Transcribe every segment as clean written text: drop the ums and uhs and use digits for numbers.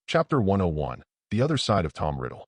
Chapter 101. The Other Side of Tom Riddle.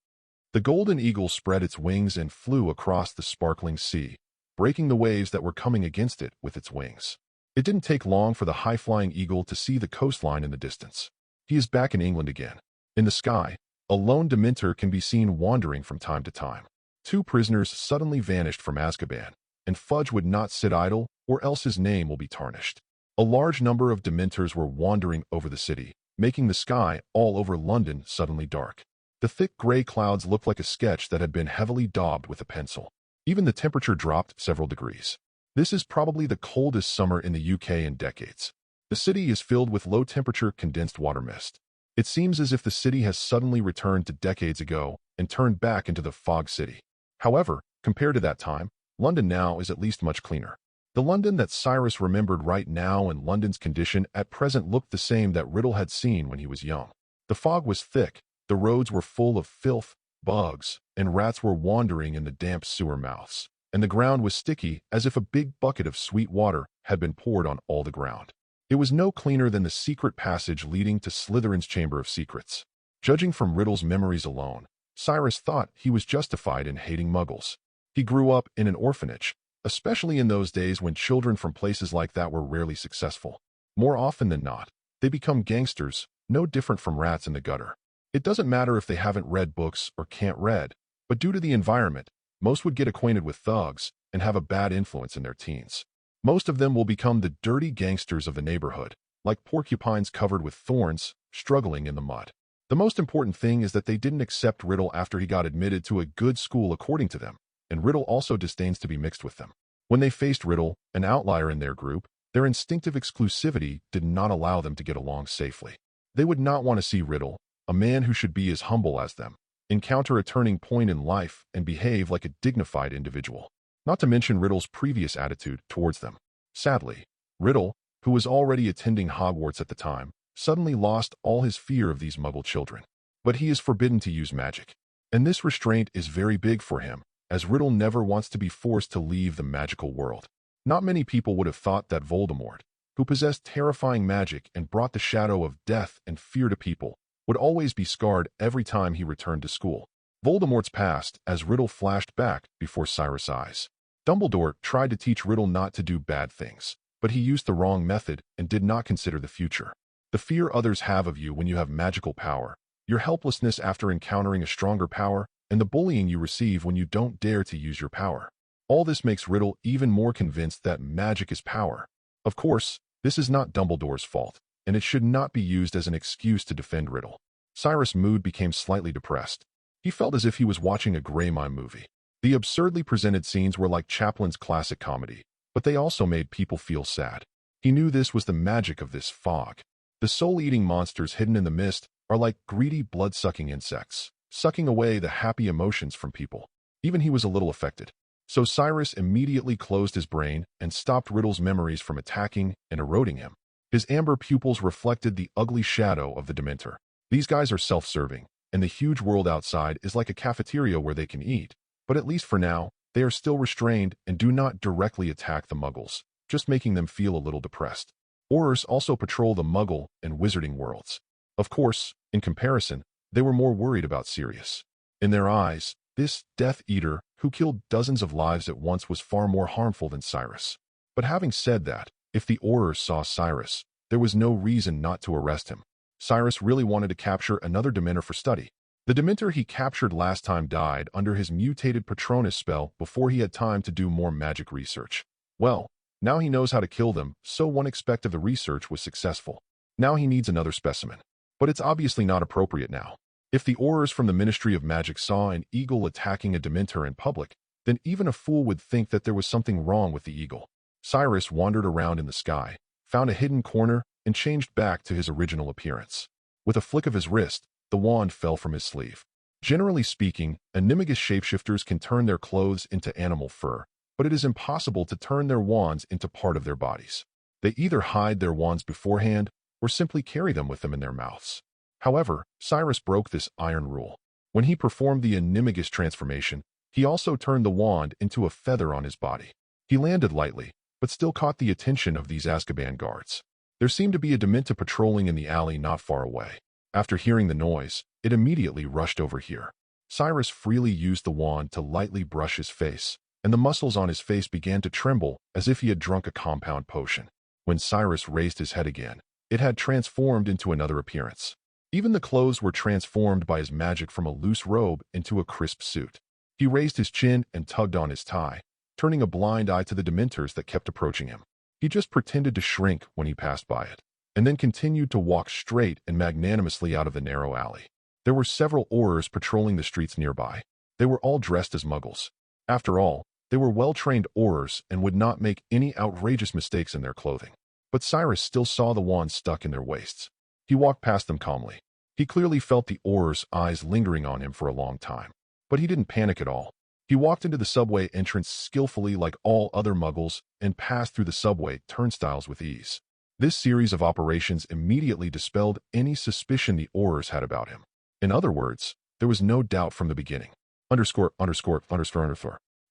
The golden eagle spread its wings and flew across the sparkling sea, breaking the waves that were coming against it with its wings. It didn't take long for the high-flying eagle to see the coastline in the distance. He is back in England again. In the sky, a lone Dementor can be seen wandering from time to time. Two prisoners suddenly vanished from Azkaban, and Fudge would not sit idle, or else his name will be tarnished. A large number of Dementors were wandering over the city, making the sky all over London suddenly dark. The thick gray clouds looked like a sketch that had been heavily daubed with a pencil. Even the temperature dropped several degrees. This is probably the coldest summer in the UK in decades. The city is filled with low-temperature condensed water mist. It seems as if the city has suddenly returned to decades ago and turned back into the fog city. However, compared to that time, London now is at least much cleaner. The London that Cyrus remembered right now and London's condition at present looked the same that Riddle had seen when he was young. The fog was thick, the roads were full of filth, bugs, and rats were wandering in the damp sewer mouths, and the ground was sticky as if a big bucket of sweet water had been poured on all the ground. It was no cleaner than the secret passage leading to Slytherin's Chamber of Secrets. Judging from Riddle's memories alone, Cyrus thought he was justified in hating Muggles. He grew up in an orphanage, especially in those days when children from places like that were rarely successful. More often than not, they become gangsters, no different from rats in the gutter. It doesn't matter if they haven't read books or can't read, but due to the environment, most would get acquainted with thugs and have a bad influence in their teens. Most of them will become the dirty gangsters of the neighborhood, like porcupines covered with thorns, struggling in the mud. The most important thing is that they didn't accept Riddle after he got admitted to a good school according to them, and Riddle also disdains to be mixed with them. When they faced Riddle, an outlier in their group, their instinctive exclusivity did not allow them to get along safely. They would not want to see Riddle, a man who should be as humble as them, encounter a turning point in life and behave like a dignified individual. Not to mention Riddle's previous attitude towards them. Sadly, Riddle, who was already attending Hogwarts at the time, suddenly lost all his fear of these Muggle children. But he is forbidden to use magic. And this restraint is very big for him, as Riddle never wants to be forced to leave the magical world. Not many people would have thought that Voldemort, who possessed terrifying magic and brought the shadow of death and fear to people, would always be scarred every time he returned to school. Voldemort's past as Riddle flashed back before Cyrus' eyes. Dumbledore tried to teach Riddle not to do bad things, but he used the wrong method and did not consider the future. The fear others have of you when you have magical power, your helplessness after encountering a stronger power, and the bullying you receive when you don't dare to use your power. All this makes Riddle even more convinced that magic is power. Of course, this is not Dumbledore's fault, and it should not be used as an excuse to defend Riddle. Cyrus' mood became slightly depressed. He felt as if he was watching a Grey Mime movie. The absurdly presented scenes were like Chaplin's classic comedy, but they also made people feel sad. He knew this was the magic of this fog. The soul-eating monsters hidden in the mist are like greedy, blood-sucking insects, sucking away the happy emotions from people. Even he was a little affected. So Cyrus immediately closed his brain and stopped Riddle's memories from attacking and eroding him. His amber pupils reflected the ugly shadow of the Dementor. These guys are self-serving, and the huge world outside is like a cafeteria where they can eat. But at least for now, they are still restrained and do not directly attack the Muggles, just making them feel a little depressed. Aurors also patrol the Muggle and Wizarding worlds. Of course, in comparison, they were more worried about Sirius. In their eyes, this Death Eater, who killed dozens of lives at once, was far more harmful than Cyrus. But having said that, if the Aurors saw Cyrus, there was no reason not to arrest him. Cyrus really wanted to capture another Dementor for study. The Dementor he captured last time died under his mutated Patronus spell before he had time to do more magic research. Well, now he knows how to kill them, so one aspect of the research was successful. Now he needs another specimen. But it's obviously not appropriate now. If the Aurors from the Ministry of Magic saw an eagle attacking a Dementor in public, then even a fool would think that there was something wrong with the eagle. Cyrus wandered around in the sky, found a hidden corner, and changed back to his original appearance. With a flick of his wrist, the wand fell from his sleeve. Generally speaking, animagus shapeshifters can turn their clothes into animal fur, but it is impossible to turn their wands into part of their bodies. They either hide their wands beforehand or simply carry them with them in their mouths. However, Cyrus broke this iron rule. When he performed the animagus transformation, he also turned the wand into a feather on his body. He landed lightly, but still caught the attention of these Azkaban guards. There seemed to be a Dementor patrolling in the alley not far away. After hearing the noise, it immediately rushed over here. Cyrus freely used the wand to lightly brush his face, and the muscles on his face began to tremble as if he had drunk a compound potion. When Cyrus raised his head again, it had transformed into another appearance. Even the clothes were transformed by his magic from a loose robe into a crisp suit. He raised his chin and tugged on his tie, turning a blind eye to the Dementors that kept approaching him. He just pretended to shrink when he passed by it, and then continued to walk straight and magnanimously out of the narrow alley. There were several Aurors patrolling the streets nearby. They were all dressed as Muggles. After all, they were well-trained Aurors and would not make any outrageous mistakes in their clothing. But Cyrus still saw the wand stuck in their waists. He walked past them calmly. He clearly felt the Aurors' eyes lingering on him for a long time. But he didn't panic at all. He walked into the subway entrance skillfully like all other Muggles and passed through the subway turnstiles with ease. This series of operations immediately dispelled any suspicion the Aurors had about him. In other words, there was no doubt from the beginning.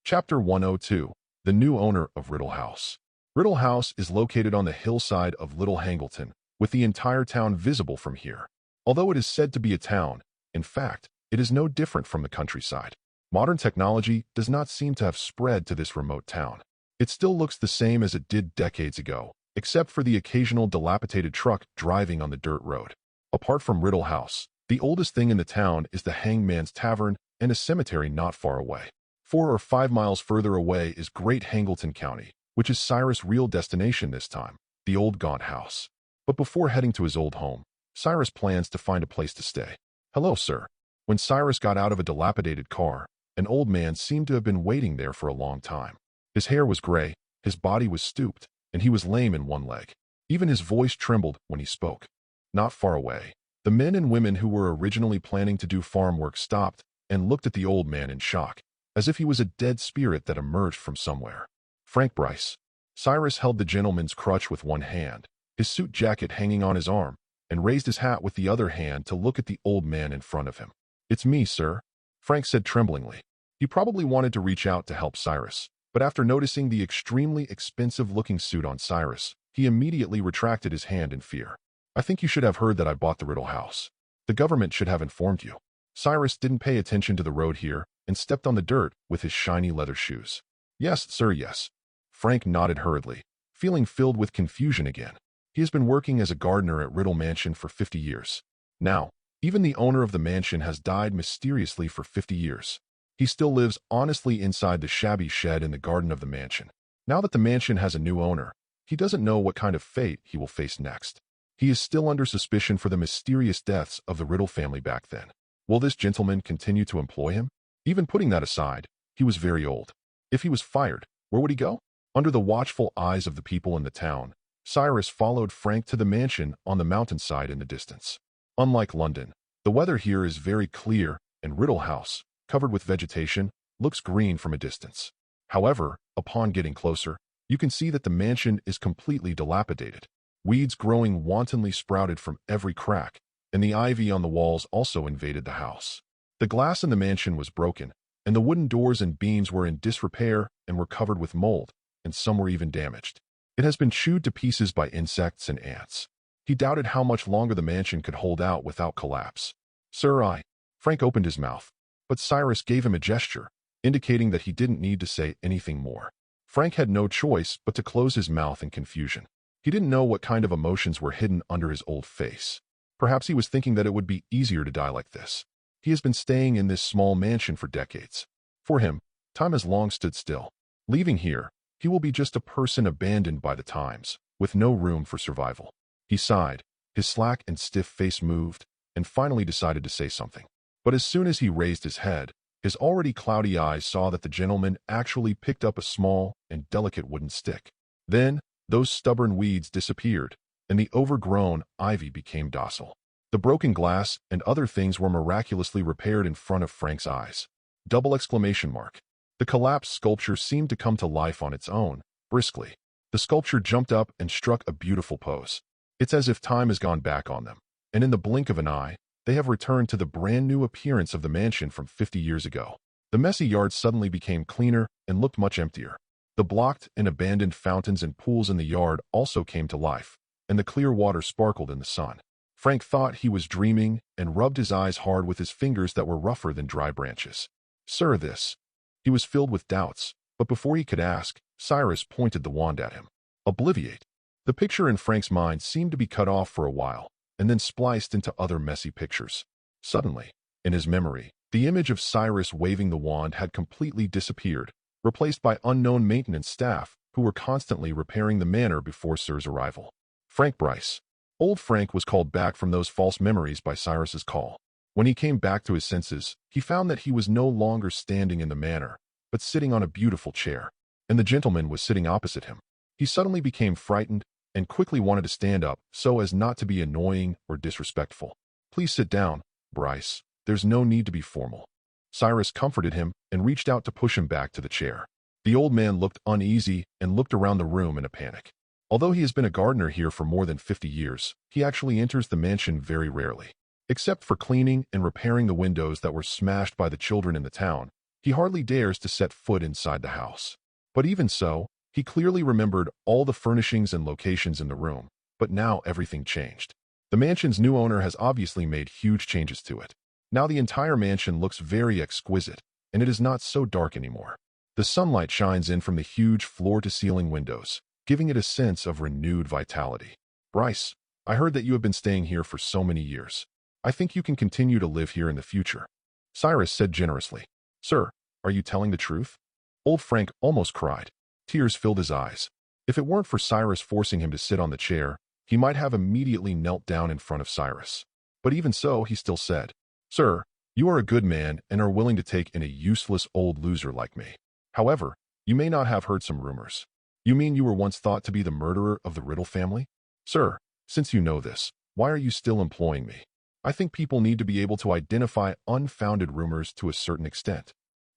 Chapter 102. The new owner of Riddle House. Riddle House is located on the hillside of Little Hangleton, with the entire town visible from here. Although it is said to be a town, in fact, it is no different from the countryside. Modern technology does not seem to have spread to this remote town. It still looks the same as it did decades ago, except for the occasional dilapidated truck driving on the dirt road. Apart from Riddle House, the oldest thing in the town is the Hangman's Tavern and a cemetery not far away. 4 or 5 miles further away is Great Hangleton County, which is Cyrus' real destination this time, the old gaunt house. But before heading to his old home, Cyrus plans to find a place to stay. "Hello, sir." When Cyrus got out of a dilapidated car, an old man seemed to have been waiting there for a long time. His hair was gray, his body was stooped, and he was lame in one leg. Even his voice trembled when he spoke. Not far away, the men and women who were originally planning to do farm work stopped and looked at the old man in shock, as if he was a dead spirit that emerged from somewhere. Frank Bryce. Cyrus held the gentleman's crutch with one hand, his suit jacket hanging on his arm, and raised his hat with the other hand to look at the old man in front of him. "It's me, sir," Frank said tremblingly. He probably wanted to reach out to help Cyrus, but after noticing the extremely expensive-looking suit on Cyrus, he immediately retracted his hand in fear. "I think you should have heard that I bought the Riddle House. The government should have informed you." Cyrus didn't pay attention to the road here and stepped on the dirt with his shiny leather shoes. "Yes, sir, yes." Frank nodded hurriedly, feeling filled with confusion again. He has been working as a gardener at Riddle Mansion for 50 years. Now, even the owner of the mansion has died mysteriously for 50 years. He still lives honestly inside the shabby shed in the garden of the mansion. Now that the mansion has a new owner, he doesn't know what kind of fate he will face next. He is still under suspicion for the mysterious deaths of the Riddle family back then. Will this gentleman continue to employ him? Even putting that aside, he was very old. If he was fired, where would he go? Under the watchful eyes of the people in the town, Cyrus followed Frank to the mansion on the mountainside in the distance. Unlike London, the weather here is very clear, and Riddle House, covered with vegetation, looks green from a distance. However, upon getting closer, you can see that the mansion is completely dilapidated. Weeds growing wantonly sprouted from every crack, and the ivy on the walls also invaded the house. The glass in the mansion was broken, and the wooden doors and beams were in disrepair and were covered with mold, and some were even damaged. It has been chewed to pieces by insects and ants. He doubted how much longer the mansion could hold out without collapse. "Sir, Frank opened his mouth, but Cyrus gave him a gesture, indicating that he didn't need to say anything more. Frank had no choice but to close his mouth in confusion. He didn't know what kind of emotions were hidden under his old face. Perhaps he was thinking that it would be easier to die like this. He has been staying in this small mansion for decades. For him, time has long stood still. Leaving here, he will be just a person abandoned by the times, with no room for survival. He sighed, his slack and stiff face moved, and finally decided to say something. But as soon as he raised his head, his already cloudy eyes saw that the gentleman actually picked up a small and delicate wooden stick. Then, those stubborn weeds disappeared, and the overgrown ivy became docile. The broken glass and other things were miraculously repaired in front of Frank's eyes. Double exclamation mark. The collapsed sculpture seemed to come to life on its own, briskly. The sculpture jumped up and struck a beautiful pose. It's as if time has gone back on them, and in the blink of an eye, they have returned to the brand new appearance of the mansion from 50 years ago. The messy yard suddenly became cleaner and looked much emptier. The blocked and abandoned fountains and pools in the yard also came to life, and the clear water sparkled in the sun. Frank thought he was dreaming and rubbed his eyes hard with his fingers that were rougher than dry branches. Sir, this. He was filled with doubts, but before he could ask, Cyrus pointed the wand at him. Obliviate. The picture in Frank's mind seemed to be cut off for a while, and then spliced into other messy pictures. Suddenly, in his memory, the image of Cyrus waving the wand had completely disappeared, replaced by unknown maintenance staff who were constantly repairing the manor before Sir's arrival. Frank Bryce. Old Frank was called back from those false memories by Cyrus's call. When he came back to his senses, he found that he was no longer standing in the manor, but sitting on a beautiful chair, and the gentleman was sitting opposite him. He suddenly became frightened and quickly wanted to stand up so as not to be annoying or disrespectful. Please sit down, Bryce. There's no need to be formal. Cyrus comforted him and reached out to push him back to the chair. The old man looked uneasy and looked around the room in a panic. Although he has been a gardener here for more than 50 years, he actually enters the mansion very rarely. Except for cleaning and repairing the windows that were smashed by the children in the town, he hardly dares to set foot inside the house. But even so, he clearly remembered all the furnishings and locations in the room, but now everything changed. The mansion's new owner has obviously made huge changes to it. Now the entire mansion looks very exquisite, and it is not so dark anymore. The sunlight shines in from the huge floor-to-ceiling windows, giving it a sense of renewed vitality. Bryce, I heard that you have been staying here for so many years. I think you can continue to live here in the future. Cyrus said generously. Sir, are you telling the truth? Old Frank almost cried. Tears filled his eyes. If it weren't for Cyrus forcing him to sit on the chair, he might have immediately knelt down in front of Cyrus. But even so, he still said, Sir, you are a good man and are willing to take in a useless old loser like me. However, you may not have heard some rumors. You mean you were once thought to be the murderer of the Riddle family? Sir, since you know this, why are you still employing me? I think people need to be able to identify unfounded rumors to a certain extent.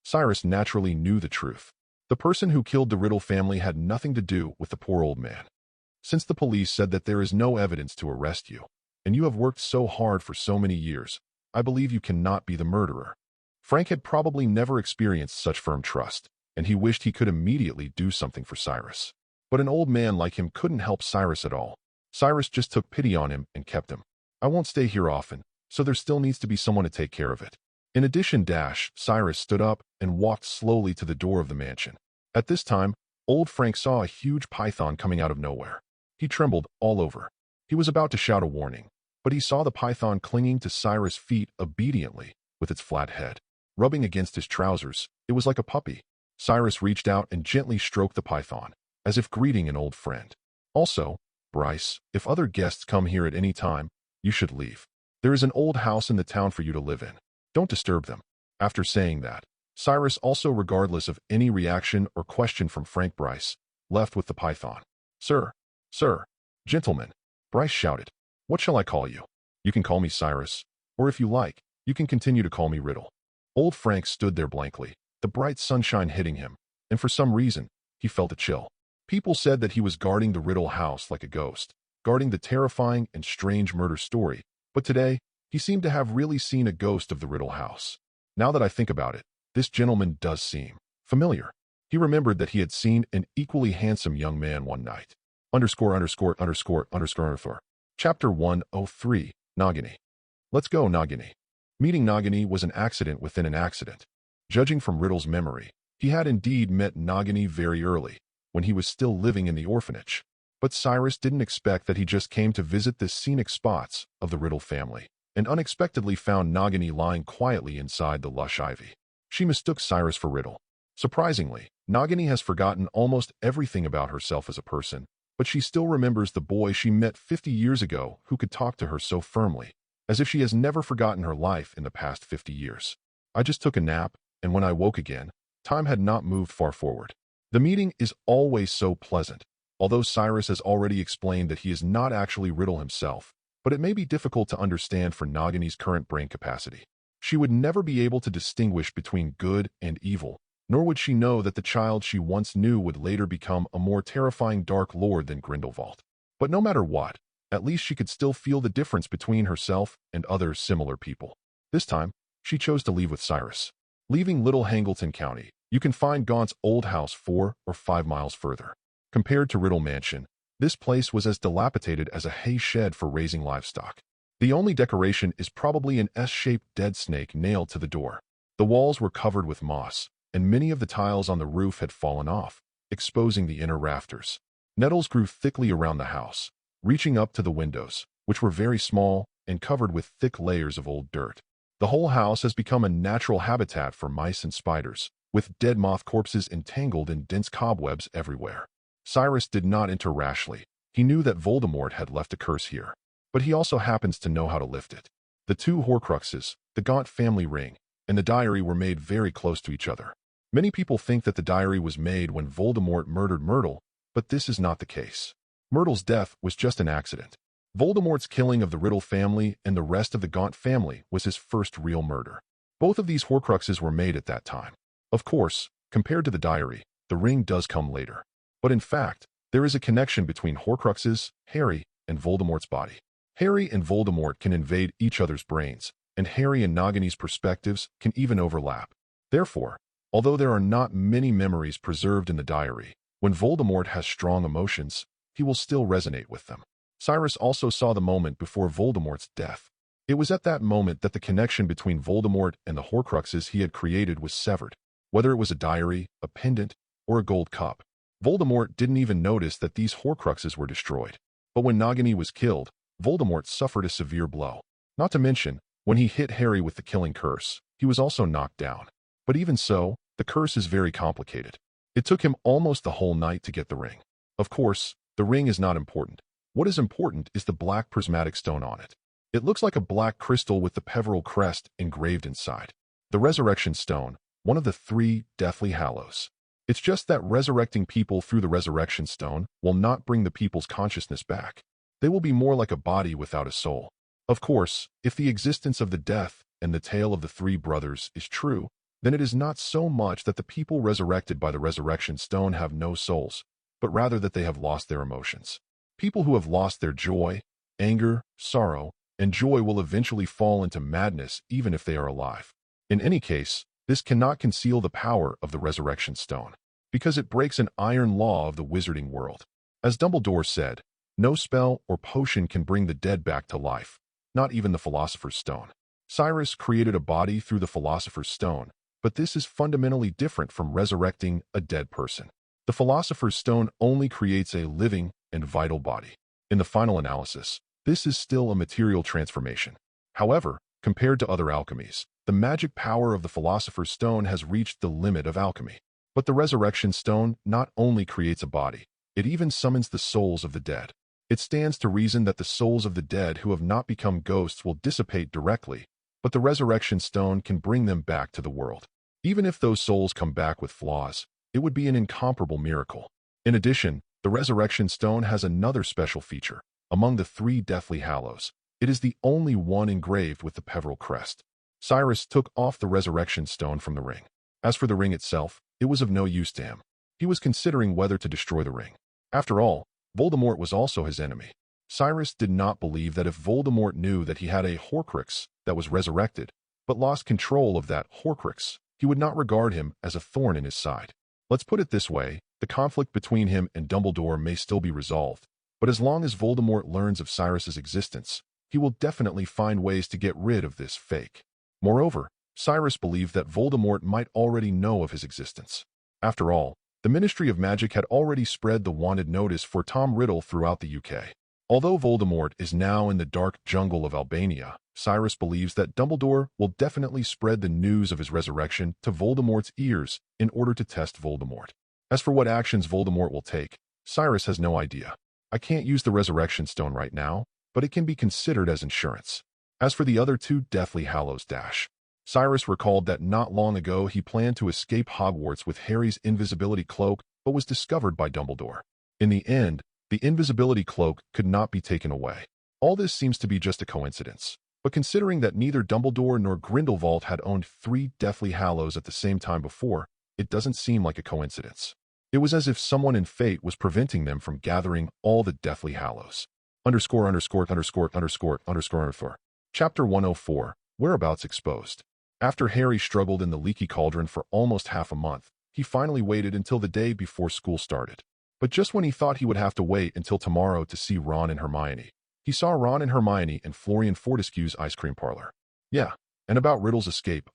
Cyrus naturally knew the truth. The person who killed the Riddle family had nothing to do with the poor old man. Since the police said that there is no evidence to arrest you, and you have worked so hard for so many years, I believe you cannot be the murderer. Frank had probably never experienced such firm trust, and he wished he could immediately do something for Cyrus. But an old man like him couldn't help Cyrus at all. Cyrus just took pity on him and kept him. I won't stay here often, so there still needs to be someone to take care of it. In addition, Cyrus stood up and walked slowly to the door of the mansion. At this time, old Frank saw a huge python coming out of nowhere. He trembled all over. He was about to shout a warning, but he saw the python clinging to Cyrus' feet obediently with its flat head. Rubbing against his trousers, it was like a puppy. Cyrus reached out and gently stroked the python, as if greeting an old friend. Also, Bryce, if other guests come here at any time, you should leave. There is an old house in the town for you to live in. Don't disturb them. After saying that, Cyrus, also regardless of any reaction or question from Frank Bryce, left with the python. Sir, gentlemen, Bryce shouted. What shall I call you? You can call me Cyrus, or if you like, you can continue to call me Riddle. Old Frank stood there blankly, the bright sunshine hitting him, and for some reason, he felt a chill. People said that he was guarding the Riddle house like a ghost, guarding the terrifying and strange murder story, but today, he seemed to have really seen a ghost of the Riddle house. Now that I think about it, this gentleman does seem familiar. He remembered that he had seen an equally handsome young man one night. ________. Chapter 103, Nagini. Let's go, Nagini. Meeting Nagini was an accident within an accident. Judging from Riddle's memory, he had indeed met Nagini very early, when he was still living in the orphanage. But Cyrus didn't expect that he just came to visit the scenic spots of the Riddle family, and unexpectedly found Nagini lying quietly inside the lush ivy. She mistook Cyrus for Riddle. Surprisingly, Nagini has forgotten almost everything about herself as a person, but she still remembers the boy she met 50 years ago who could talk to her so firmly, as if she has never forgotten her life in the past 50 years. I just took a nap, and when I woke again, time had not moved far forward. The meeting is always so pleasant, although Cyrus has already explained that he is not actually Riddle himself, but it may be difficult to understand for Nagini's current brain capacity. She would never be able to distinguish between good and evil, nor would she know that the child she once knew would later become a more terrifying Dark Lord than Grindelwald. But no matter what, at least she could still feel the difference between herself and other similar people. This time, she chose to leave with Cyrus. Leaving Little Hangleton County, you can find Gaunt's old house 4 or 5 miles further. Compared to Riddle Mansion, this place was as dilapidated as a hay shed for raising livestock. The only decoration is probably an S-shaped dead snake nailed to the door. The walls were covered with moss, and many of the tiles on the roof had fallen off, exposing the inner rafters. Nettles grew thickly around the house, reaching up to the windows, which were very small and covered with thick layers of old dirt. The whole house has become a natural habitat for mice and spiders, with dead moth corpses entangled in dense cobwebs everywhere. Cyrus did not enter rashly. He knew that Voldemort had left a curse here, but he also happens to know how to lift it. The two Horcruxes, the Gaunt family ring, and the diary were made very close to each other. Many people think that the diary was made when Voldemort murdered Myrtle, but this is not the case. Myrtle's death was just an accident. Voldemort's killing of the Riddle family and the rest of the Gaunt family was his first real murder. Both of these Horcruxes were made at that time. Of course, compared to the diary, the ring does come later. But in fact, there is a connection between Horcruxes, Harry, and Voldemort's body. Harry and Voldemort can invade each other's brains, and Harry and Nagini's perspectives can even overlap. Therefore, although there are not many memories preserved in the diary, when Voldemort has strong emotions, he will still resonate with them. Cyrus also saw the moment before Voldemort's death. It was at that moment that the connection between Voldemort and the Horcruxes he had created was severed. Whether it was a diary, a pendant, or a gold cup, Voldemort didn't even notice that these Horcruxes were destroyed. But when Nagini was killed, Voldemort suffered a severe blow. Not to mention, when he hit Harry with the killing curse, he was also knocked down. But even so, the curse is very complicated. It took him almost the whole night to get the ring. Of course, the ring is not important. What is important is the black prismatic stone on it. It looks like a black crystal with the Peveril crest engraved inside. The Resurrection Stone, one of the 3 Deathly Hallows. It's just that resurrecting people through the Resurrection Stone will not bring the people's consciousness back. They will be more like a body without a soul. Of course, if the existence of the death and the tale of the 3 brothers is true, then it is not so much that the people resurrected by the Resurrection Stone have no souls, but rather that they have lost their emotions. People who have lost their joy, anger, sorrow, and joy will eventually fall into madness even if they are alive. In any case, this cannot conceal the power of the Resurrection Stone, because it breaks an iron law of the wizarding world. As Dumbledore said, no spell or potion can bring the dead back to life, not even the Philosopher's Stone. Cyrus created a body through the Philosopher's Stone, but this is fundamentally different from resurrecting a dead person. The Philosopher's Stone only creates a living and vital body. In the final analysis, this is still a material transformation. However, compared to other alchemies, the magic power of the Philosopher's Stone has reached the limit of alchemy. But the Resurrection Stone not only creates a body, it even summons the souls of the dead. It stands to reason that the souls of the dead who have not become ghosts will dissipate directly, but the Resurrection Stone can bring them back to the world. Even if those souls come back with flaws, it would be an incomparable miracle. In addition, the Resurrection Stone has another special feature. Among the 3 Deathly Hallows, it is the only one engraved with the Peveril crest. Cyrus took off the Resurrection Stone from the ring. As for the ring itself, it was of no use to him. He was considering whether to destroy the ring. After all, Voldemort was also his enemy. Cyrus did not believe that if Voldemort knew that he had a Horcrux that was resurrected, but lost control of that Horcrux, he would not regard him as a thorn in his side. Let's put it this way, the conflict between him and Dumbledore may still be resolved, but as long as Voldemort learns of Cyrus's existence, he will definitely find ways to get rid of this fake. Moreover, Cyrus believed that Voldemort might already know of his existence. After all, the Ministry of Magic had already spread the wanted notice for Tom Riddle throughout the UK. Although Voldemort is now in the dark jungle of Albania, Cyrus believes that Dumbledore will definitely spread the news of his resurrection to Voldemort's ears in order to test Voldemort. As for what actions Voldemort will take, Cyrus has no idea. I can't use the Resurrection Stone right now, but it can be considered as insurance. As for the other 2 Deathly Hallows Cyrus recalled that not long ago he planned to escape Hogwarts with Harry's invisibility cloak, but was discovered by Dumbledore. In the end, the invisibility cloak could not be taken away. All this seems to be just a coincidence. But considering that neither Dumbledore nor Grindelwald had owned 3 Deathly Hallows at the same time before, it doesn't seem like a coincidence. It was as if someone in fate was preventing them from gathering all the Deathly Hallows. ___________. Chapter 104, Whereabouts Exposed. After Harry struggled in the leaky cauldron for almost half a month, he finally waited until the day before school started. But just when he thought he would have to wait until tomorrow to see Ron and Hermione, He saw Ron and Hermione in Florian Fortescue's ice cream parlor. Yeah, and about Riddle's escape,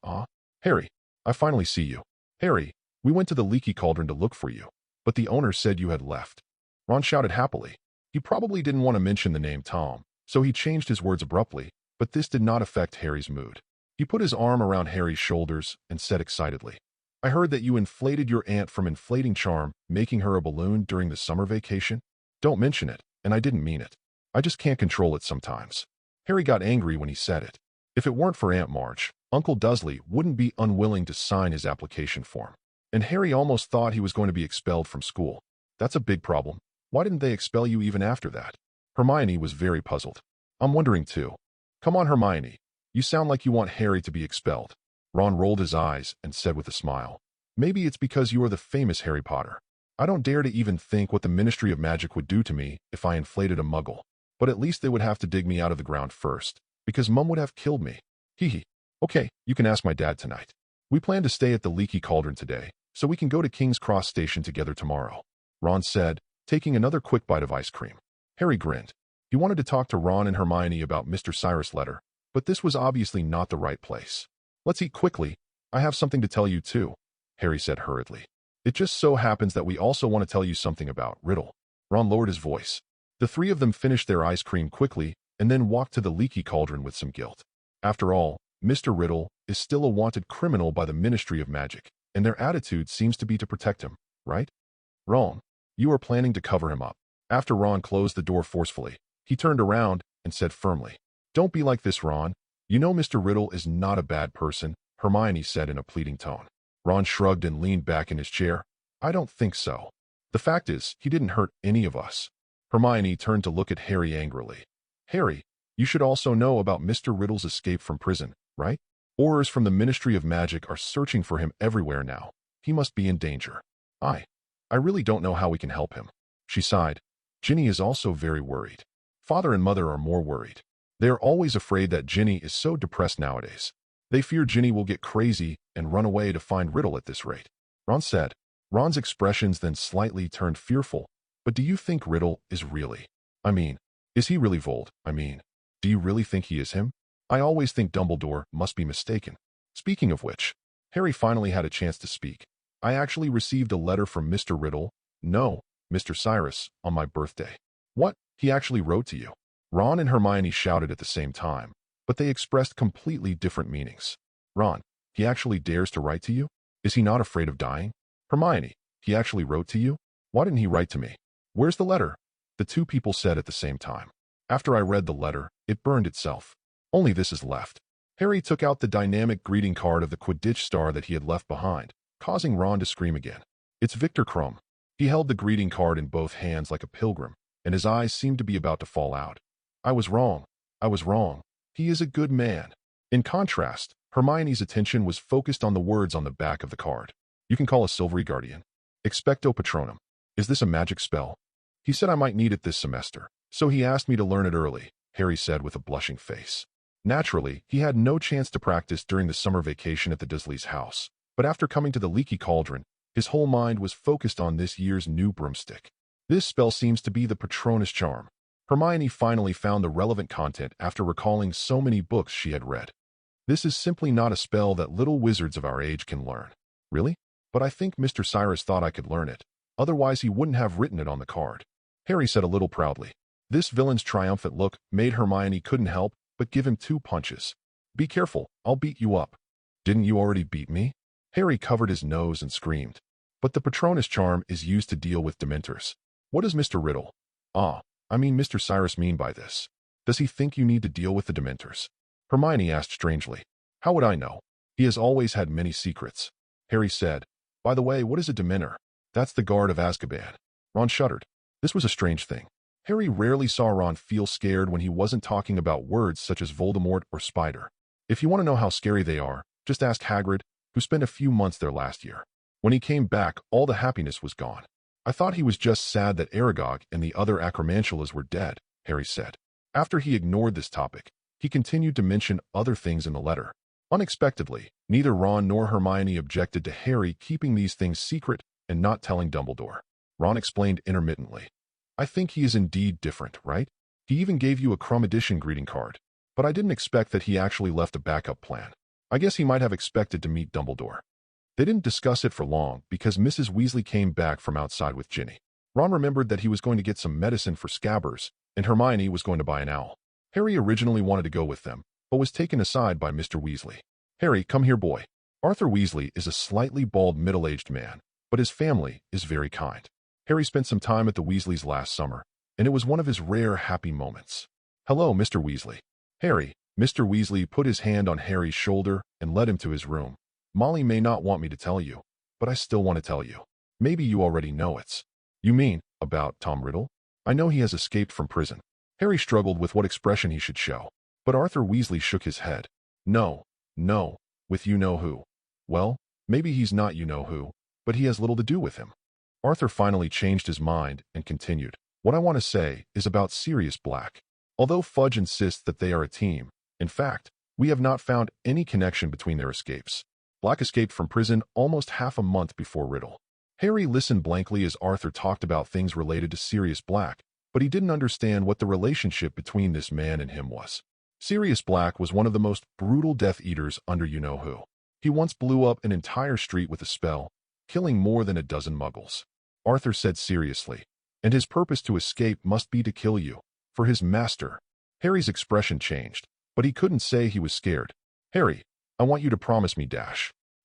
Harry, I finally see you. Harry, we went to the Leaky Cauldron to look for you, but the owner said you had left. Ron shouted happily. He probably didn't want to mention the name Tom, so he changed his words abruptly, but this did not affect Harry's mood. He put his arm around Harry's shoulders and said excitedly, I heard that you inflated your aunt from inflating charm, making her a balloon during the summer vacation. Don't mention it, and I didn't mean it. I just can't control it sometimes. Harry got angry when he said it. If it weren't for Aunt March, Uncle Dursley wouldn't be unwilling to sign his application form. And Harry almost thought he was going to be expelled from school. That's a big problem. Why didn't they expel you even after that? Hermione was very puzzled. I'm wondering too. Come on, Hermione. You sound like you want Harry to be expelled. Ron rolled his eyes and said with a smile, Maybe it's because you are the famous Harry Potter. I don't dare to even think what the Ministry of Magic would do to me if I inflated a muggle. But at least they would have to dig me out of the ground first, because Mum would have killed me. Hee hee. Okay, you can ask my dad tonight. We plan to stay at the Leaky Cauldron today, so we can go to King's Cross Station together tomorrow, Ron said, taking another quick bite of ice cream. Harry grinned. He wanted to talk to Ron and Hermione about Mr. Cyrus' letter, but this was obviously not the right place. Let's eat quickly. I have something to tell you too, Harry said hurriedly. It just so happens that we also want to tell you something about Riddle. Ron lowered his voice. The three of them finished their ice cream quickly and then walked to the Leaky Cauldron with some guilt. After all, Mr. Riddle is still a wanted criminal by the Ministry of Magic, and their attitude seems to be to protect him, right? Wrong. You are planning to cover him up. After Ron closed the door forcefully, he turned around and said firmly, Don't be like this, Ron. You know Mr. Riddle is not a bad person, Hermione said in a pleading tone. Ron shrugged and leaned back in his chair. I don't think so. The fact is, he didn't hurt any of us. Hermione turned to look at Harry angrily. Harry, you should also know about Mr. Riddle's escape from prison, right? Aurors from the Ministry of Magic are searching for him everywhere now. He must be in danger. I really don't know how we can help him. She sighed. Ginny is also very worried. Father and Mother are more worried. They are always afraid that Ginny is so depressed nowadays. They fear Ginny will get crazy and run away to find Riddle at this rate. Ron said. Ron's expressions then slightly turned fearful. But do you think Riddle is really? Is he really do you really think he is him? I always think Dumbledore must be mistaken. Speaking of which, Harry finally had a chance to speak. I actually received a letter from Mr. Riddle, no, Mr. Cyrus, on my birthday. What? He actually wrote to you? Ron and Hermione shouted at the same time, but they expressed completely different meanings. Ron, he actually dares to write to you? Is he not afraid of dying? Hermione, he actually wrote to you? Why didn't he write to me? Where's the letter? The two people said at the same time. After I read the letter, it burned itself. Only this is left. Harry took out the dynamic greeting card of the Quidditch star that he had left behind, causing Ron to scream again. It's Victor Krum. He held the greeting card in both hands like a pilgrim, and his eyes seemed to be about to fall out. I was wrong. He is a good man. In contrast, Hermione's attention was focused on the words on the back of the card. You can call a Silvery Guardian. Expecto Patronum. Is this a magic spell? He said I might need it this semester, so he asked me to learn it early, Harry said with a blushing face. Naturally, he had no chance to practice during the summer vacation at the Dursleys' house, but after coming to the Leaky Cauldron, his whole mind was focused on this year's new broomstick. This spell seems to be the Patronus charm. Hermione finally found the relevant content after recalling so many books she had read. This is simply not a spell that little wizards of our age can learn. Really? But I think Mr. Cyrus thought I could learn it. Otherwise he wouldn't have written it on the card. Harry said a little proudly. This villain's triumphant look made Hermione couldn't help but give him 2 punches. Be careful, I'll beat you up. Didn't you already beat me? Harry covered his nose and screamed. But the Patronus charm is used to deal with Dementors. What does Mr. Riddle? Mr. Cyrus mean by this? Does he think you need to deal with the Dementors? Hermione asked strangely. How would I know? He has always had many secrets. Harry said. By the way, what is a Dementor? That's the guard of Azkaban. Ron shuddered. This was a strange thing. Harry rarely saw Ron feel scared when he wasn't talking about words such as Voldemort or Spider. If you want to know how scary they are, just ask Hagrid, who spent a few months there last year. When he came back, all the happiness was gone. I thought he was just sad that Aragog and the other Acromantulas were dead, Harry said. After he ignored this topic, he continued to mention other things in the letter. Unexpectedly, neither Ron nor Hermione objected to Harry keeping these things secret and not telling Dumbledore. Ron explained intermittently. I think he is indeed different, right? He even gave you a Crumb Edition greeting card. But I didn't expect that he actually left a backup plan. I guess he might have expected to meet Dumbledore. They didn't discuss it for long because Mrs. Weasley came back from outside with Ginny. Ron remembered that he was going to get some medicine for scabbers, and Hermione was going to buy an owl. Harry originally wanted to go with them, but was taken aside by Mr. Weasley. "Harry, come here, boy." Arthur Weasley is a slightly bald middle-aged man, but his family is very kind. Harry spent some time at the Weasleys last summer, and it was one of his rare happy moments. "Hello, Mr. Weasley." "Harry." Mr. Weasley put his hand on Harry's shoulder and led him to his room. "Molly may not want me to tell you, but I still want to tell you. Maybe you already know it." "You mean, about Tom Riddle?" "I know he has escaped from prison." Harry struggled with what expression he should show, but Arthur Weasley shook his head. No, with you-know-who." "Well, maybe he's not you-know-who, but he has little to do with him." Arthur finally changed his mind and continued. "What I want to say is about Sirius Black. Although Fudge insists that they are a team, in fact, we have not found any connection between their escapes. Black escaped from prison almost half a month before Riddle." Harry listened blankly as Arthur talked about things related to Sirius Black, but he didn't understand what the relationship between this man and him was. Sirius Black was one of the most brutal Death Eaters under you-know-who. He once blew up an entire street with a spell, killing more than a dozen muggles. Arthur said seriously, "And his purpose to escape must be to kill you, for his master." Harry's expression changed, but he couldn't say he was scared. "Harry, I want you to promise me,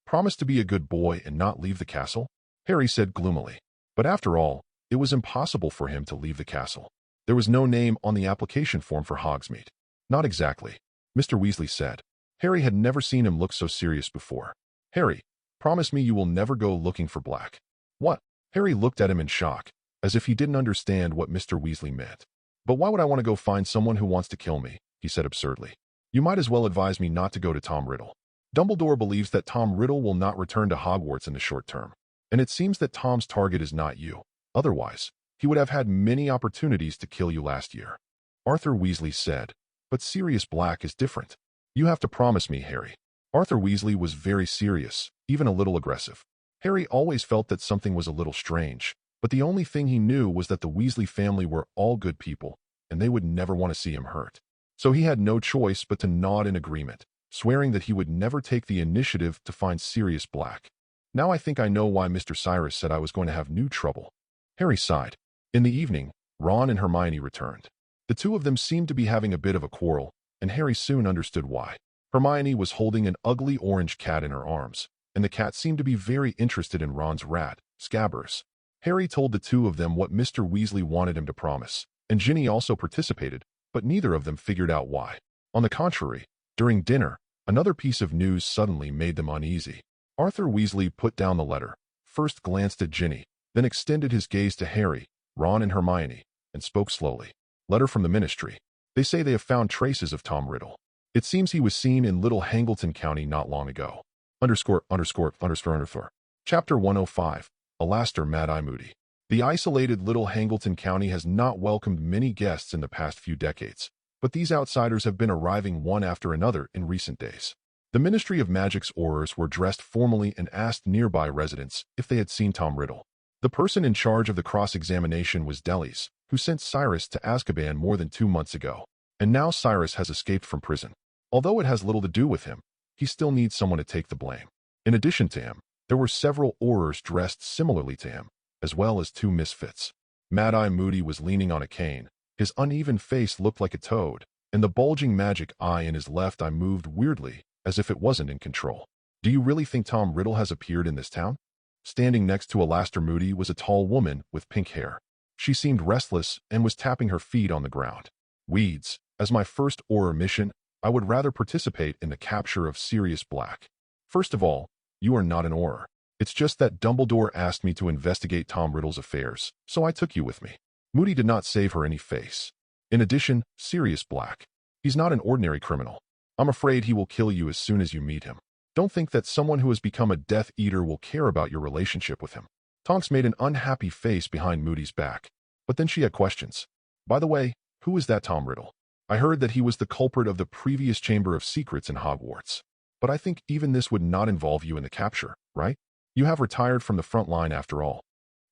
Promise to be a good boy and not leave the castle?" Harry said gloomily. But after all, it was impossible for him to leave the castle. There was no name on the application form for Hogsmeade. "Not exactly," Mr. Weasley said. Harry had never seen him look so serious before. "Harry, promise me you will never go looking for Black." "What?" Harry looked at him in shock, as if he didn't understand what Mr. Weasley meant. "But why would I want to go find someone who wants to kill me?" he said absurdly. "You might as well advise me not to go to Tom Riddle. Dumbledore believes that Tom Riddle will not return to Hogwarts in the short term, and it seems that Tom's target is not you. Otherwise, he would have had many opportunities to kill you last year." Arthur Weasley said, "But Sirius Black is different. You have to promise me, Harry." Arthur Weasley was very serious, even a little aggressive. Harry always felt that something was a little strange, but the only thing he knew was that the Weasley family were all good people, and they would never want to see him hurt. So he had no choice but to nod in agreement, swearing that he would never take the initiative to find Sirius Black. "Now I think I know why Mr. Cyrus said I was going to have new trouble." Harry sighed. In the evening, Ron and Hermione returned. The two of them seemed to be having a bit of a quarrel, and Harry soon understood why. Hermione was holding an ugly orange cat in her arms, and the cat seemed to be very interested in Ron's rat, Scabbers. Harry told the two of them what Mr. Weasley wanted him to promise, and Ginny also participated, but neither of them figured out why. On the contrary, during dinner, another piece of news suddenly made them uneasy. Arthur Weasley put down the letter, first glanced at Ginny, then extended his gaze to Harry, Ron, and Hermione, and spoke slowly. "Letter from the Ministry. They say they have found traces of Tom Riddle. It seems he was seen in Little Hangleton County not long ago. ______. Chapter 105. Alastair Mad-Eye Moody. The isolated Little Hangleton County has not welcomed many guests in the past few decades, but these outsiders have been arriving one after another in recent days. The Ministry of Magic's Aurors were dressed formally and asked nearby residents if they had seen Tom Riddle. The person in charge of the cross-examination was Delis, who sent Cyrus to Azkaban more than 2 months ago. And now Cyrus has escaped from prison. Although it has little to do with him, he still needs someone to take the blame. In addition to him, there were several Aurors dressed similarly to him, as well as 2 misfits. Mad-Eye Moody was leaning on a cane. His uneven face looked like a toad, and the bulging magic eye in his left eye moved weirdly, as if it wasn't in control. "Do you really think Tom Riddle has appeared in this town?" Standing next to Alastair Moody was a tall woman with pink hair. She seemed restless and was tapping her feet on the ground. "Weeds, as my first Auror mission, I would rather participate in the capture of Sirius Black. First of all, you are not an Auror. It's just that Dumbledore asked me to investigate Tom Riddle's affairs, so I took you with me." Moody did not save her any face. "In addition, Sirius Black. He's not an ordinary criminal. I'm afraid he will kill you as soon as you meet him. Don't think that someone who has become a Death Eater will care about your relationship with him." Tonks made an unhappy face behind Moody's back, but then she had questions. "By the way, who is that Tom Riddle? I heard that he was the culprit of the previous Chamber of Secrets in Hogwarts. But I think even this would not involve you in the capture, right? You have retired from the front line after all."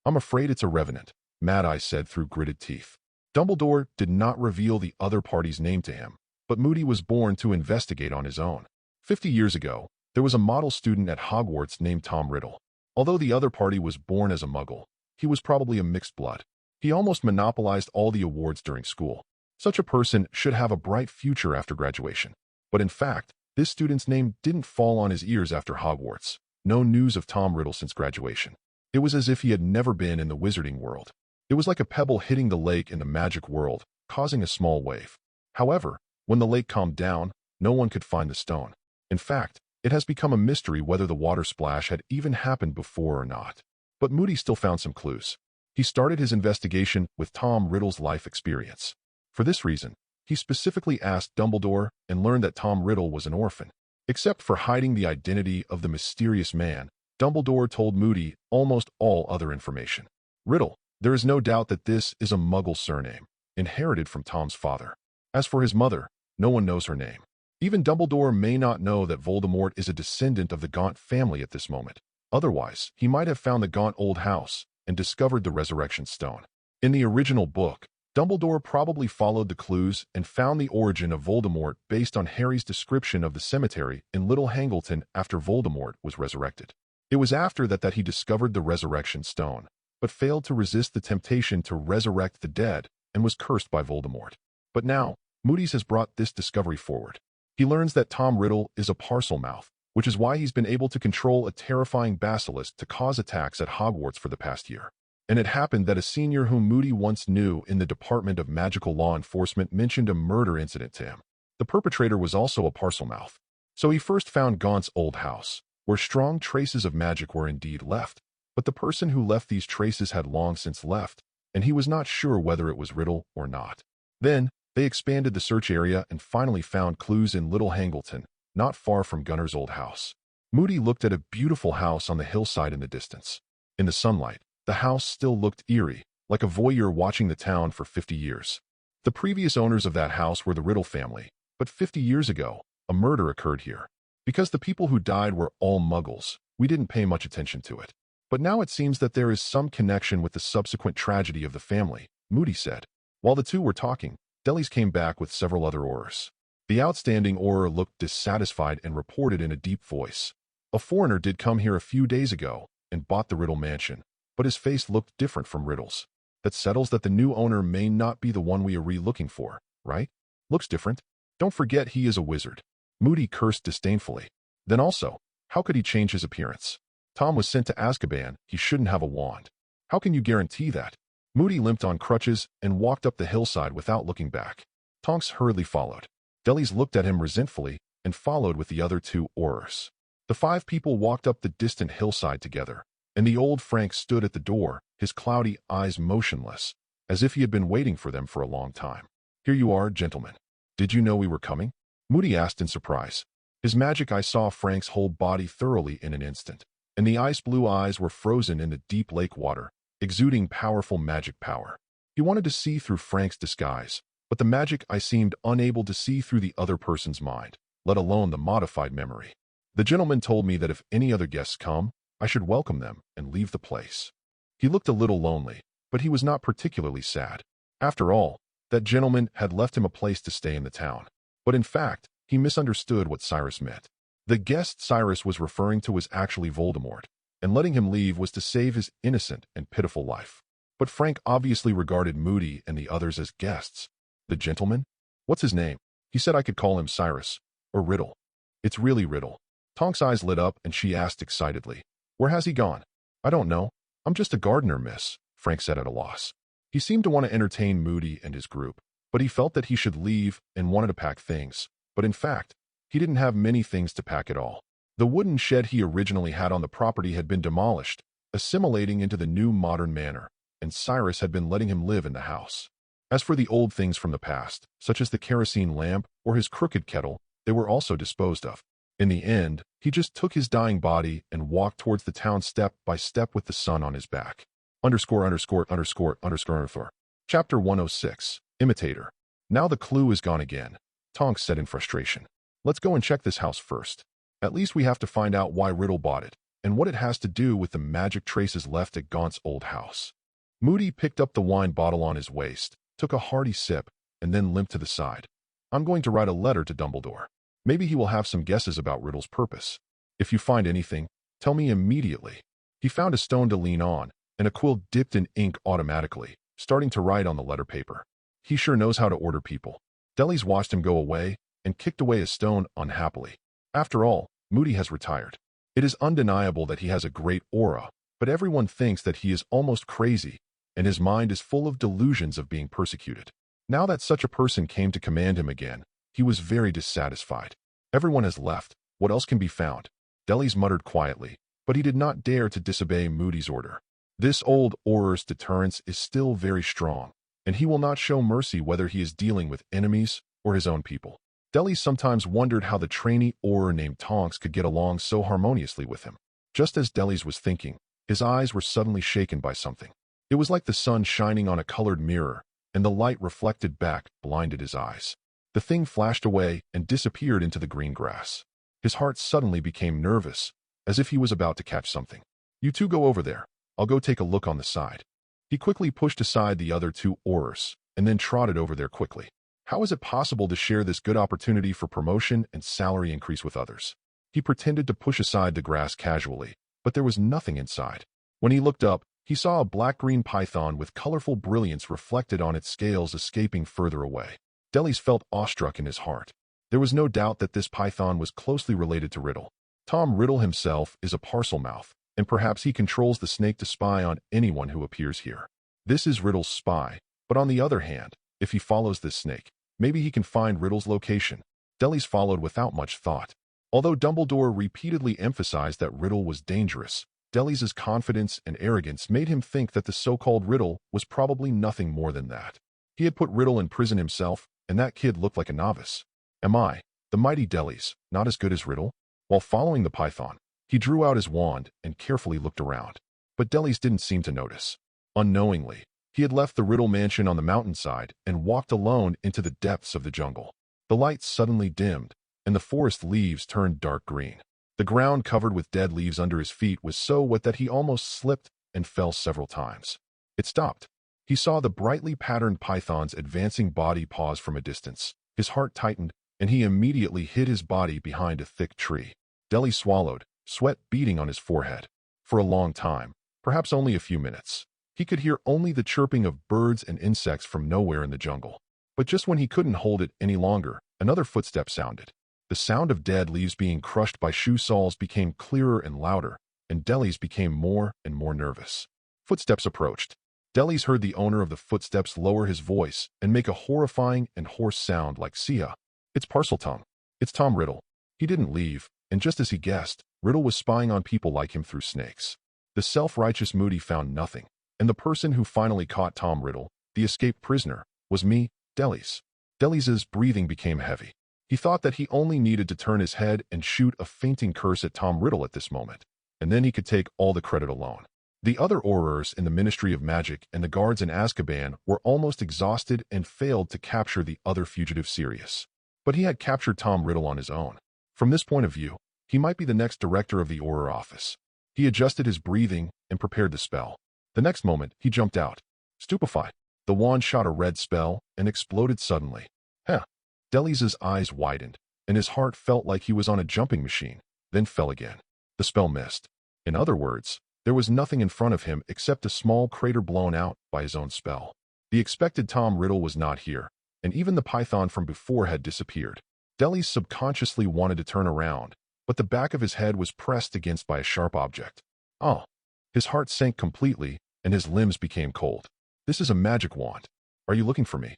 "I'm afraid it's a revenant," Mad-Eye said through gritted teeth. Dumbledore did not reveal the other party's name to him, but Moody was born to investigate on his own. 50 years ago, there was a model student at Hogwarts named Tom Riddle. Although the other party was born as a muggle, he was probably a mixed blood. He almost monopolized all the awards during school. Such a person should have a bright future after graduation. But in fact, this student's name didn't fall on his ears after Hogwarts. No news of Tom Riddle since graduation. It was as if he had never been in the wizarding world. It was like a pebble hitting the lake in the magic world, causing a small wave. However, when the lake calmed down, no one could find the stone. In fact, it has become a mystery whether the water splash had even happened before or not. But Moody still found some clues. He started his investigation with Tom Riddle's life experience. For this reason, he specifically asked Dumbledore and learned that Tom Riddle was an orphan. Except for hiding the identity of the mysterious man, Dumbledore told Moody almost all other information. Riddle, there is no doubt that this is a Muggle surname, inherited from Tom's father. As for his mother, no one knows her name. Even Dumbledore may not know that Voldemort is a descendant of the Gaunt family at this moment. Otherwise, he might have found the Gaunt old house and discovered the Resurrection Stone. In the original book, Dumbledore probably followed the clues and found the origin of Voldemort based on Harry's description of the cemetery in Little Hangleton after Voldemort was resurrected. It was after that he discovered the Resurrection Stone, but failed to resist the temptation to resurrect the dead and was cursed by Voldemort. But now, Moody's has brought this discovery forward. He learns that Tom Riddle is a Parselmouth, which is why he's been able to control a terrifying basilisk to cause attacks at Hogwarts for the past year. And it happened that a senior whom Moody once knew in the Department of Magical Law Enforcement mentioned a murder incident to him. The perpetrator was also a Parselmouth. So he first found Gaunt's old house, where strong traces of magic were indeed left. But the person who left these traces had long since left, and he was not sure whether it was Riddle or not. Then, they expanded the search area and finally found clues in Little Hangleton, not far from Gunner's old house. Moody looked at a beautiful house on the hillside in the distance. In the sunlight, the house still looked eerie, like a voyeur watching the town for 50 years. The previous owners of that house were the Riddle family, but 50 years ago, a murder occurred here. Because the people who died were all Muggles, we didn't pay much attention to it. But now it seems that there is some connection with the subsequent tragedy of the family, Moody said. While the two were talking, Delis came back with several other Aurors. The outstanding Auror looked dissatisfied and reported in a deep voice. A foreigner did come here a few days ago and bought the Riddle mansion, but his face looked different from Riddle's. That settles that the new owner may not be the one we are looking for, right? Looks different. Don't forget he is a wizard. Moody cursed disdainfully. Then also, how could he change his appearance? Tom was sent to Azkaban, he shouldn't have a wand. How can you guarantee that? Moody limped on crutches and walked up the hillside without looking back. Tonks hurriedly followed. Delis looked at him resentfully and followed with the other two Aurors. The 5 people walked up the distant hillside together, and the old Frank stood at the door, his cloudy eyes motionless, as if he had been waiting for them for a long time. Here you are, gentlemen. Did you know we were coming? Moody asked in surprise. His magic eye saw Frank's whole body thoroughly in an instant, and the ice-blue eyes were frozen in the deep lake water, exuding powerful magic power. He wanted to see through Frank's disguise, but the magic eye seemed unable to see through the other person's mind, let alone the modified memory. The gentleman told me that if any other guests come, I should welcome them and leave the place. He looked a little lonely, but he was not particularly sad. After all, that gentleman had left him a place to stay in the town. But in fact, he misunderstood what Cyrus meant. The guest Cyrus was referring to was actually Voldemort, and letting him leave was to save his innocent and pitiful life. But Frank obviously regarded Moody and the others as guests. The gentleman? What's his name? He said I could call him Cyrus, or Riddle. It's really Riddle. Tonk's eyes lit up and she asked excitedly, Where has he gone? I don't know. I'm just a gardener, miss, Frank said at a loss. He seemed to want to entertain Moody and his group, but he felt that he should leave and wanted to pack things. But in fact, he didn't have many things to pack at all. The wooden shed he originally had on the property had been demolished, assimilating into the new modern manor, and Cyrus had been letting him live in the house. As for the old things from the past, such as the kerosene lamp or his crooked kettle, they were also disposed of. In the end, he just took his dying body and walked towards the town step by step with the sun on his back. _______. Chapter 106. Imitator. Now the clue is gone again, Tonks said in frustration. Let's go and check this house first. At least we have to find out why Riddle bought it, and what it has to do with the magic traces left at Gaunt's old house. Moody picked up the wine bottle on his waist, took a hearty sip, and then limped to the side. I'm going to write a letter to Dumbledore. Maybe he will have some guesses about Riddle's purpose. If you find anything, tell me immediately. He found a stone to lean on, and a quill dipped in ink automatically, starting to write on the letter paper. He sure knows how to order people. Deli's watched him go away, and kicked away his stone unhappily. After all, Moody has retired. It is undeniable that he has a great aura, but everyone thinks that he is almost crazy, and his mind is full of delusions of being persecuted. Now that such a person came to command him again, he was very dissatisfied. Everyone has left. What else can be found? Deli's muttered quietly, but he did not dare to disobey Moody's order. This old auror's deterrence is still very strong, and he will not show mercy whether he is dealing with enemies or his own people. Deli sometimes wondered how the trainee auror named Tonks could get along so harmoniously with him. Just as Deli's was thinking, his eyes were suddenly shaken by something. It was like the sun shining on a colored mirror, and the light reflected back blinded his eyes. The thing flashed away and disappeared into the green grass. His heart suddenly became nervous, as if he was about to catch something. You two go over there. I'll go take a look on the side. He quickly pushed aside the other two aurors, and then trotted over there quickly. How is it possible to share this good opportunity for promotion and salary increase with others? He pretended to push aside the grass casually, but there was nothing inside. When he looked up, he saw a black-green python with colorful brilliance reflected on its scales escaping further away. Deli's felt awestruck in his heart. There was no doubt that this python was closely related to Riddle. Tom Riddle himself is a parcel-mouth, and perhaps he controls the snake to spy on anyone who appears here. This is Riddle's spy, but on the other hand, if he follows this snake, maybe he can find Riddle's location. Deli's followed without much thought. Although Dumbledore repeatedly emphasized that Riddle was dangerous, Deli's confidence and arrogance made him think that the so-called Riddle was probably nothing more than that. He had put Riddle in prison himself, and that kid looked like a novice. Am I, the mighty Deli's, not as good as Riddle? While following the python, he drew out his wand and carefully looked around. But Deli's didn't seem to notice. Unknowingly, he had left the Riddle mansion on the mountainside and walked alone into the depths of the jungle. The lights suddenly dimmed, and the forest leaves turned dark green. The ground covered with dead leaves under his feet was so wet that he almost slipped and fell several times. It stopped. He saw the brightly patterned python's advancing body pause from a distance. His heart tightened, and he immediately hid his body behind a thick tree. Deli swallowed, sweat beading on his forehead. For a long time, perhaps only a few minutes, he could hear only the chirping of birds and insects from nowhere in the jungle. But just when he couldn't hold it any longer, another footstep sounded. The sound of dead leaves being crushed by shoe soles became clearer and louder, and Deli's became more and more nervous. Footsteps approached. Deli's heard the owner of the footsteps lower his voice and make a horrifying and hoarse sound like Sia. It's Parseltongue. It's Tom Riddle. He didn't leave, and just as he guessed, Riddle was spying on people like him through snakes. The self-righteous Moody found nothing, and the person who finally caught Tom Riddle, the escaped prisoner, was me, Deli's. Deli's breathing became heavy. He thought that he only needed to turn his head and shoot a fainting curse at Tom Riddle at this moment, and then he could take all the credit alone. The other aurors in the Ministry of Magic and the guards in Azkaban were almost exhausted and failed to capture the other fugitive Sirius. But he had captured Tom Riddle on his own. From this point of view, he might be the next director of the Auror office. He adjusted his breathing and prepared the spell. The next moment, he jumped out. Stupefied, the wand shot a red spell and exploded suddenly. Huh. Deli's eyes widened, and his heart felt like he was on a jumping machine, then fell again. The spell missed. In other words, there was nothing in front of him except a small crater blown out by his own spell. The expected Tom Riddle was not here, and even the python from before had disappeared. Deli subconsciously wanted to turn around, but the back of his head was pressed against by a sharp object. Oh! His heart sank completely, and his limbs became cold. This is a magic wand. Are you looking for me?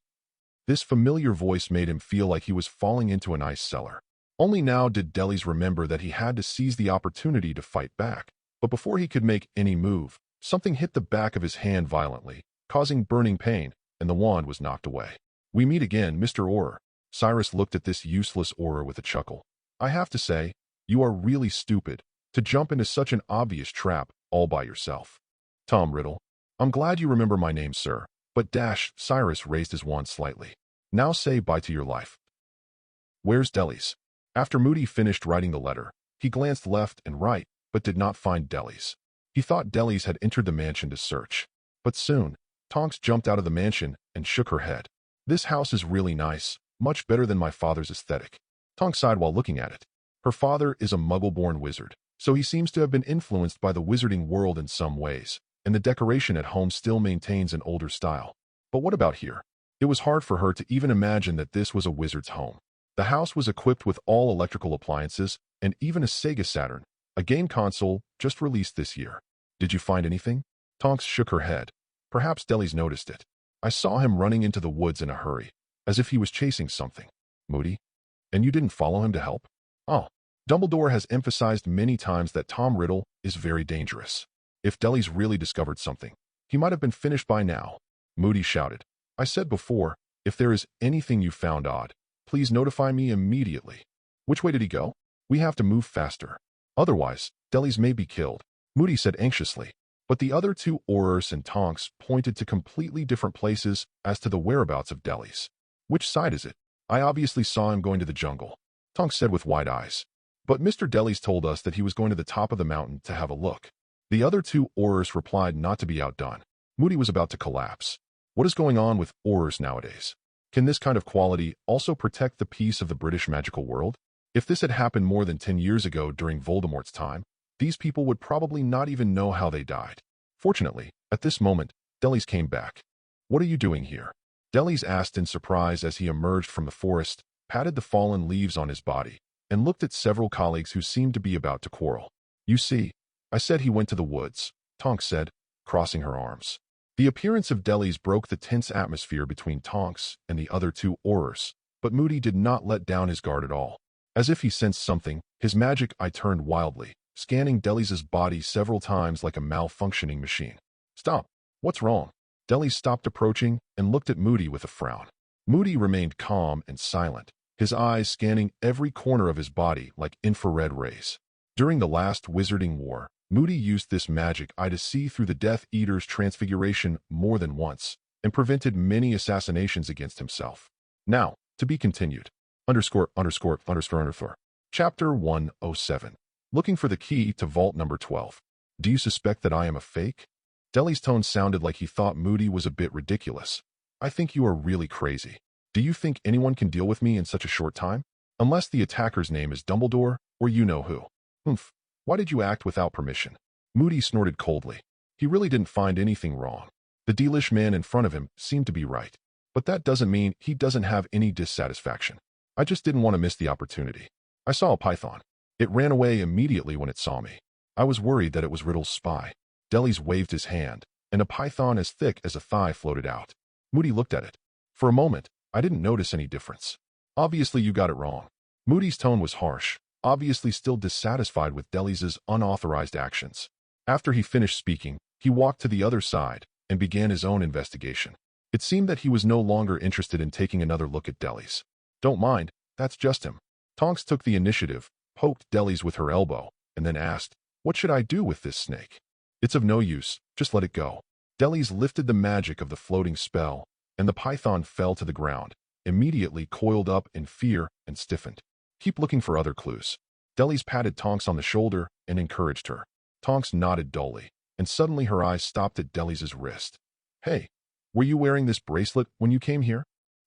This familiar voice made him feel like he was falling into an ice cellar. Only now did Deli's remember that he had to seize the opportunity to fight back. But before he could make any move, something hit the back of his hand violently, causing burning pain, and the wand was knocked away. We meet again, Mr. Auror. Cyrus looked at this useless Auror with a chuckle. I have to say, you are really stupid to jump into such an obvious trap all by yourself. Tom Riddle. I'm glad you remember my name, sir. But Cyrus raised his wand slightly. Now say bye to your life. Where's Deli's? After Moody finished writing the letter, he glanced left and right, but did not find Deli's. He thought Deli's had entered the mansion to search. But soon, Tonks jumped out of the mansion and shook her head. This house is really nice, much better than my father's aesthetic. Tonks sighed while looking at it. Her father is a muggle-born wizard, so he seems to have been influenced by the wizarding world in some ways, and the decoration at home still maintains an older style. But what about here? It was hard for her to even imagine that this was a wizard's home. The house was equipped with all electrical appliances and even a Sega Saturn, a game console just released this year. Did you find anything? Tonks shook her head. Perhaps Deli's noticed it. I saw him running into the woods in a hurry, as if he was chasing something. Moody? And you didn't follow him to help? Oh, Dumbledore has emphasized many times that Tom Riddle is very dangerous. If Deli's really discovered something, he might have been finished by now. Moody shouted. I said before, if there is anything you found odd, please notify me immediately. Which way did he go? We have to move faster. Otherwise, Deli's may be killed, Moody said anxiously. But the other two Aurors and Tonks pointed to completely different places as to the whereabouts of Deli's. Which side is it? I obviously saw him going to the jungle, Tonks said with wide eyes. But Mr. Deli's told us that he was going to the top of the mountain to have a look. The other two Aurors replied not to be outdone. Moody was about to collapse. What is going on with Aurors nowadays? Can this kind of quality also protect the peace of the British magical world? If this had happened more than 10 years ago during Voldemort's time, these people would probably not even know how they died. Fortunately, at this moment, Deli's came back. What are you doing here? Deli's asked in surprise as he emerged from the forest, patted the fallen leaves on his body, and looked at several colleagues who seemed to be about to quarrel. You see, I said he went to the woods, Tonks said, crossing her arms. The appearance of Deli's broke the tense atmosphere between Tonks and the other two Aurors, but Moody did not let down his guard at all. As if he sensed something, his magic eye turned wildly, scanning Deli's body several times like a malfunctioning machine. Stop. What's wrong? Deli stopped approaching and looked at Moody with a frown. Moody remained calm and silent, his eyes scanning every corner of his body like infrared rays. During the last Wizarding War, Moody used this magic eye to see through the Death Eater's transfiguration more than once, and prevented many assassinations against himself. Now, to be continued. Chapter 107. Looking for the key to vault number 12. Do you suspect that I am a fake? Deli's tone sounded like he thought Moody was a bit ridiculous. I think you are really crazy. Do you think anyone can deal with me in such a short time? Unless the attacker's name is Dumbledore, or you know who. Humph. Why did you act without permission? Moody snorted coldly. He really didn't find anything wrong. The delish man in front of him seemed to be right. But that doesn't mean he doesn't have any dissatisfaction. I just didn't want to miss the opportunity. I saw a python. It ran away immediately when it saw me. I was worried that it was Riddle's spy. Deli's waved his hand, and a python as thick as a thigh floated out. Moody looked at it. For a moment, I didn't notice any difference. Obviously you got it wrong. Moody's tone was harsh, obviously still dissatisfied with Deli's unauthorized actions. After he finished speaking, he walked to the other side and began his own investigation. It seemed that he was no longer interested in taking another look at Deli's. Don't mind, that's just him. Tonks took the initiative, poked Deli's with her elbow, and then asked, what should I do with this snake? It's of no use, just let it go. Deli's lifted the magic of the floating spell, and the python fell to the ground, immediately coiled up in fear and stiffened. Keep looking for other clues. Deli's patted Tonks on the shoulder and encouraged her. Tonks nodded dully, and suddenly her eyes stopped at Deli's wrist. Hey, were you wearing this bracelet when you came here?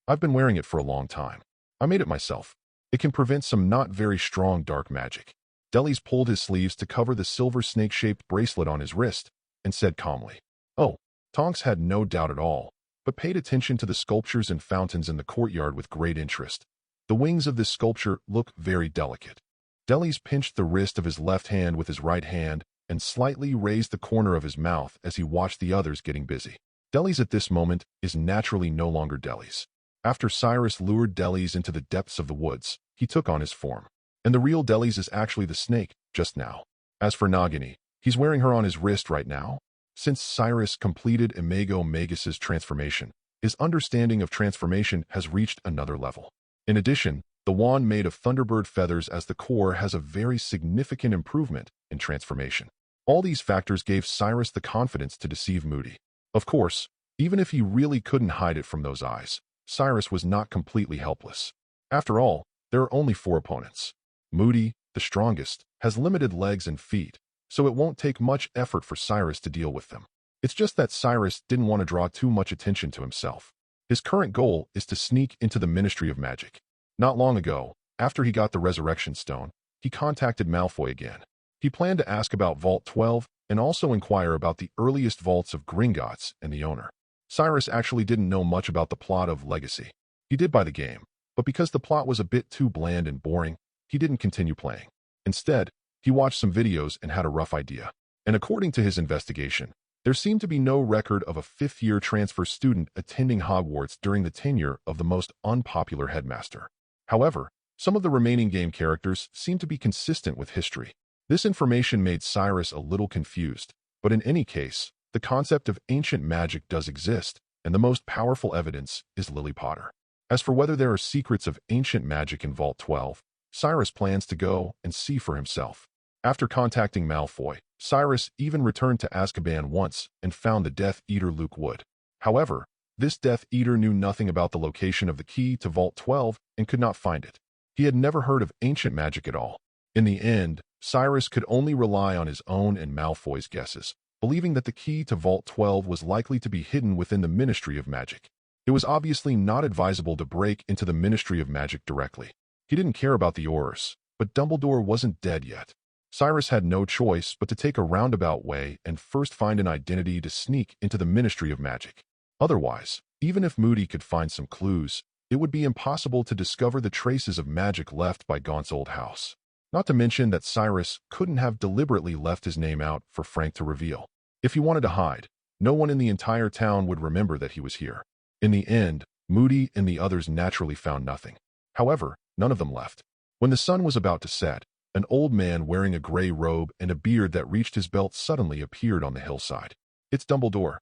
I've been wearing it for a long time. I made it myself. It can prevent some not very strong dark magic. Deli's pulled his sleeves to cover the silver snake-shaped bracelet on his wrist, and said calmly. Oh, Tonks had no doubt at all, but paid attention to the sculptures and fountains in the courtyard with great interest. The wings of this sculpture look very delicate. Deli's pinched the wrist of his left hand with his right hand and slightly raised the corner of his mouth as he watched the others getting busy. Deli's at this moment is naturally no longer Deli's. After Cyrus lured Deli's into the depths of the woods, he took on his form. And the real Deli's is actually the snake, just now. As for Nagini, he's wearing her on his wrist right now. Since Cyrus completed Imago Magus's transformation, his understanding of transformation has reached another level. In addition, the wand made of Thunderbird feathers as the core has a very significant improvement in transformation. All these factors gave Cyrus the confidence to deceive Moody. Of course, even if he really couldn't hide it from those eyes, Cyrus was not completely helpless. After all, there are only 4 opponents. Moody, the strongest, has limited legs and feet, so it won't take much effort for Cyrus to deal with them. It's just that Cyrus didn't want to draw too much attention to himself. His current goal is to sneak into the Ministry of Magic. Not long ago, after he got the Resurrection Stone, he contacted Malfoy again. He planned to ask about Vault 12 and also inquire about the earliest vaults of Gringotts and the owner. Cyrus actually didn't know much about the plot of Legacy. He did buy the game, but because the plot was a bit too bland and boring, he didn't continue playing. Instead, he watched some videos and had a rough idea. And according to his investigation, there seemed to be no record of a fifth-year transfer student attending Hogwarts during the tenure of the most unpopular headmaster. However, some of the remaining game characters seemed to be consistent with history. This information made Cyrus a little confused, but in any case, the concept of ancient magic does exist, and the most powerful evidence is Lily Potter. As for whether there are secrets of ancient magic in Vault 12, Cyrus plans to go and see for himself. After contacting Malfoy, Cyrus even returned to Azkaban once and found the Death Eater Luke Wood. However, this Death Eater knew nothing about the location of the key to Vault 12 and could not find it. He had never heard of ancient magic at all. In the end, Cyrus could only rely on his own and Malfoy's guesses, believing that the key to Vault 12 was likely to be hidden within the Ministry of Magic. It was obviously not advisable to break into the Ministry of Magic directly. He didn't care about the Aurors, but Dumbledore wasn't dead yet. Cyrus had no choice but to take a roundabout way and first find an identity to sneak into the Ministry of Magic. Otherwise, even if Moody could find some clues, it would be impossible to discover the traces of magic left by Gaunt's old house. Not to mention that Cyrus couldn't have deliberately left his name out for Frank to reveal. If he wanted to hide, no one in the entire town would remember that he was here. In the end, Moody and the others naturally found nothing. However, none of them left. When the sun was about to set, an old man wearing a gray robe and a beard that reached his belt suddenly appeared on the hillside. It's Dumbledore.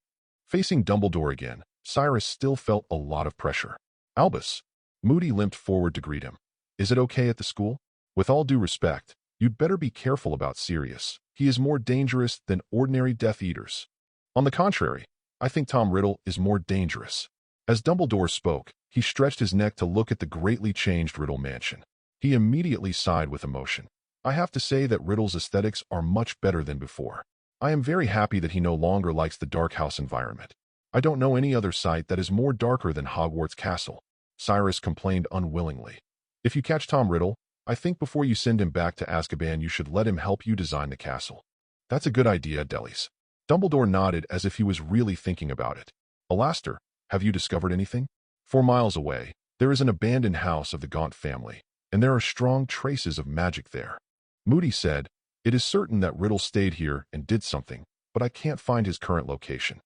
Facing Dumbledore again, Cyrus still felt a lot of pressure. Albus. Moody limped forward to greet him. Is it okay at the school? With all due respect, you'd better be careful about Sirius. He is more dangerous than ordinary Death Eaters. On the contrary, I think Tom Riddle is more dangerous. As Dumbledore spoke, he stretched his neck to look at the greatly changed Riddle mansion. He immediately sighed with emotion. I have to say that Riddle's aesthetics are much better than before. I am very happy that he no longer likes the dark house environment. I don't know any other site that is more darker than Hogwarts Castle. Cyrus complained unwillingly. If you catch Tom Riddle, I think before you send him back to Azkaban you should let him help you design the castle. That's a good idea, Delis. Dumbledore nodded as if he was really thinking about it. Alastair, have you discovered anything? 4 miles away, there is an abandoned house of the Gaunt family, and there are strong traces of magic there. Moody said, it is certain that Riddle stayed here and did something, but I can't find his current location.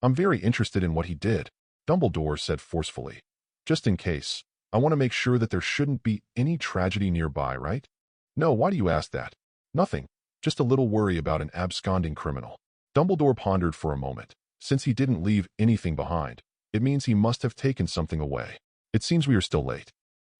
I'm very interested in what he did, Dumbledore said forcefully. Just in case, I want to make sure that there shouldn't be any tragedy nearby, right? No, why do you ask that? Nothing, just a little worry about an absconding criminal. Dumbledore pondered for a moment. Since he didn't leave anything behind, it means he must have taken something away. It seems we are still late.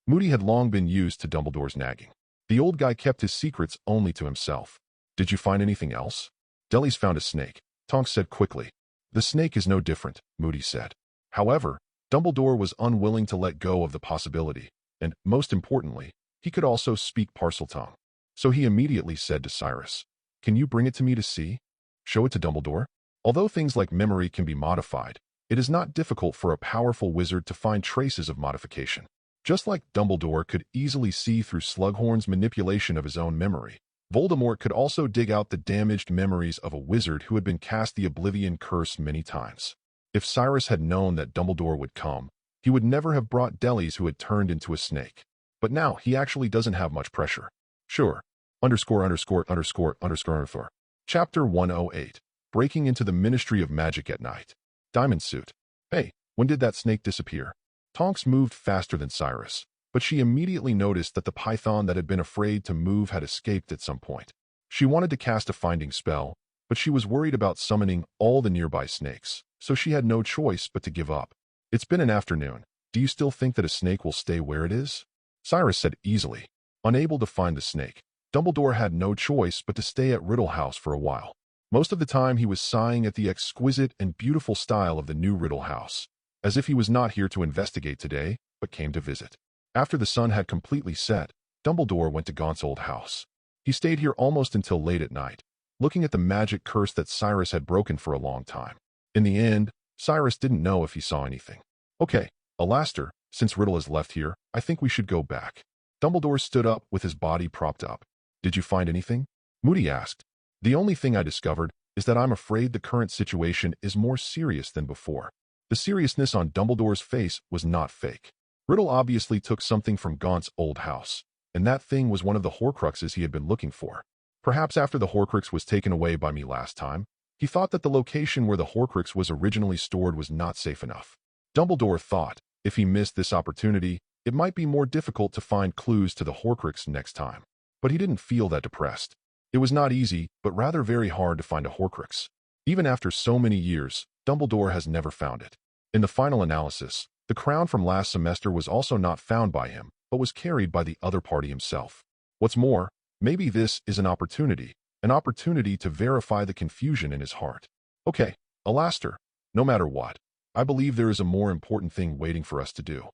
Moody had long been used to Dumbledore's nagging. The old guy kept his secrets only to himself. Did you find anything else? Delis found a snake, Tonks said quickly. The snake is no different, Moody said. However, Dumbledore was unwilling to let go of the possibility, and, most importantly, he could also speak Parseltongue. So he immediately said to Cyrus, can you bring it to me to see? Show it to Dumbledore? Although things like memory can be modified, it is not difficult for a powerful wizard to find traces of modification. Just like Dumbledore could easily see through Slughorn's manipulation of his own memory, Voldemort could also dig out the damaged memories of a wizard who had been cast the Oblivion Curse many times. If Cyrus had known that Dumbledore would come, he would never have brought Delis who had turned into a snake. But now he actually doesn't have much pressure. Sure. _______. Chapter 108. Breaking into the Ministry of Magic at Night. Diamond Suit. Hey, when did that snake disappear? Tonks moved faster than Cyrus, but she immediately noticed that the python that had been afraid to move had escaped at some point. She wanted to cast a finding spell, but she was worried about summoning all the nearby snakes, so she had no choice but to give up. It's been an afternoon. Do you still think that a snake will stay where it is? Cyrus said easily. Unable to find the snake, Dumbledore had no choice but to stay at Riddle House for a while. Most of the time he was sighing at the exquisite and beautiful style of the new Riddle House, as if he was not here to investigate today, but came to visit. After the sun had completely set, Dumbledore went to Gaunt's old house. He stayed here almost until late at night, looking at the magic curse that Cyrus had broken for a long time. In the end, Cyrus didn't know if he saw anything. Okay, Alastair, since Riddle has left here, I think we should go back. Dumbledore stood up with his body propped up. Did you find anything? Moody asked. The only thing I discovered is that I'm afraid the current situation is more serious than before. The seriousness on Dumbledore's face was not fake. Riddle obviously took something from Gaunt's old house, and that thing was one of the Horcruxes he had been looking for. Perhaps after the Horcrux was taken away by me last time, he thought that the location where the Horcrux was originally stored was not safe enough. Dumbledore thought, if he missed this opportunity, it might be more difficult to find clues to the Horcrux next time. But he didn't feel that depressed. It was not easy, but rather very hard to find a Horcrux. Even after so many years, Dumbledore has never found it. In the final analysis, the crown from last semester was also not found by him, but was carried by the other party himself. What's more, maybe this is an opportunity to verify the confusion in his heart. Okay, Alastair, no matter what, I believe there is a more important thing waiting for us to do.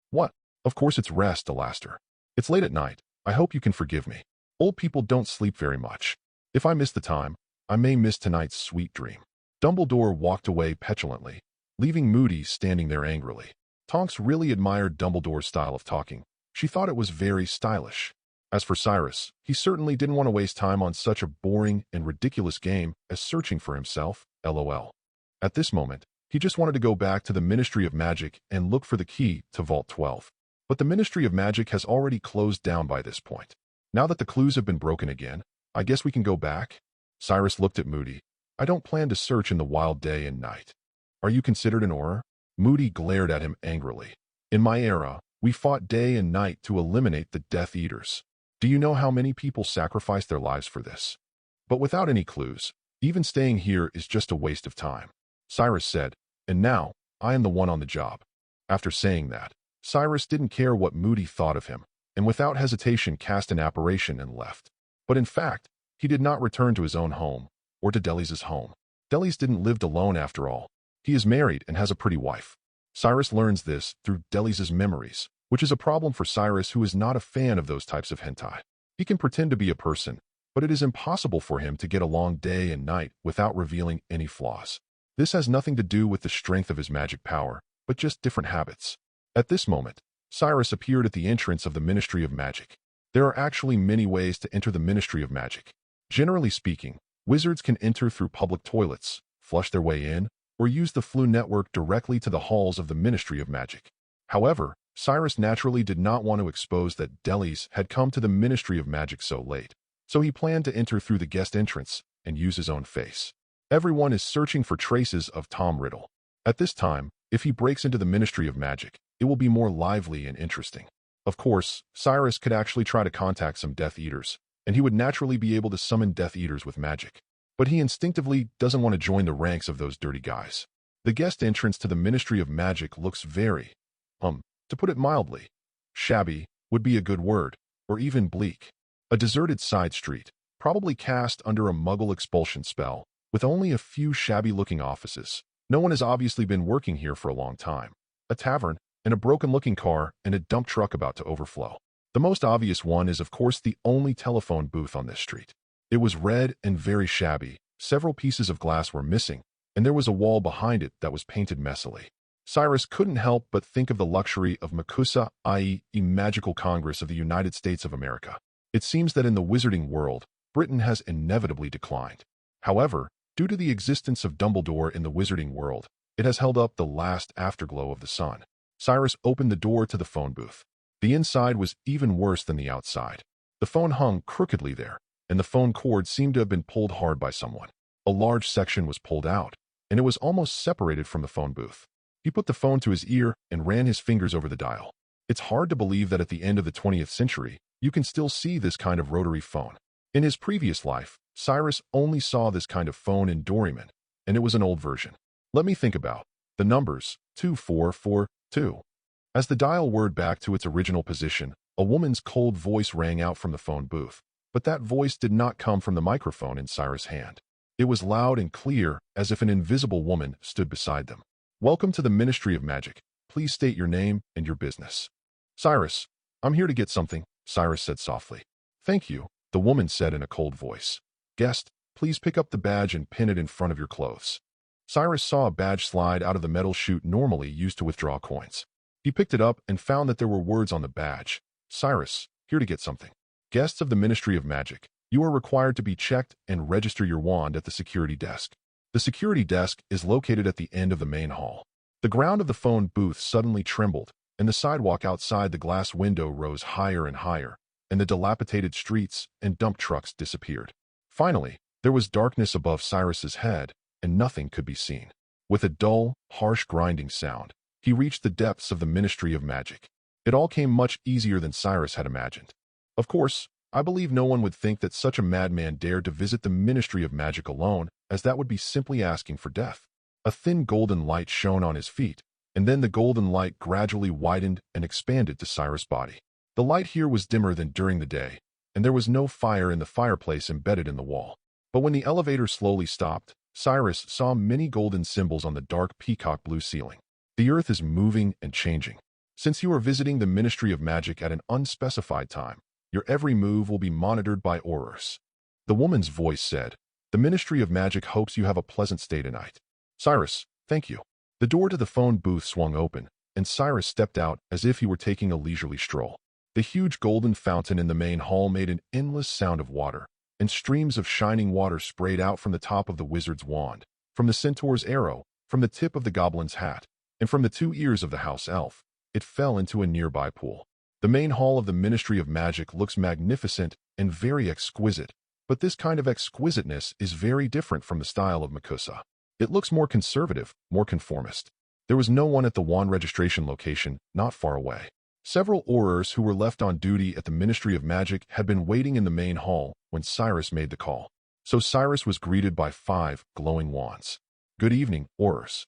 What? Of course it's rest, Alastair. It's late at night. I hope you can forgive me. Old people don't sleep very much. If I miss the time, I may miss tonight's sweet dream. Dumbledore walked away petulantly, leaving Moody standing there angrily. Tonks really admired Dumbledore's style of talking. She thought it was very stylish. As for Cyrus, he certainly didn't want to waste time on such a boring and ridiculous game as searching for himself, LOL. At this moment, he just wanted to go back to the Ministry of Magic and look for the key to Vault 12. But the Ministry of Magic has already closed down by this point. Now that the clues have been broken again, I guess we can go back? Cyrus looked at Moody. I don't plan to search in the wild day and night. Are you considered an Auror? Moody glared at him angrily. In my era, we fought day and night to eliminate the Death Eaters. Do you know how many people sacrificed their lives for this? But without any clues, even staying here is just a waste of time. Cyrus said, and now, I am the one on the job. After saying that, Cyrus didn't care what Moody thought of him, and without hesitation cast an apparition and left. But in fact, he did not return to his own home, or to Deli's home. Deli's didn't live alone after all. He is married and has a pretty wife. Cyrus learns this through Deli's memories, which is a problem for Cyrus, who is not a fan of those types of hentai. He can pretend to be a person, but it is impossible for him to get along day and night without revealing any flaws. This has nothing to do with the strength of his magic power, but just different habits. At this moment, Cyrus appeared at the entrance of the Ministry of Magic. There are actually many ways to enter the Ministry of Magic. Generally speaking, wizards can enter through public toilets, flush their way in, or use the Floo network directly to the halls of the Ministry of Magic. However, Cyrus naturally did not want to expose that Deli's had come to the Ministry of Magic so late, so he planned to enter through the guest entrance and use his own face. Everyone is searching for traces of Tom Riddle. At this time, if he breaks into the Ministry of Magic, it will be more lively and interesting. Of course, Cyrus could actually try to contact some Death Eaters, and he would naturally be able to summon Death Eaters with magic. But he instinctively doesn't want to join the ranks of those dirty guys. The guest entrance to the Ministry of Magic looks very, to put it mildly, shabby would be a good word, or even bleak. A deserted side street, probably cast under a Muggle expulsion spell, with only a few shabby-looking offices. No one has obviously been working here for a long time. A tavern, and a broken-looking car, and a dump truck about to overflow. The most obvious one is, of course, the only telephone booth on this street. It was red and very shabby, several pieces of glass were missing, and there was a wall behind it that was painted messily. Cyrus couldn't help but think of the luxury of MACUSA, i.e., a Magical Congress of the United States of America. It seems that in the wizarding world, Britain has inevitably declined. However, due to the existence of Dumbledore in the wizarding world, it has held up the last afterglow of the sun. Cyrus opened the door to the phone booth. The inside was even worse than the outside. The phone hung crookedly there, and the phone cord seemed to have been pulled hard by someone. A large section was pulled out, and it was almost separated from the phone booth. He put the phone to his ear and ran his fingers over the dial. It's hard to believe that at the end of the 20th century, you can still see this kind of rotary phone. In his previous life, Cyrus only saw this kind of phone in Doryman, and it was an old version. Let me think about the numbers 2442. As the dial whirred back to its original position, a woman's cold voice rang out from the phone booth, but that voice did not come from the microphone in Cyrus' hand. It was loud and clear, as if an invisible woman stood beside them. Welcome to the Ministry of Magic. Please state your name and your business. Cyrus, I'm here to get something, Cyrus said softly. Thank you, the woman said in a cold voice. Guest, please pick up the badge and pin it in front of your clothes. Cyrus saw a badge slide out of the metal chute normally used to withdraw coins. He picked it up and found that there were words on the badge. Cyrus, here to get something. Guests of the Ministry of Magic, you are required to be checked and register your wand at the security desk. The security desk is located at the end of the main hall. The ground of the phone booth suddenly trembled, and the sidewalk outside the glass window rose higher and higher, and the dilapidated streets and dump trucks disappeared. Finally, there was darkness above Cyrus's head, and nothing could be seen. With a dull, harsh grinding sound, he reached the depths of the Ministry of Magic. It all came much easier than Cyrus had imagined. Of course, I believe no one would think that such a madman dared to visit the Ministry of Magic alone, as that would be simply asking for death. A thin golden light shone on his feet, and then the golden light gradually widened and expanded to Cyrus' body. The light here was dimmer than during the day, and there was no fire in the fireplace embedded in the wall. But when the elevator slowly stopped, Cyrus saw many golden symbols on the dark peacock blue ceiling. The earth is moving and changing. Since you are visiting the Ministry of Magic at an unspecified time, your every move will be monitored by Aurors. The woman's voice said, "The Ministry of Magic hopes you have a pleasant stay tonight." Cyrus, thank you. The door to the phone booth swung open, and Cyrus stepped out as if he were taking a leisurely stroll. The huge golden fountain in the main hall made an endless sound of water, and streams of shining water sprayed out from the top of the wizard's wand, from the centaur's arrow, from the tip of the goblin's hat, and from the 2 ears of the house elf. It fell into a nearby pool. The main hall of the Ministry of Magic looks magnificent and very exquisite, but this kind of exquisiteness is very different from the style of Makusa. It looks more conservative, more conformist. There was no one at the wand registration location, not far away. Several Aurors who were left on duty at the Ministry of Magic had been waiting in the main hall when Cyrus made the call. So Cyrus was greeted by 5 glowing wands. Good evening, Aurors.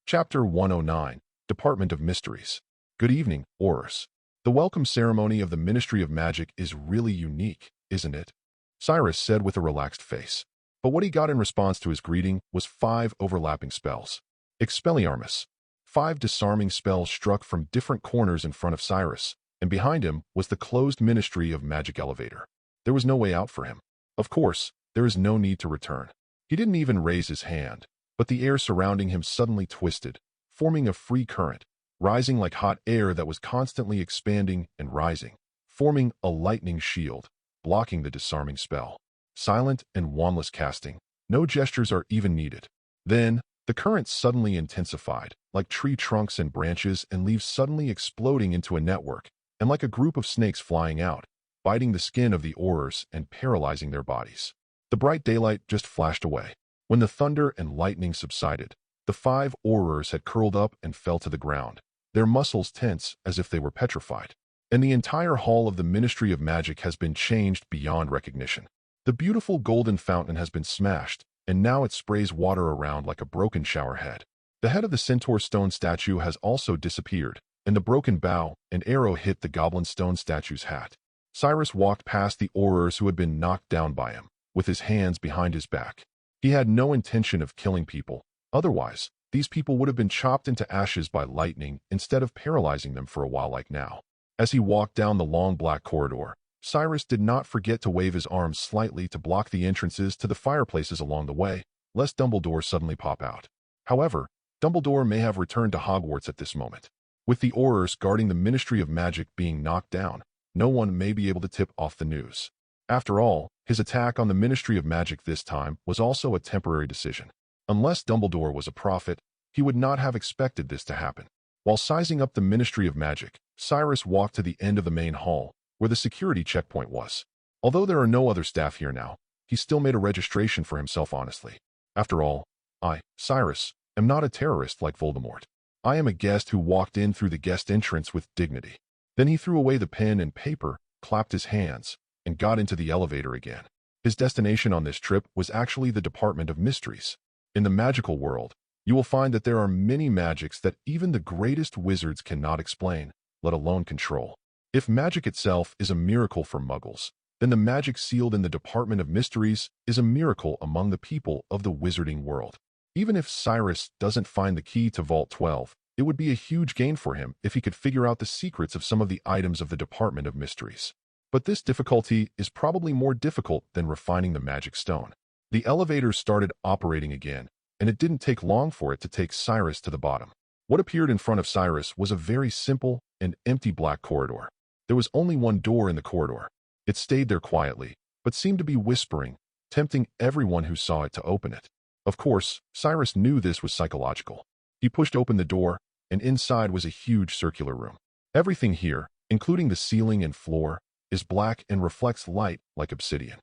Chapter 109, Department of Mysteries. Good evening, Aurors. The welcome ceremony of the Ministry of Magic is really unique, isn't it? Cyrus said with a relaxed face. But what he got in response to his greeting was 5 overlapping spells. Expelliarmus. 5 disarming spells struck from different corners in front of Cyrus, and behind him was the closed Ministry of Magic elevator. There was no way out for him. Of course, there is no need to return. He didn't even raise his hand, but the air surrounding him suddenly twisted, forming a free current, rising like hot air that was constantly expanding and rising, forming a lightning shield, blocking the disarming spell. Silent and wandless casting, no gestures are even needed. Then, the current suddenly intensified, like tree trunks and branches and leaves suddenly exploding into a network, and like a group of snakes flying out, biting the skin of the Aurors and paralyzing their bodies. The bright daylight just flashed away. When the thunder and lightning subsided, the 5 Aurors had curled up and fell to the ground, their muscles tense as if they were petrified. And the entire hall of the Ministry of Magic has been changed beyond recognition. The beautiful golden fountain has been smashed, and now it sprays water around like a broken shower head. The head of the centaur stone statue has also disappeared, and the broken bow and arrow hit the goblin stone statue's hat. Cyrus walked past the Aurors who had been knocked down by him, with his hands behind his back. He had no intention of killing people. Otherwise, these people would have been chopped into ashes by lightning instead of paralyzing them for a while like now. As he walked down the long black corridor, Cyrus did not forget to wave his arms slightly to block the entrances to the fireplaces along the way, lest Dumbledore suddenly pop out. However, Dumbledore may have returned to Hogwarts at this moment. With the Aurors guarding the Ministry of Magic being knocked down, no one may be able to tip off the news. After all, his attack on the Ministry of Magic this time was also a temporary decision. Unless Dumbledore was a prophet, he would not have expected this to happen. While sizing up the Ministry of Magic, Cyrus walked to the end of the main hall, where the security checkpoint was. Although there are no other staff here now, he still made a registration for himself honestly. After all, I, Cyrus, am not a terrorist like Voldemort. I am a guest who walked in through the guest entrance with dignity. Then he threw away the pen and paper, clapped his hands, and got into the elevator again. His destination on this trip was actually the Department of Mysteries. In the magical world, you will find that there are many magics that even the greatest wizards cannot explain, let alone control. If magic itself is a miracle for muggles, then the magic sealed in the Department of Mysteries is a miracle among the people of the wizarding world. Even if Cyrus doesn't find the key to Vault 12, it would be a huge gain for him if he could figure out the secrets of some of the items of the Department of Mysteries. But this difficulty is probably more difficult than refining the magic stone. The elevator started operating again, and it didn't take long for it to take Cyrus to the bottom. What appeared in front of Cyrus was a very simple and empty black corridor. There was only one door in the corridor. It stayed there quietly, but seemed to be whispering, tempting everyone who saw it to open it. Of course, Cyrus knew this was psychological. He pushed open the door, and inside was a huge circular room. Everything here, including the ceiling and floor, is black and reflects light like obsidian.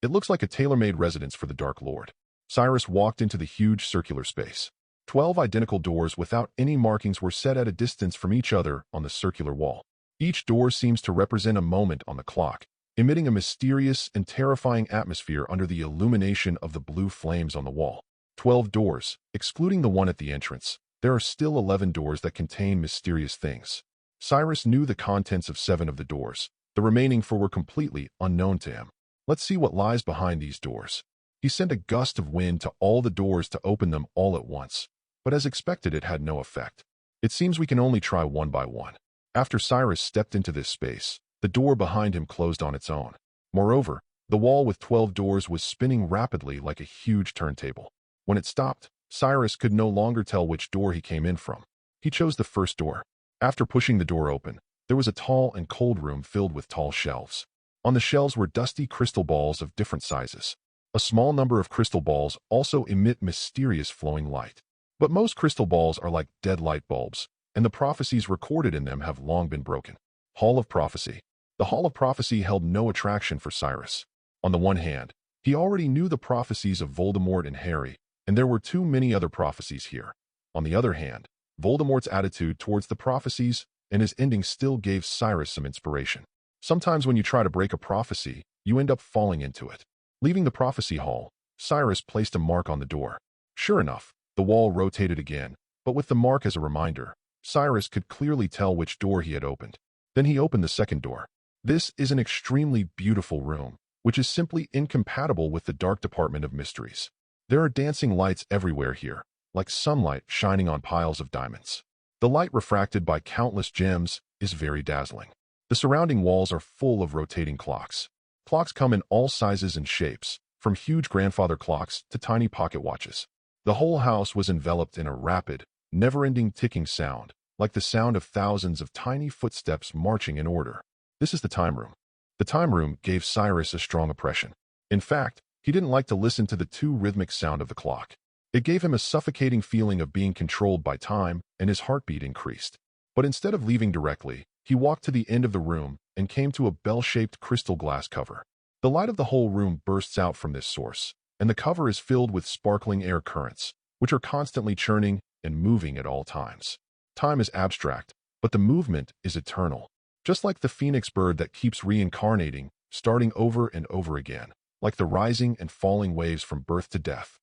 It looks like a tailor-made residence for the Dark Lord. Cyrus walked into the huge circular space. 12 identical doors without any markings were set at a distance from each other on the circular wall. Each door seems to represent a moment on the clock, emitting a mysterious and terrifying atmosphere under the illumination of the blue flames on the wall. 12 doors, excluding the one at the entrance. There are still 11 doors that contain mysterious things. Cyrus knew the contents of 7 of the doors. The remaining 4 were completely unknown to him. Let's see what lies behind these doors. He sent a gust of wind to all the doors to open them all at once, but as expected it had no effect. It seems we can only try one by one. After Cyrus stepped into this space, the door behind him closed on its own. Moreover, the wall with 12 doors was spinning rapidly like a huge turntable. When it stopped, Cyrus could no longer tell which door he came in from. He chose the first door. After pushing the door open, there was a tall and cold room filled with tall shelves. On the shelves were dusty crystal balls of different sizes. A small number of crystal balls also emit mysterious flowing light. But most crystal balls are like dead light bulbs, and the prophecies recorded in them have long been broken. Hall of Prophecy. The Hall of Prophecy held no attraction for Cyrus. On the one hand, he already knew the prophecies of Voldemort and Harry, and there were too many other prophecies here. On the other hand, Voldemort's attitude towards the prophecies and his ending still gave Cyrus some inspiration. Sometimes when you try to break a prophecy, you end up falling into it. Leaving the prophecy hall, Cyrus placed a mark on the door. Sure enough, the wall rotated again, but with the mark as a reminder, Cyrus could clearly tell which door he had opened. Then he opened the second door. This is an extremely beautiful room, which is simply incompatible with the dark department of mysteries. There are dancing lights everywhere here, like sunlight shining on piles of diamonds. The light refracted by countless gems is very dazzling. The surrounding walls are full of rotating clocks. Clocks come in all sizes and shapes, from huge grandfather clocks to tiny pocket watches. The whole house was enveloped in a rapid, never-ending ticking sound, like the sound of thousands of tiny footsteps marching in order. This is the time room. The time room gave Cyrus a strong impression. In fact, he didn't like to listen to the too rhythmic sound of the clock. It gave him a suffocating feeling of being controlled by time, and his heartbeat increased. But instead of leaving directly, he walked to the end of the room and came to a bell-shaped crystal glass cover. The light of the whole room bursts out from this source, and the cover is filled with sparkling air currents, which are constantly churning and moving at all times. Time is abstract, but the movement is eternal, just like the phoenix bird that keeps reincarnating, starting over and over again, like the rising and falling waves from birth to death.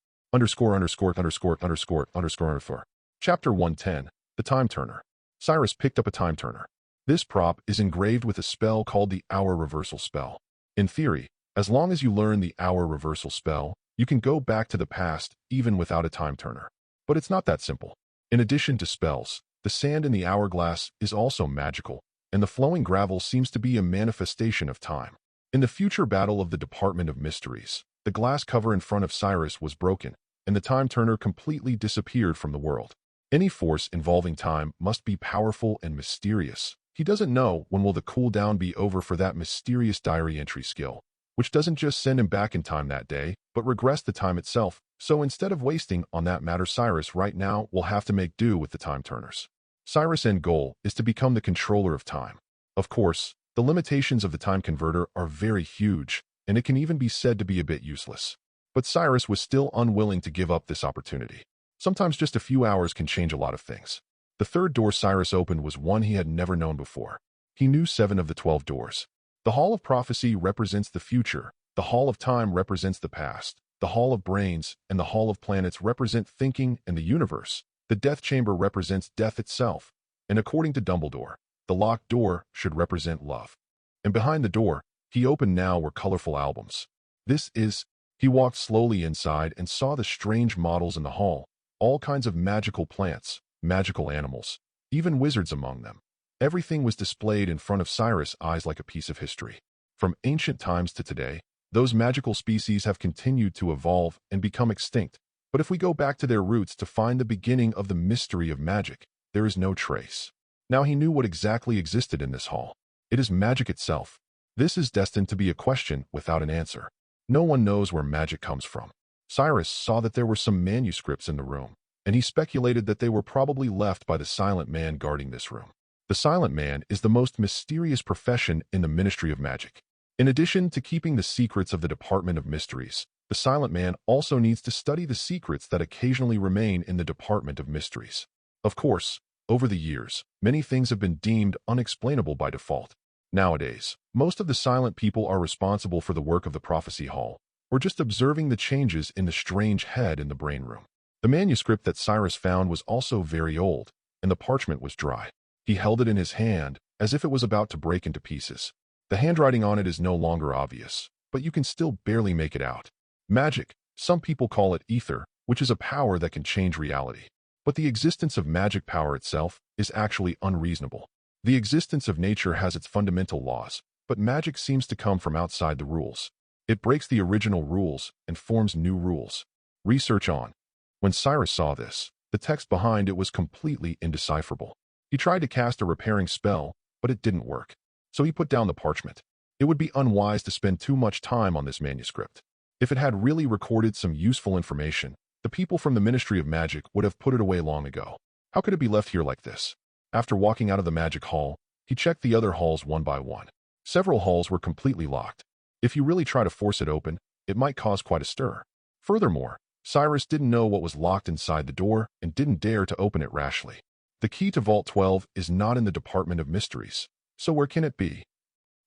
Chapter 110, The Time Turner. Cyrus picked up a time turner. This prop is engraved with a spell called the Hour Reversal Spell. In theory, as long as you learn the Hour Reversal Spell, you can go back to the past even without a time turner. But it's not that simple. In addition to spells, the sand in the hourglass is also magical, and the flowing gravel seems to be a manifestation of time. In the future battle of the Department of Mysteries, the glass cover in front of Cyrus was broken, and the time turner completely disappeared from the world. Any force involving time must be powerful and mysterious. He doesn't know when will the cooldown be over for that mysterious diary entry skill, which doesn't just send him back in time that day, but regress the time itself. So instead of wasting on that matter, Cyrus right now will have to make do with the time turners. Cyrus' end goal is to become the controller of time. Of course, the limitations of the time converter are very huge, and it can even be said to be a bit useless. But Cyrus was still unwilling to give up this opportunity. Sometimes just a few hours can change a lot of things. The third door Cyrus opened was one he had never known before. He knew 7 of the 12 doors. The Hall of Prophecy represents the future, the Hall of Time represents the past, the Hall of Brains and the Hall of Planets represent thinking and the universe. The Death Chamber represents death itself, and according to Dumbledore, the locked door should represent love. And behind the door he opened now were colorful albums. He walked slowly inside and saw the strange models in the hall, all kinds of magical plants, magical animals, even wizards among them. Everything was displayed in front of Cyrus' eyes like a piece of history. From ancient times to today, Those magical species have continued to evolve and become extinct, but if we go back to their roots to find the beginning of the mystery of magic, there is no trace. Now he knew what exactly existed in this hall. It is magic itself. This is destined to be a question without an answer. No one knows where magic comes from. Cyrus saw that there were some manuscripts in the room, and he speculated that they were probably left by the silent man guarding this room. The silent man is the most mysterious profession in the Ministry of Magic. In addition to keeping the secrets of the Department of Mysteries, the silent man also needs to study the secrets that occasionally remain in the Department of Mysteries. Of course, over the years, many things have been deemed unexplainable by default. Nowadays, most of the silent people are responsible for the work of the Prophecy Hall, or just observing the changes in the strange head in the brain room. The manuscript that Cyrus found was also very old, and the parchment was dry. He held it in his hand, as if it was about to break into pieces. The handwriting on it is no longer obvious, but you can still barely make it out. Magic, some people call it ether, which is a power that can change reality. But the existence of magic power itself is actually unreasonable. The existence of nature has its fundamental laws, but magic seems to come from outside the rules. It breaks the original rules and forms new rules. Research on. When Cyrus saw this, the text behind it was completely indecipherable. He tried to cast a repairing spell, but it didn't work. So he put down the parchment. It would be unwise to spend too much time on this manuscript. If it had really recorded some useful information, the people from the Ministry of Magic would have put it away long ago. How could it be left here like this? After walking out of the magic hall, he checked the other halls one by one. Several halls were completely locked. If you really try to force it open, it might cause quite a stir. Furthermore, Cyrus didn't know what was locked inside the door and didn't dare to open it rashly. The key to Vault 12 is not in the Department of Mysteries, so where can it be?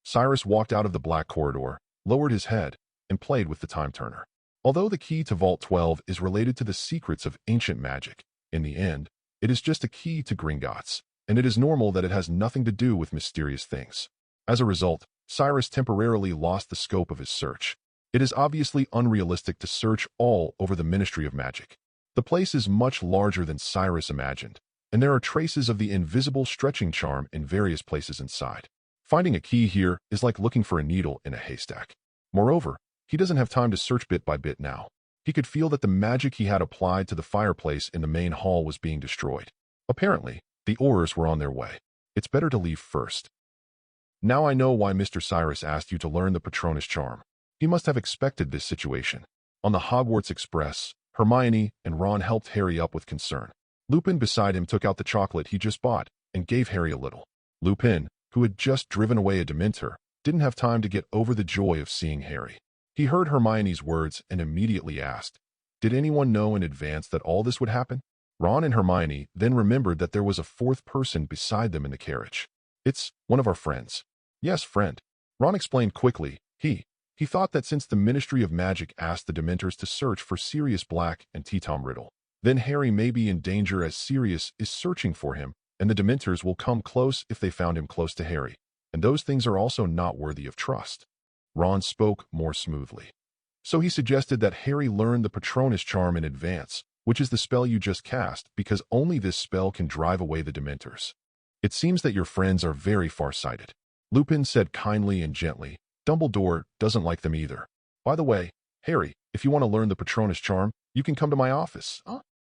Cyrus walked out of the black corridor, lowered his head, and played with the time turner. Although the key to Vault 12 is related to the secrets of ancient magic, in the end, it is just a key to Gringotts, and it is normal that it has nothing to do with mysterious things. As a result, Cyrus temporarily lost the scope of his search. It is obviously unrealistic to search all over the Ministry of Magic. The place is much larger than Cyrus imagined, and there are traces of the invisible stretching charm in various places inside. Finding a key here is like looking for a needle in a haystack. Moreover, he doesn't have time to search bit by bit now. He could feel that the magic he had applied to the fireplace in the main hall was being destroyed. Apparently, the Aurors were on their way. It's better to leave first. Now I know why Mr. Cyrus asked you to learn the Patronus charm. He must have expected this situation. On the Hogwarts Express, Hermione and Ron helped Harry up with concern. Lupin beside him took out the chocolate he just bought and gave Harry a little. Lupin, who had just driven away a Dementor, didn't have time to get over the joy of seeing Harry. He heard Hermione's words and immediately asked, "Did anyone know in advance that all this would happen?" Ron and Hermione then remembered that there was a fourth person beside them in the carriage. "It's one of our friends." "Yes, friend." Ron explained quickly. He thought that since the Ministry of Magic asked the Dementors to search for Sirius Black and Tom Riddle, then Harry may be in danger as Sirius is searching for him, and the Dementors will come close if they found him close to Harry, and those things are also not worthy of trust. Ron spoke more smoothly. So he suggested that Harry learn the Patronus charm in advance, which is the spell you just cast, because only this spell can drive away the Dementors. "It seems that your friends are very far-sighted," Lupin said kindly and gently. "Dumbledore doesn't like them either. By the way, Harry, if you want to learn the Patronus charm, you can come to my office."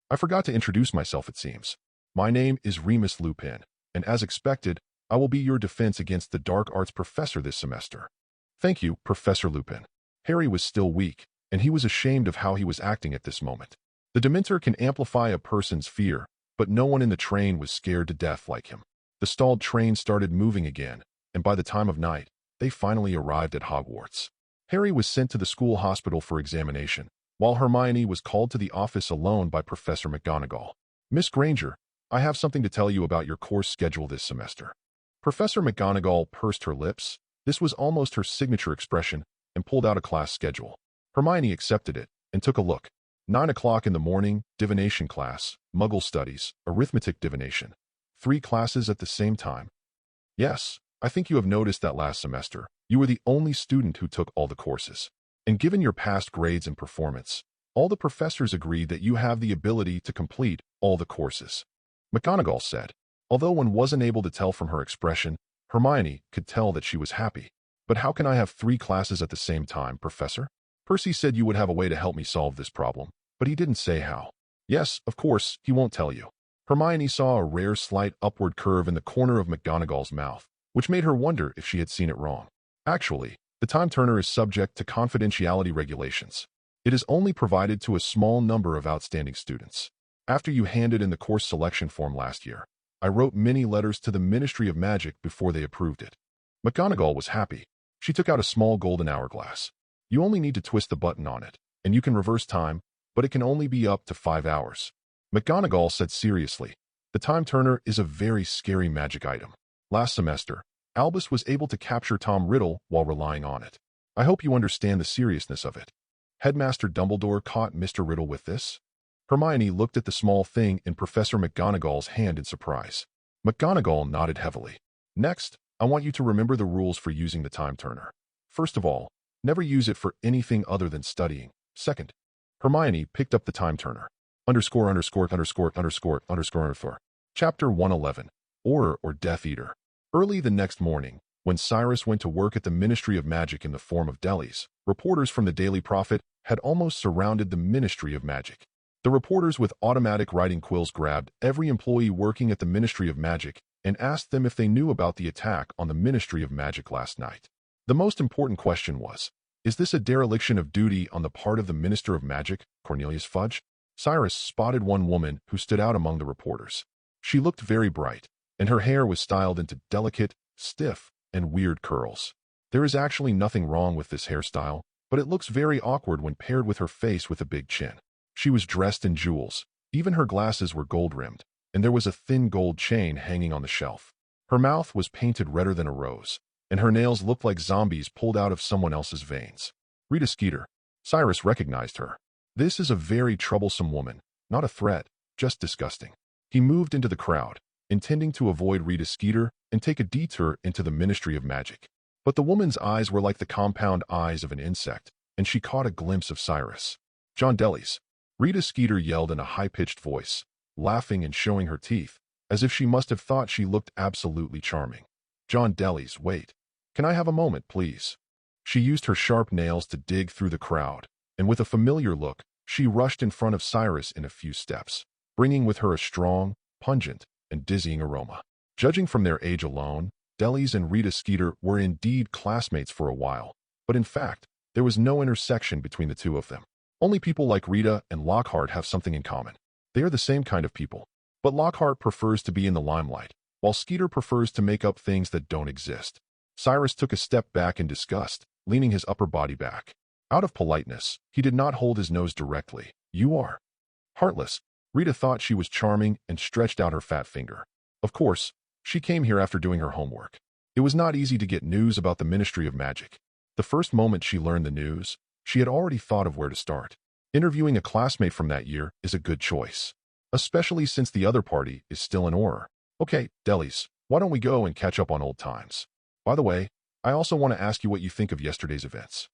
I forgot to introduce myself, it seems. "My name is Remus Lupin, and as expected, I will be your defense against the dark arts professor this semester." "Thank you, Professor Lupin." Harry was still weak, and he was ashamed of how he was acting at this moment. The Dementor can amplify a person's fear, but no one in the train was scared to death like him. The stalled train started moving again, and by the time of night, they finally arrived at Hogwarts. Harry was sent to the school hospital for examination, while Hermione was called to the office alone by Professor McGonagall. "Miss Granger, I have something to tell you about your course schedule this semester." Professor McGonagall pursed her lips. This was almost her signature expression, and pulled out a class schedule. Hermione accepted it and took a look. 9 o'clock in the morning, divination class, Muggle studies, arithmetic divination. 3 classes at the same time. "Yes, I think you have noticed that last semester, you were the only student who took all the courses. And given your past grades and performance, all the professors agreed that you have the ability to complete all the courses," McGonagall said. Although one wasn't able to tell from her expression, Hermione could tell that she was happy. But how can I have 3 classes at the same time, Professor? Percy said you would have a way to help me solve this problem, but he didn't say how. Yes, of course, he won't tell you. Hermione saw a rare slight upward curve in the corner of McGonagall's mouth, which made her wonder if she had seen it wrong. Actually, the time turner is subject to confidentiality regulations. It is only provided to a small number of outstanding students. After you handed in the course selection form last year, I wrote many letters to the Ministry of Magic before they approved it. McGonagall was happy. She took out a small golden hourglass. You only need to twist the button on it, and you can reverse time, but it can only be up to 5 hours. McGonagall said seriously, the time turner is a very scary magic item. Last semester, Albus was able to capture Tom Riddle while relying on it. I hope you understand the seriousness of it. Headmaster Dumbledore caught Mr. Riddle with this. Hermione looked at the small thing in Professor McGonagall's hand in surprise. McGonagall nodded heavily. Next, I want you to remember the rules for using the time turner. First of all, never use it for anything other than studying. Second, Hermione picked up the time turner. Underscore. Chapter 111. Auror or Death Eater. Early the next morning, when Cyrus went to work at the Ministry of Magic in the form of delis, reporters from the Daily Prophet had almost surrounded the Ministry of Magic. The reporters with automatic writing quills grabbed every employee working at the Ministry of Magic and asked them if they knew about the attack on the Ministry of Magic last night. The most important question was, is this a dereliction of duty on the part of the Minister of Magic, Cornelius Fudge? Cyrus spotted one woman who stood out among the reporters. She looked very bright, and her hair was styled into delicate, stiff, and weird curls. There is actually nothing wrong with this hairstyle, but it looks very awkward when paired with her face with a big chin. She was dressed in jewels. Even her glasses were gold-rimmed, and there was a thin gold chain hanging on the shelf. Her mouth was painted redder than a rose, and her nails looked like zombies pulled out of someone else's veins. Rita Skeeter. Cyrus recognized her. This is a very troublesome woman, not a threat, just disgusting. He moved into the crowd, intending to avoid Rita Skeeter and take a detour into the Ministry of Magic. But the woman's eyes were like the compound eyes of an insect, and she caught a glimpse of Cyrus. John Delis. Rita Skeeter yelled in a high-pitched voice, laughing and showing her teeth, as if she must have thought she looked absolutely charming. John Delis, wait. Can I have a moment, please? She used her sharp nails to dig through the crowd, and with a familiar look, she rushed in front of Cyrus in a few steps, bringing with her a strong, pungent, and dizzying aroma. Judging from their age alone, Delis and Rita Skeeter were indeed classmates for a while, but in fact, there was no intersection between the two of them. Only people like Rita and Lockhart have something in common. They are the same kind of people, but Lockhart prefers to be in the limelight, while Skeeter prefers to make up things that don't exist. Cyrus took a step back in disgust, leaning his upper body back. Out of politeness, he did not hold his nose directly. You are heartless. Rita thought she was charming and stretched out her fat finger. Of course, she came here after doing her homework. It was not easy to get news about the Ministry of Magic. The first moment she learned the news, she had already thought of where to start. Interviewing a classmate from that year is a good choice, especially since the other party is still in Auror. Okay, Delis, why don't we go and catch up on old times? By the way, I also want to ask you what you think of yesterday's events.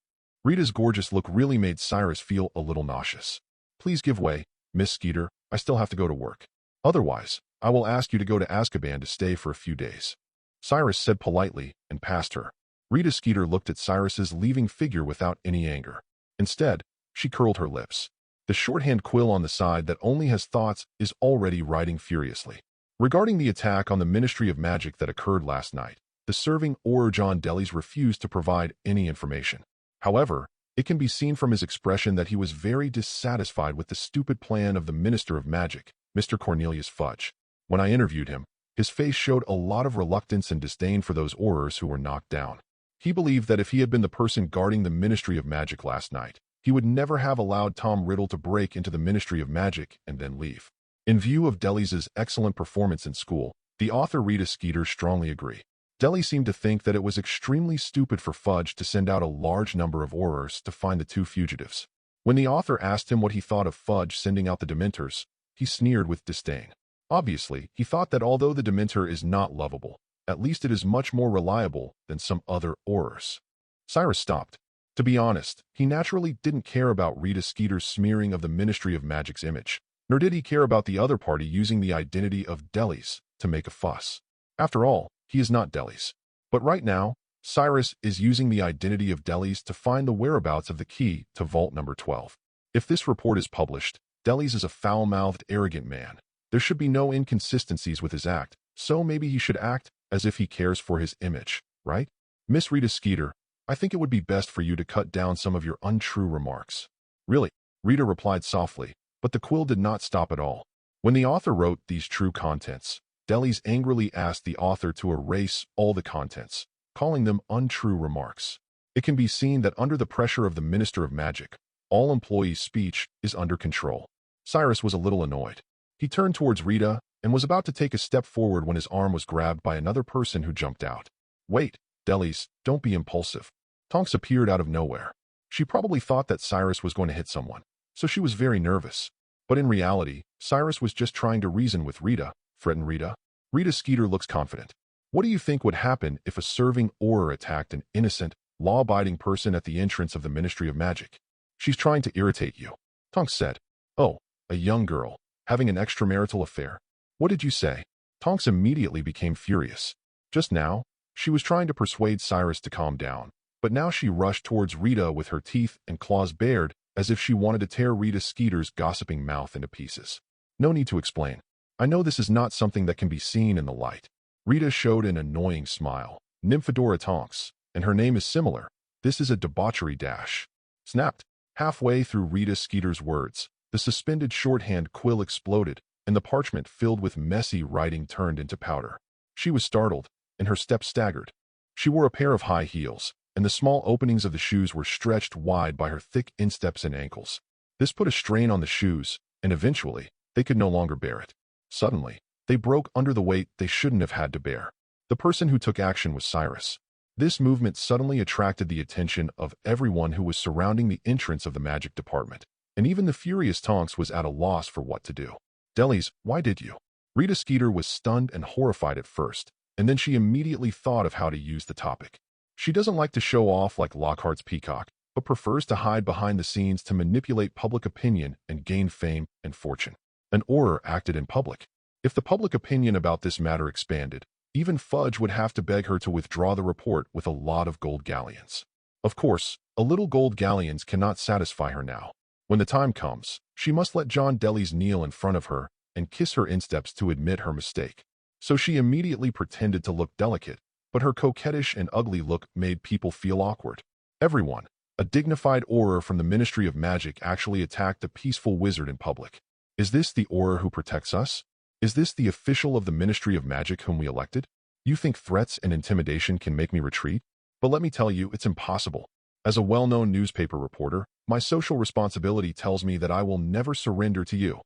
Rita's gorgeous look really made Cyrus feel a little nauseous. Please give way, Miss Skeeter, I still have to go to work. Otherwise, I will ask you to go to Azkaban to stay for a few days. Cyrus said politely and passed her. Rita Skeeter looked at Cyrus's leaving figure without any anger. Instead, she curled her lips. The shorthand quill on the side that only has thoughts is already writing furiously. Regarding the attack on the Ministry of Magic that occurred last night, the serving Auror John Delis refused to provide any information. However, it can be seen from his expression that he was very dissatisfied with the stupid plan of the Minister of Magic, Mr. Cornelius Fudge. When I interviewed him, his face showed a lot of reluctance and disdain for those Aurors who were knocked down. He believed that if he had been the person guarding the Ministry of Magic last night, he would never have allowed Tom Riddle to break into the Ministry of Magic and then leave. In view of Delis's excellent performance in school, the author Rita Skeeter strongly agreed. Delis seemed to think that it was extremely stupid for Fudge to send out a large number of Aurors to find the two fugitives. When the author asked him what he thought of Fudge sending out the Dementors, he sneered with disdain. Obviously, he thought that although the Dementor is not lovable, at least it is much more reliable than some other Aurors. Cyrus stopped. To be honest, he naturally didn't care about Rita Skeeter's smearing of the Ministry of Magic's image, nor did he care about the other party using the identity of Delis to make a fuss. After all, he is not Delis. But right now, Cyrus is using the identity of Delis to find the whereabouts of the key to Vault number 12. If this report is published, Delis is a foul-mouthed, arrogant man. There should be no inconsistencies with his act, so maybe he should act as if he cares for his image, right? Miss Rita Skeeter, I think it would be best for you to cut down some of your untrue remarks. Really? Rita replied softly, but the quill did not stop at all. When the author wrote these true contents, Delis angrily asked the author to erase all the contents, calling them untrue remarks. It can be seen that under the pressure of the Minister of Magic, all employees' speech is under control. Cyrus was a little annoyed. He turned towards Rita and was about to take a step forward when his arm was grabbed by another person who jumped out. Wait, Delis, don't be impulsive. Tonks appeared out of nowhere. She probably thought that Cyrus was going to hit someone, so she was very nervous. But in reality, Cyrus was just trying to reason with Rita. Threaten Rita? Rita Skeeter looks confident. What do you think would happen if a serving Auror attacked an innocent, law-abiding person at the entrance of the Ministry of Magic? She's trying to irritate you. Tonks said. Oh, a young girl, having an extramarital affair. What did you say? Tonks immediately became furious. Just now, she was trying to persuade Cyrus to calm down, but now she rushed towards Rita with her teeth and claws bared as if she wanted to tear Rita Skeeter's gossiping mouth into pieces. No need to explain. I know this is not something that can be seen in the light. Rita showed an annoying smile. Nymphadora Tonks, and her name is similar. This is a debauchery dash. Snapped. Halfway through Rita Skeeter's words, the suspended shorthand quill exploded, and the parchment filled with messy writing turned into powder. She was startled, and her steps staggered. She wore a pair of high heels, and the small openings of the shoes were stretched wide by her thick insteps and ankles. This put a strain on the shoes, and eventually, they could no longer bear it. Suddenly, they broke under the weight they shouldn't have had to bear. The person who took action was Cyrus. This movement suddenly attracted the attention of everyone who was surrounding the entrance of the magic department, and even the furious Tonks was at a loss for what to do. Delis, why did you? Rita Skeeter was stunned and horrified at first, and then she immediately thought of how to use the topic. She doesn't like to show off like Lockhart's peacock, but prefers to hide behind the scenes to manipulate public opinion and gain fame and fortune. An Auror acted in public. If the public opinion about this matter expanded, even Fudge would have to beg her to withdraw the report with a lot of gold galleons. Of course, a little gold galleons cannot satisfy her now. When the time comes, she must let John Delis kneel in front of her and kiss her insteps to admit her mistake. So she immediately pretended to look delicate, but her coquettish and ugly look made people feel awkward. Everyone, a dignified Auror from the Ministry of Magic, actually attacked a peaceful wizard in public. Is this the Auror who protects us? Is this the official of the Ministry of Magic whom we elected? You think threats and intimidation can make me retreat? But let me tell you, it's impossible. As a well-known newspaper reporter, my social responsibility tells me that I will never surrender to you.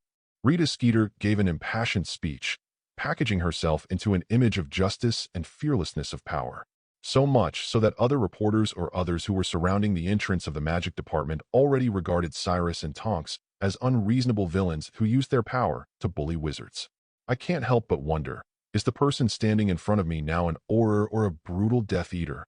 Rita Skeeter gave an impassioned speech, packaging herself into an image of justice and fearlessness of power. So much so that other reporters or others who were surrounding the entrance of the magic department already regarded Cyrus and Tonks as unreasonable villains who used their power to bully wizards. I can't help but wonder, is the person standing in front of me now an Auror or a brutal Death Eater?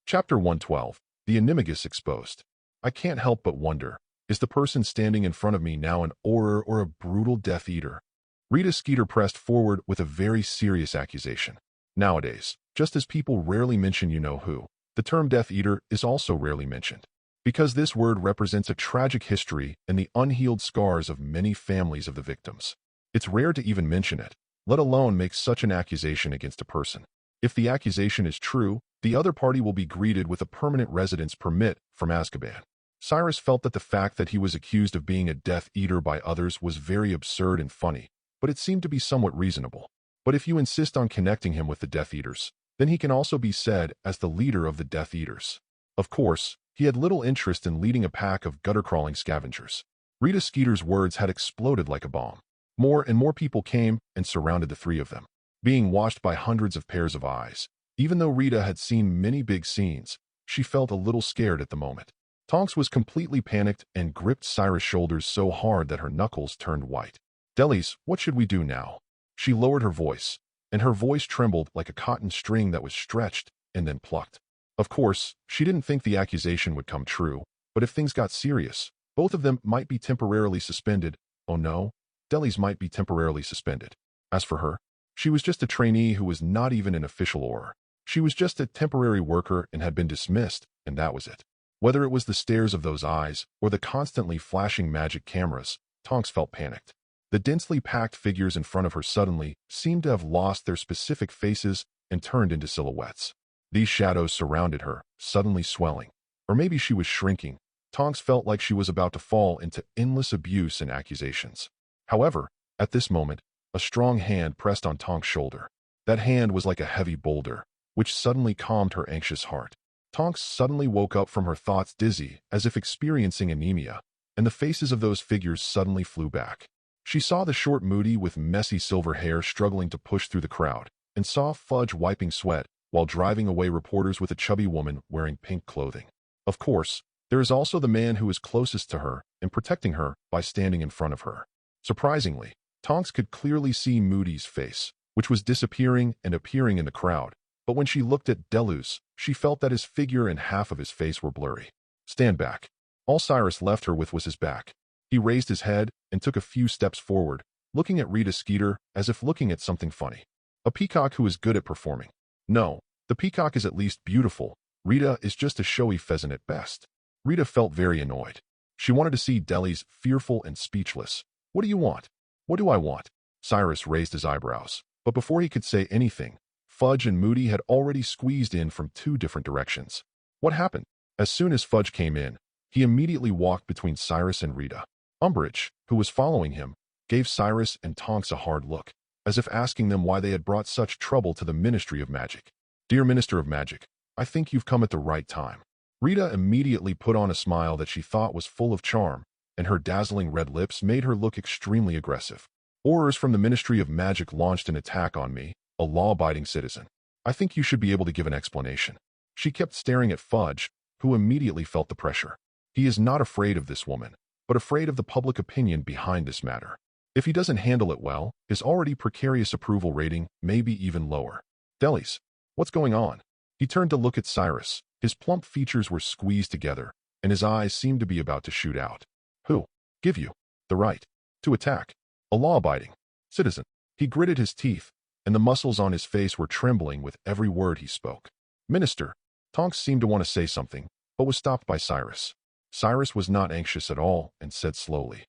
Chapter 112. The Animagus Exposed. I can't help but wonder, is the person standing in front of me now an Auror or a brutal Death Eater? Rita Skeeter pressed forward with a very serious accusation. Nowadays, just as people rarely mention you-know-who, the term Death Eater is also rarely mentioned. Because this word represents a tragic history and the unhealed scars of many families of the victims. It's rare to even mention it, let alone make such an accusation against a person. If the accusation is true, the other party will be greeted with a permanent residence permit from Azkaban. Cyrus felt that the fact that he was accused of being a Death Eater by others was very absurd and funny, but it seemed to be somewhat reasonable. But if you insist on connecting him with the Death Eaters, then he can also be said as the leader of the Death Eaters. Of course, he had little interest in leading a pack of gutter-crawling scavengers. Rita Skeeter's words had exploded like a bomb. More and more people came and surrounded the three of them, being watched by hundreds of pairs of eyes. Even though Rita had seen many big scenes, she felt a little scared at the moment. Tonks was completely panicked and gripped Cyrus' shoulders so hard that her knuckles turned white. Delis, what should we do now? She lowered her voice, and her voice trembled like a cotton string that was stretched and then plucked. Of course, she didn't think the accusation would come true, but if things got serious, both of them might be temporarily suspended. Oh no, Delis might be temporarily suspended. As for her, She was just a trainee who was not even an official Auror. She was just a temporary worker and had been dismissed, and that was it. Whether it was the stares of those eyes or the constantly flashing magic cameras, Tonks felt panicked. The densely packed figures in front of her suddenly seemed to have lost their specific faces and turned into silhouettes. These shadows surrounded her, suddenly swelling. Or maybe she was shrinking. Tonks felt like she was about to fall into endless abuse and accusations. However, at this moment, a strong hand pressed on Tonks' shoulder. That hand was like a heavy boulder, which suddenly calmed her anxious heart. Tonks suddenly woke up from her thoughts dizzy, as if experiencing anemia, and the faces of those figures suddenly flew back. She saw the short Moody with messy silver hair struggling to push through the crowd, and saw Fudge wiping sweat while driving away reporters with a chubby woman wearing pink clothing. Of course, there is also the man who is closest to her and protecting her by standing in front of her. Surprisingly, Tonks could clearly see Moody's face, which was disappearing and appearing in the crowd, but when she looked at Deleuze, she felt that his figure and half of his face were blurry. Stand back. All Cyrus left her with was his back. He raised his head and took a few steps forward, looking at Rita Skeeter as if looking at something funny. A peacock who is good at performing. No, the peacock is at least beautiful. Rita is just a showy pheasant at best. Rita felt very annoyed. She wanted to see Deleuze fearful and speechless. What do you want? What do I want? Cyrus raised his eyebrows, but before he could say anything, Fudge and Moody had already squeezed in from two different directions. What happened? As soon as Fudge came in, he immediately walked between Cyrus and Rita. Umbridge, who was following him, gave Cyrus and Tonks a hard look, as if asking them why they had brought such trouble to the Ministry of Magic. Dear Minister of Magic, I think you've come at the right time. Rita immediately put on a smile that she thought was full of charm, and her dazzling red lips made her look extremely aggressive. Aurors from the Ministry of Magic launched an attack on me, a law-abiding citizen. I think you should be able to give an explanation. She kept staring at Fudge, who immediately felt the pressure. He is not afraid of this woman, but afraid of the public opinion behind this matter. If he doesn't handle it well, his already precarious approval rating may be even lower. Deleuze, what's going on? He turned to look at Cyrus. His plump features were squeezed together, and his eyes seemed to be about to shoot out. Who? Give you the right to attack a law-abiding citizen. He gritted his teeth, and the muscles on his face were trembling with every word he spoke. Minister. Tonks seemed to want to say something, but was stopped by Cyrus. Cyrus was not anxious at all and said slowly,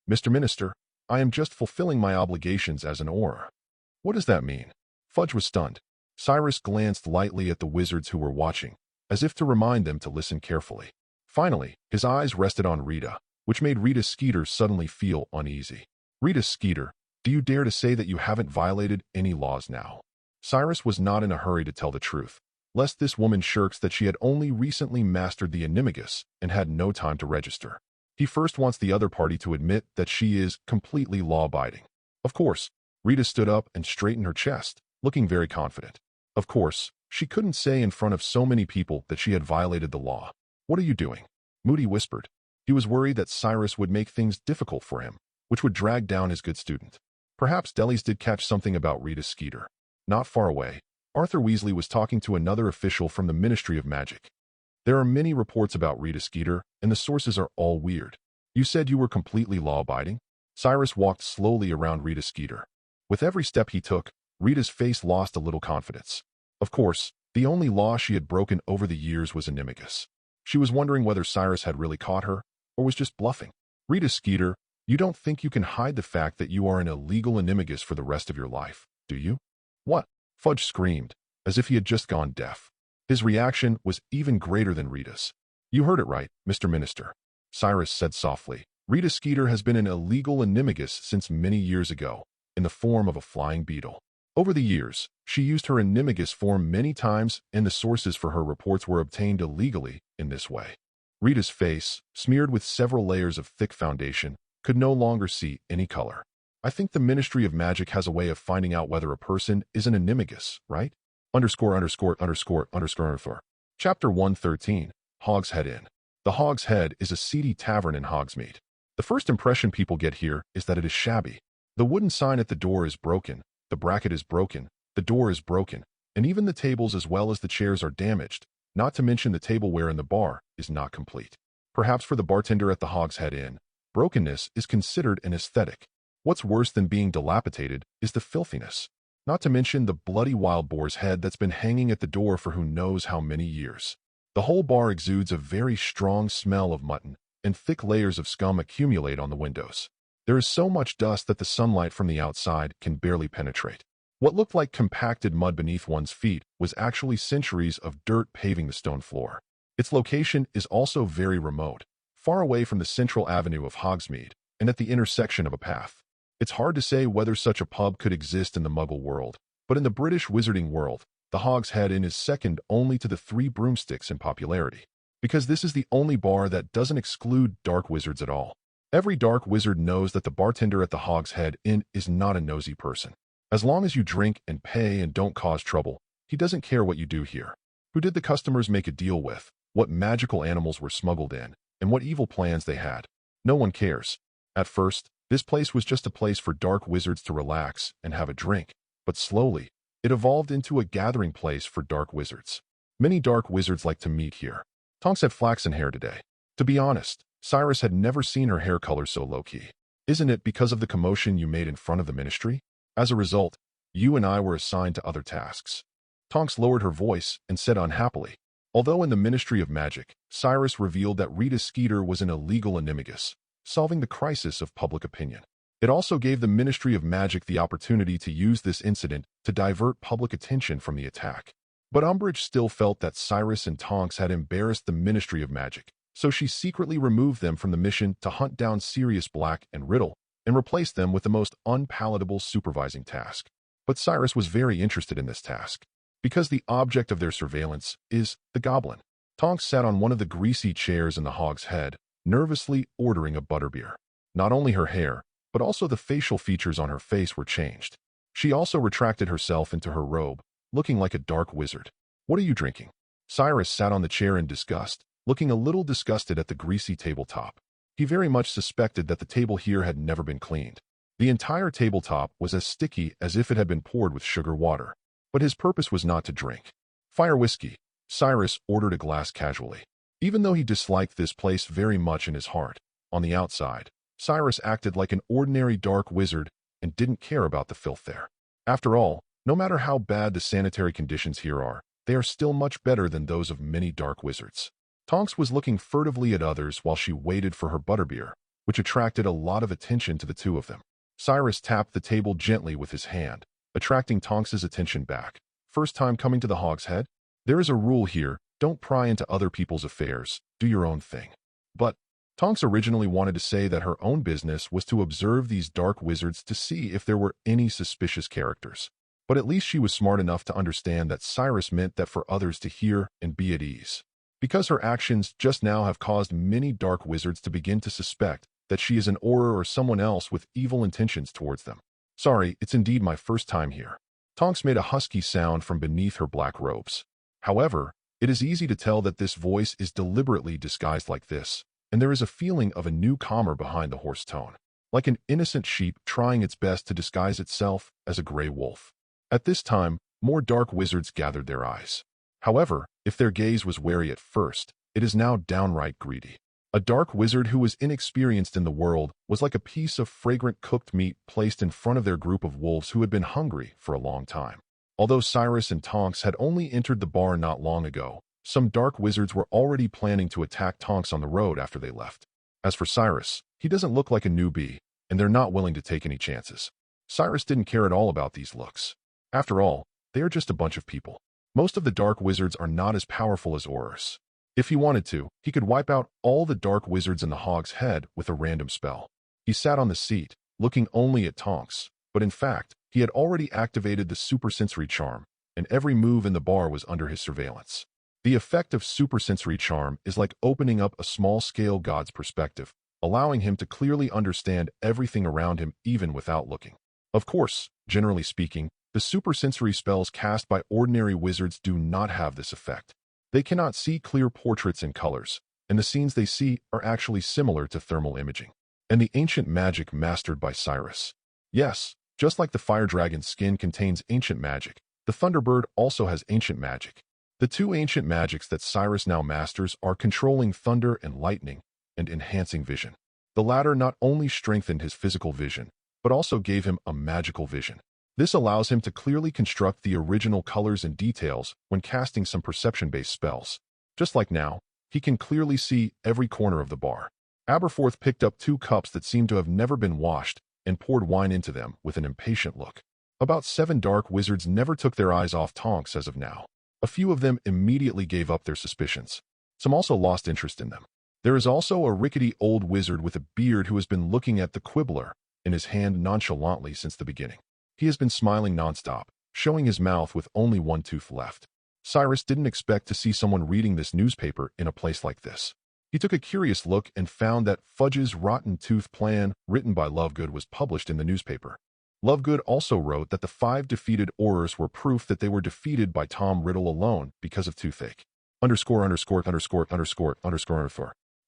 Mr. Minister, I am just fulfilling my obligations as an Auror. What does that mean? Fudge was stunned. Cyrus glanced lightly at the wizards who were watching, as if to remind them to listen carefully. Finally, his eyes rested on Rita, which made Rita Skeeter suddenly feel uneasy. Rita Skeeter, do you dare to say that you haven't violated any laws now? Cyrus was not in a hurry to tell the truth, lest this woman shirks that she had only recently mastered the Animagus and had no time to register. He first wants the other party to admit that she is completely law-abiding. Of course, Rita stood up and straightened her chest, looking very confident. Of course, she couldn't say in front of so many people that she had violated the law. What are you doing? Moody whispered. He was worried that Cyrus would make things difficult for him, which would drag down his good student. Perhaps Deleuze did catch something about Rita Skeeter. Not far away, Arthur Weasley was talking to another official from the Ministry of Magic. There are many reports about Rita Skeeter, and the sources are all weird. You said you were completely law-abiding? Cyrus walked slowly around Rita Skeeter. With every step he took, Rita's face lost a little confidence. Of course, the only law she had broken over the years was Animagus. She was wondering whether Cyrus had really caught her, or was just bluffing. Rita Skeeter, you don't think you can hide the fact that you are an illegal Animagus for the rest of your life, do you? What? Fudge screamed, as if he had just gone deaf. His reaction was even greater than Rita's. You heard it right, Mr. Minister. Cyrus said softly. Rita Skeeter has been an illegal Animagus since many years ago, in the form of a flying beetle. Over the years, she used her Animagus form many times, and the sources for her reports were obtained illegally in this way. Rita's face, smeared with several layers of thick foundation, could no longer see any color. I think the Ministry of Magic has a way of finding out whether a person is an Animagus, right? ________. Chapter 113, Hogshead Inn. The Hogshead is a seedy tavern in Hogsmeade. The first impression people get here is that it is shabby. The wooden sign at the door is broken, the bracket is broken, the door is broken, and even the tables as well as the chairs are damaged, not to mention the tableware in the bar is not complete. Perhaps for the bartender at the Hogshead Inn, brokenness is considered an aesthetic. What's worse than being dilapidated is the filthiness. Not to mention the bloody wild boar's head that's been hanging at the door for who knows how many years. The whole bar exudes a very strong smell of mutton, and thick layers of scum accumulate on the windows. There is so much dust that the sunlight from the outside can barely penetrate. What looked like compacted mud beneath one's feet was actually centuries of dirt paving the stone floor. Its location is also very remote, far away from the central avenue of Hogsmeade, and at the intersection of a path. It's hard to say whether such a pub could exist in the Muggle world, but in the British wizarding world, the Hog's Head Inn is second only to the Three Broomsticks in popularity, because this is the only bar that doesn't exclude dark wizards at all. Every dark wizard knows that the bartender at the Hog's Head Inn is not a nosy person. As long as you drink and pay and don't cause trouble, he doesn't care what you do here. Who did the customers make a deal with, what magical animals were smuggled in, and what evil plans they had? No one cares. At first, this place was just a place for dark wizards to relax and have a drink, but slowly, it evolved into a gathering place for dark wizards. Many dark wizards like to meet here. Tonks had flaxen hair today. To be honest, Cyrus had never seen her hair color so low-key. Isn't it because of the commotion you made in front of the ministry? As a result, you and I were assigned to other tasks. Tonks lowered her voice and said unhappily. Although in the Ministry of Magic, Cyrus revealed that Rita Skeeter was an illegal animagus, solving the crisis of public opinion. It also gave the Ministry of Magic the opportunity to use this incident to divert public attention from the attack. But Umbridge still felt that Cyrus and Tonks had embarrassed the Ministry of Magic, so she secretly removed them from the mission to hunt down Sirius Black and Riddle and replace them with the most unpalatable supervising task. But Cyrus was very interested in this task, because the object of their surveillance is the goblin. Tonks sat on one of the greasy chairs in the Hog's Head, nervously ordering a butterbeer. Not only her hair, but also the facial features on her face were changed. She also retracted herself into her robe, looking like a dark wizard. What are you drinking? Cyrus sat on the chair in disgust, looking a little disgusted at the greasy tabletop. He very much suspected that the table here had never been cleaned. The entire tabletop was as sticky as if it had been poured with sugar water. But his purpose was not to drink. Fire whiskey. Cyrus ordered a glass casually. Even though he disliked this place very much in his heart, on the outside, Cyrus acted like an ordinary dark wizard and didn't care about the filth there. After all, no matter how bad the sanitary conditions here are, they are still much better than those of many dark wizards. Tonks was looking furtively at others while she waited for her butterbeer, which attracted a lot of attention to the two of them. Cyrus tapped the table gently with his hand, attracting Tonks's attention back. First time coming to the Hog's Head? There is a rule here, don't pry into other people's affairs, do your own thing. But Tonks originally wanted to say that her own business was to observe these dark wizards to see if there were any suspicious characters. But at least she was smart enough to understand that Cyrus meant that for others to hear and be at ease. Because her actions just now have caused many dark wizards to begin to suspect that she is an Auror or someone else with evil intentions towards them. Sorry, it's indeed my first time here. Tonks made a husky sound from beneath her black robes. However, it is easy to tell that this voice is deliberately disguised like this, and there is a feeling of a newcomer behind the hoarse tone, like an innocent sheep trying its best to disguise itself as a gray wolf. At this time, more dark wizards gathered their eyes. However, if their gaze was wary at first, it is now downright greedy. A dark wizard who was inexperienced in the world was like a piece of fragrant cooked meat placed in front of their group of wolves who had been hungry for a long time. Although Cyrus and Tonks had only entered the bar not long ago, some dark wizards were already planning to attack Tonks on the road after they left. As for Cyrus, he doesn't look like a newbie, and they're not willing to take any chances. Cyrus didn't care at all about these looks. After all, they are just a bunch of people. Most of the dark wizards are not as powerful as Aurors. If he wanted to, he could wipe out all the dark wizards in the Hog's Head with a random spell. He sat on the seat, looking only at Tonks, but in fact, he had already activated the supersensory charm, and every move in the bar was under his surveillance. The effect of supersensory charm is like opening up a small-scale god's perspective, allowing him to clearly understand everything around him even without looking. Of course, generally speaking, the supersensory spells cast by ordinary wizards do not have this effect. They cannot see clear portraits and colors, and the scenes they see are actually similar to thermal imaging. And the ancient magic mastered by Cyrus. Yes, just like the fire dragon's skin contains ancient magic, the Thunderbird also has ancient magic. The two ancient magics that Cyrus now masters are controlling thunder and lightning, and enhancing vision. The latter not only strengthened his physical vision, but also gave him a magical vision. This allows him to clearly construct the original colors and details when casting some perception-based spells. Just like now, he can clearly see every corner of the bar. Aberforth picked up 2 cups that seemed to have never been washed and poured wine into them with an impatient look. About 7 dark wizards never took their eyes off Tonks as of now. A few of them immediately gave up their suspicions. Some also lost interest in them. There is also a rickety old wizard with a beard who has been looking at the quibbler in his hand nonchalantly since the beginning. He has been smiling nonstop, showing his mouth with only 1 tooth left. Cyrus didn't expect to see someone reading this newspaper in a place like this. He took a curious look and found that Fudge's Rotten Tooth Plan, written by Lovegood, was published in the newspaper. Lovegood also wrote that the 5 defeated Aurors were proof that they were defeated by Tom Riddle alone because of toothache. ___________.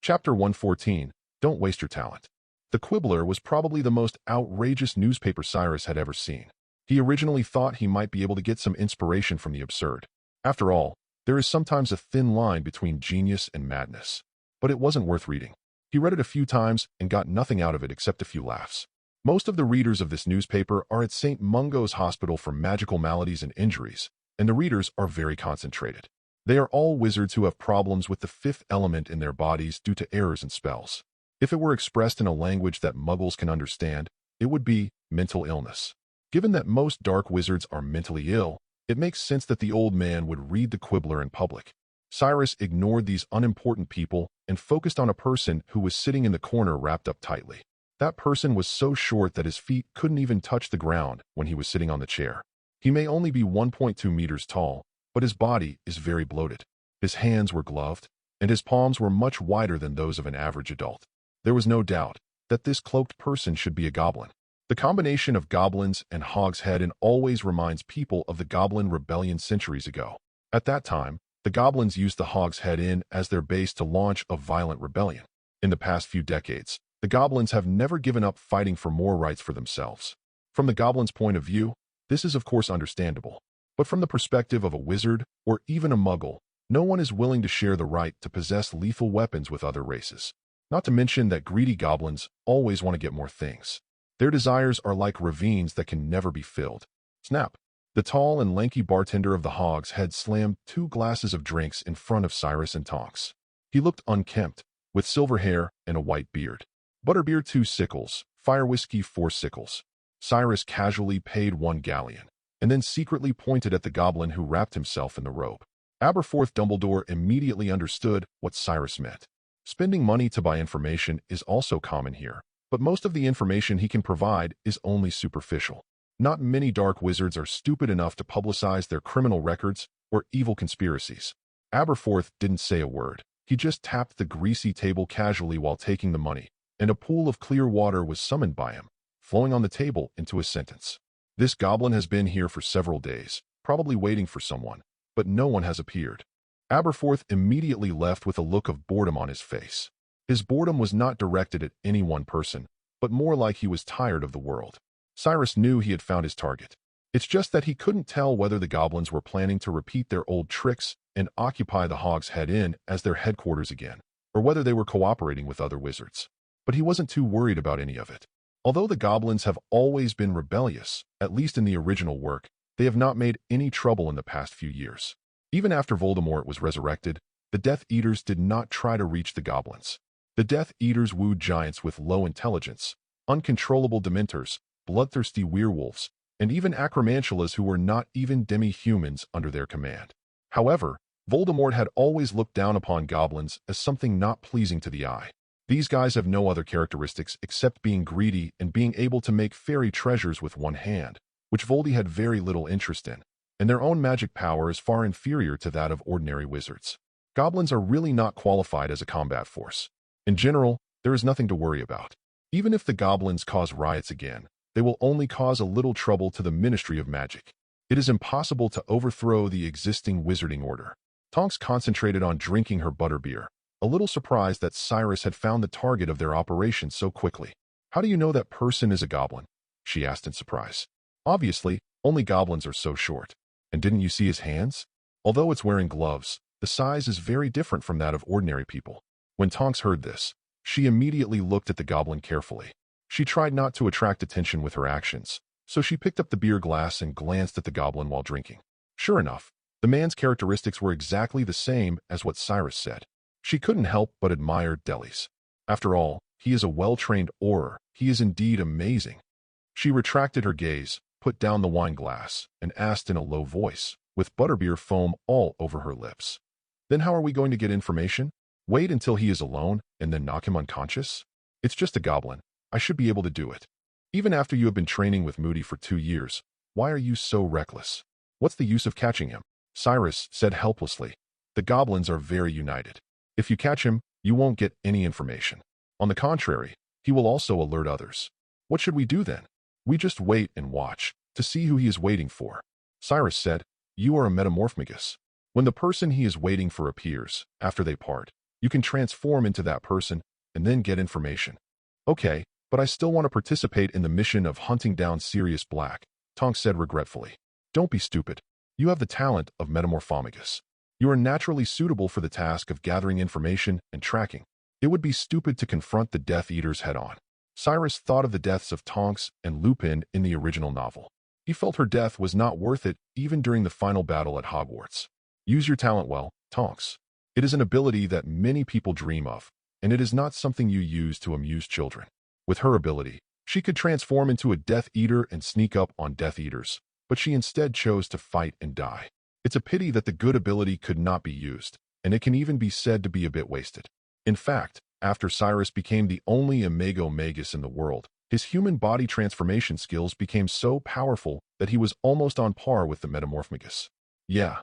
Chapter 114. Don't waste your talent. The Quibbler was probably the most outrageous newspaper Cyrus had ever seen. He originally thought he might be able to get some inspiration from the absurd. After all, there is sometimes a thin line between genius and madness. But it wasn't worth reading. He read it a few times and got nothing out of it except a few laughs. Most of the readers of this newspaper are at St. Mungo's Hospital for Magical Maladies and Injuries, and the readers are very concentrated. They are all wizards who have problems with the 5th element in their bodies due to errors in spells. If it were expressed in a language that Muggles can understand, it would be mental illness. Given that most dark wizards are mentally ill, it makes sense that the old man would read the Quibbler in public. Cyrus ignored these unimportant people and focused on a person who was sitting in the corner wrapped up tightly. That person was so short that his feet couldn't even touch the ground when he was sitting on the chair. He may only be 1.2 meters tall, but his body is very bloated. His hands were gloved, and his palms were much wider than those of an average adult. There was no doubt that this cloaked person should be a goblin. The combination of goblins and Hogshead always reminds people of the Goblin Rebellion centuries ago. At that time, the goblins used the Hogshead Inn as their base to launch a violent rebellion. In the past few decades, the goblins have never given up fighting for more rights for themselves. From the goblins' point of view, this is of course understandable. But from the perspective of a wizard, or even a muggle, no one is willing to share the right to possess lethal weapons with other races. Not to mention that greedy goblins always want to get more things. Their desires are like ravines that can never be filled. Snap! The tall and lanky bartender of the Hogs had slammed 2 glasses of drinks in front of Cyrus and Tonks. He looked unkempt, with silver hair and a white beard. Butterbeer 2 sickles, fire whiskey 4 sickles. Cyrus casually paid 1 galleon, and then secretly pointed at the goblin who wrapped himself in the robe. Aberforth Dumbledore immediately understood what Cyrus meant. Spending money to buy information is also common here, but most of the information he can provide is only superficial. Not many dark wizards are stupid enough to publicize their criminal records or evil conspiracies. Aberforth didn't say a word. He just tapped the greasy table casually while taking the money, and a pool of clear water was summoned by him, flowing on the table into a sentence. This goblin has been here for several days, probably waiting for someone, but no one has appeared. Aberforth immediately left with a look of boredom on his face. His boredom was not directed at any one person, but more like he was tired of the world. Cyrus knew he had found his target. It's just that he couldn't tell whether the goblins were planning to repeat their old tricks and occupy the Hogshead Inn as their headquarters again, or whether they were cooperating with other wizards. But he wasn't too worried about any of it. Although the goblins have always been rebellious, at least in the original work, they have not made any trouble in the past few years. Even after Voldemort was resurrected, the Death Eaters did not try to reach the goblins. The Death Eaters wooed giants with low intelligence, uncontrollable dementors, bloodthirsty werewolves, and even acromantulas who were not even demi-humans under their command. However, Voldemort had always looked down upon goblins as something not pleasing to the eye. These guys have no other characteristics except being greedy and being able to make fairy treasures with one hand, which Voldy had very little interest in, and their own magic power is far inferior to that of ordinary wizards. Goblins are really not qualified as a combat force. In general, there is nothing to worry about. Even if the goblins cause riots again, they will only cause a little trouble to the Ministry of Magic. It is impossible to overthrow the existing wizarding order. Tonks concentrated on drinking her butterbeer, a little surprised that Cyrus had found the target of their operation so quickly. "How do you know that person is a goblin?" she asked in surprise. "Obviously, only goblins are so short. And didn't you see his hands? Although it's wearing gloves, the size is very different from that of ordinary people." When Tonks heard this, she immediately looked at the goblin carefully. She tried not to attract attention with her actions, So she picked up the beer glass and glanced at the goblin while drinking. Sure enough, the man's characteristics were exactly the same as what Cyrus said. She couldn't help but admire Deli's. After all, he is a well-trained orer. He is indeed amazing. She retracted her gaze, put down the wine glass, and asked in a low voice, with butterbeer foam all over her lips. Then how are we going to get information? Wait until he is alone and then knock him unconscious? It's just a goblin. I should be able to do it. Even after you have been training with Moody for 2 years, why are you so reckless? What's the use of catching him? Cyrus said helplessly. The goblins are very united. If you catch him, you won't get any information. On the contrary, he will also alert others. What should we do then? We just wait and watch, to see who he is waiting for. Cyrus said, you are a metamorphmagus. When the person he is waiting for appears, after they part, you can transform into that person and then get information. Okay, but I still want to participate in the mission of hunting down Sirius Black, Tonks said regretfully. Don't be stupid. You have the talent of metamorphmagus. You are naturally suitable for the task of gathering information and tracking. It would be stupid to confront the Death Eaters head-on. Cyrus thought of the deaths of Tonks and Lupin in the original novel. He felt her death was not worth it even during the final battle at Hogwarts. Use your talent well, Tonks. It is an ability that many people dream of, and it is not something you use to amuse children. With her ability, she could transform into a Death Eater and sneak up on Death Eaters, but she instead chose to fight and die. It's a pity that the good ability could not be used, and it can even be said to be a bit wasted. In fact, after Cyrus became the only Imago-Magus in the world, his human body transformation skills became so powerful that he was almost on par with the Metamorphmagus. Yeah,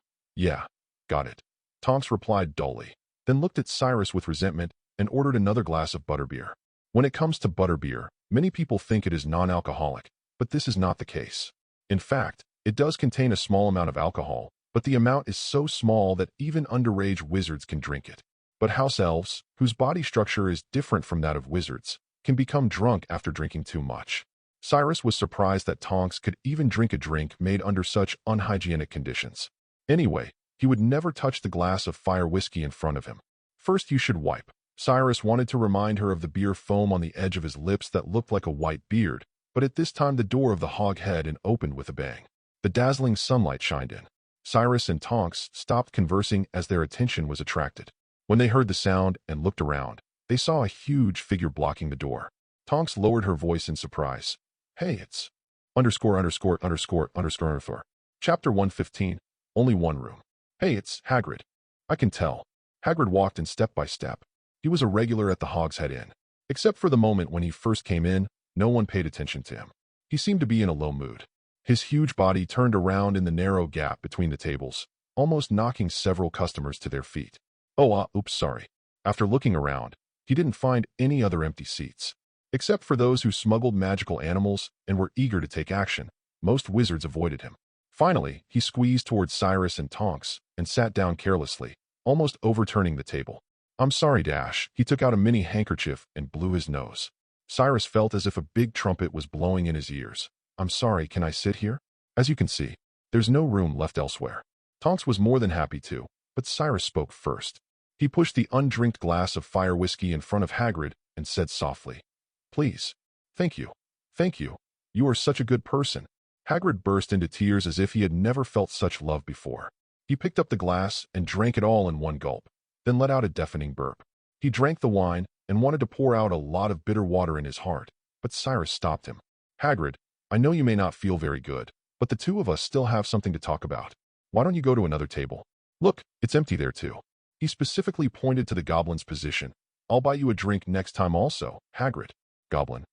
got it. Tonks replied dully, then looked at Cyrus with resentment and ordered another glass of butterbeer. When it comes to butterbeer, many people think it is non-alcoholic, but this is not the case. In fact, it does contain a small amount of alcohol, but the amount is so small that even underage wizards can drink it. But house elves, whose body structure is different from that of wizards, can become drunk after drinking too much. Cyrus was surprised that Tonks could even drink a drink made under such unhygienic conditions. Anyway, he would never touch the glass of fire whiskey in front of him. First you should wipe. Cyrus wanted to remind her of the beer foam on the edge of his lips that looked like a white beard, but at this time the door of the hog-head and opened with a bang. The dazzling sunlight shined in. Cyrus and Tonks stopped conversing as their attention was attracted. When they heard the sound and looked around, they saw a huge figure blocking the door. Tonks lowered her voice in surprise. Hey, it's... _______. Chapter 115. Only one room. Hey, it's Hagrid. I can tell. Hagrid walked in step by step. He was a regular at the Hogshead Inn. Except for the moment when he first came in, no one paid attention to him. He seemed to be in a low mood. His huge body turned around in the narrow gap between the tables, almost knocking several customers to their feet. Oops, sorry. After looking around, he didn't find any other empty seats. Except for those who smuggled magical animals and were eager to take action, most wizards avoided him. Finally, he squeezed towards Cyrus and Tonks and sat down carelessly, almost overturning the table. I'm sorry, Dash. He took out a mini handkerchief and blew his nose. Cyrus felt as if a big trumpet was blowing in his ears. I'm sorry, can I sit here? As you can see, there's no room left elsewhere. Tonks was more than happy to, but Cyrus spoke first. He pushed the undrinked glass of fire whiskey in front of Hagrid and said softly, Please. Thank you. Thank you. You are such a good person. Hagrid burst into tears as if he had never felt such love before. He picked up the glass and drank it all in one gulp, then let out a deafening burp. He drank the wine and wanted to pour out a lot of bitter water in his heart, but Cyrus stopped him. Hagrid, I know you may not feel very good, but the two of us still have something to talk about. Why don't you go to another table? Look, it's empty there too. He specifically pointed to the goblin's position. I'll buy you a drink next time also, Hagrid. Goblin.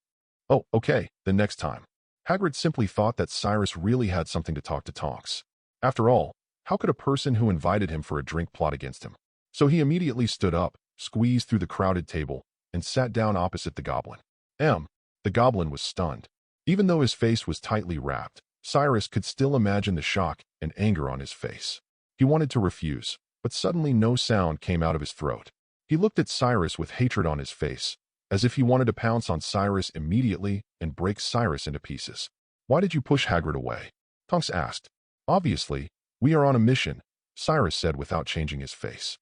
Oh, okay, then next time. Hagrid simply thought that Cyrus really had something to talk to Tonks. After all, how could a person who invited him for a drink plot against him? So he immediately stood up, squeezed through the crowded table, and sat down opposite the goblin. The goblin was stunned. Even though his face was tightly wrapped, Cyrus could still imagine the shock and anger on his face. He wanted to refuse, but suddenly no sound came out of his throat. He looked at Cyrus with hatred on his face, as if he wanted to pounce on Cyrus immediately and break Cyrus into pieces. Why did you push Hagrid away? Tonks asked. Obviously, we are on a mission, Cyrus said without changing his face.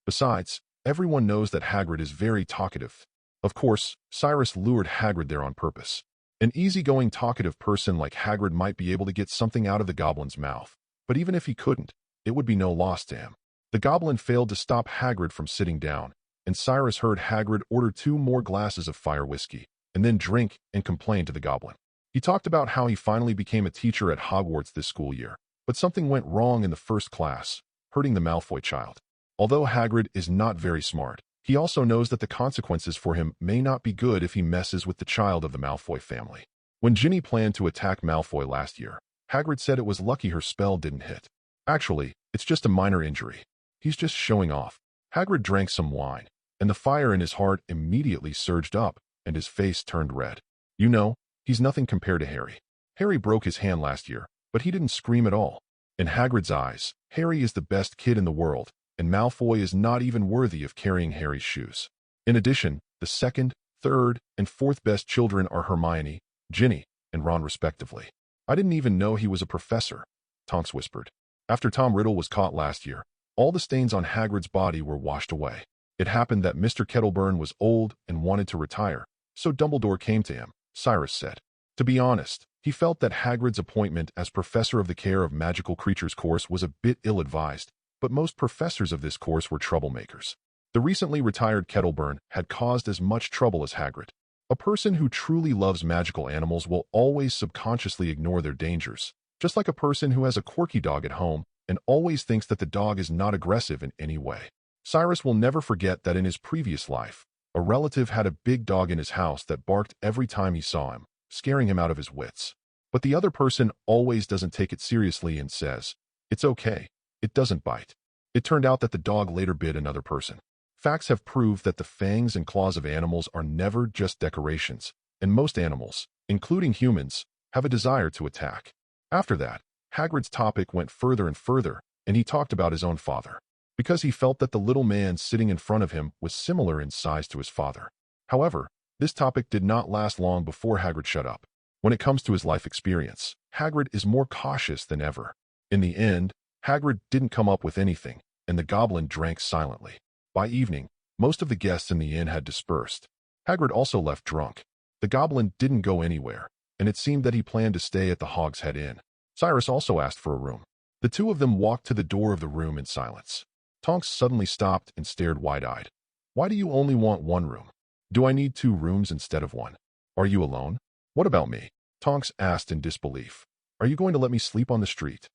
Besides, everyone knows that Hagrid is very talkative. Of course, Cyrus lured Hagrid there on purpose. An easygoing, talkative person like Hagrid might be able to get something out of the goblin's mouth, but even if he couldn't, it would be no loss to him. The goblin failed to stop Hagrid from sitting down, and Cyrus heard Hagrid order 2 more glasses of fire whiskey, and then drink and complain to the goblin. He talked about how he finally became a teacher at Hogwarts this school year, but something went wrong in the first class, hurting the Malfoy child. Although Hagrid is not very smart, he also knows that the consequences for him may not be good if he messes with the child of the Malfoy family. When Ginny planned to attack Malfoy last year, Hagrid said it was lucky her spell didn't hit. Actually, it's just a minor injury. He's just showing off. Hagrid drank some wine, and the fire in his heart immediately surged up, and his face turned red. You know, he's nothing compared to Harry. Harry broke his hand last year, but he didn't scream at all. In Hagrid's eyes, Harry is the best kid in the world, and Malfoy is not even worthy of carrying Harry's shoes. In addition, the second, third, and fourth best children are Hermione, Ginny, and Ron respectively. I didn't even know he was a professor, Tonks whispered. After Tom Riddle was caught last year, all the stains on Hagrid's body were washed away. It happened that Mr. Kettleburn was old and wanted to retire, so Dumbledore came to him, Cyrus said. To be honest, he felt that Hagrid's appointment as Professor of the Care of Magical Creatures course was a bit ill-advised, but most professors of this course were troublemakers. The recently retired Kettleburn had caused as much trouble as Hagrid. A person who truly loves magical animals will always subconsciously ignore their dangers, just like a person who has a quirky dog at home and always thinks that the dog is not aggressive in any way. Cyrus will never forget that in his previous life, a relative had a big dog in his house that barked every time he saw him, scaring him out of his wits. But the other person always doesn't take it seriously and says, "It's okay. It doesn't bite." It turned out that the dog later bit another person. Facts have proved that the fangs and claws of animals are never just decorations, and most animals, including humans, have a desire to attack. After that, Hagrid's topic went further and further, and he talked about his own father, because he felt that the little man sitting in front of him was similar in size to his father. However, this topic did not last long before Hagrid shut up. When it comes to his life experience, Hagrid is more cautious than ever. In the end, Hagrid didn't come up with anything, and the goblin drank silently. By evening, most of the guests in the inn had dispersed. Hagrid also left drunk. The goblin didn't go anywhere, and it seemed that he planned to stay at the Hog's Head Inn. Cyrus also asked for a room. The two of them walked to the door of the room in silence. Tonks suddenly stopped and stared wide-eyed. "Why do you only want one room? Do I need 2 rooms instead of 1? Are you alone?" "What about me?" Tonks asked in disbelief. "Are you going to let me sleep on the street?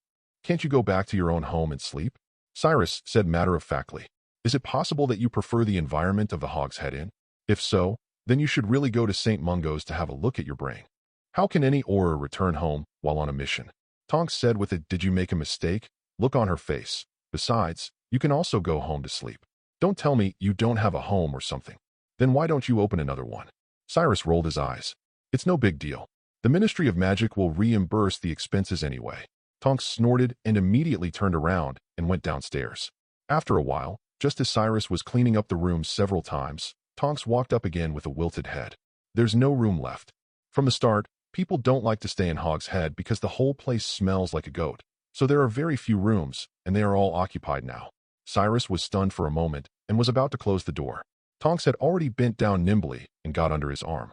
Can't you go back to your own home and sleep?" Cyrus said matter-of-factly, "Is it possible that you prefer the environment of the Hog's Head Inn? If so, then you should really go to St. Mungo's to have a look at your brain. How can any Auror return home while on a mission?" Tonks said with a "did you make a mistake?" look on her face. "Besides, you can also go home to sleep. Don't tell me you don't have a home or something. Then why don't you open another one?" Cyrus rolled his eyes. "It's no big deal. The Ministry of Magic will reimburse the expenses anyway." Tonks snorted and immediately turned around and went downstairs. After a while, just as Cyrus was cleaning up the room several times, Tonks walked up again with a wilted head. "There's no room left. From the start, people don't like to stay in Hog's Head because the whole place smells like a goat. So there are very few rooms, and they are all occupied now." Cyrus was stunned for a moment and was about to close the door. Tonks had already bent down nimbly and got under his arm.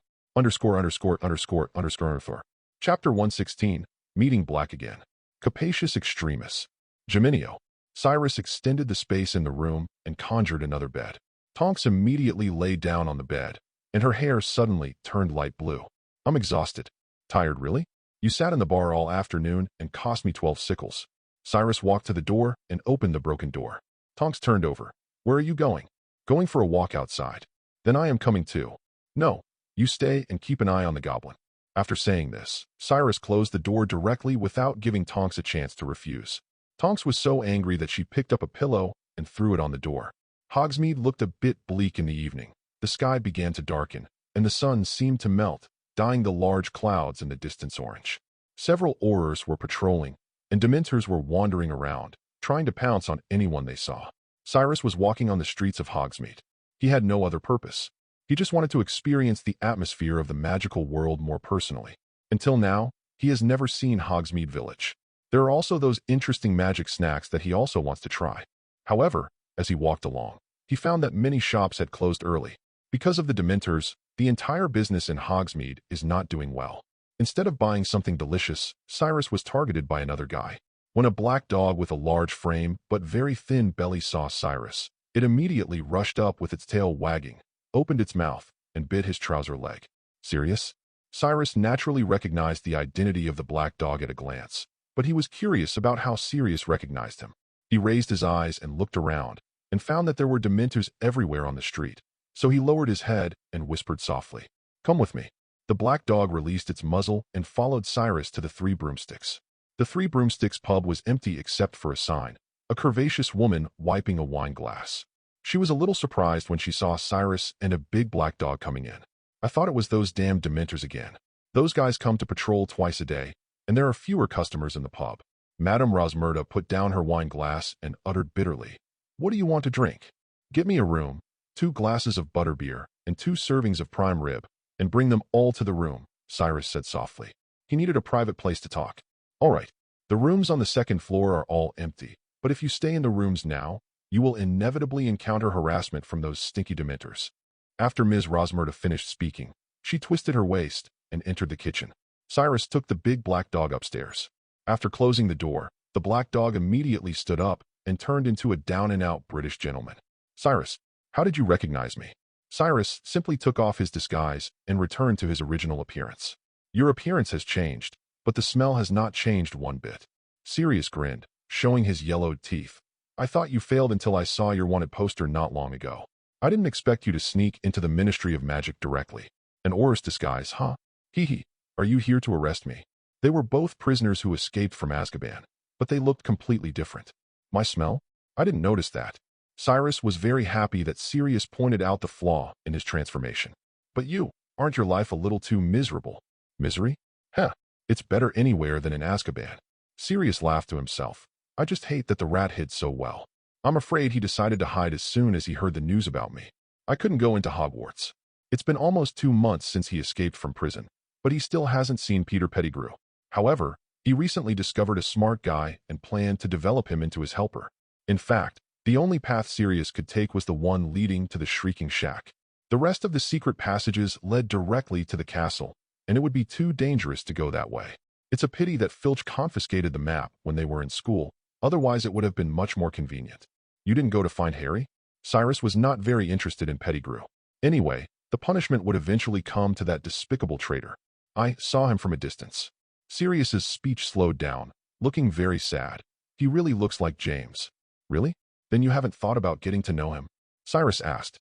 Chapter 116, Meeting Black Again. Capacious Extremis. Geminio. Cyrus extended the space in the room and conjured another bed. Tonks immediately lay down on the bed, and her hair suddenly turned light blue. "I'm exhausted." "Tired, really? You sat in the bar all afternoon and cost me 12 sickles." Cyrus walked to the door and opened the broken door. Tonks turned over. "Where are you going?" "Going for a walk outside." "Then I am coming too." "No, you stay and keep an eye on the goblin." After saying this, Cyrus closed the door directly without giving Tonks a chance to refuse. Tonks was so angry that she picked up a pillow and threw it on the door. Hogsmeade looked a bit bleak in the evening. The sky began to darken, and the sun seemed to melt, dyeing the large clouds in the distance orange. Several Aurors were patrolling, and Dementors were wandering around, trying to pounce on anyone they saw. Cyrus was walking on the streets of Hogsmeade. He had no other purpose. He just wanted to experience the atmosphere of the magical world more personally. Until now, he has never seen Hogsmeade Village. There are also those interesting magic snacks that he also wants to try. However, as he walked along, he found that many shops had closed early. Because of the Dementors, The entire business in Hogsmeade is not doing well. Instead of buying something delicious, Cyrus was targeted by another guy. When a black dog with a large frame but very thin belly saw Cyrus, it immediately rushed up with its tail wagging, opened its mouth, and bit his trouser leg. Serious? Cyrus naturally recognized the identity of the black dog at a glance, but he was curious about how Sirius recognized him. He raised his eyes and looked around, and found that there were Dementors everywhere on the street. So he lowered his head and whispered softly, "Come with me." The black dog released its muzzle and followed Cyrus to the Three Broomsticks. The Three Broomsticks pub was empty except for a sign, a curvaceous woman wiping a wine glass. She was a little surprised when she saw Cyrus and a big black dog coming in. "I thought it was those damn Dementors again. Those guys come to patrol twice a day, and there are fewer customers in the pub." Madame Rosmerta put down her wine glass and uttered bitterly, "What do you want to drink? Get me a room, 2 glasses of butterbeer, and 2 servings of prime rib, and bring them all to the room," Cyrus said softly. He needed a private place to talk. "All right, the rooms on the 2nd floor are all empty, but if you stay in the rooms now, you will inevitably encounter harassment from those stinky Dementors." After Ms. Rosmerta finished speaking, she twisted her waist and entered the kitchen. Cyrus took the big black dog upstairs. After closing the door, the black dog immediately stood up and turned into a down-and-out British gentleman. "Cyrus, how did you recognize me?" Cyrus simply took off his disguise and returned to his original appearance. "Your appearance has changed, but the smell has not changed one bit." Sirius grinned, showing his yellowed teeth. "I thought you failed until I saw your wanted poster not long ago. I didn't expect you to sneak into the Ministry of Magic directly. An Auror's disguise, huh? Hee hee. Are you here to arrest me?" They were both prisoners who escaped from Azkaban, but they looked completely different. "My smell? I didn't notice that." Cyrus was very happy that Sirius pointed out the flaw in his transformation. "But you, aren't your life a little too miserable?" "Misery? Heh, it's better anywhere than in Azkaban." Sirius laughed to himself. "I just hate that the rat hid so well. I'm afraid he decided to hide as soon as he heard the news about me. I couldn't go into Hogwarts. It's been almost 2 months since he escaped from prison, but he still hasn't seen Peter Pettigrew. However, he recently discovered a smart guy and planned to develop him into his helper. In fact, the only path Sirius could take was the one leading to the Shrieking Shack. The rest of the secret passages led directly to the castle, and it would be too dangerous to go that way. It's a pity that Filch confiscated the map when they were in school, otherwise it would have been much more convenient. "You didn't go to find Harry?" Cyrus was not very interested in Pettigrew. Anyway, the punishment would eventually come to that despicable traitor. "I saw him from a distance." Sirius's speech slowed down, looking very sad. "He really looks like James." "Really? Then you haven't thought about getting to know him?" Cyrus asked.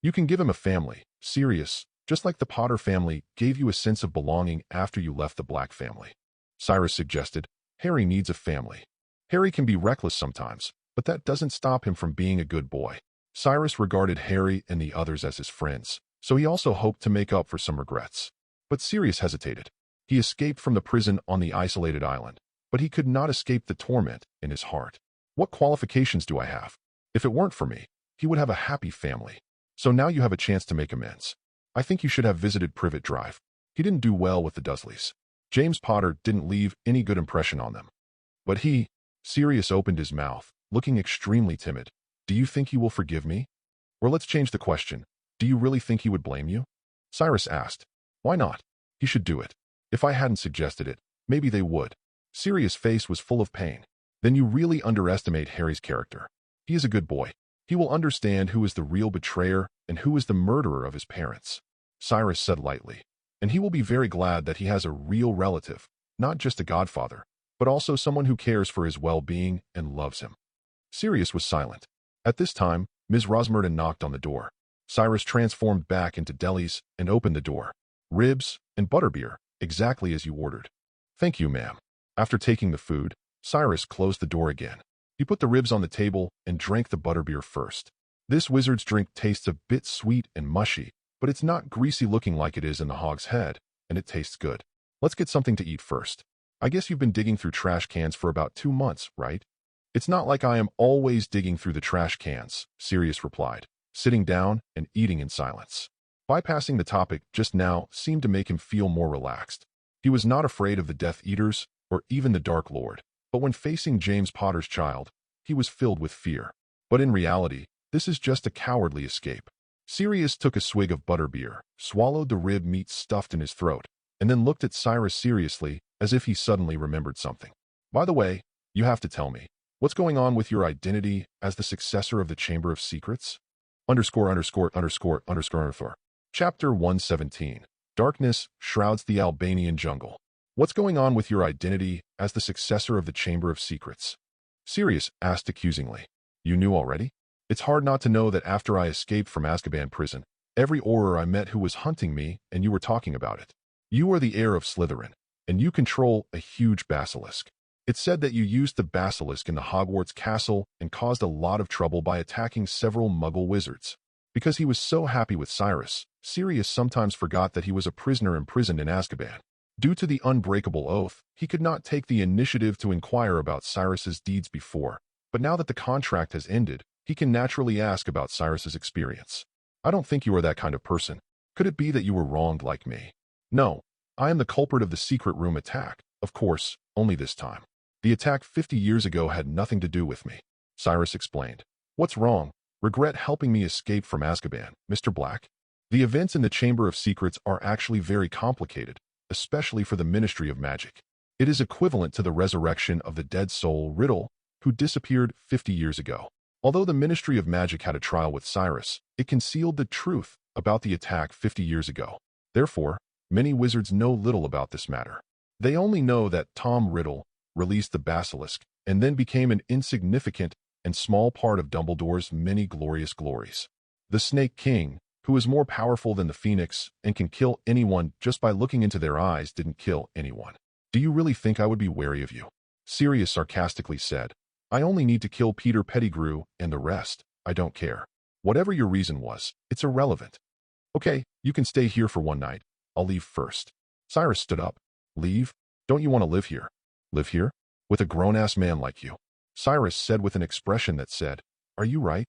You can give him a family, Sirius, just like the Potter family gave you a sense of belonging after you left the Black family." Cyrus suggested. "Harry needs a family. Harry can be reckless sometimes, but that doesn't stop him from being a good boy." Cyrus regarded Harry and the others as his friends, so he also hoped to make up for some regrets. But Sirius hesitated. He escaped from the prison on the isolated island, but he could not escape the torment in his heart. "What qualifications do I have? If it weren't for me, he would have a happy family. So now you have a chance to make amends. I think you should have visited Privet Drive. He didn't do well with the Dursleys. James Potter didn't leave any good impression on them." "But he..." Sirius opened his mouth, looking extremely timid. "Do you think he will forgive me? Or let's change the question. Do you really think he would blame you?" Cyrus asked. "Why not? He should do it. If I hadn't suggested it, maybe they would." Sirius' face was full of pain. "Then you really underestimate Harry's character. He is a good boy. He will understand who is the real betrayer and who is the murderer of his parents," Cyrus said lightly. "And he will be very glad that he has a real relative, not just a godfather, but also someone who cares for his well-being and loves him." Sirius was silent. At this time, Ms. Rosmerta knocked on the door. Cyrus transformed back into delis and opened the door. "Ribs and butterbeer, exactly as you ordered." "Thank you, ma'am." After taking the food, Cyrus closed the door again. He put the ribs on the table and drank the butterbeer first. This wizard's drink tastes a bit sweet and mushy, but it's not greasy looking like it is in the Hog's Head, and it tastes good. "Let's get something to eat first. I guess you've been digging through trash cans for about 2 months, right?" "It's not like I am always digging through the trash cans," Sirius replied, sitting down and eating in silence. Bypassing the topic just now seemed to make him feel more relaxed. He was not afraid of the Death Eaters or even the Dark Lord, but when facing James Potter's child, he was filled with fear. But in reality, this is just a cowardly escape. Sirius took a swig of butterbeer, swallowed the rib meat stuffed in his throat, and then looked at Cyrus seriously, as if he suddenly remembered something. By the way, you have to tell me, what's going on with your identity as the successor of the Chamber of Secrets? ________. Chapter 117. Darkness shrouds the Albanian jungle. What's going on with your identity as the successor of the Chamber of Secrets? Sirius asked accusingly. You knew already? It's hard not to know that after I escaped from Azkaban prison, every Auror I met who was hunting me and you were talking about it. You are the heir of Slytherin, and you control a huge basilisk. It's said that you used the basilisk in the Hogwarts castle and caused a lot of trouble by attacking several Muggle wizards. Because he was so happy with Cyrus, Sirius sometimes forgot that he was a prisoner imprisoned in Azkaban. Due to the unbreakable oath, he could not take the initiative to inquire about Cyrus's deeds before, but now that the contract has ended, he can naturally ask about Cyrus's experience. I don't think you are that kind of person. Could it be that you were wronged like me? No, I am the culprit of the secret room attack, of course, only this time. The attack 50 years ago had nothing to do with me, Cyrus explained. What's wrong? Regret helping me escape from Azkaban, Mr. Black? The events in the Chamber of Secrets are actually very complicated, especially for the Ministry of Magic. It is equivalent to the resurrection of the dead soul Riddle, who disappeared 50 years ago. Although the Ministry of Magic had a trial with Cyrus, it concealed the truth about the attack 50 years ago. Therefore, many wizards know little about this matter. They only know that Tom Riddle released the basilisk and then became an insignificant and small part of Dumbledore's many glorious glories. The Snake King, who is more powerful than the Phoenix and can kill anyone just by looking into their eyes, didn't kill anyone. Do you really think I would be wary of you? Sirius sarcastically said. I only need to kill Peter Pettigrew and the rest. I don't care. Whatever your reason was, it's irrelevant. Okay, you can stay here for one night. I'll leave first. Cyrus stood up. Leave? Don't you want to live here? Live here? With a grown-ass man like you? Cyrus said with an expression that said, Are you right?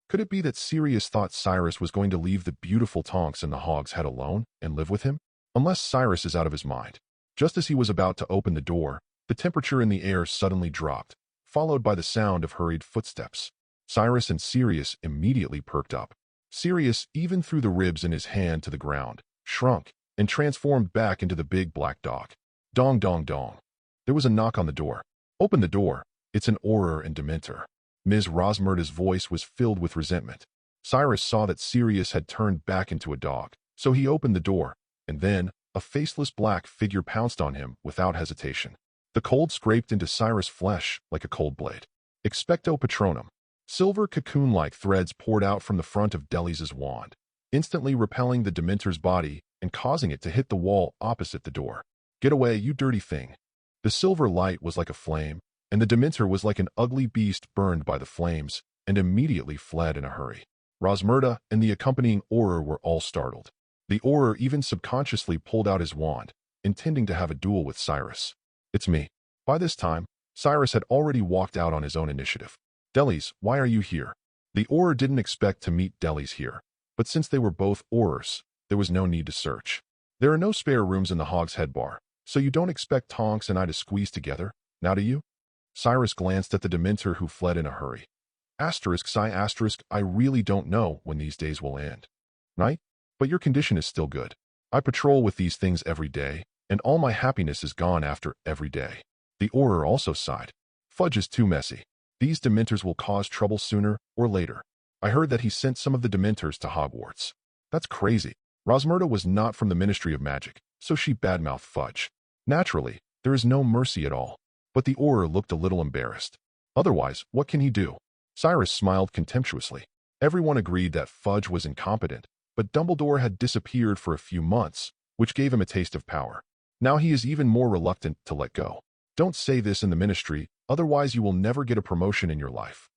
Could it be that Sirius thought Cyrus was going to leave the beautiful Tonks in the Hog's Head alone and live with him? Unless Cyrus is out of his mind. Just as he was about to open the door, the temperature in the air suddenly dropped, followed by the sound of hurried footsteps. Cyrus and Sirius immediately perked up. Sirius even threw the ribs in his hand to the ground, shrunk, and transformed back into the big black dog. Dong dong dong. There was a knock on the door. Open the door. It's an Auror and Dementor. Ms. Rosmerda's voice was filled with resentment. Cyrus saw that Sirius had turned back into a dog, so he opened the door, and then a faceless black figure pounced on him without hesitation. The cold scraped into Cyrus' flesh like a cold blade. Expecto Patronum. Silver cocoon-like threads poured out from the front of Delis's wand, instantly repelling the Dementor's body and causing it to hit the wall opposite the door. Get away, you dirty thing. The silver light was like a flame, and the Dementor was like an ugly beast burned by the flames, and immediately fled in a hurry. Rosmerda and the accompanying Auror were all startled. The Auror even subconsciously pulled out his wand, intending to have a duel with Cyrus. It's me. By this time, Cyrus had already walked out on his own initiative. Delis, why are you here? The Auror didn't expect to meet Delis here, but since they were both Aurors, there was no need to search. There are no spare rooms in the Hog's Head bar, so you don't expect Tonks and I to squeeze together, now do you? Cyrus glanced at the Dementor who fled in a hurry. I really don't know when these days will end. Right? But your condition is still good. I patrol with these things every day, and all my happiness is gone after every day. The Auror also sighed. Fudge is too messy. These Dementors will cause trouble sooner or later. I heard that he sent some of the Dementors to Hogwarts. That's crazy. Rosmerda was not from the Ministry of Magic, so she badmouthed Fudge. Naturally, there is no mercy at all. But the Auror looked a little embarrassed. Otherwise, what can he do? Cyrus smiled contemptuously. Everyone agreed that Fudge was incompetent, but Dumbledore had disappeared for a few months, which gave him a taste of power. Now he is even more reluctant to let go. Don't say this in the Ministry, otherwise you will never get a promotion in your life.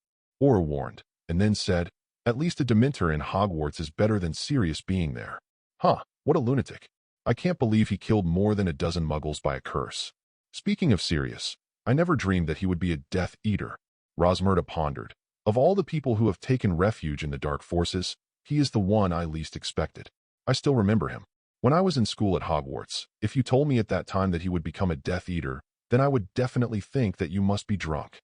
Auror warned, and then said, At least a Dementor in Hogwarts is better than Sirius being there. Huh, what a lunatic. I can't believe he killed more than a dozen Muggles by a curse. Speaking of Sirius, I never dreamed that he would be a Death Eater. Rosmerda pondered. Of all the people who have taken refuge in the dark forces, he is the one I least expected. I still remember him. When I was in school at Hogwarts, if you told me at that time that he would become a Death Eater, then I would definitely think that you must be drunk.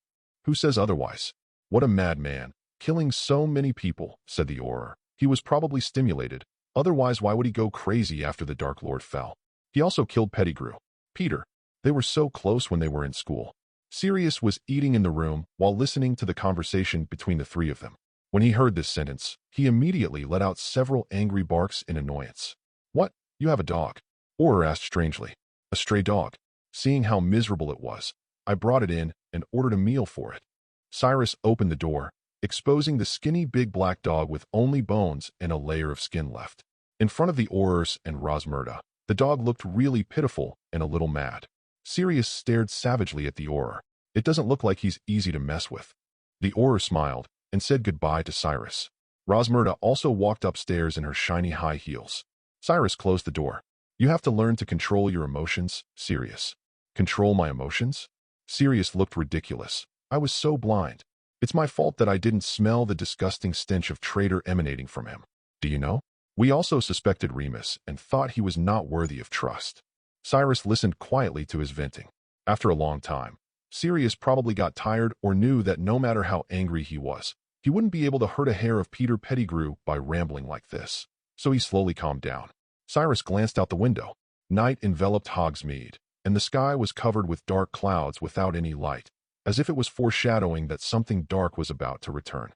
Who says otherwise? What a madman, killing so many people, said the Auror. He was probably stimulated. Otherwise, why would he go crazy after the Dark Lord fell? He also killed Pettigrew. Peter. They were so close when they were in school. Sirius was eating in the room while listening to the conversation between the three of them. When he heard this sentence, he immediately let out several angry barks in annoyance. What? You have a dog? Auror asked strangely. A stray dog. Seeing how miserable it was, I brought it in and ordered a meal for it. Cyrus opened the door, exposing the skinny big black dog with only bones and a layer of skin left. In front of the Aurors and Rosmerta, the dog looked really pitiful and a little mad. Sirius stared savagely at the Auror. It doesn't look like he's easy to mess with. The Auror smiled and said goodbye to Cyrus. Rosmerta also walked upstairs in her shiny high heels. Cyrus closed the door. You have to learn to control your emotions, Sirius. Control my emotions? Sirius looked ridiculous. I was so blind. It's my fault that I didn't smell the disgusting stench of traitor emanating from him. Do you know? We also suspected Remus and thought he was not worthy of trust. Cyrus listened quietly to his venting. After a long time, Sirius probably got tired or knew that no matter how angry he was, he wouldn't be able to hurt a hair of Peter Pettigrew by rambling like this. So he slowly calmed down. Cyrus glanced out the window. Night enveloped Hogsmeade, and the sky was covered with dark clouds without any light, as if it was foreshadowing that something dark was about to return.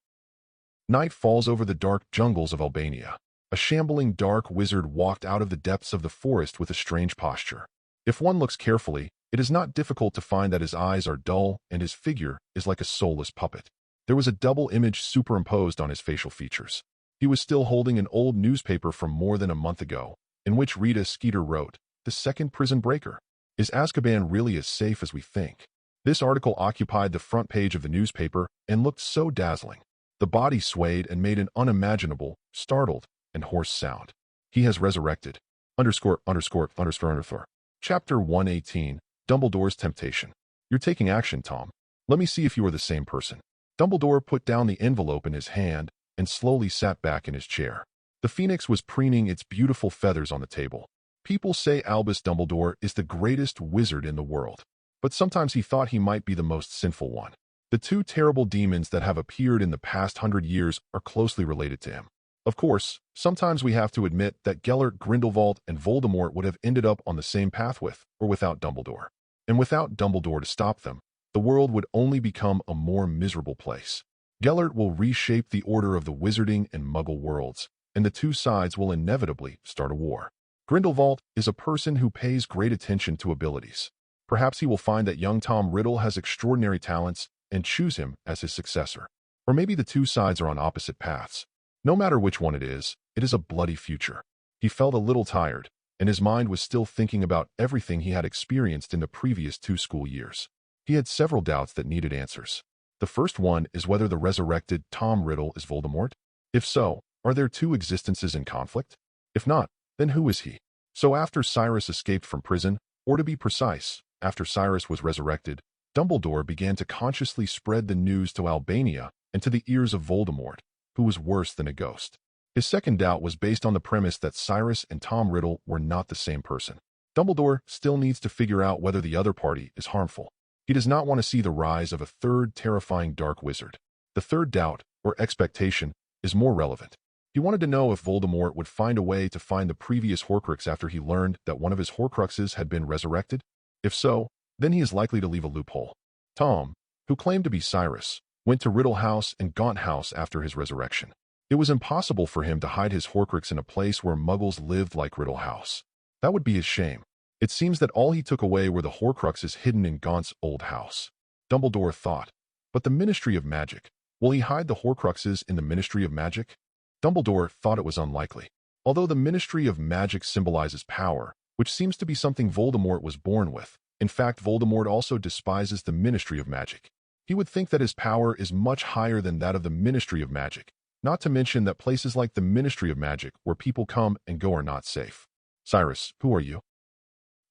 Night falls over the dark jungles of Albania. A shambling dark wizard walked out of the depths of the forest with a strange posture. If one looks carefully, it is not difficult to find that his eyes are dull and his figure is like a soulless puppet. There was a double image superimposed on his facial features. He was still holding an old newspaper from more than a month ago, in which Rita Skeeter wrote, "The second prison breaker. Is Azkaban really as safe as we think?" This article occupied the front page of the newspaper and looked so dazzling. The body swayed and made an unimaginable, startled, and hoarse sound. He has resurrected. Underscore. Chapter 118, Dumbledore's Temptation. You're taking action, Tom. Let me see if you are the same person. Dumbledore put down the envelope in his hand and slowly sat back in his chair. The phoenix was preening its beautiful feathers on the table. People say Albus Dumbledore is the greatest wizard in the world, but sometimes he thought he might be the most sinful one. The two terrible demons that have appeared in the past 100 years are closely related to him. Of course, sometimes we have to admit that Gellert, Grindelwald, and Voldemort would have ended up on the same path with or without Dumbledore. And without Dumbledore to stop them, the world would only become a more miserable place. Gellert will reshape the order of the wizarding and muggle worlds, and the two sides will inevitably start a war. Grindelwald is a person who pays great attention to abilities. Perhaps he will find that young Tom Riddle has extraordinary talents and choose him as his successor. Or maybe the two sides are on opposite paths. No matter which one it is a bloody future. He felt a little tired, and his mind was still thinking about everything he had experienced in the previous 2 school years. He had several doubts that needed answers. The first one is whether the resurrected Tom Riddle is Voldemort. If so, are their two existences in conflict? If not, then who is he? So after Cyrus escaped from prison, or to be precise, after Cyrus was resurrected, Dumbledore began to consciously spread the news to Albania and to the ears of Voldemort, who was worse than a ghost. His second doubt was based on the premise that Cyrus and Tom Riddle were not the same person. Dumbledore still needs to figure out whether the other party is harmful. He does not want to see the rise of a third terrifying dark wizard. The third doubt, or expectation, is more relevant. He wanted to know if Voldemort would find a way to find the previous Horcrux after he learned that one of his Horcruxes had been resurrected. If so, then he is likely to leave a loophole. Tom, who claimed to be Cyrus, went to Riddle House and Gaunt House after his resurrection. It was impossible for him to hide his Horcrux in a place where muggles lived like Riddle House. That would be his shame. It seems that all he took away were the Horcruxes hidden in Gaunt's old house. Dumbledore thought. But the Ministry of Magic. Will he hide the Horcruxes in the Ministry of Magic? Dumbledore thought it was unlikely. Although the Ministry of Magic symbolizes power, which seems to be something Voldemort was born with. In fact, Voldemort also despises the Ministry of Magic. He would think that his power is much higher than that of the Ministry of Magic, not to mention that places like the Ministry of Magic where people come and go are not safe. Cyrus, who are you?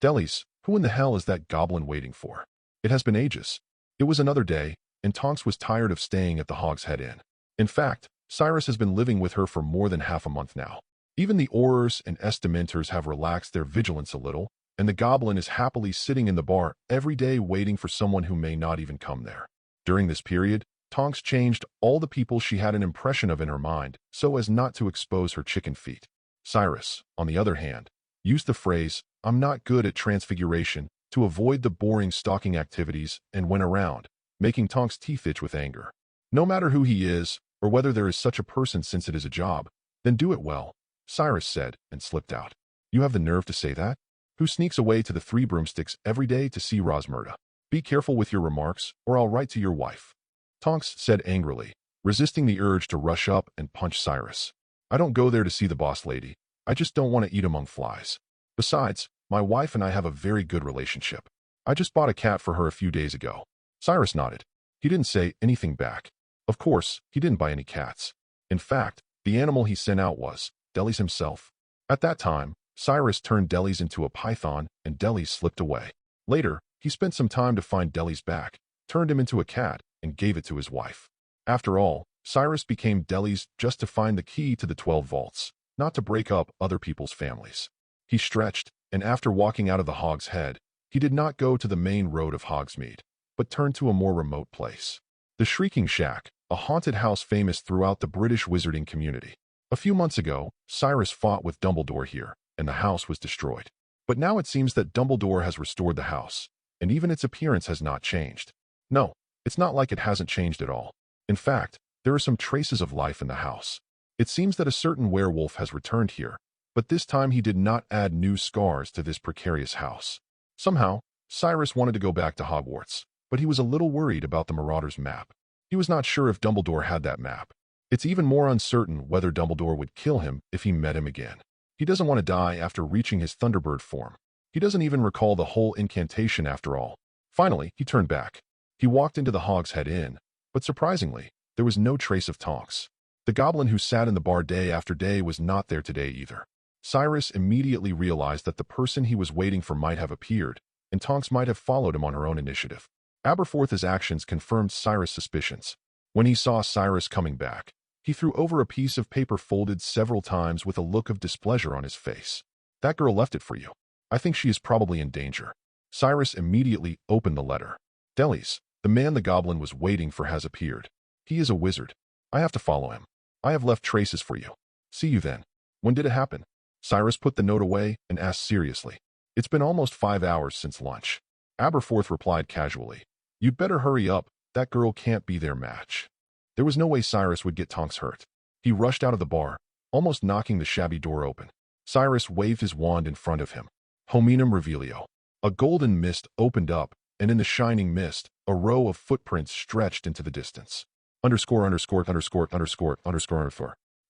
Delis, who in the hell is that goblin waiting for? It has been ages. It was another day, and Tonks was tired of staying at the Hog's Head Inn. In fact, Cyrus has been living with her for more than half a month now. Even the Aurors and Estimenters have relaxed their vigilance a little, and the goblin is happily sitting in the bar every day waiting for someone who may not even come there. During this period, Tonks changed all the people she had an impression of in her mind so as not to expose her chicken feet. Cyrus, on the other hand, used the phrase, "I'm not good at transfiguration," to avoid the boring stalking activities and went around, making Tonks' teeth itch with anger. No matter who he is, or whether there is such a person since it is a job, then do it well, Cyrus said and slipped out. You have the nerve to say that? Who sneaks away to the Three Broomsticks every day to see Rosmerta? Be careful with your remarks, or I'll write to your wife. Tonks said angrily, resisting the urge to rush up and punch Cyrus. I don't go there to see the boss lady. I just don't want to eat among flies. Besides, my wife and I have a very good relationship. I just bought a cat for her a few days ago. Cyrus nodded. He didn't say anything back. Of course, he didn't buy any cats. In fact, the animal he sent out was Delis himself. At that time, Cyrus turned Delis into a python and Delis slipped away. Later, he spent some time to find Delis back, turned him into a cat, and gave it to his wife. After all, Cyrus became Delis just to find the key to the 12 vaults, not to break up other people's families. He stretched, and after walking out of the Hog's Head, he did not go to the main road of Hogsmeade, but turned to a more remote place. The Shrieking Shack, a haunted house famous throughout the British wizarding community. A few months ago, Cyrus fought with Dumbledore here, and the house was destroyed. But now it seems that Dumbledore has restored the house, and even its appearance has not changed. No, it's not like it hasn't changed at all. In fact, there are some traces of life in the house. It seems that a certain werewolf has returned here, but this time he did not add new scars to this precarious house. Somehow, Cyrus wanted to go back to Hogwarts, but he was a little worried about the Marauder's map. He was not sure if Dumbledore had that map. It's even more uncertain whether Dumbledore would kill him if he met him again. He doesn't want to die after reaching his Thunderbird form. He doesn't even recall the whole incantation after all. Finally, he turned back. He walked into the Hog's Head Inn, but surprisingly, there was no trace of Tonks. The goblin who sat in the bar day after day was not there today either. Cyrus immediately realized that the person he was waiting for might have appeared, and Tonks might have followed him on her own initiative. Aberforth's actions confirmed Cyrus' suspicions. When he saw Cyrus coming back, he threw over a piece of paper folded several times with a look of displeasure on his face. That girl left it for you. I think she is probably in danger. Cyrus immediately opened the letter. Delis, the man the goblin was waiting for has appeared. He is a wizard. I have to follow him. I have left traces for you. See you then. When did it happen? Cyrus put the note away and asked seriously. It's been almost 5 hours since lunch. Aberforth replied casually. You'd better hurry up. That girl can't be their match. There was no way Cyrus would get Tonks hurt. He rushed out of the bar, almost knocking the shabby door open. Cyrus waved his wand in front of him. Hominum Revelio. A golden mist opened up, and in the shining mist, a row of footprints stretched into the distance. Underscore.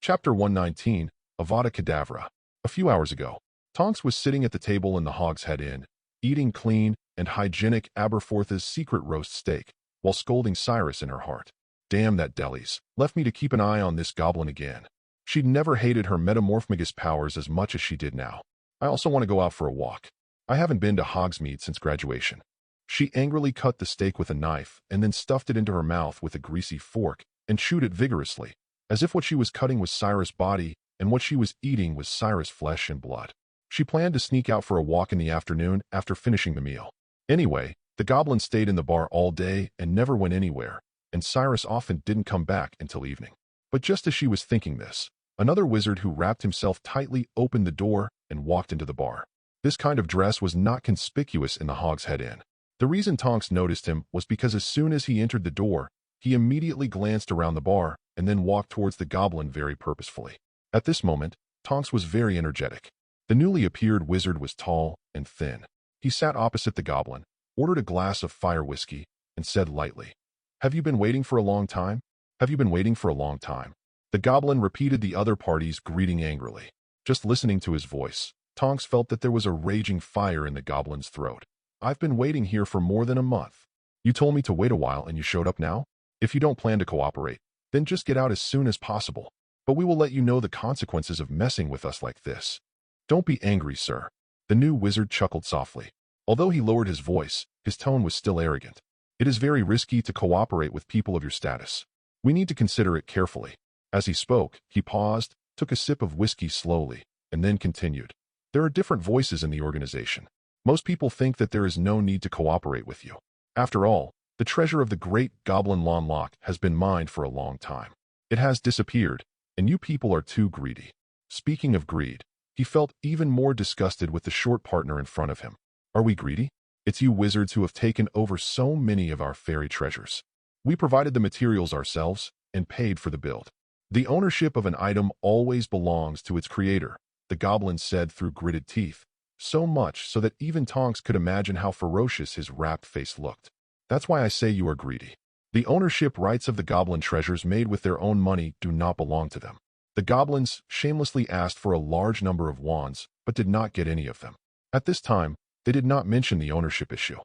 Chapter 119, Avada Kedavra. A few hours ago, Tonks was sitting at the table in the Hog's Head Inn, eating clean and hygienic Aberforth's secret roast steak, while scolding Cyrus in her heart. Damn that Delis, left me to keep an eye on this goblin again. She'd never hated her metamorphmagus powers as much as she did now. I also want to go out for a walk. I haven't been to Hogsmeade since graduation. She angrily cut the steak with a knife and then stuffed it into her mouth with a greasy fork and chewed it vigorously, as if what she was cutting was Cyrus' body and what she was eating was Cyrus' flesh and blood. She planned to sneak out for a walk in the afternoon after finishing the meal. Anyway, the goblin stayed in the bar all day and never went anywhere, and Cyrus often didn't come back until evening. But just as she was thinking this, another wizard who wrapped himself tightly opened the door and walked into the bar. This kind of dress was not conspicuous in the Hog's Head Inn. The reason Tonks noticed him was because as soon as he entered the door, he immediately glanced around the bar and then walked towards the goblin very purposefully. At this moment, Tonks was very energetic. The newly appeared wizard was tall and thin. He sat opposite the goblin, ordered a glass of fire whiskey, and said lightly, Have you been waiting for a long time? Have you been waiting for a long time? The goblin repeated the other party's greeting angrily. Just listening to his voice, Tonks felt that there was a raging fire in the goblin's throat. I've been waiting here for more than a month. You told me to wait a while and you showed up now? If you don't plan to cooperate, then just get out as soon as possible. But we will let you know the consequences of messing with us like this. Don't be angry, sir. The new wizard chuckled softly. Although he lowered his voice, his tone was still arrogant. It is very risky to cooperate with people of your status. We need to consider it carefully. As he spoke, he paused, took a sip of whiskey slowly, and then continued. There are different voices in the organization. Most people think that there is no need to cooperate with you. After all, The treasure of the great Goblin Lawn Lock has been mined for a long time. It has disappeared, and you people are too greedy. Speaking of greed, he felt even more disgusted with the short partner in front of him. Are we greedy? It's you wizards who have taken over so many of our fairy treasures. We provided the materials ourselves and paid for the build. The ownership of an item always belongs to its creator, the goblin said through gritted teeth, so much so that even Tonks could imagine how ferocious his rapt face looked. That's why I say you are greedy. The ownership rights of the goblin treasures made with their own money do not belong to them. The goblins shamelessly asked for a large number of wands, but did not get any of them. At this time, they did not mention the ownership issue.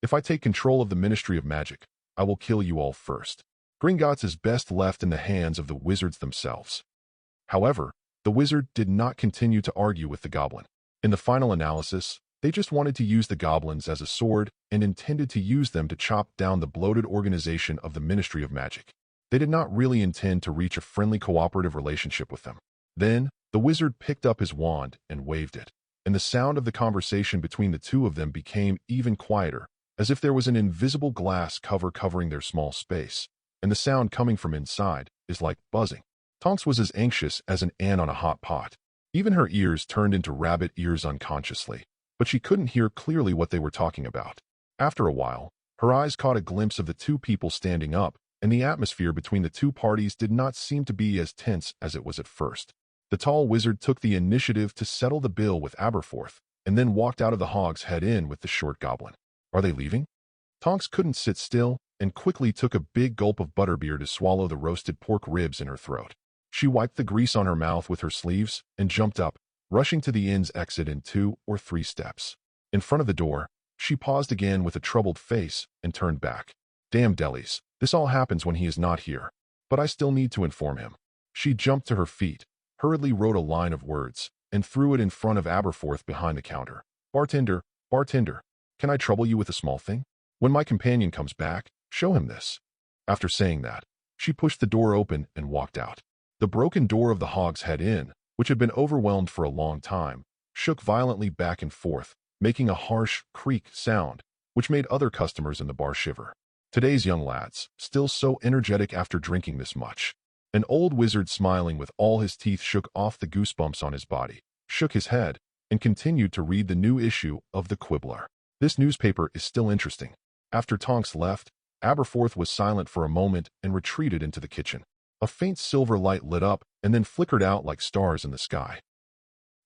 If I take control of the Ministry of Magic, I will kill you all first. Gringotts is best left in the hands of the wizards themselves. However, the wizard did not continue to argue with the goblin. In the final analysis, they just wanted to use the goblins as a sword and intended to use them to chop down the bloated organization of the Ministry of Magic. They did not really intend to reach a friendly cooperative relationship with them. Then, the wizard picked up his wand and waved it, and the sound of the conversation between the two of them became even quieter, as if there was an invisible glass cover covering their small space, and the sound coming from inside is like buzzing. Tonks was as anxious as an ant on a hot pot. Even her ears turned into rabbit ears unconsciously, but she couldn't hear clearly what they were talking about. After a while, her eyes caught a glimpse of the two people standing up, and the atmosphere between the two parties did not seem to be as tense as it was at first. The tall wizard took the initiative to settle the bill with Aberforth, and then walked out of the Hog's Head Inn with the short goblin. Are they leaving? Tonks couldn't sit still, and quickly took a big gulp of butterbeer to swallow the roasted pork ribs in her throat. She wiped the grease on her mouth with her sleeves and jumped up, rushing to the inn's exit in 2 or 3 steps. In front of the door, she paused again with a troubled face and turned back. Damn delis, this all happens when he is not here. But I still need to inform him. She jumped to her feet, hurriedly wrote a line of words, and threw it in front of Aberforth behind the counter. Bartender, bartender, can I trouble you with a small thing? When my companion comes back, show him this. After saying that, she pushed the door open and walked out. The broken door of the Hog's Head Inn, which had been overwhelmed for a long time, shook violently back and forth, making a harsh creak sound, which made other customers in the bar shiver. Today's young lads, still so energetic after drinking this much. An old wizard smiling with all his teeth shook off the goosebumps on his body, shook his head, and continued to read the new issue of the Quibbler. This newspaper is still interesting. After Tonks left, Aberforth was silent for a moment and retreated into the kitchen. A faint silver light lit up and then flickered out like stars in the sky.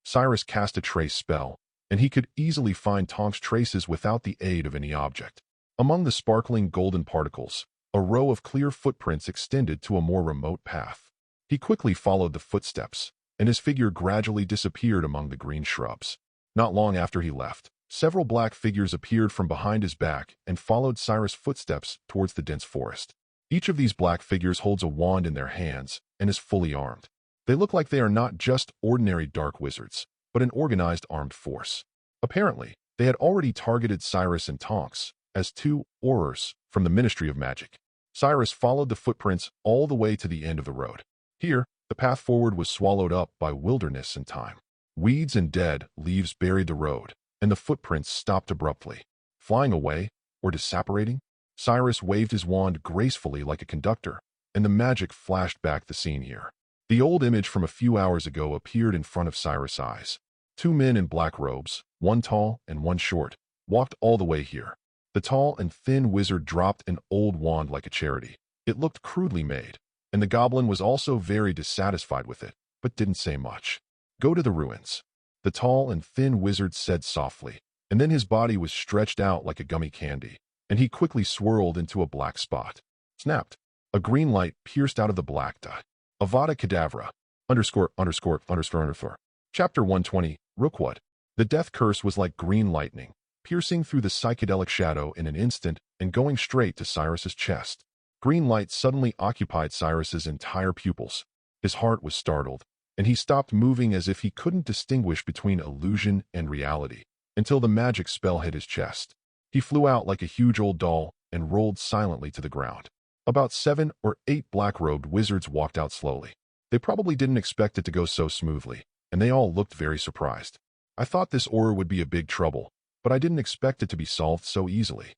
Cyrus cast a trace spell, and he could easily find Tonks' traces without the aid of any object. Among the sparkling golden particles, a row of clear footprints extended to a more remote path. He quickly followed the footsteps, and his figure gradually disappeared among the green shrubs. Not long after he left, several black figures appeared from behind his back and followed Cyrus' footsteps towards the dense forest. Each of these black figures holds a wand in their hands and is fully armed. They look like they are not just ordinary dark wizards, but an organized armed force. Apparently, they had already targeted Cyrus and Tonks as 2 Aurors from the Ministry of Magic. Cyrus followed the footprints all the way to the end of the road. Here, the path forward was swallowed up by wilderness and time. Weeds and dead leaves buried the road, and the footprints stopped abruptly. Flying away, or disapparating? Cyrus waved his wand gracefully like a conductor, and the magic flashed back the scene here. The old image from a few hours ago appeared in front of Cyrus' eyes. 2 men in black robes, one tall and one short, walked all the way here. The tall and thin wizard dropped an old wand like a charity. It looked crudely made, and the goblin was also very dissatisfied with it, but didn't say much. Go to the ruins. The tall and thin wizard said softly, and then his body was stretched out like a gummy candy, and he quickly swirled into a black spot. Snapped. A green light pierced out of the black dot. Avada Kedavra. ______. Chapter 120, Rookwood. The death curse was like green lightning, piercing through the psychedelic shadow in an instant and going straight to Cyrus's chest. Green light suddenly occupied Cyrus's entire pupils. His heart was startled, and he stopped moving as if he couldn't distinguish between illusion and reality, until the magic spell hit his chest. He flew out like a huge old doll and rolled silently to the ground. About 7 or 8 black-robed wizards walked out slowly. They probably didn't expect it to go so smoothly, and they all looked very surprised. I thought this order would be a big trouble, but I didn't expect it to be solved so easily.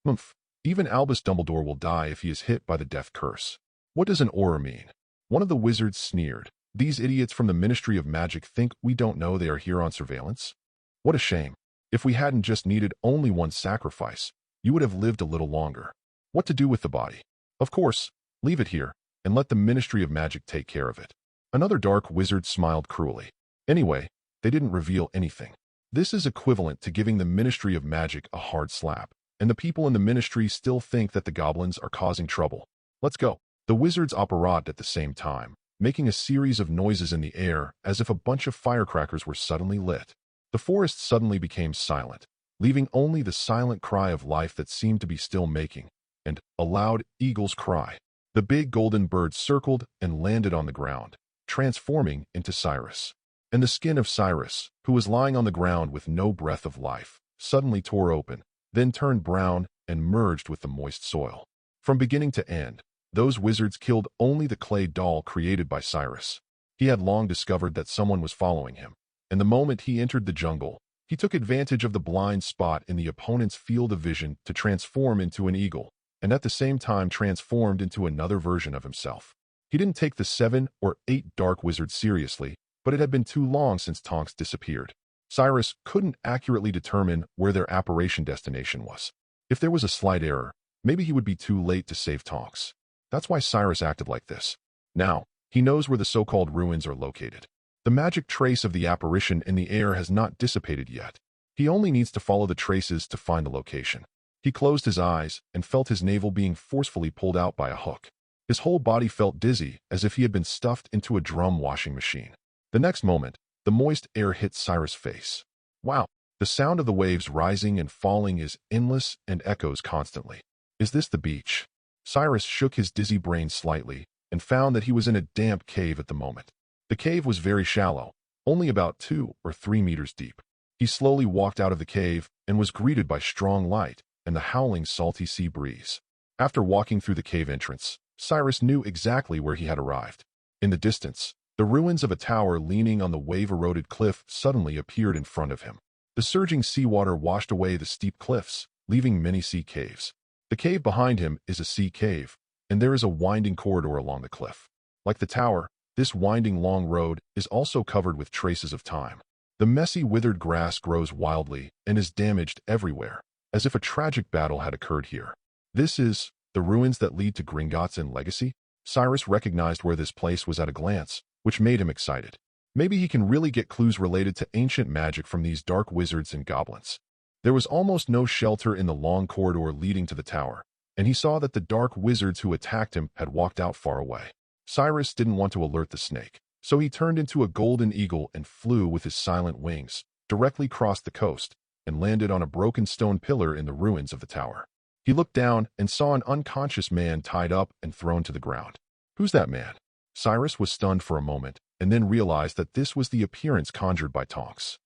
Humph. Even Albus Dumbledore will die if he is hit by the death curse. What does an aura mean? One of the wizards sneered. These idiots from the Ministry of Magic think we don't know they are here on surveillance? What a shame. If we hadn't just needed only one sacrifice, you would have lived a little longer. What to do with the body? Of course, leave it here, and let the Ministry of Magic take care of it. Another dark wizard smiled cruelly. Anyway, they didn't reveal anything. This is equivalent to giving the Ministry of Magic a hard slap, and the people in the Ministry still think that the goblins are causing trouble. Let's go. The wizards operated at the same time, making a series of noises in the air as if a bunch of firecrackers were suddenly lit. The forest suddenly became silent, leaving only the silent cry of life that seemed to be still making, and a loud eagle's cry. The big golden bird circled and landed on the ground, transforming into Cyrus. And the skin of Cyrus, who was lying on the ground with no breath of life, suddenly tore open, then turned brown and merged with the moist soil. From beginning to end, those wizards killed only the clay doll created by Cyrus. He had long discovered that someone was following him, and the moment he entered the jungle, he took advantage of the blind spot in the opponent's field of vision to transform into an eagle, and at the same time transformed into another version of himself. He didn't take the 7 or 8 dark wizards seriously, but it had been too long since Tonks disappeared. Cyrus couldn't accurately determine where their apparition destination was. If there was a slight error, maybe he would be too late to save Tonks. That's why Cyrus acted like this. Now, he knows where the so-called ruins are located. The magic trace of the apparition in the air has not dissipated yet. He only needs to follow the traces to find the location. He closed his eyes and felt his navel being forcefully pulled out by a hook. His whole body felt dizzy, as if he had been stuffed into a drum washing machine. The next moment, the moist air hit Cyrus' face. Wow! The sound of the waves rising and falling is endless and echoes constantly. Is this the beach? Cyrus shook his dizzy brain slightly and found that he was in a damp cave at the moment. The cave was very shallow, only about 2 or 3 meters deep. He slowly walked out of the cave and was greeted by strong light and the howling salty sea breeze. After walking through the cave entrance, Cyrus knew exactly where he had arrived. In the distance, the ruins of a tower leaning on the wave-eroded cliff suddenly appeared in front of him. The surging seawater washed away the steep cliffs, leaving many sea caves. The cave behind him is a sea cave, and there is a winding corridor along the cliff. Like the tower, this winding long road is also covered with traces of time. The messy withered grass grows wildly and is damaged everywhere, as if a tragic battle had occurred here. This is the ruins that lead to Gringotts and Legacy? Cyrus recognized where this place was at a glance, which made him excited. Maybe he can really get clues related to ancient magic from these dark wizards and goblins. There was almost no shelter in the long corridor leading to the tower, and he saw that the dark wizards who attacked him had walked out far away. Cyrus didn't want to alert the snake, so he turned into a golden eagle and flew with his silent wings, directly crossed the coast, and landed on a broken stone pillar in the ruins of the tower. He looked down and saw an unconscious man tied up and thrown to the ground. Who's that man? Cyrus was stunned for a moment, and then realized that this was the appearance conjured by Tonks.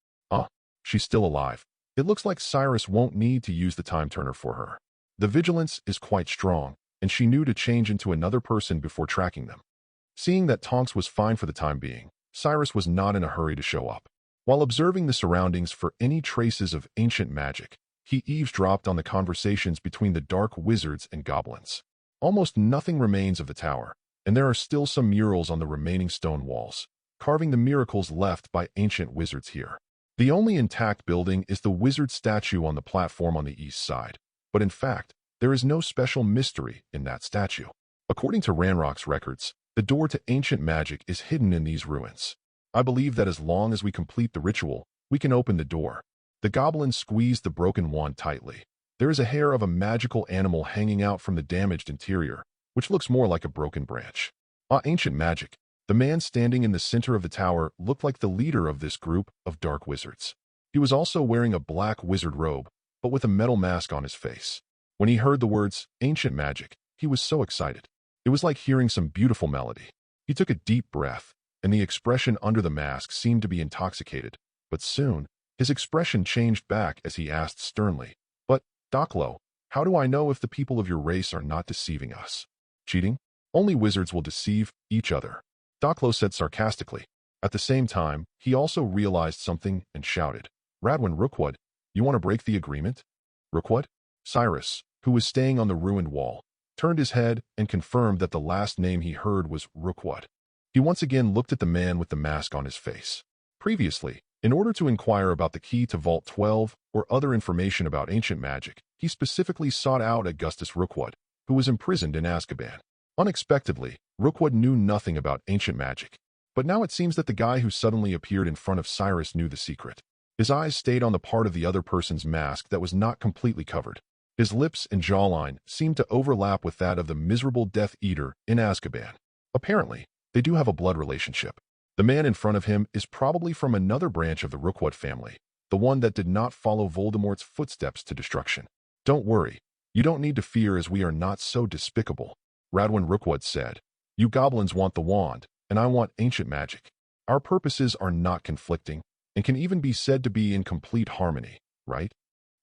She's still alive. It looks like Cyrus won't need to use the time turner for her. The vigilance is quite strong, and she knew to change into another person before tracking them. Seeing that Tonks was fine for the time being, Cyrus was not in a hurry to show up. While observing the surroundings for any traces of ancient magic, he eavesdropped on the conversations between the dark wizards and goblins. Almost nothing remains of the tower, and there are still some murals on the remaining stone walls, carving the miracles left by ancient wizards here. The only intact building is the wizard statue on the platform on the east side, but in fact, there is no special mystery in that statue. According to Ranrock's records, the door to ancient magic is hidden in these ruins. I believe that as long as we complete the ritual, we can open the door. The goblin squeezed the broken wand tightly. There is a hair of a magical animal hanging out from the damaged interior, which looks more like a broken branch. Ancient magic. The man standing in the center of the tower looked like the leader of this group of dark wizards. He was also wearing a black wizard robe, but with a metal mask on his face. When he heard the words, ancient magic, he was so excited. It was like hearing some beautiful melody. He took a deep breath, and the expression under the mask seemed to be intoxicated. But soon, his expression changed back as he asked sternly, "But, Doclo, how do I know if the people of your race are not deceiving us? Cheating? Only wizards will deceive each other," Doclo said sarcastically. At the same time, he also realized something and shouted, "Radwin Rookwood, you want to break the agreement?" Rookwood? Cyrus, who was staying on the ruined wall, turned his head and confirmed that the last name he heard was Rookwood. He once again looked at the man with the mask on his face. Previously, in order to inquire about the key to Vault 12 or other information about ancient magic, he specifically sought out Augustus Rookwood, who was imprisoned in Azkaban. Unexpectedly, Rookwood knew nothing about ancient magic, but now it seems that the guy who suddenly appeared in front of Cyrus knew the secret. His eyes stayed on the part of the other person's mask that was not completely covered. His lips and jawline seemed to overlap with that of the miserable Death Eater in Azkaban. Apparently, they do have a blood relationship. The man in front of him is probably from another branch of the Rookwood family, the one that did not follow Voldemort's footsteps to destruction. Don't worry, you don't need to fear as we are not so despicable, Radwin Rookwood said. You goblins want the wand, and I want ancient magic. Our purposes are not conflicting, and can even be said to be in complete harmony, right?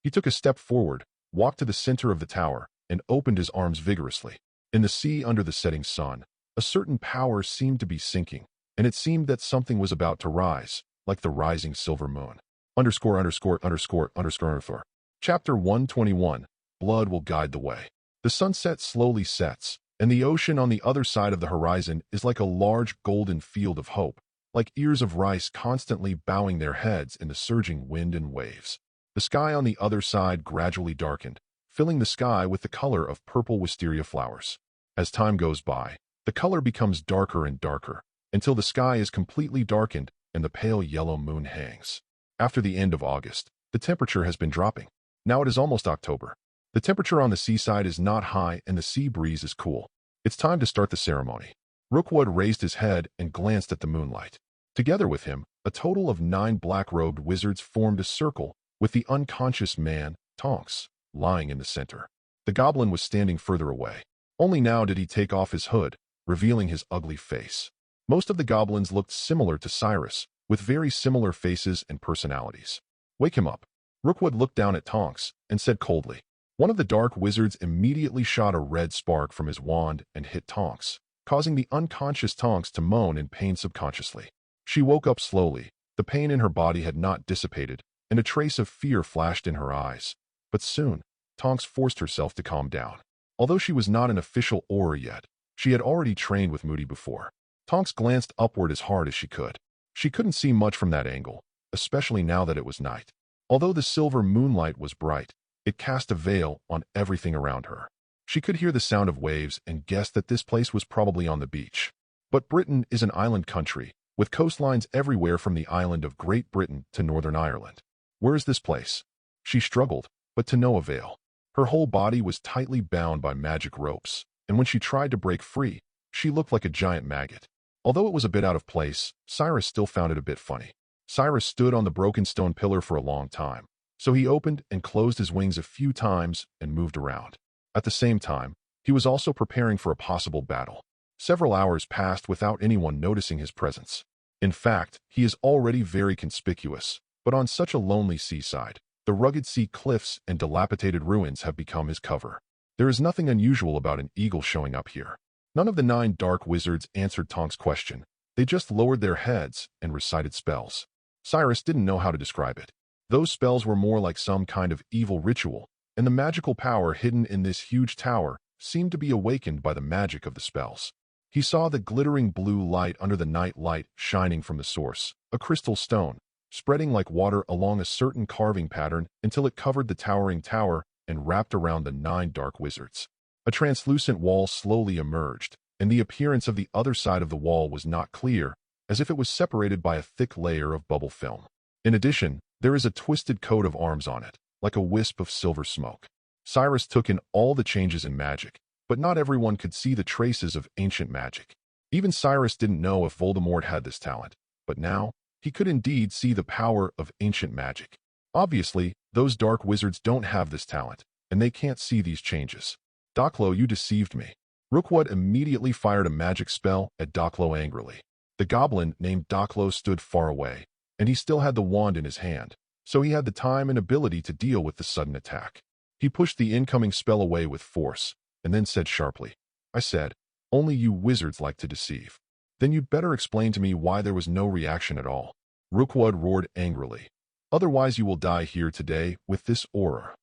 He took a step forward, walked to the center of the tower, and opened his arms vigorously. In the sea under the setting sun, a certain power seemed to be sinking, and it seemed that something was about to rise, like the rising silver moon. ________. Chapter 121. Blood will guide the way. The sunset slowly sets, and the ocean on the other side of the horizon is like a large golden field of hope, like ears of rice constantly bowing their heads in the surging wind and waves. The sky on the other side gradually darkened, filling the sky with the color of purple wisteria flowers. As time goes by, the color becomes darker and darker, until the sky is completely darkened and the pale yellow moon hangs. After the end of August, the temperature has been dropping. Now it is almost October. The temperature on the seaside is not high and the sea breeze is cool. It's time to start the ceremony. Rookwood raised his head and glanced at the moonlight. Together with him, a total of 9 black-robed wizards formed a circle, with the unconscious man, Tonks, lying in the center. The goblin was standing further away. Only now did he take off his hood, revealing his ugly face. Most of the goblins looked similar to Cyrus, with very similar faces and personalities. Wake him up. Rookwood looked down at Tonks and said coldly. One of the dark wizards immediately shot a red spark from his wand and hit Tonks, causing the unconscious Tonks to moan in pain subconsciously. She woke up slowly. The pain in her body had not dissipated, and a trace of fear flashed in her eyes. But soon, Tonks forced herself to calm down. Although she was not an official Auror yet, she had already trained with Moody before. Tonks glanced upward as hard as she could. She couldn't see much from that angle, especially now that it was night. Although the silver moonlight was bright, it cast a veil on everything around her. She could hear the sound of waves and guessed that this place was probably on the beach. But Britain is an island country, with coastlines everywhere from the island of Great Britain to Northern Ireland. Where is this place? She struggled, but to no avail. Her whole body was tightly bound by magic ropes, and when she tried to break free, she looked like a giant maggot. Although it was a bit out of place, Cyrus still found it a bit funny. Cyrus stood on the broken stone pillar for a long time, so he opened and closed his wings a few times and moved around. At the same time, he was also preparing for a possible battle. Several hours passed without anyone noticing his presence. In fact, he is already very conspicuous, but on such a lonely seaside, the rugged sea cliffs and dilapidated ruins have become his cover. There is nothing unusual about an eagle showing up here. None of the 9 dark wizards answered Tonks' question. They just lowered their heads and recited spells. Cyrus didn't know how to describe it. Those spells were more like some kind of evil ritual, and the magical power hidden in this huge tower seemed to be awakened by the magic of the spells. He saw the glittering blue light under the night light shining from the source, a crystal stone, spreading like water along a certain carving pattern until it covered the towering tower and wrapped around the 9 dark wizards. A translucent wall slowly emerged, and the appearance of the other side of the wall was not clear, as if it was separated by a thick layer of bubble film. In addition, there is a twisted coat of arms on it, like a wisp of silver smoke. Cyrus took in all the changes in magic, but not everyone could see the traces of ancient magic. Even Cyrus didn't know if Voldemort had this talent, but now, he could indeed see the power of ancient magic. Obviously, those dark wizards don't have this talent, and they can't see these changes. Doklo, you deceived me. Rookwood immediately fired a magic spell at Doklo angrily. The goblin named Doklo stood far away, and he still had the wand in his hand, so he had the time and ability to deal with the sudden attack. He pushed the incoming spell away with force, and then said sharply, I said, only you wizards like to deceive. Then you'd better explain to me why there was no reaction at all. Rookwood roared angrily. Otherwise you will die here today with this auror.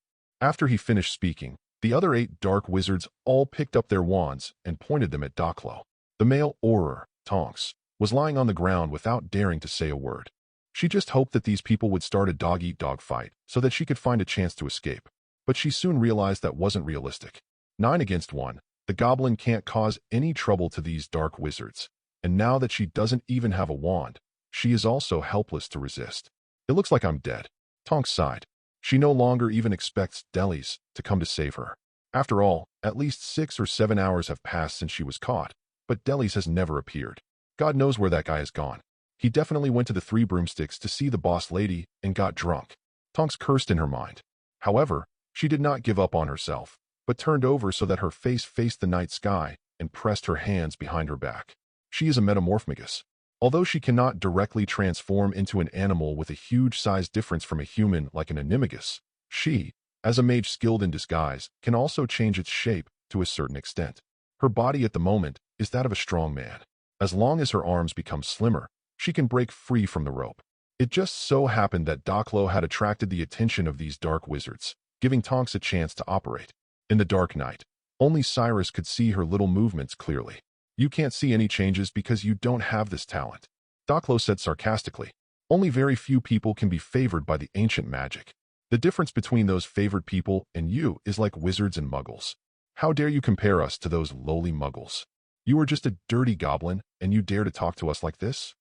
After he finished speaking, The other 8 dark wizards all picked up their wands and pointed them at Doclo. The male Auror, Tonks, was lying on the ground without daring to say a word. She just hoped that these people would start a dog-eat-dog fight so that she could find a chance to escape. But she soon realized that wasn't realistic. 9 against 1, the goblin can't cause any trouble to these dark wizards. And now that she doesn't even have a wand, she is also helpless to resist. It looks like I'm dead. Tonks sighed. She no longer even expects Delis to come to save her. After all, at least 6 or 7 hours have passed since she was caught, but Delis has never appeared. God knows where that guy has gone. He definitely went to the 3 broomsticks to see the boss lady and got drunk. Tonks cursed in her mind. However, she did not give up on herself, but turned over so that her face faced the night sky and pressed her hands behind her back. She is a metamorphmagus. Although she cannot directly transform into an animal with a huge size difference from a human like an animagus, she, as a mage skilled in disguise, can also change its shape to a certain extent. Her body at the moment is that of a strong man. As long as her arms become slimmer, she can break free from the rope. It just so happened that Doclo had attracted the attention of these dark wizards, giving Tonks a chance to operate. In the dark night, only Cyrus could see her little movements clearly. You can't see any changes because you don't have this talent. Doclo said sarcastically. Only very few people can be favored by the ancient magic. The difference between those favored people and you is like wizards and muggles. How dare you compare us to those lowly muggles? You are just a dirty goblin, and you dare to talk to us like this?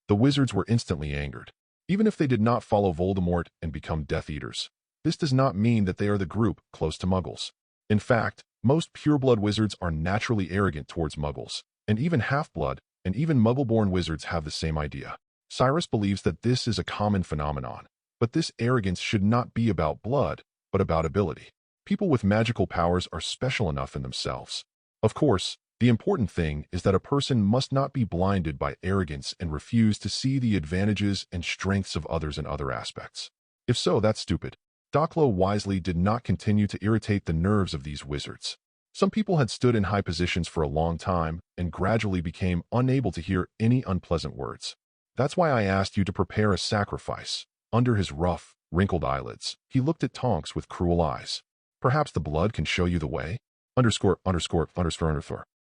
The wizards were instantly angered. Even if they did not follow Voldemort and become Death Eaters, this does not mean that they are the group close to muggles. In fact, most pureblood wizards are naturally arrogant towards muggles, and even half-blood and even muggle-born wizards have the same idea. Cyrus believes that this is a common phenomenon, but this arrogance should not be about blood, but about ability. People with magical powers are special enough in themselves. Of course, the important thing is that a person must not be blinded by arrogance and refuse to see the advantages and strengths of others in other aspects. If so, that's stupid. Doclo wisely did not continue to irritate the nerves of these wizards. Some people had stood in high positions for a long time and gradually became unable to hear any unpleasant words. That's why I asked you to prepare a sacrifice. Under his rough, wrinkled eyelids, he looked at Tonks with cruel eyes. Perhaps the blood can show you the way? Underscore.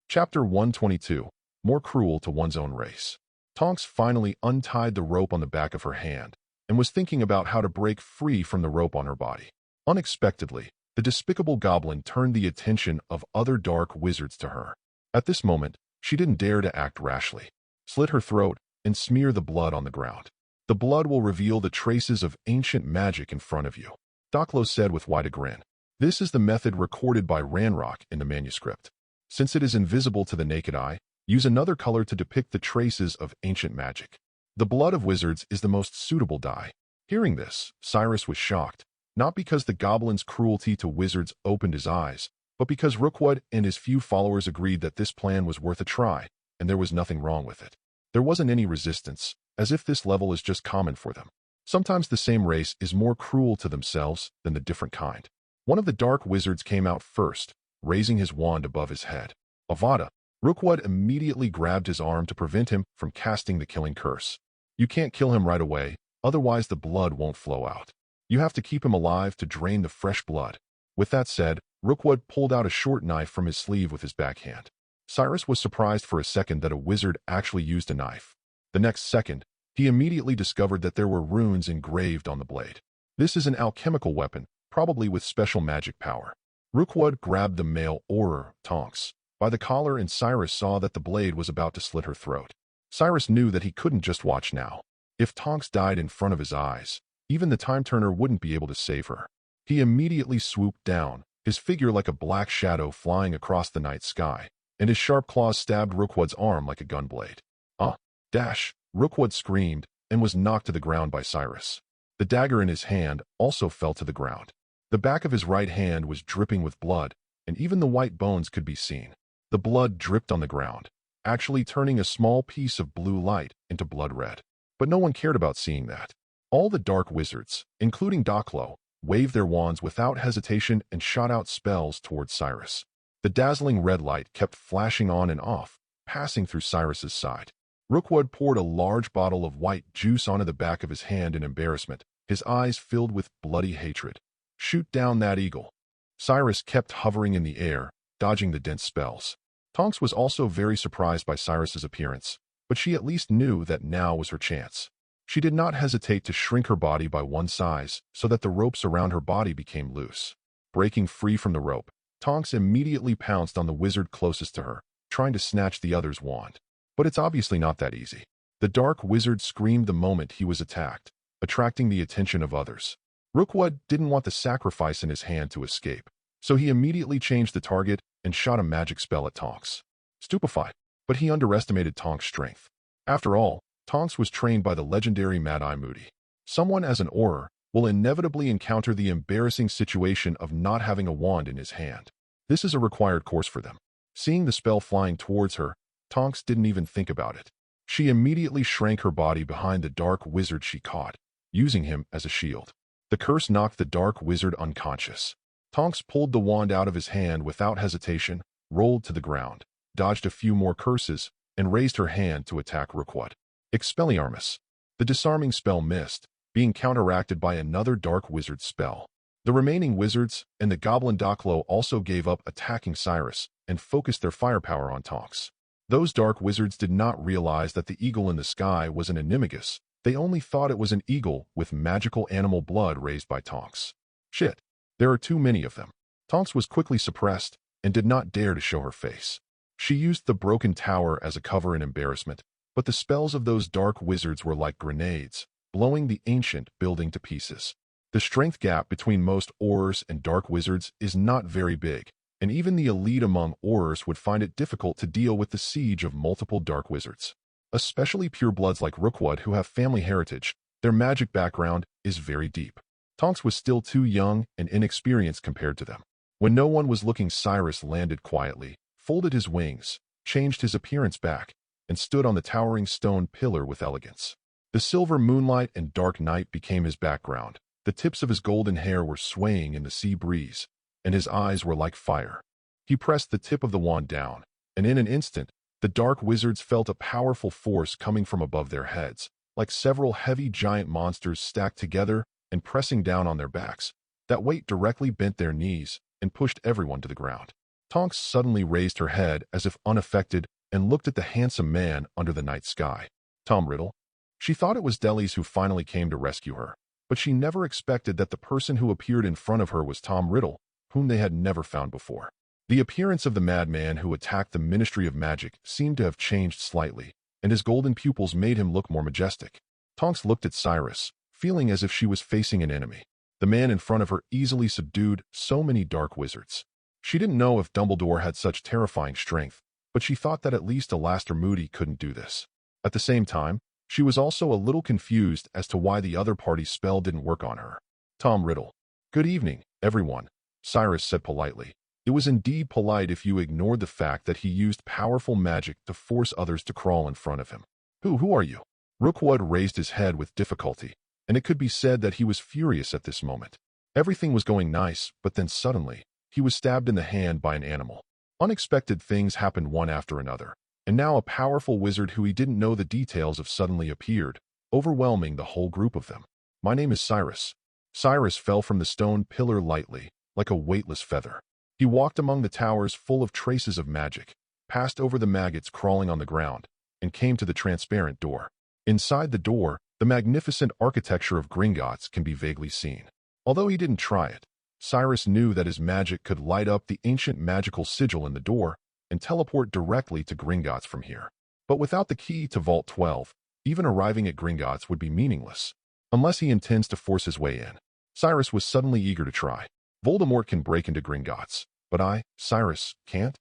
Chapter 122. More cruel to one's own race. Tonks finally untied the rope on the back of her hand and was thinking about how to break free from the rope on her body. Unexpectedly, the despicable goblin turned the attention of other dark wizards to her. At this moment, she didn't dare to act rashly. Slit her throat and smear the blood on the ground. The blood will reveal the traces of ancient magic in front of you, Doclo said with wide a grin. This is the method recorded by Ranrock in the manuscript. Since it is invisible to the naked eye, use another color to depict the traces of ancient magic. The blood of wizards is the most suitable dye. Hearing this, Cyrus was shocked, not because the goblin's cruelty to wizards opened his eyes, but because Rookwood and his few followers agreed that this plan was worth a try, and there was nothing wrong with it. There wasn't any resistance, as if this level is just common for them. Sometimes the same race is more cruel to themselves than the different kind. One of the dark wizards came out first, raising his wand above his head. Avada! Rookwood immediately grabbed his arm to prevent him from casting the killing curse. You can't kill him right away, otherwise the blood won't flow out. You have to keep him alive to drain the fresh blood. With that said, Rookwood pulled out a short knife from his sleeve with his backhand. Cyrus was surprised for a second that a wizard actually used a knife. The next second, he immediately discovered that there were runes engraved on the blade. This is an alchemical weapon, probably with special magic power. Rookwood grabbed the male Auror, Tonks, by the collar, and Cyrus saw that the blade was about to slit her throat. Cyrus knew that he couldn't just watch now. If Tonks died in front of his eyes, even the Time Turner wouldn't be able to save her. He immediately swooped down, his figure like a black shadow flying across the night sky, and his sharp claws stabbed Rookwood's arm like a gun blade. Dash! Rookwood screamed and was knocked to the ground by Cyrus. The dagger in his hand also fell to the ground. The back of his right hand was dripping with blood, and even the white bones could be seen. The blood dripped on the ground, actually turning a small piece of blue light into blood red. But no one cared about seeing that. All the dark wizards, including Doclo, waved their wands without hesitation and shot out spells towards Cyrus. The dazzling red light kept flashing on and off, passing through Cyrus's side. Rookwood poured a large bottle of white juice onto the back of his hand in embarrassment, his eyes filled with bloody hatred. Shoot down that eagle. Cyrus kept hovering in the air, dodging the dense spells. Tonks was also very surprised by Cyrus's appearance, but she at least knew that now was her chance. She did not hesitate to shrink her body by one size so that the ropes around her body became loose. Breaking free from the rope, Tonks immediately pounced on the wizard closest to her, trying to snatch the other's wand. But it's obviously not that easy. The dark wizard screamed the moment he was attacked, attracting the attention of others. Rookwood didn't want the sacrifice in his hand to escape, so he immediately changed the target and shot a magic spell at Tonks. Stupefied, but he underestimated Tonks' strength. After all, Tonks was trained by the legendary Mad-Eye Moody. Someone as an Auror will inevitably encounter the embarrassing situation of not having a wand in his hand. This is a required course for them. Seeing the spell flying towards her, Tonks didn't even think about it. She immediately shrank her body behind the dark wizard she caught, using him as a shield. The curse knocked the dark wizard unconscious. Tonks pulled the wand out of his hand without hesitation, rolled to the ground, dodged a few more curses, and raised her hand to attack Rookwood. Expelliarmus. The disarming spell missed, being counteracted by another dark wizard spell. The remaining wizards and the goblin Doklo also gave up attacking Cyrus and focused their firepower on Tonks. Those dark wizards did not realize that the eagle in the sky was an animagus. They only thought it was an eagle with magical animal blood raised by Tonks. Shit, there are too many of them. Tonks was quickly suppressed and did not dare to show her face. She used the broken tower as a cover in embarrassment, but the spells of those dark wizards were like grenades, blowing the ancient building to pieces. The strength gap between most Aurors and dark wizards is not very big, and even the elite among Aurors would find it difficult to deal with the siege of multiple dark wizards. Especially purebloods like Rookwood who have family heritage, their magic background is very deep. Tonks was still too young and inexperienced compared to them. When no one was looking, Cyrus landed quietly, folded his wings, changed his appearance back, and stood on the towering stone pillar with elegance. The silver moonlight and dark night became his background. The tips of his golden hair were swaying in the sea breeze, and his eyes were like fire. He pressed the tip of the wand down, and in an instant, the dark wizards felt a powerful force coming from above their heads, like several heavy giant monsters stacked together and pressing down on their backs. That weight directly bent their knees and pushed everyone to the ground. Tonks suddenly raised her head as if unaffected and looked at the handsome man under the night sky. Tom Riddle. She thought it was Delis who finally came to rescue her, but she never expected that the person who appeared in front of her was Tom Riddle, whom they had never found before. The appearance of the madman who attacked the Ministry of Magic seemed to have changed slightly, and his golden pupils made him look more majestic. Tonks looked at Cyrus, feeling as if she was facing an enemy. The man in front of her easily subdued so many dark wizards. She didn't know if Dumbledore had such terrifying strength, but she thought that at least Alastor Moody couldn't do this. At the same time, she was also a little confused as to why the other party's spell didn't work on her. Tom Riddle. Good evening, everyone, Cyrus said politely. It was indeed polite if you ignored the fact that he used powerful magic to force others to crawl in front of him. Who are you? Rookwood raised his head with difficulty, and it could be said that he was furious at this moment. Everything was going nice, but then suddenly, he was stabbed in the hand by an animal. Unexpected things happened one after another, and now a powerful wizard who he didn't know the details of suddenly appeared, overwhelming the whole group of them. My name is Cyrus. Cyrus fell from the stone pillar lightly, like a weightless feather. He walked among the towers full of traces of magic, passed over the maggots crawling on the ground, and came to the transparent door. Inside the door, the magnificent architecture of Gringotts can be vaguely seen. Although he didn't try it, Cyrus knew that his magic could light up the ancient magical sigil in the door and teleport directly to Gringotts from here. But without the key to Vault 12, even arriving at Gringotts would be meaningless, unless he intends to force his way in. Cyrus was suddenly eager to try. Voldemort can break into Gringotts, but I, Cyrus, can't?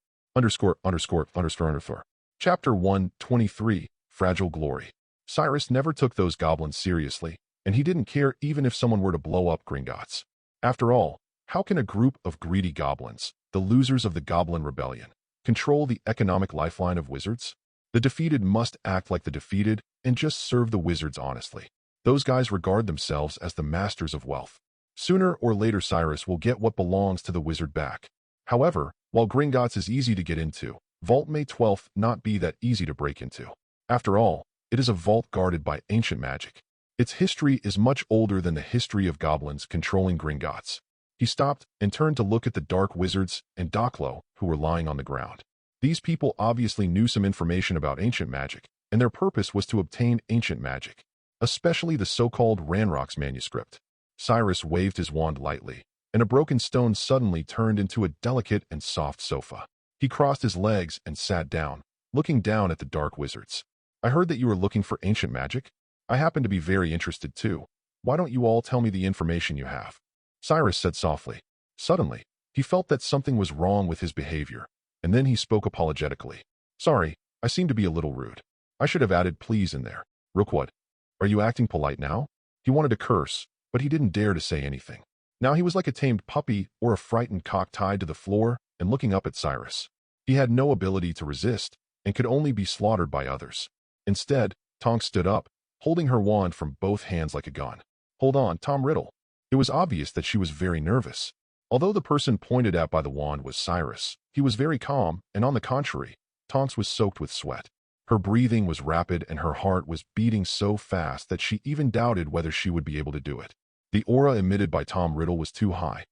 Chapter 123, Fragile Glory. Cyrus never took those goblins seriously, and he didn't care even if someone were to blow up Gringotts. After all, how can a group of greedy goblins, the losers of the Goblin Rebellion, control the economic lifeline of wizards? The defeated must act like the defeated and just serve the wizards honestly. Those guys regard themselves as the masters of wealth. Sooner or later Cyrus will get what belongs to the wizard back. However, while Gringotts is easy to get into, Vault May 12th not be that easy to break into. After all, it is a vault guarded by ancient magic. Its history is much older than the history of goblins controlling Gringotts. He stopped and turned to look at the dark wizards and Doclo, who were lying on the ground. These people obviously knew some information about ancient magic, and their purpose was to obtain ancient magic, especially the so-called Ranrock's manuscript. Cyrus waved his wand lightly, and a broken stone suddenly turned into a delicate and soft sofa. He crossed his legs and sat down, looking down at the dark wizards. I heard that you were looking for ancient magic. I happen to be very interested too. Why don't you all tell me the information you have? Cyrus said softly. Suddenly, he felt that something was wrong with his behavior, and then he spoke apologetically. Sorry, I seem to be a little rude. I should have added please in there. Rookwood, are you acting polite now? He wanted to curse, but he didn't dare to say anything. Now he was like a tamed puppy or a frightened cock tied to the floor and looking up at Cyrus. He had no ability to resist and could only be slaughtered by others. Instead, Tonks stood up, holding her wand from both hands like a gun. Hold on, Tom Riddle. It was obvious that she was very nervous. Although the person pointed at by the wand was Cyrus, he was very calm, and on the contrary, Tonks was soaked with sweat. Her breathing was rapid and her heart was beating so fast that she even doubted whether she would be able to do it. The aura emitted by Tom Riddle was too high.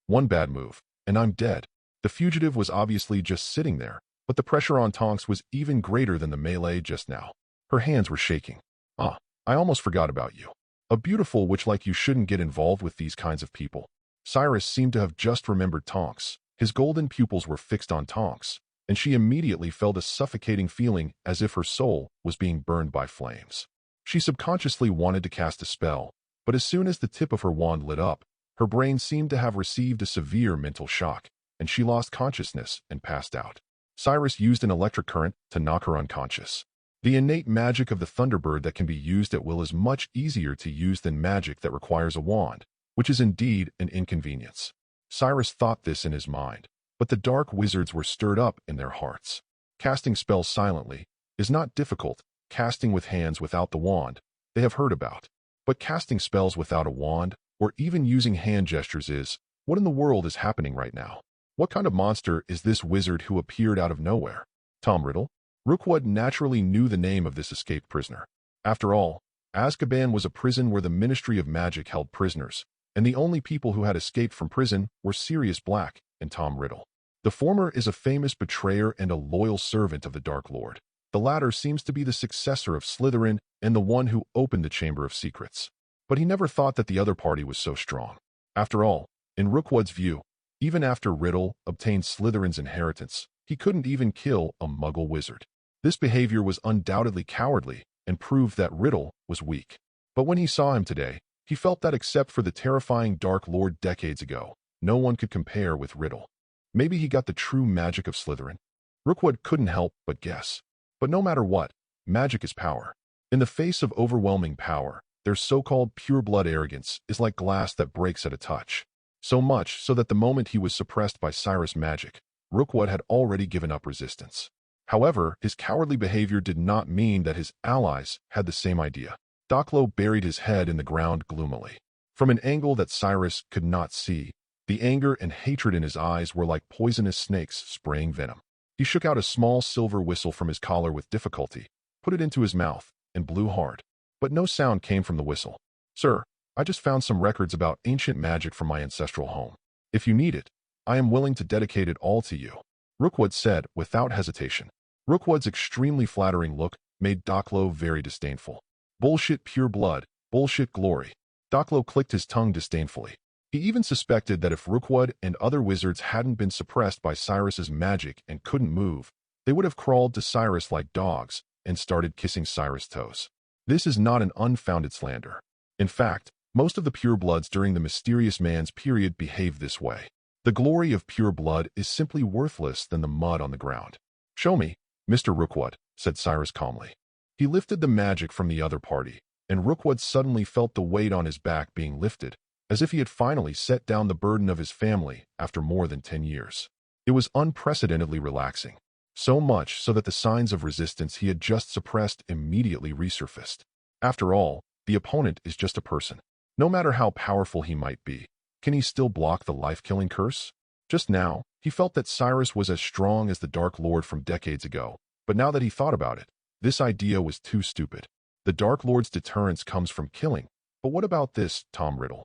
One bad move, and I'm dead. The fugitive was obviously just sitting there, but the pressure on Tonks was even greater than the melee just now. Her hands were shaking. Ah, I almost forgot about you. A beautiful witch like you shouldn't get involved with these kinds of people. Cyrus seemed to have just remembered Tonks. His golden pupils were fixed on Tonks, and she immediately felt a suffocating feeling as if her soul was being burned by flames. She subconsciously wanted to cast a spell, but as soon as the tip of her wand lit up, her brain seemed to have received a severe mental shock, and she lost consciousness and passed out. Cyrus used an electric current to knock her unconscious. The innate magic of the Thunderbird that can be used at will is much easier to use than magic that requires a wand, which is indeed an inconvenience. Cyrus thought this in his mind, but the dark wizards were stirred up in their hearts. Casting spells silently is not difficult. Casting with hands without the wand, they have heard about. But casting spells without a wand, or even using hand gestures is, what in the world is happening right now? What kind of monster is this wizard who appeared out of nowhere? Tom Riddle? Rookwood naturally knew the name of this escaped prisoner. After all, Azkaban was a prison where the Ministry of Magic held prisoners, and the only people who had escaped from prison were Sirius Black and Tom Riddle. The former is a famous betrayer and a loyal servant of the Dark Lord. The latter seems to be the successor of Slytherin and the one who opened the Chamber of Secrets. But he never thought that the other party was so strong. After all, in Rookwood's view, even after Riddle obtained Slytherin's inheritance, he couldn't even kill a Muggle wizard. This behavior was undoubtedly cowardly and proved that Riddle was weak. But when he saw him today, he felt that except for the terrifying Dark Lord decades ago, no one could compare with Riddle. Maybe he got the true magic of Slytherin. Rookwood couldn't help but guess. But no matter what, magic is power. In the face of overwhelming power, their so-called pure-blood arrogance is like glass that breaks at a touch. So much so that the moment he was suppressed by Cyrus' magic, Rookwood had already given up resistance. However, his cowardly behavior did not mean that his allies had the same idea. Doclo buried his head in the ground gloomily. From an angle that Cyrus could not see, the anger and hatred in his eyes were like poisonous snakes spraying venom. He shook out a small silver whistle from his collar with difficulty, put it into his mouth, and blew hard. But no sound came from the whistle. Sir, I just found some records about ancient magic from my ancestral home. If you need it, I am willing to dedicate it all to you. Rookwood said without hesitation. Rookwood's extremely flattering look made Doclo very disdainful. Bullshit pure blood, bullshit glory. Doclo clicked his tongue disdainfully. He even suspected that if Rookwood and other wizards hadn't been suppressed by Cyrus's magic and couldn't move, they would have crawled to Cyrus like dogs and started kissing Cyrus' toes. This is not an unfounded slander. In fact, most of the purebloods during the mysterious man's period behaved this way. The glory of pure blood is simply worthless than the mud on the ground. Show me, Mr. Rookwood, said Cyrus calmly. He lifted the magic from the other party, and Rookwood suddenly felt the weight on his back being lifted, as if he had finally set down the burden of his family after more than 10 years. It was unprecedentedly relaxing, so much so that the signs of resistance he had just suppressed immediately resurfaced. After all, the opponent is just a person. No matter how powerful he might be, can he still block the life-killing curse? Just now, he felt that Cyrus was as strong as the Dark Lord from decades ago, but now that he thought about it, this idea was too stupid. The Dark Lord's deterrence comes from killing. But what about this, Tom Riddle?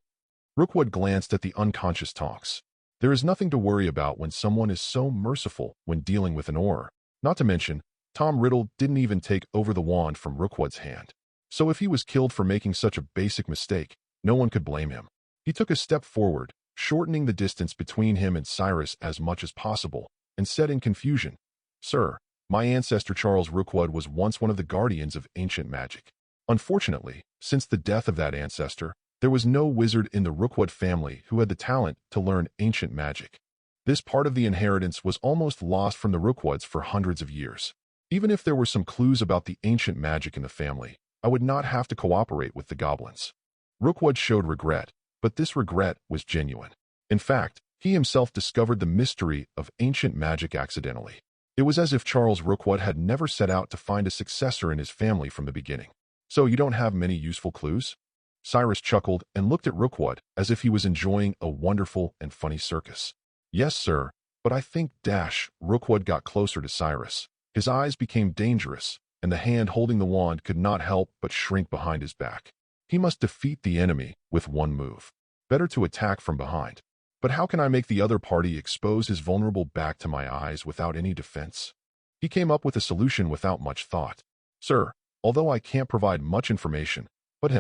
Rookwood glanced at the unconscious Tonks. There is nothing to worry about when someone is so merciful when dealing with an Auror. Not to mention, Tom Riddle didn't even take over the wand from Rookwood's hand. So if he was killed for making such a basic mistake, no one could blame him. He took a step forward, shortening the distance between him and Cyrus as much as possible, and said in confusion, "Sir, my ancestor Charles Rookwood was once one of the guardians of ancient magic. Unfortunately, since the death of that ancestor, there was no wizard in the Rookwood family who had the talent to learn ancient magic. This part of the inheritance was almost lost from the Rookwoods for hundreds of years. Even if there were some clues about the ancient magic in the family, I would not have to cooperate with the goblins." Rookwood showed regret, but this regret was genuine. In fact, he himself discovered the mystery of ancient magic accidentally. It was as if Charles Rookwood had never set out to find a successor in his family from the beginning. "So you don't have many useful clues?" Cyrus chuckled and looked at Rookwood as if he was enjoying a wonderful and funny circus. "Yes, sir, but I think Rookwood got closer to Cyrus. His eyes became dangerous, and the hand holding the wand could not help but shrink behind his back. He must defeat the enemy with one move. Better to attack from behind. But how can I make the other party expose his vulnerable back to my eyes without any defense?" He came up with a solution without much thought. "Sir, although I can't provide much information, but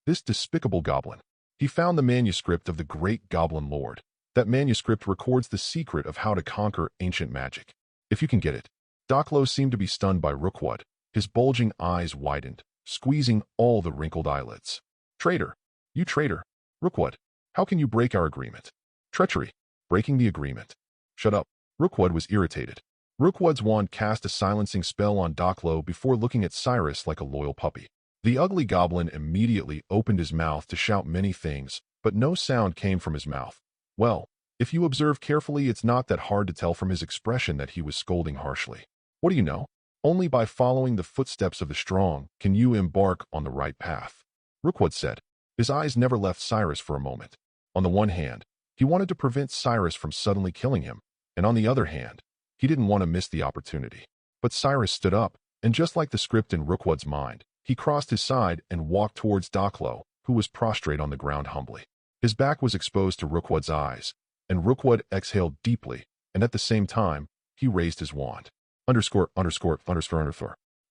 this despicable goblin. He found the manuscript of the great goblin lord. That manuscript records the secret of how to conquer ancient magic. If you can get it." Docklow seemed to be stunned by Rookwood. His bulging eyes widened, squeezing all the wrinkled eyelids. "Traitor! You traitor! Rookwood, how can you break our agreement?" "Treachery! Breaking the agreement." "Shut up." Rookwood was irritated. Rookwood's wand cast a silencing spell on Docklow before looking at Cyrus like a loyal puppy. The ugly goblin immediately opened his mouth to shout many things, but no sound came from his mouth. Well, if you observe carefully, it's not that hard to tell from his expression that he was scolding harshly. What do you know? Only by following the footsteps of the strong can you embark on the right path, Rookwood said. His eyes never left Cyrus for a moment. On the one hand, he wanted to prevent Cyrus from suddenly killing him, and on the other hand, he didn't want to miss the opportunity. But Cyrus stood up, and just like the script in Rookwood's mind, he crossed his side and walked towards Docklow, who was prostrate on the ground humbly. His back was exposed to Rookwood's eyes, and Rookwood exhaled deeply, and at the same time, he raised his wand.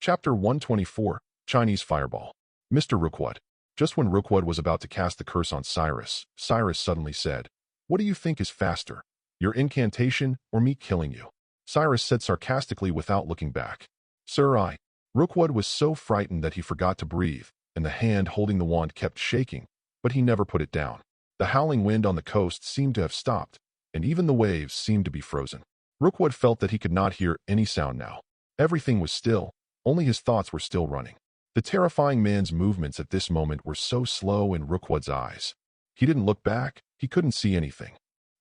Chapter 124, Chinese Fireball. Mr. Rookwood. Just when Rookwood was about to cast the curse on Cyrus, Cyrus suddenly said, "What do you think is faster, your incantation or me killing you?" Cyrus said sarcastically without looking back. "Sir, Rookwood was so frightened that he forgot to breathe, and the hand holding the wand kept shaking, but he never put it down. The howling wind on the coast seemed to have stopped, and even the waves seemed to be frozen. Rookwood felt that he could not hear any sound now. Everything was still, only his thoughts were still running. The terrifying man's movements at this moment were so slow in Rookwood's eyes. He didn't look back, he couldn't see anything.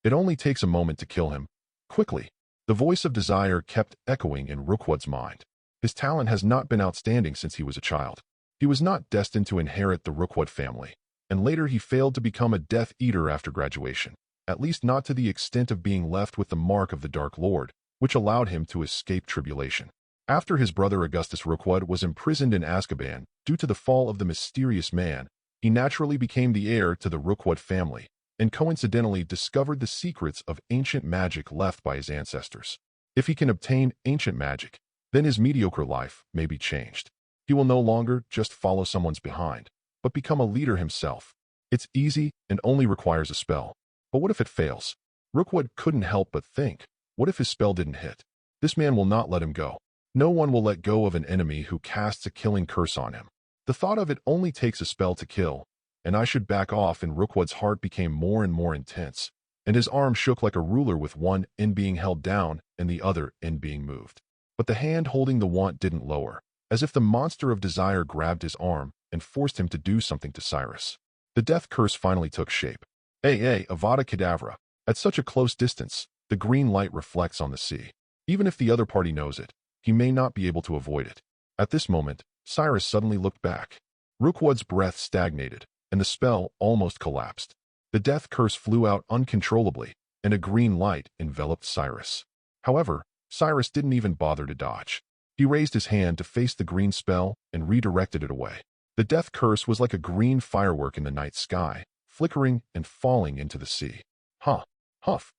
It only takes a moment to kill him. Quickly. The voice of desire kept echoing in Rookwood's mind. His talent has not been outstanding since he was a child. He was not destined to inherit the Rookwood family, and later he failed to become a Death Eater after graduation, at least not to the extent of being left with the mark of the Dark Lord, which allowed him to escape tribulation. After his brother Augustus Rookwood was imprisoned in Azkaban due to the fall of the mysterious man, he naturally became the heir to the Rookwood family, and coincidentally discovered the secrets of ancient magic left by his ancestors. If he can obtain ancient magic, then his mediocre life may be changed. He will no longer just follow someone's behind, but become a leader himself. It's easy and only requires a spell. But what if it fails? Rookwood couldn't help but think, what if his spell didn't hit? This man will not let him go. No one will let go of an enemy who casts a killing curse on him. The thought of it only takes a spell to kill, and I should back off, and Rookwood's heart became more and more intense, and his arm shook like a ruler with one end being held down and the other end being moved. But the hand holding the wand didn't lower, as if the monster of desire grabbed his arm and forced him to do something to Cyrus. The death curse finally took shape. Avada Kedavra. At such a close distance, the green light reflects on the sea. Even if the other party knows it, he may not be able to avoid it. At this moment, Cyrus suddenly looked back. Rookwood's breath stagnated, and the spell almost collapsed. The death curse flew out uncontrollably, and a green light enveloped Cyrus. However, Cyrus didn't even bother to dodge. He raised his hand to face the green spell and redirected it away. The death curse was like a green firework in the night sky, flickering and falling into the sea. Huh. Huff.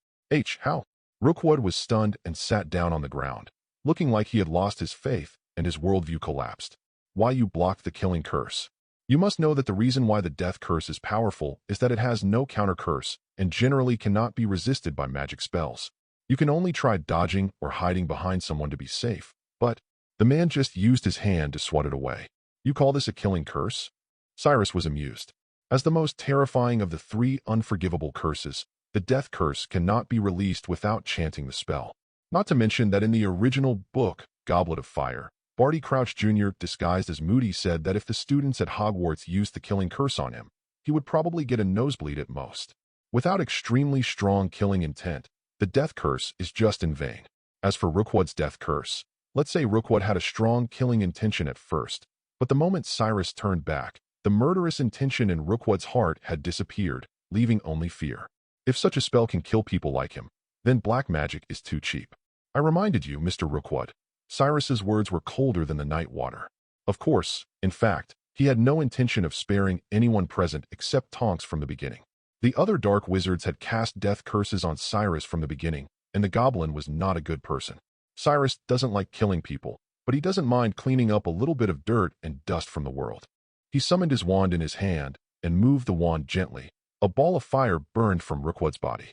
How? Rookwood was stunned and sat down on the ground, looking like he had lost his faith and his worldview collapsed. Why you blocked the killing curse? You must know that the reason why the death curse is powerful is that it has no counter curse and generally cannot be resisted by magic spells. You can only try dodging or hiding behind someone to be safe, but the man just used his hand to swat it away. You call this a killing curse? Cyrus was amused. As the most terrifying of the 3 unforgivable curses, the death curse cannot be released without chanting the spell. Not to mention that in the original book, Goblet of Fire, Barty Crouch Jr., disguised as Moody, said that if the students at Hogwarts used the killing curse on him, he would probably get a nosebleed at most. Without extremely strong killing intent, the death curse is just in vain. As for Rookwood's death curse, let's say Rookwood had a strong killing intention at first, but the moment Cyrus turned back, the murderous intention in Rookwood's heart had disappeared, leaving only fear. If such a spell can kill people like him, then black magic is too cheap. I reminded you, Mr. Rookwood. Cyrus's words were colder than the night water. Of course, in fact, he had no intention of sparing anyone present except Tonks from the beginning. The other dark wizards had cast death curses on Cyrus from the beginning, and the goblin was not a good person. Cyrus doesn't like killing people, but he doesn't mind cleaning up a little bit of dirt and dust from the world. He summoned his wand in his hand and moved the wand gently. A ball of fire burned from Rookwood's body.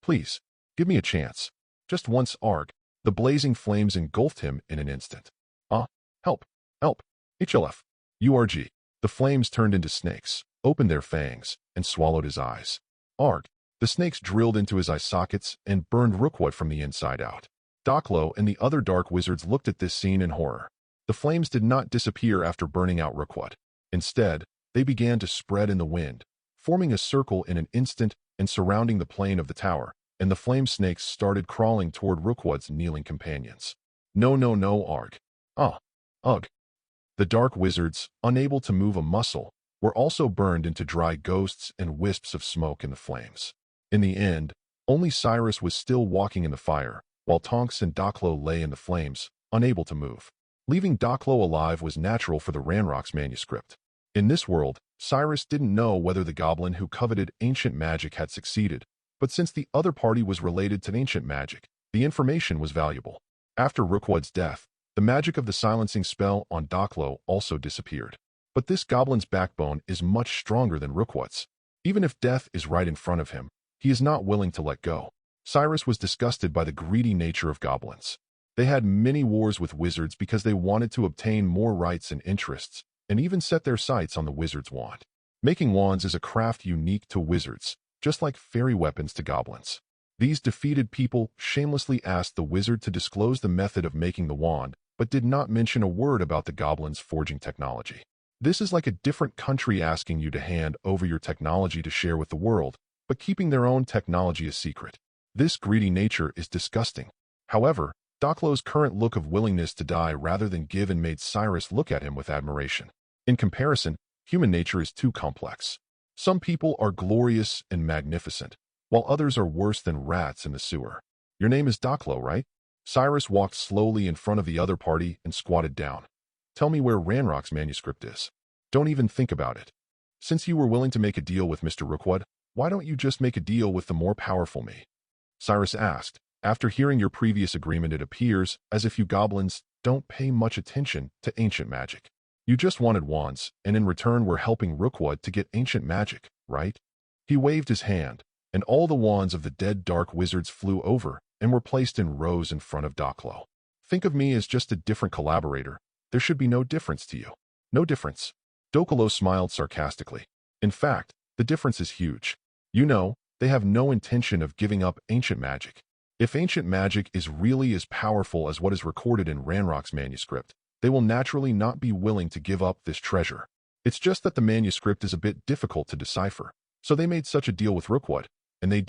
Please, give me a chance. Just once, Arg. The blazing flames engulfed him in an instant. Help. HLF. URG. The flames turned into snakes, opened their fangs, and swallowed his eyes. Arg. The snakes drilled into his eye sockets and burned Rookwood from the inside out. Docklow and the other dark wizards looked at this scene in horror. The flames did not disappear after burning out Rookwood. Instead, they began to spread in the wind, forming a circle in an instant and surrounding the plane of the tower, and the flame snakes started crawling toward Rookwood's kneeling companions. No, Arg. Ugh. The dark wizards, unable to move a muscle, were also burned into dry ghosts and wisps of smoke in the flames. In the end, only Cyrus was still walking in the fire, while Tonks and Docklow lay in the flames, unable to move. Leaving Docklow alive was natural for the Ranrock's manuscript. In this world, Cyrus didn't know whether the goblin who coveted ancient magic had succeeded, but since the other party was related to ancient magic, the information was valuable. After Rookwood's death, the magic of the silencing spell on Docklow also disappeared. But this goblin's backbone is much stronger than Rookwood's. Even if death is right in front of him, he is not willing to let go. Cyrus was disgusted by the greedy nature of goblins. They had many wars with wizards because they wanted to obtain more rights and interests, and even set their sights on the wizard's wand. Making wands is a craft unique to wizards, just like fairy weapons to goblins. These defeated people shamelessly asked the wizard to disclose the method of making the wand, but did not mention a word about the goblin's forging technology. This is like a different country asking you to hand over your technology to share with the world, but keeping their own technology a secret. This greedy nature is disgusting. However, Docklow's current look of willingness to die rather than give made Cyrus look at him with admiration. In comparison, human nature is too complex. Some people are glorious and magnificent, while others are worse than rats in the sewer. Your name is Docklow, right? Cyrus walked slowly in front of the other party and squatted down. Tell me where Ranrock's manuscript is. Don't even think about it. Since you were willing to make a deal with Mr. Rookwood, why don't you just make a deal with the more powerful me? Cyrus asked. After hearing your previous agreement, it appears as if you goblins don't pay much attention to ancient magic. You just wanted wands, and in return were helping Rookwood to get ancient magic, right? He waved his hand, and all the wands of the dead dark wizards flew over and were placed in rows in front of Docklow. Think of me as just a different collaborator. There should be no difference to you. No difference. Docklow smiled sarcastically. In fact, the difference is huge. You know, they have no intention of giving up ancient magic. If ancient magic is really as powerful as what is recorded in Ranrock's manuscript, they will naturally not be willing to give up this treasure. It's just that the manuscript is a bit difficult to decipher, so they made such a deal with Rookwood, and they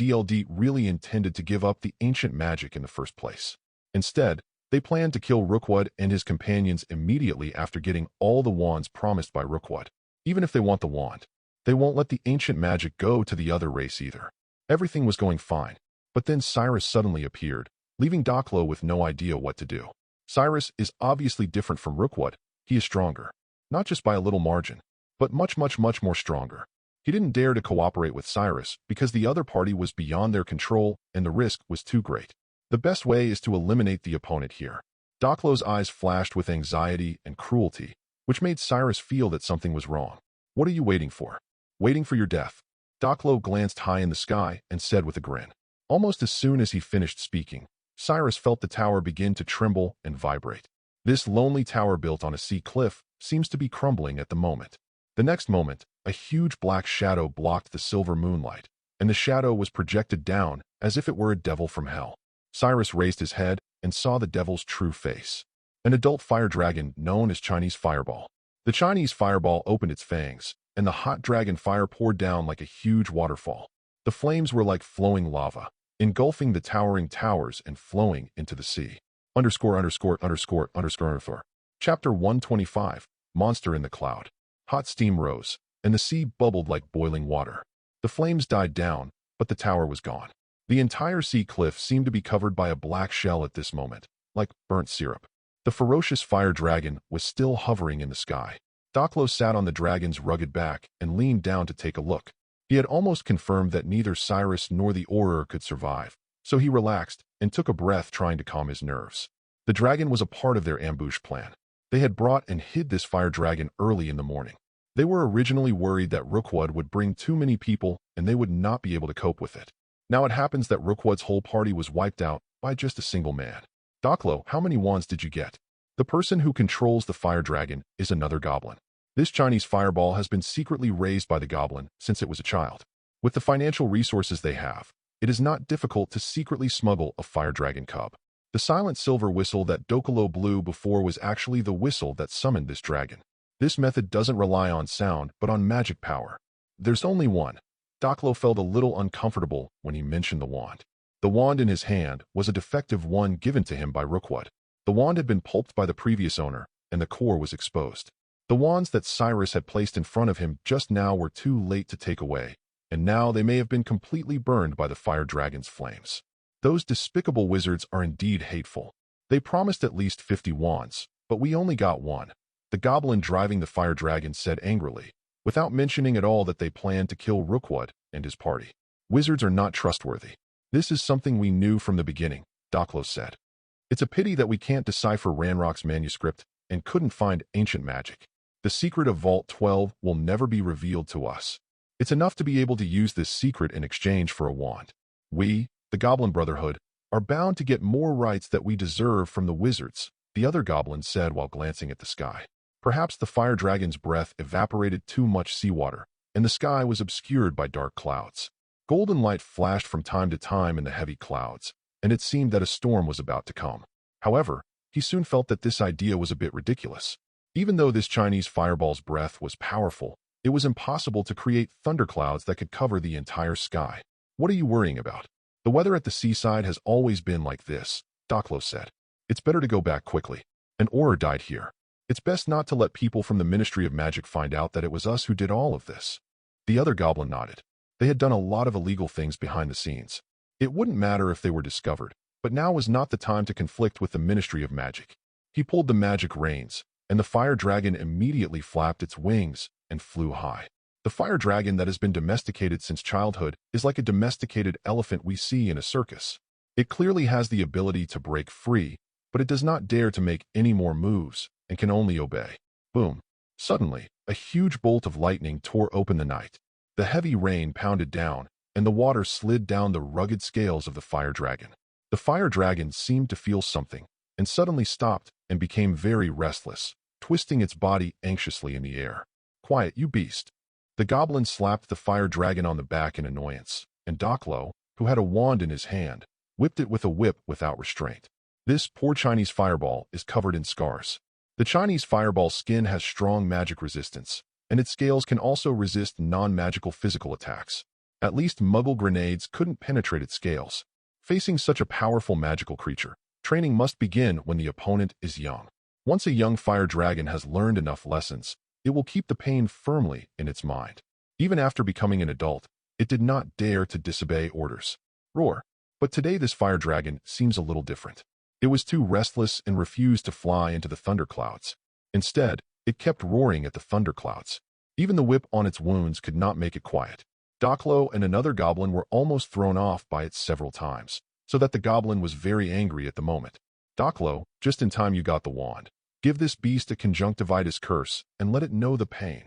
really intended to give up the ancient magic in the first place. Instead, they planned to kill Rookwood and his companions immediately after getting all the wands promised by Rookwood. Even if they want the wand, they won't let the ancient magic go to the other race either. Everything was going fine, but then Cyrus suddenly appeared, leaving Docklow with no idea what to do. Cyrus is obviously different from Rookwood. He is stronger. Not just by a little margin, but much more stronger. He didn't dare to cooperate with Cyrus because the other party was beyond their control and the risk was too great. The best way is to eliminate the opponent here. Doclo's eyes flashed with anxiety and cruelty, which made Cyrus feel that something was wrong. What are you waiting for? Waiting for your death. Doclo glanced high in the sky and said with a grin. Almost as soon as he finished speaking, Cyrus felt the tower begin to tremble and vibrate. This lonely tower built on a sea cliff seems to be crumbling at the moment. The next moment, a huge black shadow blocked the silver moonlight, and the shadow was projected down as if it were a devil from hell. Cyrus raised his head and saw the devil's true face. An adult fire dragon known as Chinese Fireball. The Chinese Fireball opened its fangs, and the hot dragon fire poured down like a huge waterfall. The flames were like flowing lava, engulfing the towering towers and flowing into the sea. Chapter 125, Monster in the Cloud. Hot steam rose, and the sea bubbled like boiling water. The flames died down, but the tower was gone. The entire sea cliff seemed to be covered by a black shell at this moment, like burnt syrup. The ferocious fire dragon was still hovering in the sky. Doclo sat on the dragon's rugged back and leaned down to take a look. He had almost confirmed that neither Cyrus nor the Auror could survive, so he relaxed and took a breath trying to calm his nerves. The dragon was a part of their ambush plan. They had brought and hid this fire dragon early in the morning. They were originally worried that Rookwood would bring too many people and they would not be able to cope with it. Now it happens that Rookwood's whole party was wiped out by just a single man. Doclo, how many wands did you get? The person who controls the fire dragon is another goblin. This Chinese Fireball has been secretly raised by the goblin since it was a child. With the financial resources they have, it is not difficult to secretly smuggle a fire dragon cub. The silent silver whistle that Doclo blew before was actually the whistle that summoned this dragon. This method doesn't rely on sound, but on magic power. There's only one. Doclo felt a little uncomfortable when he mentioned the wand. The wand in his hand was a defective one given to him by Rookwood. The wand had been pulped by the previous owner, and the core was exposed. The wands that Cyrus had placed in front of him just now were too late to take away, and now they may have been completely burned by the fire dragon's flames. Those despicable wizards are indeed hateful. They promised at least 50 wands, but we only got one. The goblin driving the fire dragon said angrily, without mentioning at all that they planned to kill Rookwood and his party. Wizards are not trustworthy. This is something we knew from the beginning, Doclo said. It's a pity that we can't decipher Ranrock's manuscript and couldn't find ancient magic. The secret of Vault 12 will never be revealed to us. It's enough to be able to use this secret in exchange for a wand. We, the Goblin Brotherhood, are bound to get more rights that we deserve from the wizards, the other goblin said while glancing at the sky. Perhaps the fire dragon's breath evaporated too much seawater, and the sky was obscured by dark clouds. Golden light flashed from time to time in the heavy clouds, and it seemed that a storm was about to come. However, he soon felt that this idea was a bit ridiculous. Even though this Chinese Fireball's breath was powerful, it was impossible to create thunderclouds that could cover the entire sky. What are you worrying about? The weather at the seaside has always been like this, Doclo said. It's better to go back quickly. An Auror died here. It's best not to let people from the Ministry of Magic find out that it was us who did all of this. The other goblin nodded. They had done a lot of illegal things behind the scenes. It wouldn't matter if they were discovered, but now was not the time to conflict with the Ministry of Magic. He pulled the magic reins, and the fire dragon immediately flapped its wings and flew high. The fire dragon that has been domesticated since childhood is like a domesticated elephant we see in a circus. It clearly has the ability to break free, but it does not dare to make any more moves and can only obey. Boom. Suddenly, a huge bolt of lightning tore open the night. The heavy rain pounded down, and the water slid down the rugged scales of the fire dragon. The fire dragon seemed to feel something, and suddenly stopped and became very restless, twisting its body anxiously in the air. Quiet, you beast. The goblin slapped the fire dragon on the back in annoyance, and Doclo, who had a wand in his hand, whipped it with a whip without restraint. This poor Chinese Fireball is covered in scars. The Chinese Fireball's skin has strong magic resistance, and its scales can also resist non-magical physical attacks. At least Muggle grenades couldn't penetrate its scales. Facing such a powerful magical creature, training must begin when the opponent is young. Once a young fire dragon has learned enough lessons, it will keep the pain firmly in its mind. Even after becoming an adult, it did not dare to disobey orders. Roar. But today this fire dragon seems a little different. It was too restless and refused to fly into the thunderclouds. Instead, it kept roaring at the thunderclouds. Even the whip on its wounds could not make it quiet. Doclo and another goblin were almost thrown off by it several times, so that the goblin was very angry at the moment. Doclo, just in time you got the wand. Give this beast a conjunctivitis curse and let it know the pain.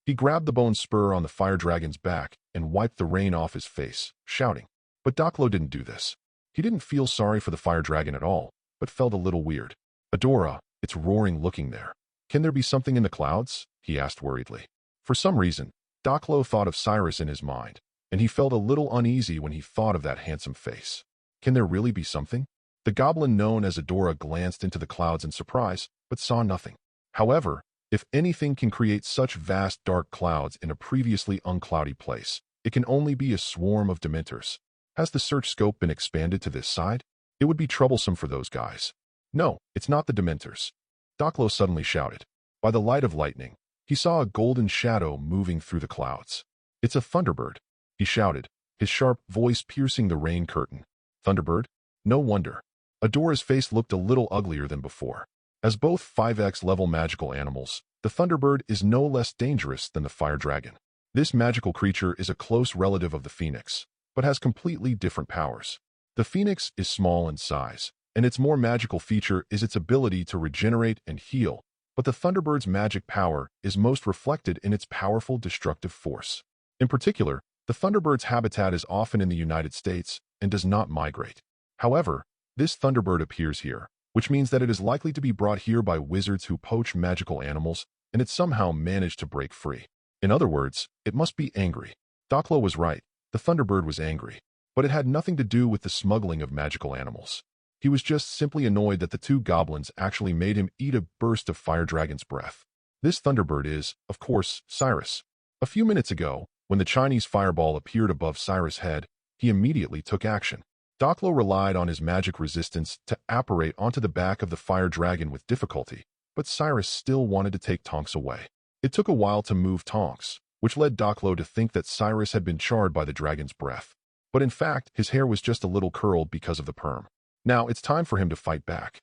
He grabbed the bone spur on the fire dragon's back and wiped the rain off his face, shouting. But Doclo didn't do this. He didn't feel sorry for the fire dragon at all, but felt a little weird. Adora, it's roaring looking there. Can there be something in the clouds? He asked worriedly. For some reason, Doclo thought of Cyrus in his mind, and he felt a little uneasy when he thought of that handsome face. Can there really be something? The goblin known as Adora glanced into the clouds in surprise, but saw nothing. However, if anything can create such vast dark clouds in a previously uncloudy place, it can only be a swarm of Dementors. Has the search scope been expanded to this side? It would be troublesome for those guys. No, it's not the Dementors. Doclo suddenly shouted. By the light of lightning, he saw a golden shadow moving through the clouds. It's a Thunderbird, he shouted, his sharp voice piercing the rain curtain. Thunderbird? No wonder. Adora's face looked a little uglier than before. As both 5x level magical animals, the Thunderbird is no less dangerous than the fire dragon. This magical creature is a close relative of the Phoenix, but has completely different powers. The Phoenix is small in size, and its more magical feature is its ability to regenerate and heal, but the Thunderbird's magic power is most reflected in its powerful destructive force. In particular, the Thunderbird's habitat is often in the United States and does not migrate. However, this Thunderbird appears here, which means that it is likely to be brought here by wizards who poach magical animals, and it somehow managed to break free. In other words, it must be angry. Doclo was right. The Thunderbird was angry, but it had nothing to do with the smuggling of magical animals. He was just simply annoyed that the two goblins actually made him eat a burst of fire dragon's breath. This Thunderbird is, of course, Cyrus. A few minutes ago, when the Chinese fireball appeared above Cyrus' head, he immediately took action. Doclo relied on his magic resistance to apparate onto the back of the fire dragon with difficulty, but Cyrus still wanted to take Tonks away. It took a while to move Tonks, which led Doclo to think that Cyrus had been charred by the dragon's breath. But in fact, his hair was just a little curled because of the perm. Now it's time for him to fight back.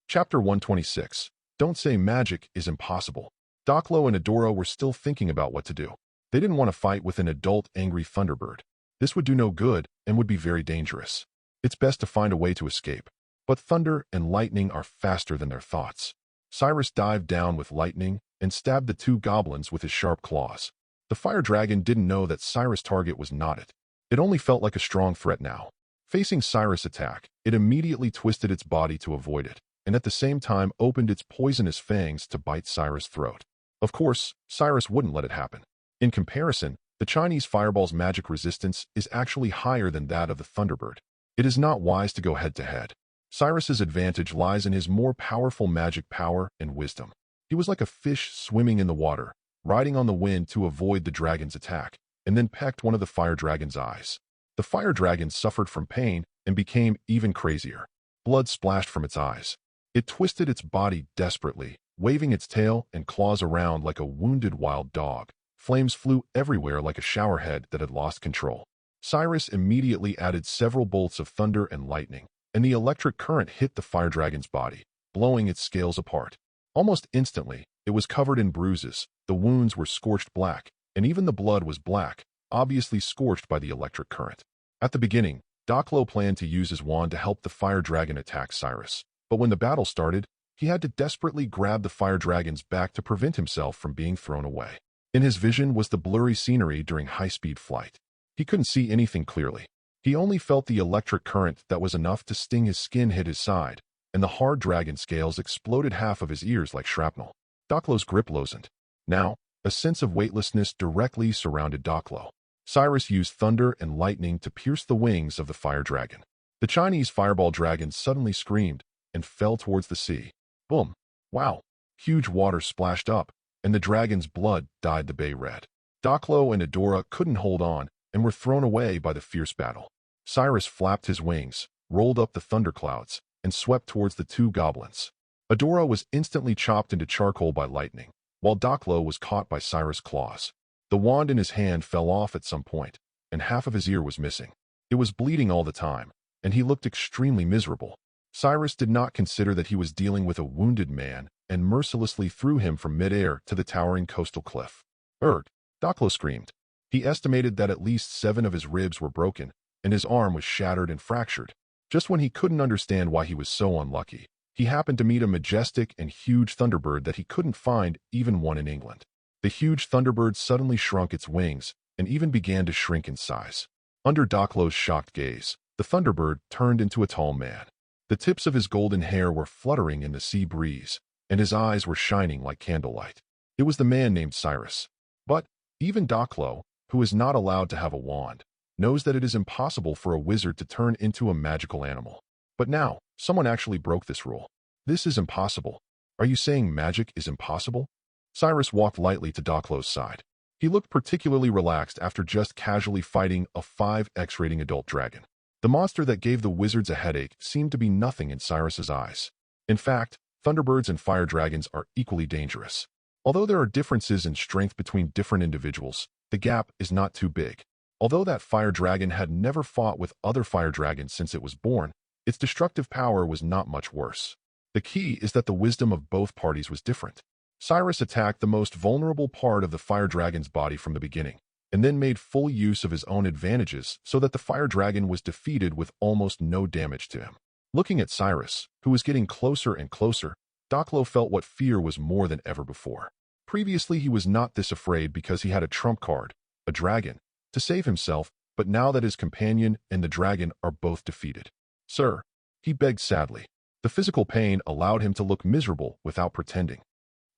Chapter 126. Don't say magic is impossible. Doclo and Adora were still thinking about what to do. They didn't want to fight with an adult angry Thunderbird. This would do no good and would be very dangerous. It's best to find a way to escape. But thunder and lightning are faster than their thoughts. Cyrus dived down with lightning and stabbed the two goblins with his sharp claws. The fire dragon didn't know that Cyrus' target was not it. It only felt like a strong threat now. Facing Cyrus' attack, it immediately twisted its body to avoid it, and at the same time opened its poisonous fangs to bite Cyrus' throat. Of course, Cyrus wouldn't let it happen. In comparison, the Chinese fireball's magic resistance is actually higher than that of the Thunderbird. It is not wise to go head-to-head. Cyrus's advantage lies in his more powerful magic power and wisdom. He was like a fish swimming in the water, riding on the wind to avoid the dragon's attack, and then pecked one of the fire dragon's eyes. The fire dragon suffered from pain and became even crazier. Blood splashed from its eyes. It twisted its body desperately, waving its tail and claws around like a wounded wild dog. Flames flew everywhere like a showerhead that had lost control. Cyrus immediately added several bolts of thunder and lightning, and the electric current hit the fire dragon's body, blowing its scales apart. Almost instantly, it was covered in bruises, the wounds were scorched black, and even the blood was black, obviously scorched by the electric current. At the beginning, Doclo planned to use his wand to help the fire dragon attack Cyrus, but when the battle started, he had to desperately grab the fire dragon's back to prevent himself from being thrown away. In his vision was the blurry scenery during high-speed flight. He couldn't see anything clearly. He only felt the electric current that was enough to sting his skin hit his side, and the hard dragon scales exploded half of his ears like shrapnel. Doclo's grip loosened. Now, a sense of weightlessness directly surrounded Doclo. Cyrus used thunder and lightning to pierce the wings of the fire dragon. The Chinese fireball dragon suddenly screamed and fell towards the sea. Boom! Wow! Huge water splashed up, and the dragon's blood dyed the bay red. Doclo and Adora couldn't hold on and were thrown away by the fierce battle. Cyrus flapped his wings, rolled up the thunderclouds, and swept towards the two goblins. Adora was instantly chopped into charcoal by lightning, while Doclo was caught by Cyrus' claws. The wand in his hand fell off at some point, and half of his ear was missing. It was bleeding all the time, and he looked extremely miserable. Cyrus did not consider that he was dealing with a wounded man, and mercilessly threw him from midair to the towering coastal cliff. "Erg!" Doclo screamed. He estimated that at least 7 of his ribs were broken, and his arm was shattered and fractured. Just when he couldn't understand why he was so unlucky, he happened to meet a majestic and huge thunderbird that he couldn't find even one in England. The huge thunderbird suddenly shrunk its wings and even began to shrink in size. Under Doclo's shocked gaze, the thunderbird turned into a tall man. The tips of his golden hair were fluttering in the sea breeze, and his eyes were shining like candlelight. It was the man named Cyrus. But even Doclo, who is not allowed to have a wand, knows that it is impossible for a wizard to turn into a magical animal. But now, someone actually broke this rule. "This is impossible. Are you saying magic is impossible?" Cyrus walked lightly to Doclo's side. He looked particularly relaxed after just casually fighting a 5X rating adult dragon. The monster that gave the wizards a headache seemed to be nothing in Cyrus's eyes. In fact, thunderbirds and fire dragons are equally dangerous. Although there are differences in strength between different individuals, the gap is not too big. Although that fire dragon had never fought with other fire dragons since it was born, its destructive power was not much worse. The key is that the wisdom of both parties was different. Cyrus attacked the most vulnerable part of the fire dragon's body from the beginning, and then made full use of his own advantages so that the fire dragon was defeated with almost no damage to him. Looking at Cyrus, who was getting closer and closer, Doclo felt what fear was more than ever before. Previously, he was not this afraid because he had a trump card, a dragon, to save himself, but now that his companion and the dragon are both defeated. "Sir," he begged sadly. The physical pain allowed him to look miserable without pretending.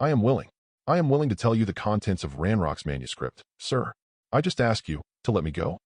I am willing to tell you the contents of Ranrock's manuscript, sir. I just ask you to let me go."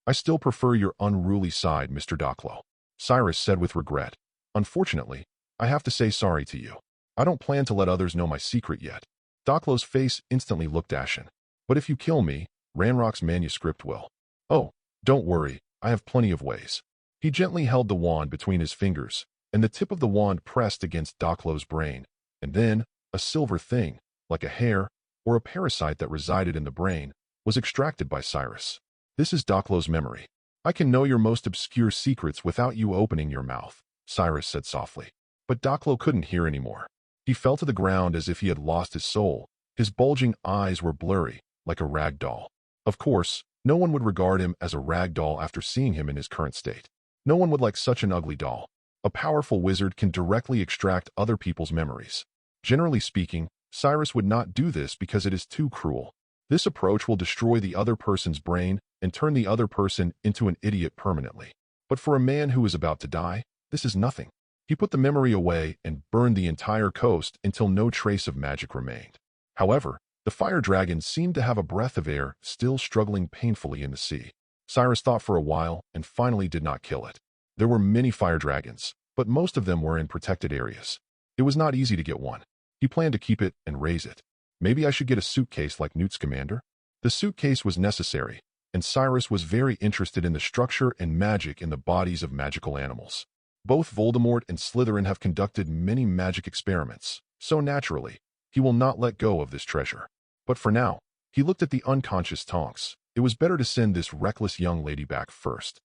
"I still prefer your unruly side, Mr. Doclo," Cyrus said with regret. "Unfortunately, I have to say sorry to you. I don't plan to let others know my secret yet." Doclo's face instantly looked ashen. "But if you kill me, Ranrock's manuscript will." "Oh, don't worry, I have plenty of ways." He gently held the wand between his fingers, and the tip of the wand pressed against Doclo's brain, and then a silver thing, like a hair or a parasite that resided in the brain, was extracted by Cyrus. "This is Doclo's memory. I can know your most obscure secrets without you opening your mouth," Cyrus said softly. But Doclo couldn't hear anymore. He fell to the ground as if he had lost his soul. His bulging eyes were blurry, like a rag doll. Of course, no one would regard him as a rag doll after seeing him in his current state. No one would like such an ugly doll. A powerful wizard can directly extract other people's memories. Generally speaking, Cyrus would not do this because it is too cruel. This approach will destroy the other person's brain and turn the other person into an idiot permanently. But for a man who is about to die, this is nothing. He put the memory away and burned the entire coast until no trace of magic remained. However, the fire dragon seemed to have a breath of air still struggling painfully in the sea. Cyrus thought for a while and finally did not kill it. There were many fire dragons, but most of them were in protected areas. It was not easy to get one. He planned to keep it and raise it. Maybe I should get a suitcase like Newt's commander? The suitcase was necessary, and Cyrus was very interested in the structure and magic in the bodies of magical animals. Both Voldemort and Slytherin have conducted many magic experiments, so naturally, he will not let go of this treasure. But for now, he looked at the unconscious Tonks. It was better to send this reckless young lady back first.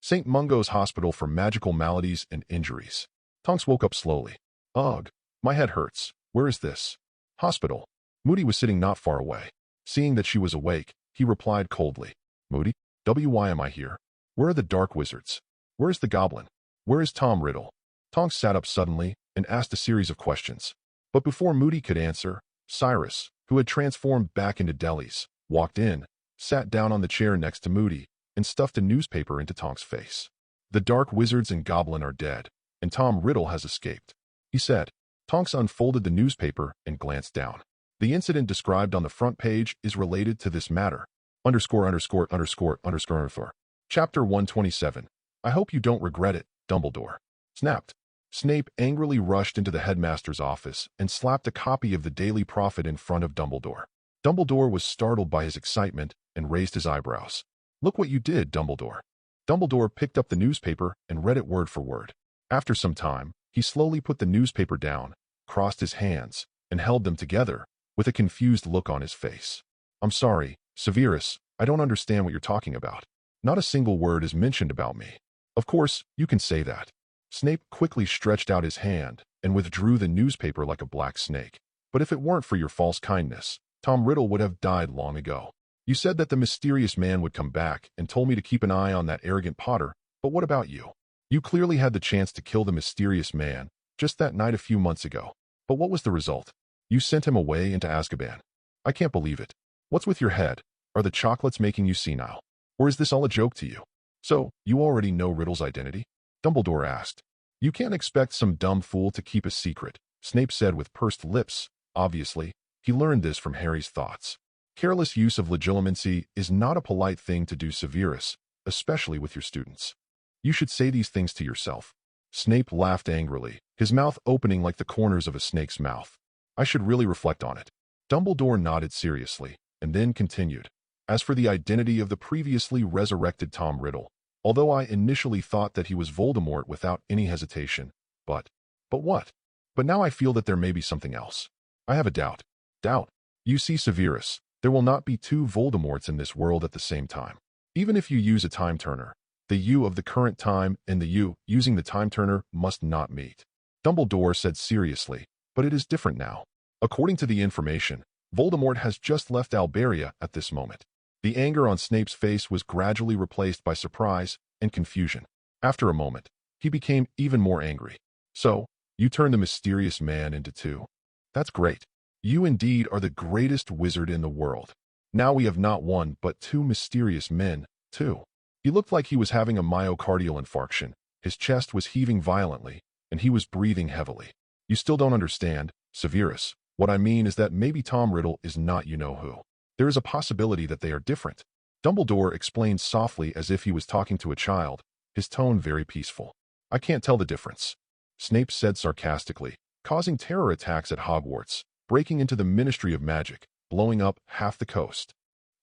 St. Mungo's Hospital for Magical Maladies and Injuries. Tonks woke up slowly. "Ugh, my head hurts. Where is this hospital?" Moody was sitting not far away. Seeing that she was awake, he replied coldly, "Moody, why am I here? Where are the dark wizards? Where is the goblin? Where is Tom Riddle?" Tonks sat up suddenly and asked a series of questions. But before Moody could answer, Cyrus, who had transformed back into Delis, walked in, sat down on the chair next to Moody, and stuffed a newspaper into Tonks' face. "The dark wizards and goblin are dead, and Tom Riddle has escaped," he said. Tonks unfolded the newspaper and glanced down. The incident described on the front page is related to this matter. ________. Chapter 127. "I hope you don't regret it," Dumbledore snapped. Snape angrily rushed into the headmaster's office and slapped a copy of the Daily Prophet in front of Dumbledore. Dumbledore was startled by his excitement and raised his eyebrows. "Look what you did, Dumbledore." Dumbledore picked up the newspaper and read it word for word. After some time, he slowly put the newspaper down, crossed his hands, and held them together, with a confused look on his face. "I'm sorry, Severus, I don't understand what you're talking about. Not a single word is mentioned about me." "Of course, you can say that," Snape quickly stretched out his hand and withdrew the newspaper like a black snake. But if it weren't for your false kindness, Tom Riddle would have died long ago. You said that the mysterious man would come back and told me to keep an eye on that arrogant Potter, but what about you? You clearly had the chance to kill the mysterious man just that night a few months ago. But what was the result? You sent him away into Azkaban. I can't believe it. What's with your head? Are the chocolates making you senile? Or is this all a joke to you? So, you already know Riddle's identity? Dumbledore asked. You can't expect some dumb fool to keep a secret, Snape said with pursed lips. Obviously, he learned this from Harry's thoughts. Careless use of legilimency is not a polite thing to do, Severus, especially with your students. You should say these things to yourself. Snape laughed angrily, his mouth opening like the corners of a snake's mouth. I should really reflect on it. Dumbledore nodded seriously, and then continued. As for the identity of the previously resurrected Tom Riddle, although I initially thought that he was Voldemort without any hesitation, but what? But now I feel that there may be something else. I have a doubt. Doubt? You see, Severus, there will not be two Voldemorts in this world at the same time. Even if you use a time turner, the you of the current time and the you using the time turner must not meet. Dumbledore said seriously, but it is different now. According to the information, Voldemort has just left Alberia at this moment. The anger on Snape's face was gradually replaced by surprise and confusion. After a moment, he became even more angry. So, you turned the mysterious man into two. That's great. You indeed are the greatest wizard in the world. Now we have not one but two mysterious men, too. He looked like he was having a myocardial infarction. His chest was heaving violently, and he was breathing heavily. You still don't understand, Severus. What I mean is that maybe Tom Riddle is not you-know-who. There is a possibility that they are different. Dumbledore explained softly as if he was talking to a child, his tone very peaceful. I can't tell the difference. Snape said sarcastically, causing terror attacks at Hogwarts, breaking into the Ministry of Magic, blowing up half the coast.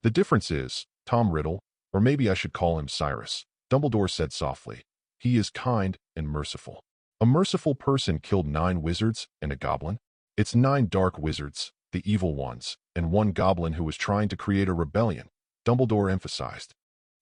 The difference is, Tom Riddle, or maybe I should call him Cyrus, Dumbledore said softly. He is kind and merciful. A merciful person killed 9 wizards and a goblin. It's 9 dark wizards, the evil ones, and 1 goblin who was trying to create a rebellion, Dumbledore emphasized.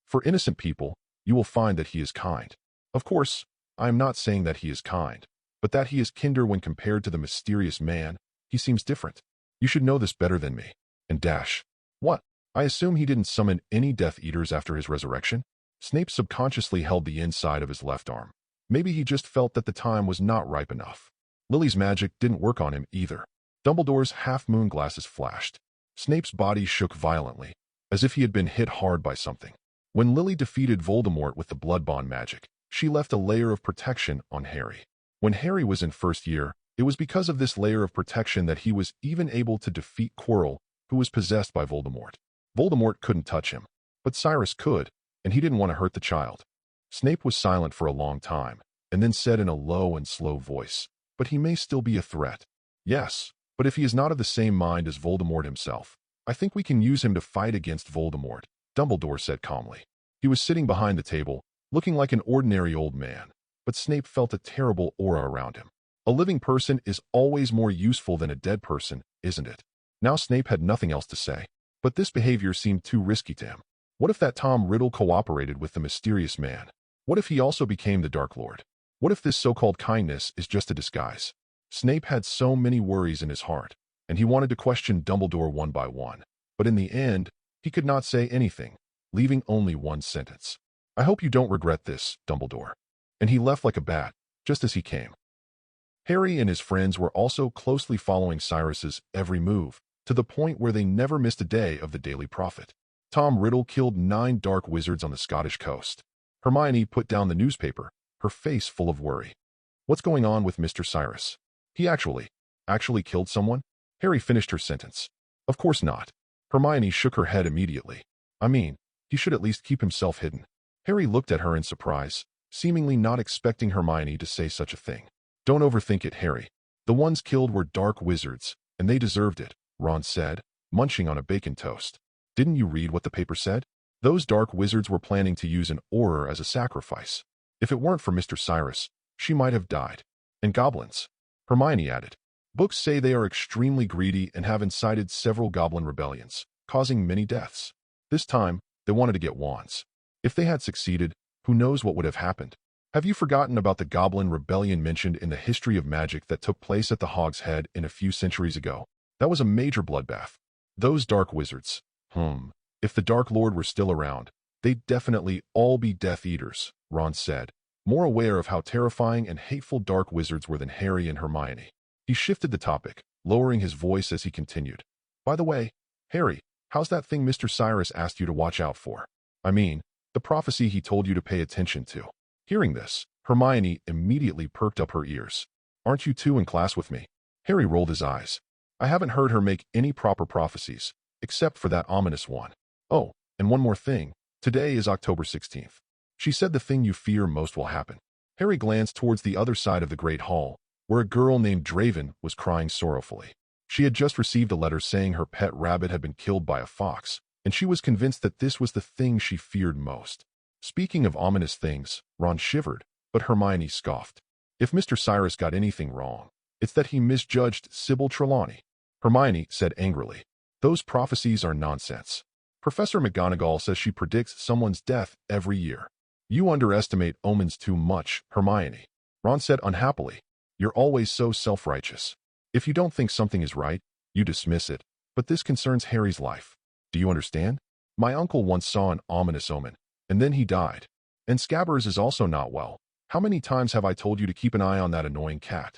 For innocent people, you will find that he is kind. Of course, I am not saying that he is kind, but that he is kinder when compared to the mysterious man. He seems different. You should know this better than me. And dash. What? I assume he didn't summon any Death Eaters after his resurrection? Snape subconsciously held the inside of his left arm. Maybe he just felt that the time was not ripe enough. Lily's magic didn't work on him either. Dumbledore's half-moon glasses flashed. Snape's body shook violently, as if he had been hit hard by something. When Lily defeated Voldemort with the blood bond magic, she left a layer of protection on Harry. When Harry was in first year, it was because of this layer of protection that he was even able to defeat Quirrell, who was possessed by Voldemort. Voldemort couldn't touch him, but Cyrus could, and he didn't want to hurt the child. Snape was silent for a long time, and then said in a low and slow voice, "But he may still be a threat." "Yes, but if he is not of the same mind as Voldemort himself, I think we can use him to fight against Voldemort," Dumbledore said calmly. He was sitting behind the table, looking like an ordinary old man, but Snape felt a terrible aura around him. A living person is always more useful than a dead person, isn't it? Now Snape had nothing else to say, but this behavior seemed too risky to him. What if that Tom Riddle cooperated with the mysterious man? What if he also became the Dark Lord? What if this so-called kindness is just a disguise? Snape had so many worries in his heart, and he wanted to question Dumbledore one by one. But in the end, he could not say anything, leaving only one sentence. "I hope you don't regret this, Dumbledore." And he left like a bat, just as he came. Harry and his friends were also closely following Cyrus's every move, to the point where they never missed a day of the Daily Prophet. Tom Riddle killed 9 dark wizards on the Scottish coast. Hermione put down the newspaper, her face full of worry. "What's going on with Mr. Cyrus? He actually killed someone?" Harry finished her sentence. "Of course not." Hermione shook her head immediately. "I mean, he should at least keep himself hidden." Harry looked at her in surprise, seemingly not expecting Hermione to say such a thing. "Don't overthink it, Harry. The ones killed were dark wizards, and they deserved it," Ron said, munching on a bacon toast. "Didn't you read what the paper said? Those dark wizards were planning to use an Auror as a sacrifice. If it weren't for Mr. Cyrus, she might have died. And goblins," Hermione added. "Books say they are extremely greedy and have incited several goblin rebellions, causing many deaths. This time, they wanted to get wands. If they had succeeded, who knows what would have happened? Have you forgotten about the Goblin Rebellion mentioned in the history of magic that took place at the Hog's Head in a few centuries ago? That was a major bloodbath. Those dark wizards. If the Dark Lord were still around, they'd definitely all be Death Eaters, Ron said, more aware of how terrifying and hateful dark wizards were than Harry and Hermione. He shifted the topic, lowering his voice as he continued. By the way, Harry, how's that thing Mr. Cyrus asked you to watch out for? I mean, the prophecy he told you to pay attention to. Hearing this, Hermione immediately perked up her ears. Aren't you two in class with me? Harry rolled his eyes. I haven't heard her make any proper prophecies, except for that ominous one. Oh, and one more thing. Today is October 16th. She said the thing you fear most will happen. Harry glanced towards the other side of the Great Hall, where a girl named Draven was crying sorrowfully. She had just received a letter saying her pet rabbit had been killed by a fox, and she was convinced that this was the thing she feared most. Speaking of ominous things, Ron shivered, but Hermione scoffed. If Mr. Cyrus got anything wrong, it's that he misjudged Sybil Trelawney. Hermione said angrily. Those prophecies are nonsense. Professor McGonagall says she predicts someone's death every year. You underestimate omens too much, Hermione. Ron said unhappily. You're always so self-righteous. If you don't think something is right, you dismiss it, but this concerns Harry's life. Do you understand? My uncle once saw an ominous omen, and then he died. And Scabbers is also not well. How many times have I told you to keep an eye on that annoying cat?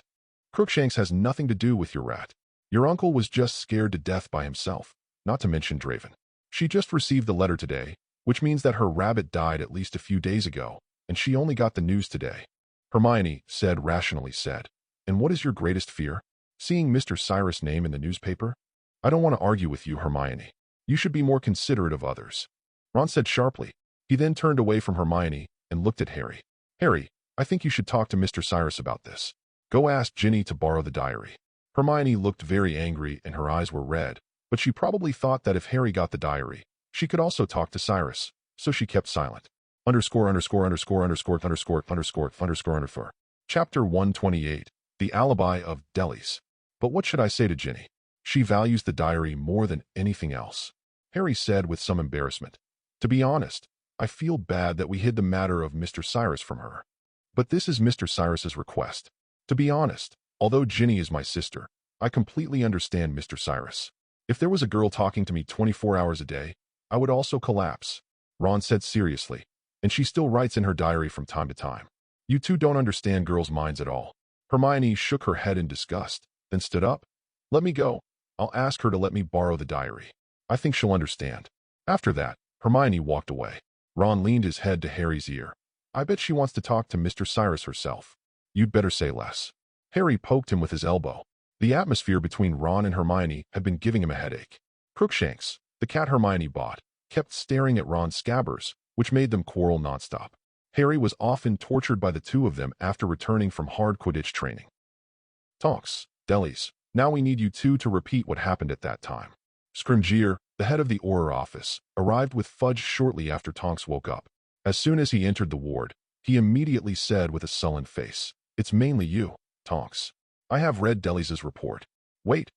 Crookshanks has nothing to do with your rat. Your uncle was just scared to death by himself, not to mention Draven. She just received the letter today, which means that her rabbit died at least a few days ago, and she only got the news today. Hermione rationally said. And what is your greatest fear? Seeing Mr. Cyrus' name in the newspaper? I don't want to argue with you, Hermione. You should be more considerate of others. Ron said sharply. He then turned away from Hermione and looked at Harry. Harry, I think you should talk to Mr. Cyrus about this. Go ask Ginny to borrow the diary. Hermione looked very angry and her eyes were red, but she probably thought that if Harry got the diary, she could also talk to Cyrus, so she kept silent. Chapter 128. The Alibi of Delis. But what should I say to Ginny? She values the diary more than anything else. Harry said with some embarrassment. To be honest, I feel bad that we hid the matter of Mr. Cyrus from her. But this is Mr. Cyrus's request. To be honest, although Ginny is my sister, I completely understand Mr. Cyrus. If there was a girl talking to me 24 hours a day, I would also collapse, Ron said seriously, and she still writes in her diary from time to time. You two don't understand girls' minds at all. Hermione shook her head in disgust, then stood up. Let me go. I'll ask her to let me borrow the diary. I think she'll understand. After that, Hermione walked away. Ron leaned his head to Harry's ear. I bet she wants to talk to Mr. Cyrus herself. You'd better say less. Harry poked him with his elbow. The atmosphere between Ron and Hermione had been giving him a headache. Crookshanks, the cat Hermione bought, kept staring at Ron's Scabbers, which made them quarrel nonstop. Harry was often tortured by the two of them after returning from hard Quidditch training. Tonks, Delis, now we need you two to repeat what happened at that time. Scrimgeour, the head of the Auror office, arrived with Fudge shortly after Tonks woke up. As soon as he entered the ward, he immediately said with a sullen face, It's mainly you, Tonks. I have read Delis's report. Wait,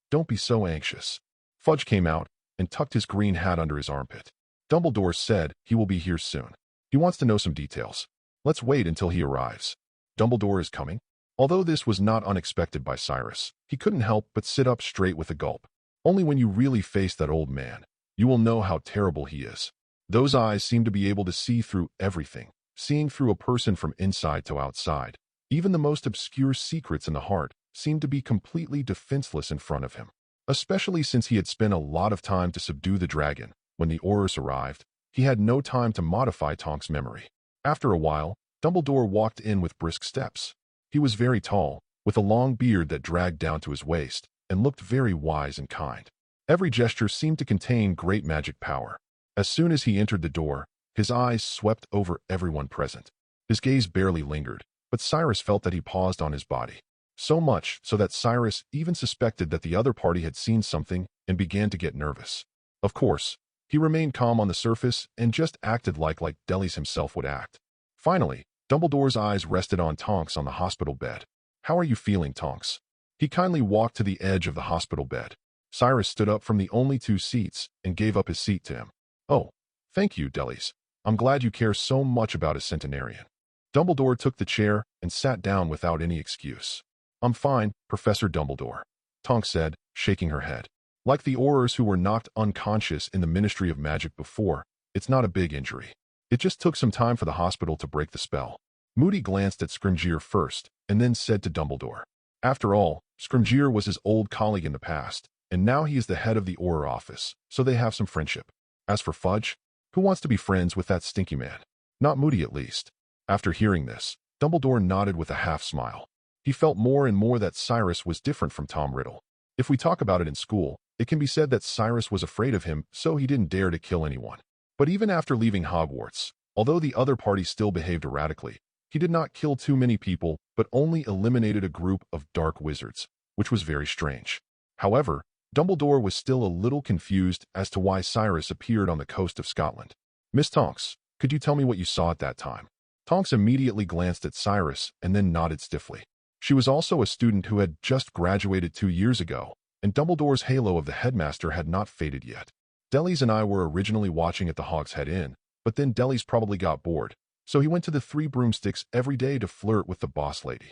don't be so anxious. Fudge came out and tucked his green hat under his armpit. Dumbledore said he will be here soon. He wants to know some details. Let's wait until he arrives. Dumbledore is coming? Although this was not unexpected by Cyrus, he couldn't help but sit up straight with a gulp. Only when you really face that old man, you will know how terrible he is. Those eyes seem to be able to see through everything, seeing through a person from inside to outside. Even the most obscure secrets in the heart seemed to be completely defenseless in front of him. Especially since he had spent a lot of time to subdue the dragon. When the Aurors arrived, he had no time to modify Tonks' memory. After a while, Dumbledore walked in with brisk steps. He was very tall, with a long beard that dragged down to his waist, and looked very wise and kind. Every gesture seemed to contain great magic power. As soon as he entered the door, his eyes swept over everyone present. His gaze barely lingered, but Cyrus felt that he paused on his body. So much so that Cyrus even suspected that the other party had seen something and began to get nervous. Of course, he remained calm on the surface and just acted like Delis himself would act. Finally, Dumbledore's eyes rested on Tonks on the hospital bed. How are you feeling, Tonks? He kindly walked to the edge of the hospital bed. Cyrus stood up from the only two seats and gave up his seat to him. Oh, thank you, Delis. I'm glad you care so much about a centenarian. Dumbledore took the chair and sat down without any excuse. "I'm fine, Professor Dumbledore," Tonks said, shaking her head. "Like the Aurors who were knocked unconscious in the Ministry of Magic before, it's not a big injury. It just took some time for the hospital to break the spell." Moody glanced at Scrimgeour first, and then said to Dumbledore, "After all, Scrimgeour was his old colleague in the past, and now he is the head of the Auror office, so they have some friendship. As for Fudge, who wants to be friends with that stinky man? Not Moody, at least." After hearing this, Dumbledore nodded with a half-smile. He felt more and more that Cyrus was different from Tom Riddle. If we talk about it in school, it can be said that Cyrus was afraid of him, so he didn't dare to kill anyone. But even after leaving Hogwarts, although the other party still behaved erratically, he did not kill too many people, but only eliminated a group of dark wizards, which was very strange. However, Dumbledore was still a little confused as to why Cyrus appeared on the coast of Scotland. "Miss Tonks, could you tell me what you saw at that time?" Tonks immediately glanced at Cyrus and then nodded stiffly. She was also a student who had just graduated 2 years ago, and Dumbledore's halo of the headmaster had not faded yet. "Delis and I were originally watching at the Hogshead Inn, but then Delis probably got bored, so he went to the Three Broomsticks every day to flirt with the boss lady,"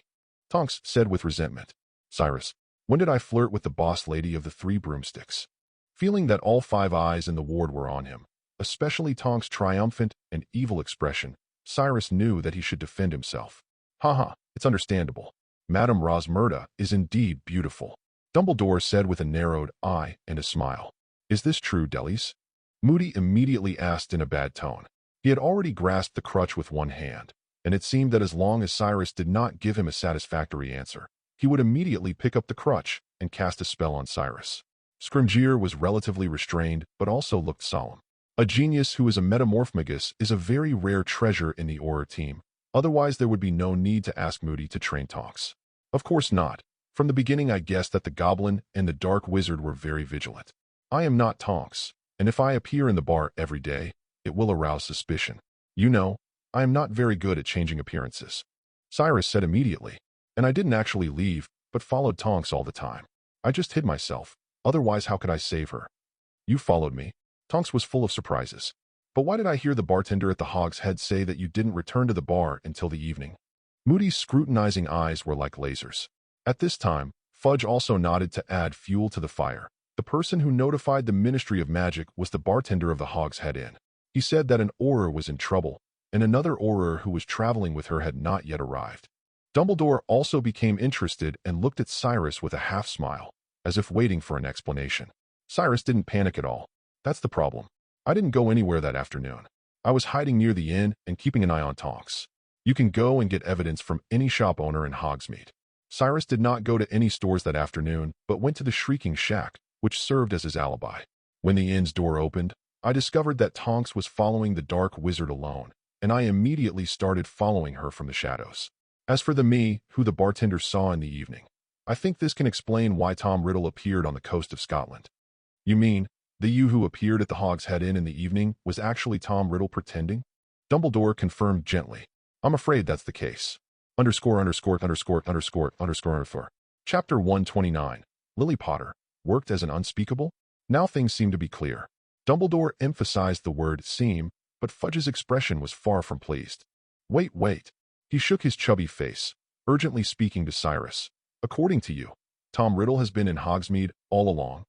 Tonks said with resentment. "Cyrus, when did I flirt with the boss lady of the Three Broomsticks?" Feeling that all 5 eyes in the ward were on him, especially Tonks' triumphant and evil expression, Cyrus knew that he should defend himself. "Haha, it's understandable. Madame Rosmerta is indeed beautiful," Dumbledore said with a narrowed eye and a smile. "Is this true, Delis?" Moody immediately asked in a bad tone. He had already grasped the crutch with one hand, and it seemed that as long as Cyrus did not give him a satisfactory answer, he would immediately pick up the crutch and cast a spell on Cyrus. Scrimgeour was relatively restrained, but also looked solemn. A genius who is a metamorphmagus is a very rare treasure in the Auror team, otherwise there would be no need to ask Moody to train Tonks. Of course not. From the beginning I guessed that the Goblin and the Dark Wizard were very vigilant. I am not Tonks, and if I appear in the bar every day, it will arouse suspicion. You know, I am not very good at changing appearances," Cyrus said immediately, "and I didn't actually leave, but followed Tonks all the time. I just hid myself, otherwise how could I save her?" "You followed me?" Tonks was full of surprises. "But why did I hear the bartender at the Hog's Head say that you didn't return to the bar until the evening?" Moody's scrutinizing eyes were like lasers. At this time, Fudge also nodded to add fuel to the fire. The person who notified the Ministry of Magic was the bartender of the Hog's Head Inn. He said that an Auror was in trouble, and another Auror who was traveling with her had not yet arrived. Dumbledore also became interested and looked at Cyrus with a half-smile, as if waiting for an explanation. Cyrus didn't panic at all. "That's the problem. I didn't go anywhere that afternoon. I was hiding near the inn and keeping an eye on Tonks. You can go and get evidence from any shop owner in Hogsmeade." Cyrus did not go to any stores that afternoon, but went to the Shrieking Shack, which served as his alibi. When the inn's door opened, I discovered that Tonks was following the Dark Wizard alone, and I immediately started following her from the shadows. As for the me, who the bartender saw in the evening, I think this can explain why Tom Riddle appeared on the coast of Scotland. "You mean, the you who appeared at the Hog's Head Inn in the evening was actually Tom Riddle pretending?" Dumbledore confirmed gently. "I'm afraid that's the case. ____________. Chapter 129. Lily Potter worked as an unspeakable? Now things seem to be clear. Dumbledore emphasized the word seem, but Fudge's expression was far from pleased. Wait. He shook his chubby face, urgently speaking to Cyrus. "According to you, Tom Riddle has been in Hogsmeade all along?"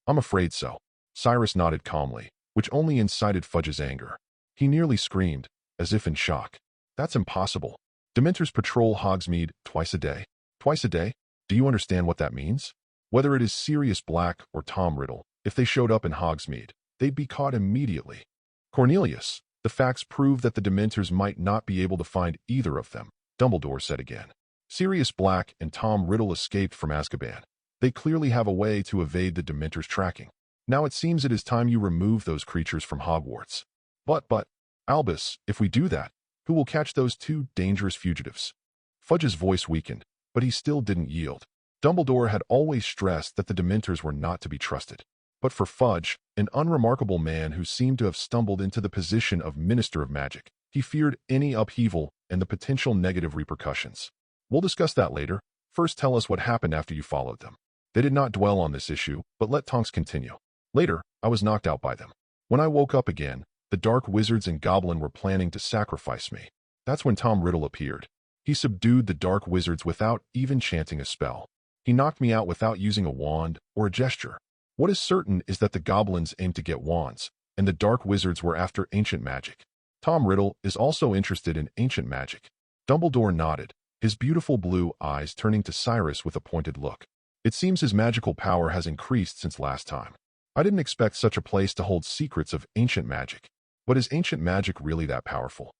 "I'm afraid so." Cyrus nodded calmly, which only incited Fudge's anger. He nearly screamed, as if in shock. "That's impossible. Dementors patrol Hogsmeade twice a day." "Twice a day? Do you understand what that means? Whether it is Sirius Black or Tom Riddle, if they showed up in Hogsmeade, they'd be caught immediately." "Cornelius, the facts prove that the Dementors might not be able to find either of them," Dumbledore said again. "Sirius Black and Tom Riddle escaped from Azkaban. They clearly have a way to evade the Dementors' tracking. Now it seems it is time you remove those creatures from Hogwarts." But, Albus, if we do that, who will catch those 2 dangerous fugitives?" Fudge's voice weakened, but he still didn't yield. Dumbledore had always stressed that the Dementors were not to be trusted. But for Fudge, an unremarkable man who seemed to have stumbled into the position of Minister of Magic, he feared any upheaval and the potential negative repercussions. "We'll discuss that later. First tell us what happened after you followed them." They did not dwell on this issue, but let Tonks continue. "Later, I was knocked out by them. When I woke up again, the Dark Wizards and Goblin were planning to sacrifice me. That's when Tom Riddle appeared. He subdued the dark wizards without even chanting a spell. He knocked me out without using a wand or a gesture. What is certain is that the goblins aimed to get wands, and the dark wizards were after ancient magic. Tom Riddle is also interested in ancient magic. Dumbledore nodded, his beautiful blue eyes turning to Cyrus with a pointed look. It seems his magical power has increased since last time. I didn't expect such a place to hold secrets of ancient magic. But is ancient magic really that powerful?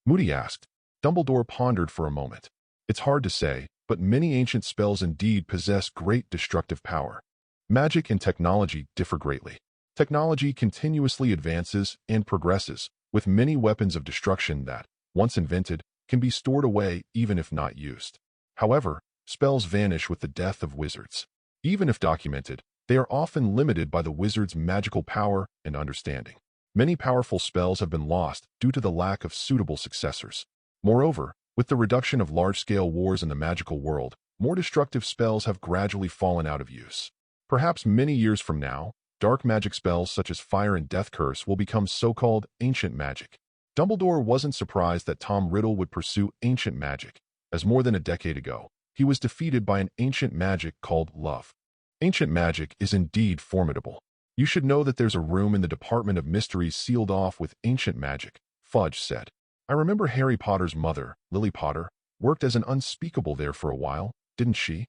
Moody asked. Dumbledore pondered for a moment. It's hard to say, but many ancient spells indeed possess great destructive power. Magic and technology differ greatly. Technology continuously advances and progresses, with many weapons of destruction that, once invented, can be stored away even if not used. However, spells vanish with the death of wizards. Even if documented, they are often limited by the wizard's magical power and understanding. Many powerful spells have been lost due to the lack of suitable successors. Moreover, with the reduction of large-scale wars in the magical world, more destructive spells have gradually fallen out of use. Perhaps many years from now, dark magic spells such as Fire and Death Curse will become so-called ancient magic. Dumbledore wasn't surprised that Tom Riddle would pursue ancient magic, as more than a decade ago, he was defeated by an ancient magic called love. Ancient magic is indeed formidable. You should know that there's a room in the Department of Mysteries sealed off with ancient magic, Fudge said. I remember Harry Potter's mother, Lily Potter, worked as an unspeakable there for a while, didn't she?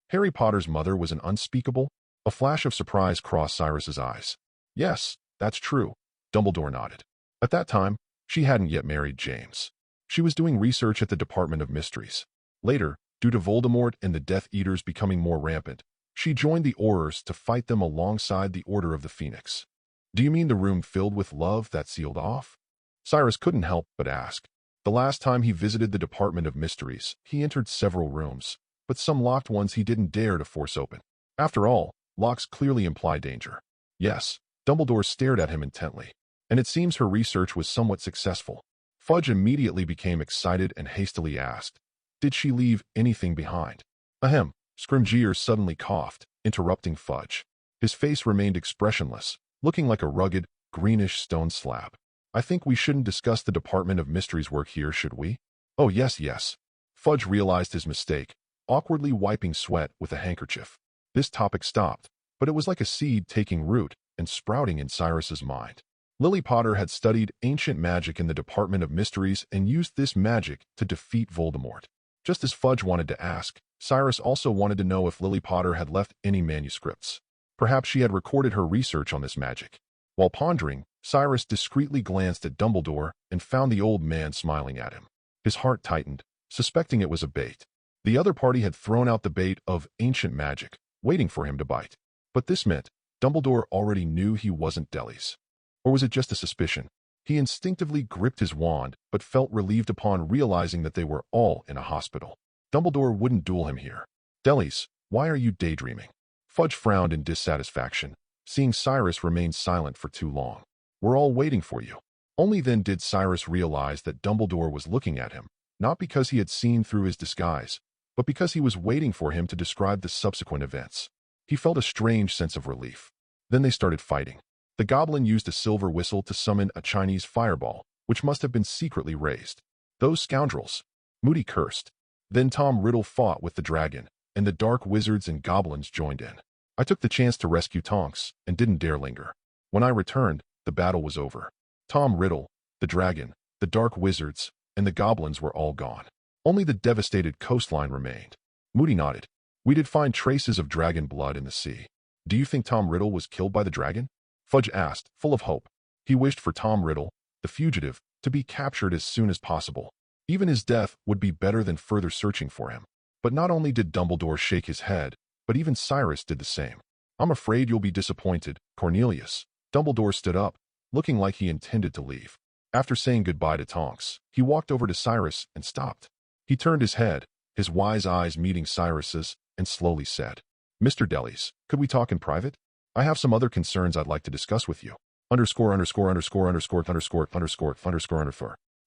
Harry Potter's mother was an unspeakable? A flash of surprise crossed Cyrus's eyes. Yes, that's true, Dumbledore nodded. At that time, she hadn't yet married James. She was doing research at the Department of Mysteries. Later, due to Voldemort and the Death Eaters becoming more rampant, she joined the Aurors to fight them alongside the Order of the Phoenix. Do you mean the room filled with love that sealed off? Cyrus couldn't help but ask. The last time he visited the Department of Mysteries, he entered several rooms, but some locked ones he didn't dare to force open. After all, locks clearly imply danger. Yes, Dumbledore stared at him intently, and it seems her research was somewhat successful. Fudge immediately became excited and hastily asked, did she leave anything behind? Ahem, Scrimgeour suddenly coughed, interrupting Fudge. His face remained expressionless, looking like a rugged, greenish stone slab. I think we shouldn't discuss the Department of Mysteries work here, should we? Oh yes. Fudge realized his mistake, awkwardly wiping sweat with a handkerchief. This topic stopped, but it was like a seed taking root and sprouting in Cyrus's mind. Lily Potter had studied ancient magic in the Department of Mysteries and used this magic to defeat Voldemort. Just as Fudge wanted to ask, Cyrus also wanted to know if Lily Potter had left any manuscripts. Perhaps she had recorded her research on this magic. While pondering, Cyrus discreetly glanced at Dumbledore and found the old man smiling at him. His heart tightened, suspecting it was a bait. The other party had thrown out the bait of ancient magic, waiting for him to bite. But this meant Dumbledore already knew he wasn't Deli's. Or was it just a suspicion? He instinctively gripped his wand, but felt relieved upon realizing that they were all in a hospital. Dumbledore wouldn't duel him here. Deli's, why are you daydreaming? Fudge frowned in dissatisfaction, seeing Cyrus remain silent for too long. We're all waiting for you. Only then did Cyrus realize that Dumbledore was looking at him, not because he had seen through his disguise, but because he was waiting for him to describe the subsequent events. He felt a strange sense of relief. Then they started fighting. The goblin used a silver whistle to summon a Chinese fireball, which must have been secretly raised. Those scoundrels! Moody cursed. Then Tom Riddle fought with the dragon, and the dark wizards and goblins joined in. I took the chance to rescue Tonks, and didn't dare linger. When I returned, the battle was over. Tom Riddle, the dragon, the dark wizards, and the goblins were all gone. Only the devastated coastline remained. Moody nodded. We did find traces of dragon blood in the sea. Do you think Tom Riddle was killed by the dragon? Fudge asked, full of hope. He wished for Tom Riddle, the fugitive, to be captured as soon as possible. Even his death would be better than further searching for him. But not only did Dumbledore shake his head, but even Cyrus did the same. I'm afraid you'll be disappointed, Cornelius. Dumbledore stood up, looking like he intended to leave. After saying goodbye to Tonks, he walked over to Cyrus and stopped. He turned his head, his wise eyes meeting Cyrus's, and slowly said, Mr. Deli's, could we talk in private? I have some other concerns I'd like to discuss with you. Underscore.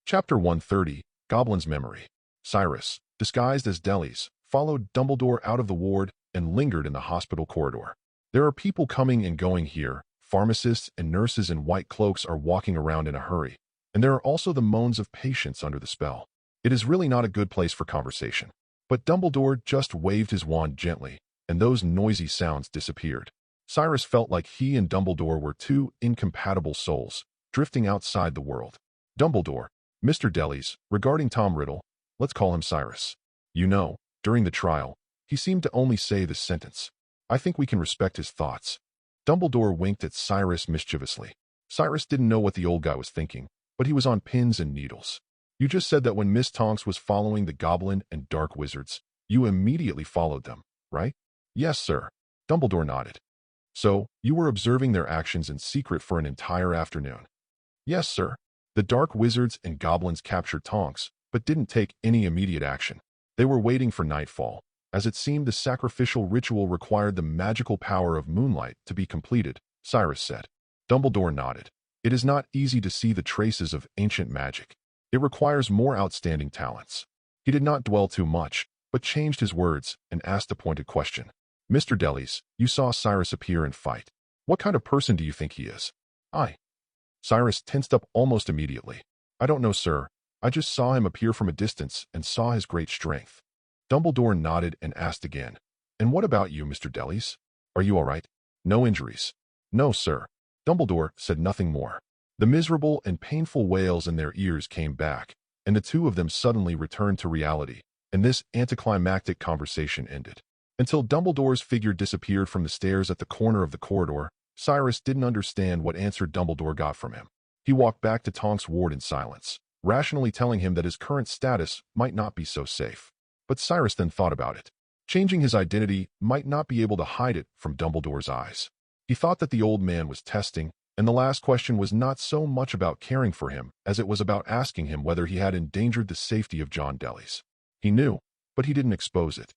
Chapter 130, Goblin's Memory. Cyrus, disguised as Deli's, followed Dumbledore out of the ward and lingered in the hospital corridor. There are people coming and going here. Pharmacists and nurses in white cloaks are walking around in a hurry, and there are also the moans of patients under the spell. It is really not a good place for conversation. But Dumbledore just waved his wand gently, and those noisy sounds disappeared. Cyrus felt like he and Dumbledore were two incompatible souls, drifting outside the world. Dumbledore, Mr. Delis, regarding Tom Riddle, let's call him Cyrus. You know, during the trial, he seemed to only say this sentence. I think we can respect his thoughts. Dumbledore winked at Cyrus mischievously. Cyrus didn't know what the old guy was thinking, but he was on pins and needles. You just said that when Miss Tonks was following the goblin and dark wizards, you immediately followed them, right? Yes, sir. Dumbledore nodded. So, you were observing their actions in secret for an entire afternoon. Yes, sir. The dark wizards and goblins captured Tonks, but didn't take any immediate action. They were waiting for nightfall, as it seemed the sacrificial ritual required the magical power of moonlight to be completed, Cyrus said. Dumbledore nodded. It is not easy to see the traces of ancient magic. It requires more outstanding talents. He did not dwell too much, but changed his words and asked a pointed question. Mr. Delis, you saw Cyrus appear and fight. What kind of person do you think he is? Cyrus tensed up almost immediately. I don't know, sir. I just saw him appear from a distance and saw his great strength. Dumbledore nodded and asked again. And what about you, Mr. Delis? Are you all right? No injuries? No, sir. Dumbledore said nothing more. The miserable and painful wails in their ears came back, and the two of them suddenly returned to reality, and this anticlimactic conversation ended. Until Dumbledore's figure disappeared from the stairs at the corner of the corridor, Cyrus didn't understand what answer Dumbledore got from him. He walked back to Tonks' ward in silence, rationally telling him that his current status might not be so safe. But Cyrus then thought about it. Changing his identity might not be able to hide it from Dumbledore's eyes. He thought that the old man was testing, and the last question was not so much about caring for him as it was about asking him whether he had endangered the safety of John Delis. He knew, but he didn't expose it.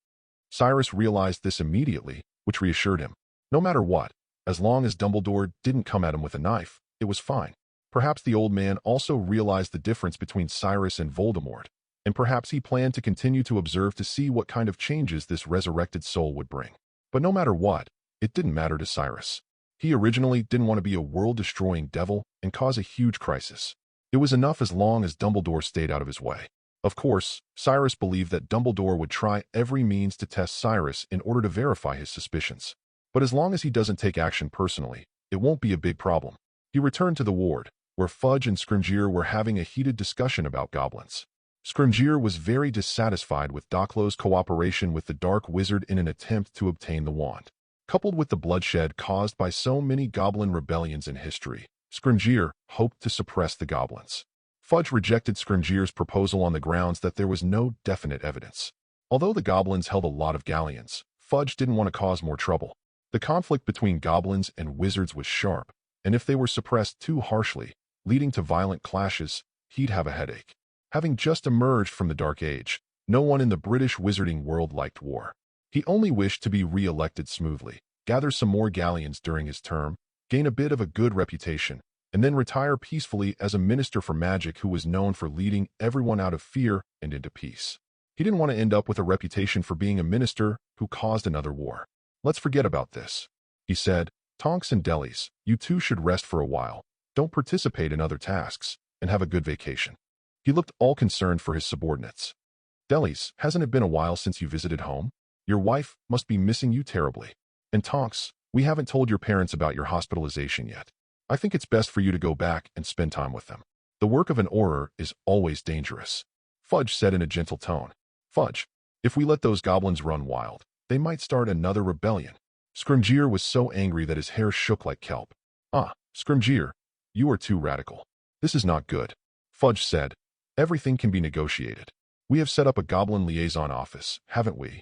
Cyrus realized this immediately, which reassured him. No matter what, as long as Dumbledore didn't come at him with a knife, it was fine. Perhaps the old man also realized the difference between Cyrus and Voldemort, and perhaps he planned to continue to observe to see what kind of changes this resurrected soul would bring. But no matter what, it didn't matter to Cyrus. He originally didn't want to be a world-destroying devil and cause a huge crisis. It was enough as long as Dumbledore stayed out of his way. Of course, Cyrus believed that Dumbledore would try every means to test Cyrus in order to verify his suspicions. But as long as he doesn't take action personally, it won't be a big problem. He returned to the ward, where Fudge and Scrimgeour were having a heated discussion about goblins. Scrimgeour was very dissatisfied with Doclo's cooperation with the Dark Wizard in an attempt to obtain the wand. Coupled with the bloodshed caused by so many goblin rebellions in history, Scrimgeour hoped to suppress the goblins. Fudge rejected Scrimgeour's proposal on the grounds that there was no definite evidence. Although the goblins held a lot of galleons, Fudge didn't want to cause more trouble. The conflict between goblins and wizards was sharp, and if they were suppressed too harshly, leading to violent clashes, he'd have a headache. Having just emerged from the Dark Age, no one in the British wizarding world liked war. He only wished to be re-elected smoothly, gather some more galleons during his term, gain a bit of a good reputation, and then retire peacefully as a minister for magic who was known for leading everyone out of fear and into peace. He didn't want to end up with a reputation for being a minister who caused another war. Let's forget about this, he said. Tonks and Delis, you two should rest for a while. Don't participate in other tasks, and have a good vacation. He looked all concerned for his subordinates. Delis, hasn't it been a while since you visited home? Your wife must be missing you terribly. And Tonks, we haven't told your parents about your hospitalization yet. I think it's best for you to go back and spend time with them. The work of an Auror is always dangerous. Fudge said in a gentle tone. Fudge, if we let those goblins run wild, they might start another rebellion. Scrimgeour was so angry that his hair shook like kelp. Scrimgeour, you are too radical. This is not good. Fudge said. Everything can be negotiated. We have set up a goblin liaison office, haven't we?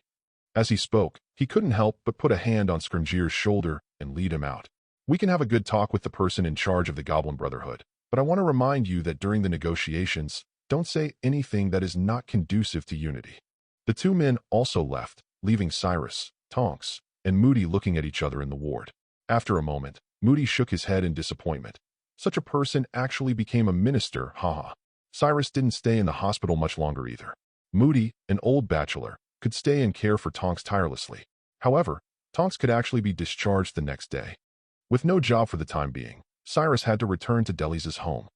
As he spoke, he couldn't help but put a hand on Scrimgeour's shoulder and lead him out. We can have a good talk with the person in charge of the Goblin Brotherhood, but I want to remind you that during the negotiations, don't say anything that is not conducive to unity. The two men also left, leaving Cyrus, Tonks, and Moody looking at each other in the ward. After a moment, Moody shook his head in disappointment. Such a person actually became a minister, haha. Cyrus didn't stay in the hospital much longer either. Moody, an old bachelor, could stay and care for Tonks tirelessly. However, Tonks could actually be discharged the next day. With no job for the time being, Cyrus had to return to Delis's home.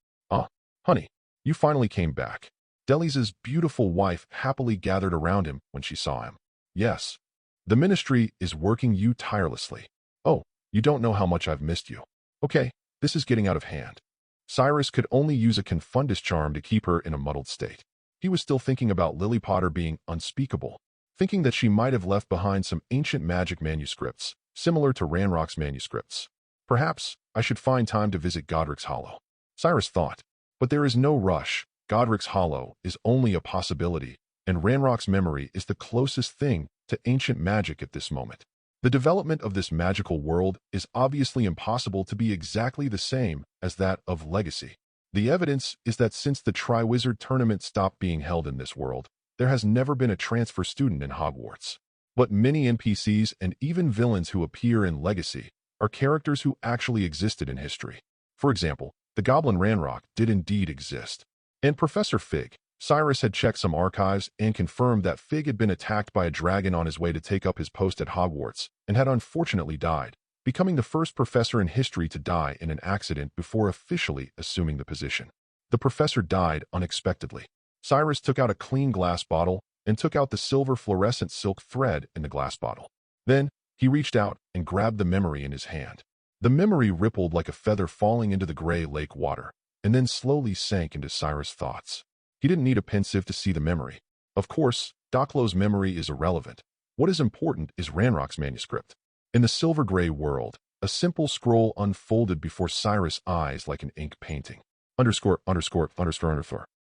Honey, you finally came back. Deli's beautiful wife happily gathered around him when she saw him. Yes, the ministry is working you tirelessly. Oh, you don't know how much I've missed you. Okay, this is getting out of hand. Cyrus could only use a Confined charm to keep her in a muddled state. He was still thinking about Lily Potter being unspeakable, thinking that she might have left behind some ancient magic manuscripts, similar to Ranrock's manuscripts. Perhaps I should find time to visit Godric's Hollow, Cyrus thought. But there is no rush. Godric's Hollow is only a possibility, and Ranrock's memory is the closest thing to ancient magic at this moment. The development of this magical world is obviously impossible to be exactly the same as that of Legacy. The evidence is that since the Triwizard Tournament stopped being held in this world, there has never been a transfer student in Hogwarts. But many NPCs and even villains who appear in Legacy are characters who actually existed in history. For example, the Goblin Ranrock did indeed exist. And Professor Fig, Cyrus had checked some archives and confirmed that Fig had been attacked by a dragon on his way to take up his post at Hogwarts and had unfortunately died, becoming the first professor in history to die in an accident before officially assuming the position. The professor died unexpectedly. Cyrus took out a clean glass bottle and took out the silver fluorescent silk thread in the glass bottle. Then, he reached out and grabbed the memory in his hand. The memory rippled like a feather falling into the gray lake water, and then slowly sank into Cyrus' thoughts. He didn't need a pensieve to see the memory. Of course, Doclo's memory is irrelevant. What is important is Ranrock's manuscript. In the silver-gray world, a simple scroll unfolded before Cyrus' eyes like an ink painting. Underscore.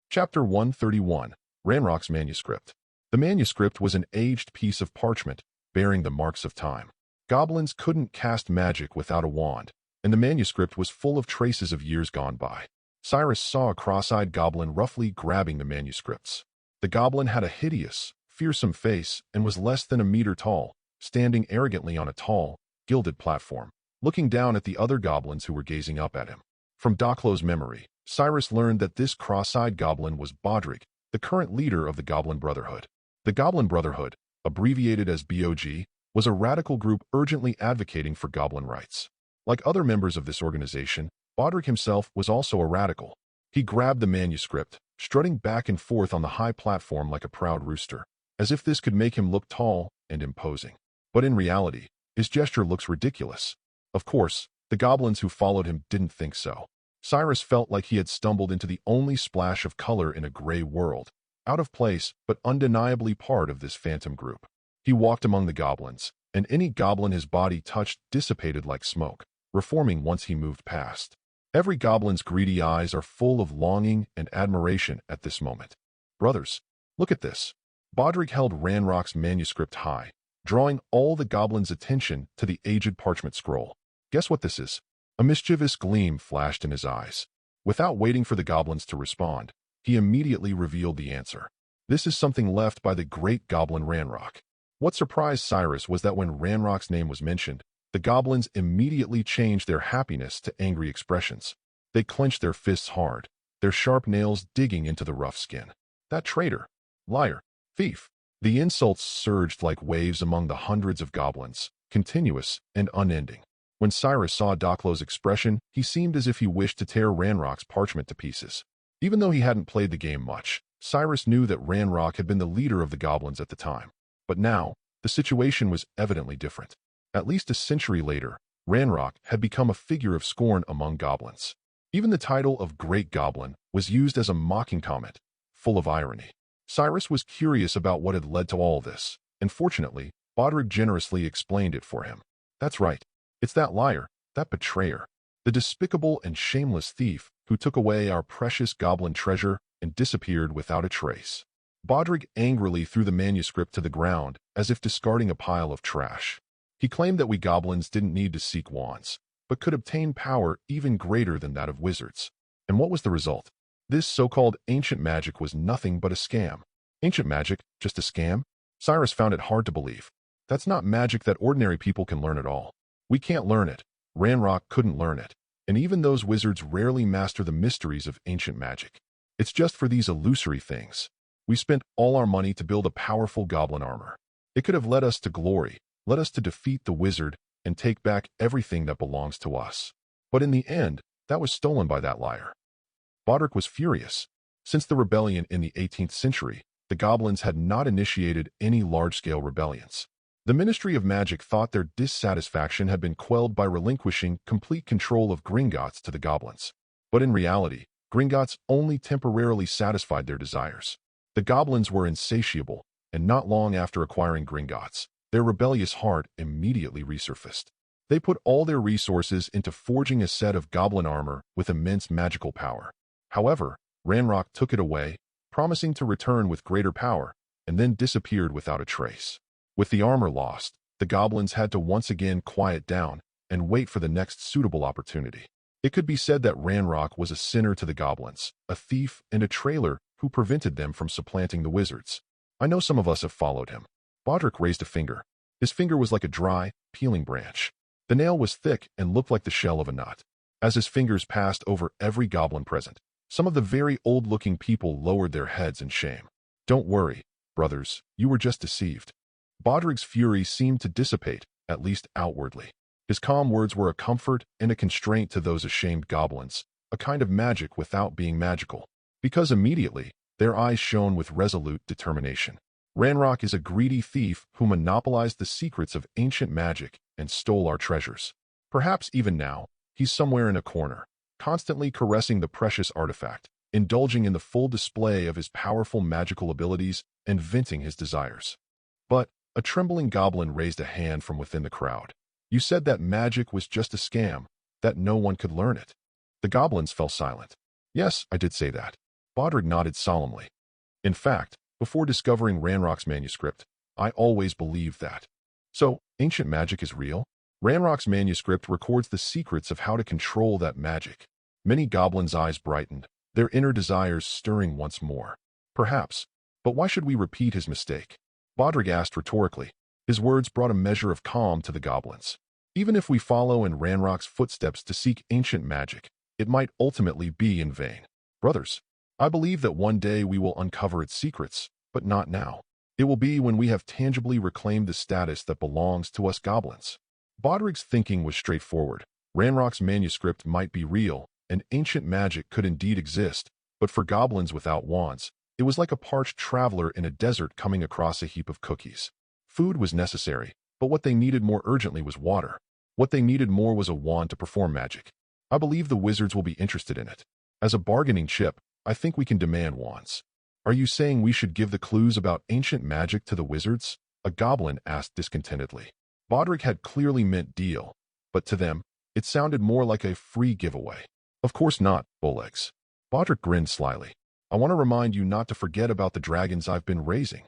Chapter 131, Ranrock's Manuscript. The manuscript was an aged piece of parchment, bearing the marks of time. Goblins couldn't cast magic without a wand, and the manuscript was full of traces of years gone by. Cyrus saw a cross-eyed goblin roughly grabbing the manuscripts. The goblin had a hideous, fearsome face and was less than a meter tall, standing arrogantly on a tall, gilded platform, looking down at the other goblins who were gazing up at him. From Doclo's memory, Cyrus learned that this cross-eyed goblin was Bodrick, the current leader of the Goblin Brotherhood. The Goblin Brotherhood, abbreviated as BOG, was a radical group urgently advocating for goblin rights. Like other members of this organization, Bodrick himself was also a radical. He grabbed the manuscript, strutting back and forth on the high platform like a proud rooster, as if this could make him look tall and imposing. But in reality, his gesture looks ridiculous. Of course, the goblins who followed him didn't think so. Cyrus felt like he had stumbled into the only splash of color in a gray world, out of place but undeniably part of this phantom group. He walked among the goblins, and any goblin his body touched dissipated like smoke, reforming once he moved past. Every goblin's greedy eyes are full of longing and admiration at this moment. Brothers, look at this. Bodrick held Ranrock's manuscript high, drawing all the goblins' attention to the aged parchment scroll. Guess what this is? A mischievous gleam flashed in his eyes. Without waiting for the goblins to respond, he immediately revealed the answer. This is something left by the great goblin Ranrock. What surprised Cyrus was that when Ranrock's name was mentioned, the goblins immediately changed their happiness to angry expressions. They clenched their fists hard, their sharp nails digging into the rough skin. That traitor, liar, thief. The insults surged like waves among the hundreds of goblins, continuous and unending. When Cyrus saw Doclo's expression, he seemed as if he wished to tear Ranrock's parchment to pieces. Even though he hadn't played the game much, Cyrus knew that Ranrock had been the leader of the goblins at the time. But now, the situation was evidently different. At least a century later, Ranrock had become a figure of scorn among goblins. Even the title of Great Goblin was used as a mocking comment, full of irony. Cyrus was curious about what had led to all this, and fortunately, Bodrick generously explained it for him. That's right. It's that liar, that betrayer, the despicable and shameless thief who took away our precious goblin treasure and disappeared without a trace. Bodrick angrily threw the manuscript to the ground as if discarding a pile of trash. He claimed that we goblins didn't need to seek wands, but could obtain power even greater than that of wizards. And what was the result? This so-called ancient magic was nothing but a scam. Ancient magic, just a scam? Cyrus found it hard to believe. That's not magic that ordinary people can learn at all. We can't learn it. Ranrock couldn't learn it. And even those wizards rarely master the mysteries of ancient magic. It's just for these illusory things. We spent all our money to build a powerful goblin armor. It could have led us to glory, led us to defeat the wizard, and take back everything that belongs to us. But in the end, that was stolen by that liar. Bodrick was furious. Since the rebellion in the 18th century, the goblins had not initiated any large-scale rebellions. The Ministry of Magic thought their dissatisfaction had been quelled by relinquishing complete control of Gringotts to the goblins. But in reality, Gringotts only temporarily satisfied their desires. The goblins were insatiable, and not long after acquiring Gringotts, their rebellious heart immediately resurfaced. They put all their resources into forging a set of goblin armor with immense magical power. However, Ranrock took it away, promising to return with greater power, and then disappeared without a trace. With the armor lost, the goblins had to once again quiet down and wait for the next suitable opportunity. It could be said that Ranrock was a sinner to the goblins, a thief and a traitor who prevented them from supplanting the wizards. I know some of us have followed him. Bodrick raised a finger. His finger was like a dry, peeling branch. The nail was thick and looked like the shell of a nut. As his fingers passed over every goblin present, some of the very old-looking people lowered their heads in shame. Don't worry, brothers, you were just deceived. Bodrick's fury seemed to dissipate, at least outwardly. His calm words were a comfort and a constraint to those ashamed goblins, a kind of magic without being magical. Because immediately, their eyes shone with resolute determination. Ranrock is a greedy thief who monopolized the secrets of ancient magic and stole our treasures. Perhaps even now, he's somewhere in a corner, constantly caressing the precious artifact, indulging in the full display of his powerful magical abilities and venting his desires. But a trembling goblin raised a hand from within the crowd. You said that magic was just a scam, that no one could learn it. The goblins fell silent. Yes, I did say that. Bodrick nodded solemnly. In fact, before discovering Ranrock's manuscript, I always believed that. So, ancient magic is real? Ranrock's manuscript records the secrets of how to control that magic. Many goblins' eyes brightened, their inner desires stirring once more. Perhaps. But why should we repeat his mistake? Bodrick asked rhetorically. His words brought a measure of calm to the goblins. Even if we follow in Ranrock's footsteps to seek ancient magic, it might ultimately be in vain. Brothers, I believe that one day we will uncover its secrets, but not now. It will be when we have tangibly reclaimed the status that belongs to us goblins. Bodrick's thinking was straightforward. Ranrock's manuscript might be real, and ancient magic could indeed exist, but for goblins without wands, it was like a parched traveler in a desert coming across a heap of cookies. Food was necessary, but what they needed more urgently was water. What they needed more was a wand to perform magic. I believe the wizards will be interested in it. As a bargaining chip, I think we can demand wands. Are you saying we should give the clues about ancient magic to the wizards? A goblin asked discontentedly. Bodrick had clearly meant deal, but to them, it sounded more like a free giveaway. Of course not, Bulllegs. Bodrick grinned slyly. I want to remind you not to forget about the dragons I've been raising.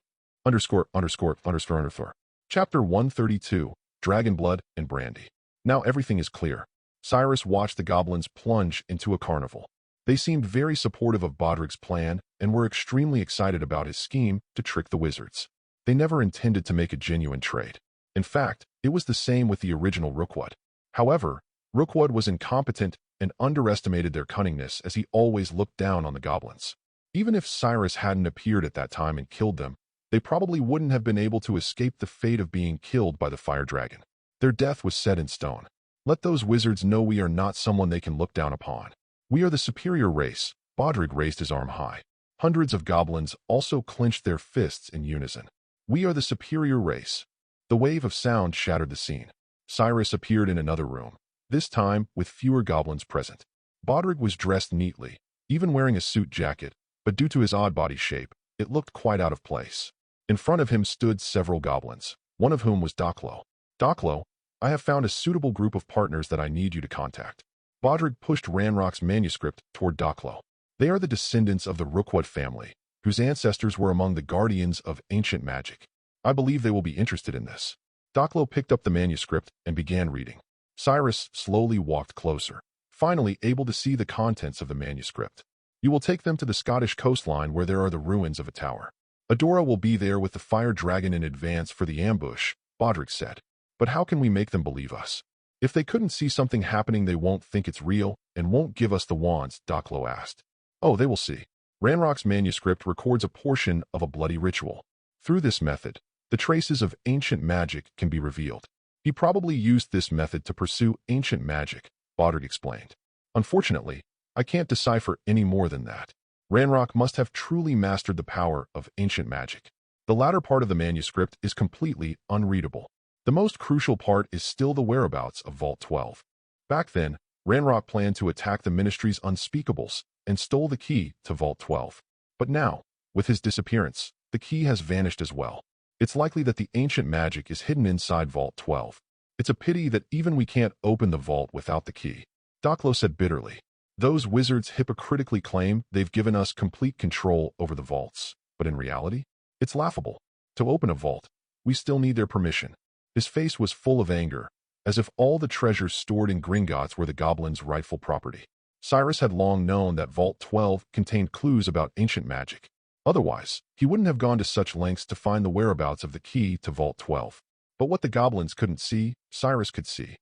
Chapter 132, Dragon Blood and Brandy. Now everything is clear. Cyrus watched the goblins plunge into a carnival. They seemed very supportive of Bodrick's plan and were extremely excited about his scheme to trick the wizards. They never intended to make a genuine trade. In fact, it was the same with the original Rookwood. However, Rookwood was incompetent and underestimated their cunningness as he always looked down on the goblins. Even if Cyrus hadn't appeared at that time and killed them, they probably wouldn't have been able to escape the fate of being killed by the fire dragon. Their death was set in stone. Let those wizards know we are not someone they can look down upon. We are the superior race. Bodrick raised his arm high. Hundreds of goblins also clenched their fists in unison. We are the superior race. The wave of sound shattered the scene. Cyrus appeared in another room, this time with fewer goblins present. Bodrick was dressed neatly, even wearing a suit jacket, but due to his odd body shape, it looked quite out of place. In front of him stood several goblins, one of whom was Docklo. Docklo, I have found a suitable group of partners that I need you to contact. Bodrick pushed Ranrock's manuscript toward Docklo. They are the descendants of the Rookwood family, whose ancestors were among the guardians of ancient magic. I believe they will be interested in this. Docklo picked up the manuscript and began reading. Cyrus slowly walked closer, finally able to see the contents of the manuscript. You will take them to the Scottish coastline where there are the ruins of a tower. Adora will be there with the fire dragon in advance for the ambush, Bodrick said. But how can we make them believe us? If they couldn't see something happening, they won't think it's real and won't give us the wands, Docklo asked. Oh, they will see. Ranrock's manuscript records a portion of a bloody ritual. Through this method, the traces of ancient magic can be revealed. He probably used this method to pursue ancient magic, Bodrick explained. Unfortunately, I can't decipher any more than that. Ranrock must have truly mastered the power of ancient magic. The latter part of the manuscript is completely unreadable. The most crucial part is still the whereabouts of Vault 12. Back then, Ranrock planned to attack the Ministry's unspeakables and stole the key to Vault 12. But now, with his disappearance, the key has vanished as well. It's likely that the ancient magic is hidden inside Vault 12. It's a pity that even we can't open the vault without the key, Doclo said bitterly. Those wizards hypocritically claim they've given us complete control over the vaults, but in reality, it's laughable. To open a vault, we still need their permission. His face was full of anger, as if all the treasures stored in Gringotts were the goblins' rightful property. Cyrus had long known that Vault 12 contained clues about ancient magic. Otherwise, he wouldn't have gone to such lengths to find the whereabouts of the key to Vault 12. But what the goblins couldn't see, Cyrus could see.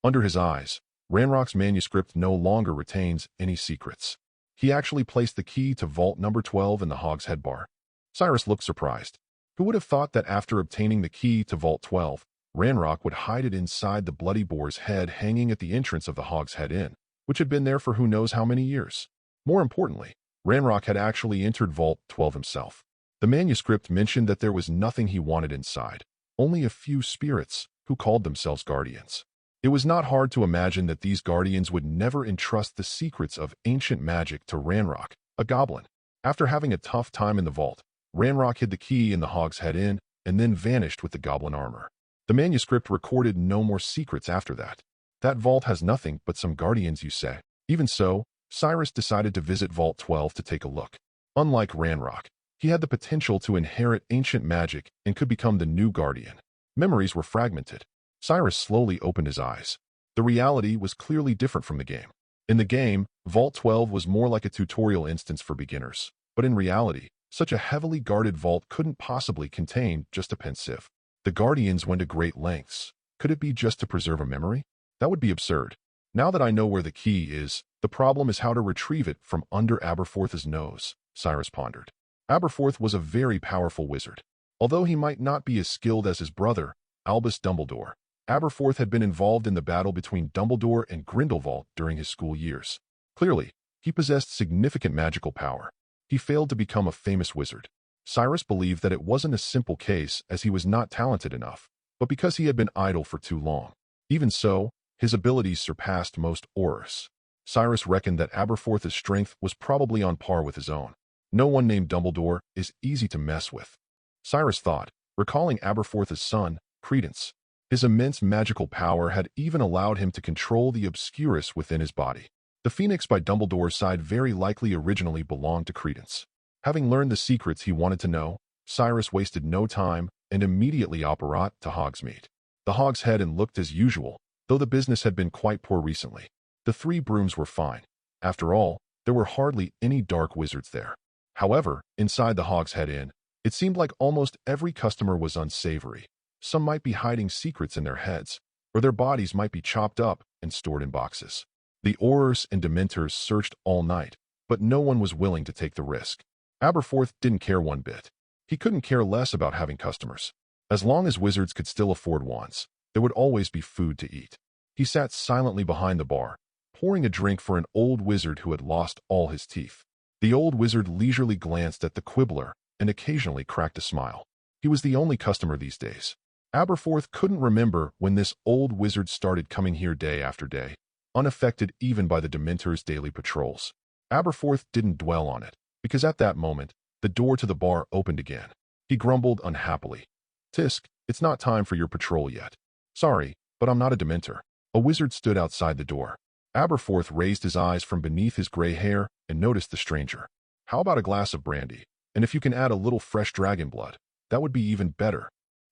Under his eyes, Ranrock's manuscript no longer retains any secrets. He actually placed the key to Vault number 12 in the Hogshead bar. Cyrus looked surprised. Who would have thought that after obtaining the key to Vault 12, Ranrock would hide it inside the bloody boar's head hanging at the entrance of the Hogshead Inn, which had been there for who knows how many years. More importantly, Ranrock had actually entered Vault 12 himself. The manuscript mentioned that there was nothing he wanted inside, only a few spirits who called themselves guardians. It was not hard to imagine that these guardians would never entrust the secrets of ancient magic to Ranrock, a goblin. After having a tough time in the vault, Ranrock hid the key in the Hogshead Inn and then vanished with the goblin armor. The manuscript recorded no more secrets after that. That vault has nothing but some guardians, you say. Even so, Cyrus decided to visit Vault 12 to take a look. Unlike Ranrock, he had the potential to inherit ancient magic and could become the new guardian. Memories were fragmented. Cyrus slowly opened his eyes. The reality was clearly different from the game. In the game, Vault 12 was more like a tutorial instance for beginners. But in reality, such a heavily guarded vault couldn't possibly contain just a pensieve. The guardians went to great lengths. Could it be just to preserve a memory? That would be absurd. Now that I know where the key is, the problem is how to retrieve it from under Aberforth's nose, Cyrus pondered. Aberforth was a very powerful wizard. Although he might not be as skilled as his brother, Albus Dumbledore, Aberforth had been involved in the battle between Dumbledore and Grindelwald during his school years. Clearly, he possessed significant magical power. He failed to become a famous wizard. Cyrus believed that it wasn't a simple case as he was not talented enough, but because he had been idle for too long. Even so, his abilities surpassed most Aurors. Cyrus reckoned that Aberforth's strength was probably on par with his own. No one named Dumbledore is easy to mess with. Cyrus thought, recalling Aberforth's son, Credence. His immense magical power had even allowed him to control the Obscurus within his body. The Phoenix by Dumbledore's side very likely originally belonged to Credence. Having learned the secrets he wanted to know, Cyrus wasted no time and immediately apparat to Hogsmeade. The Hogshead Inn looked as usual, though the business had been quite poor recently. The three brooms were fine. After all, there were hardly any dark wizards there. However, inside the Hogshead Inn, it seemed like almost every customer was unsavory. Some might be hiding secrets in their heads, or their bodies might be chopped up and stored in boxes. The Aurors and Dementors searched all night, but no one was willing to take the risk. Aberforth didn't care one bit. He couldn't care less about having customers. As long as wizards could still afford wands, there would always be food to eat. He sat silently behind the bar, pouring a drink for an old wizard who had lost all his teeth. The old wizard leisurely glanced at the quibbler and occasionally cracked a smile. He was the only customer these days. Aberforth couldn't remember when this old wizard started coming here day after day, unaffected even by the Dementor's daily patrols. Aberforth didn't dwell on it, because at that moment, the door to the bar opened again. He grumbled unhappily. "Tisk, it's not time for your patrol yet. Sorry, but I'm not a Dementor." A wizard stood outside the door. Aberforth raised his eyes from beneath his gray hair and noticed the stranger. "How about a glass of brandy? And if you can add a little fresh dragon blood, that would be even better."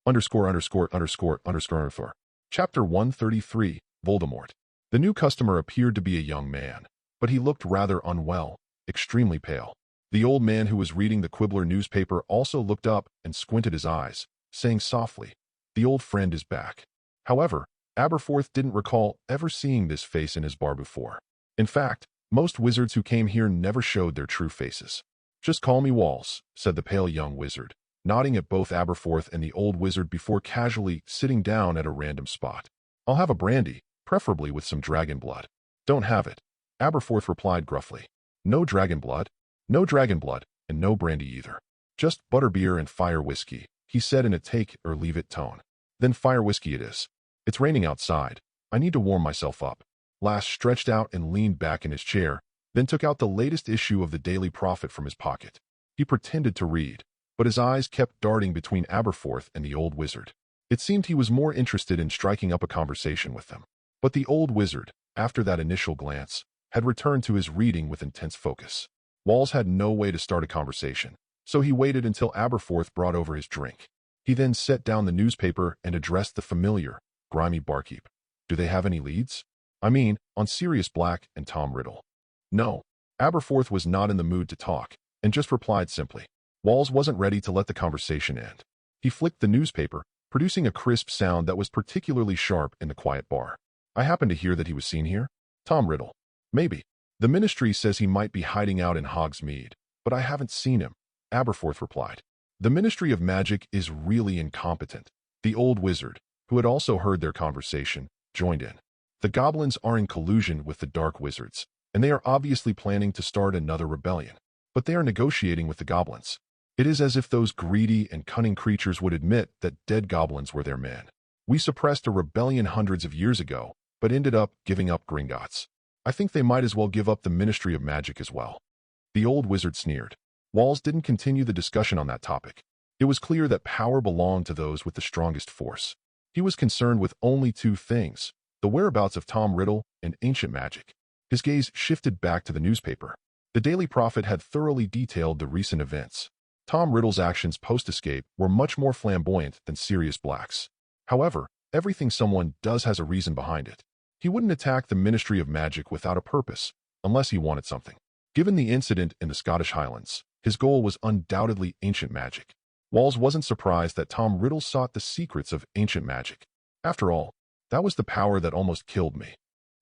________. Chapter 133, Voldemort. The new customer appeared to be a young man, but he looked rather unwell, extremely pale. The old man who was reading the Quibbler newspaper also looked up and squinted his eyes, saying softly, "The old friend is back." However, Aberforth didn't recall ever seeing this face in his bar before. In fact, most wizards who came here never showed their true faces. "Just call me Walls," said the pale young wizard, nodding at both Aberforth and the old wizard before casually sitting down at a random spot. "I'll have a brandy, preferably with some dragon blood." "Don't have it," Aberforth replied gruffly. "No dragon blood? No dragon blood, and no brandy either. Just butterbeer and fire whiskey, he said in a take-or-leave-it tone. Then fire whiskey it is. It's raining outside. I need to warm myself up. Lass stretched out and leaned back in his chair, then took out the latest issue of the Daily Prophet from his pocket. He pretended to read, but his eyes kept darting between Aberforth and the old wizard. It seemed he was more interested in striking up a conversation with them. But the old wizard, after that initial glance, had returned to his reading with intense focus. Walls had no way to start a conversation, so he waited until Aberforth brought over his drink. He then set down the newspaper and addressed the familiar, grimy barkeep. Do they have any leads? I mean, on Sirius Black and Tom Riddle. No. Aberforth was not in the mood to talk, and just replied simply. Walls wasn't ready to let the conversation end. He flicked the newspaper, producing a crisp sound that was particularly sharp in the quiet bar. I happen to hear that he was seen here. Tom Riddle. Maybe. The ministry says he might be hiding out in Hogsmeade, but I haven't seen him, Aberforth replied. The Ministry of Magic is really incompetent. The old wizard, who had also heard their conversation, joined in. The goblins are in collusion with the dark wizards, and they are obviously planning to start another rebellion. But they are negotiating with the goblins. It is as if those greedy and cunning creatures would admit that dead goblins were their men. We suppressed a rebellion hundreds of years ago, but ended up giving up Gringotts. I think they might as well give up the Ministry of Magic as well. The old wizard sneered. Walls didn't continue the discussion on that topic. It was clear that power belonged to those with the strongest force. He was concerned with only two things, the whereabouts of Tom Riddle and ancient magic. His gaze shifted back to the newspaper. The Daily Prophet had thoroughly detailed the recent events. Tom Riddle's actions post-escape were much more flamboyant than Sirius Black's. However, everything someone does has a reason behind it. He wouldn't attack the Ministry of Magic without a purpose, unless he wanted something. Given the incident in the Scottish Highlands, his goal was undoubtedly ancient magic. Walls wasn't surprised that Tom Riddle sought the secrets of ancient magic. After all, that was the power that almost killed me.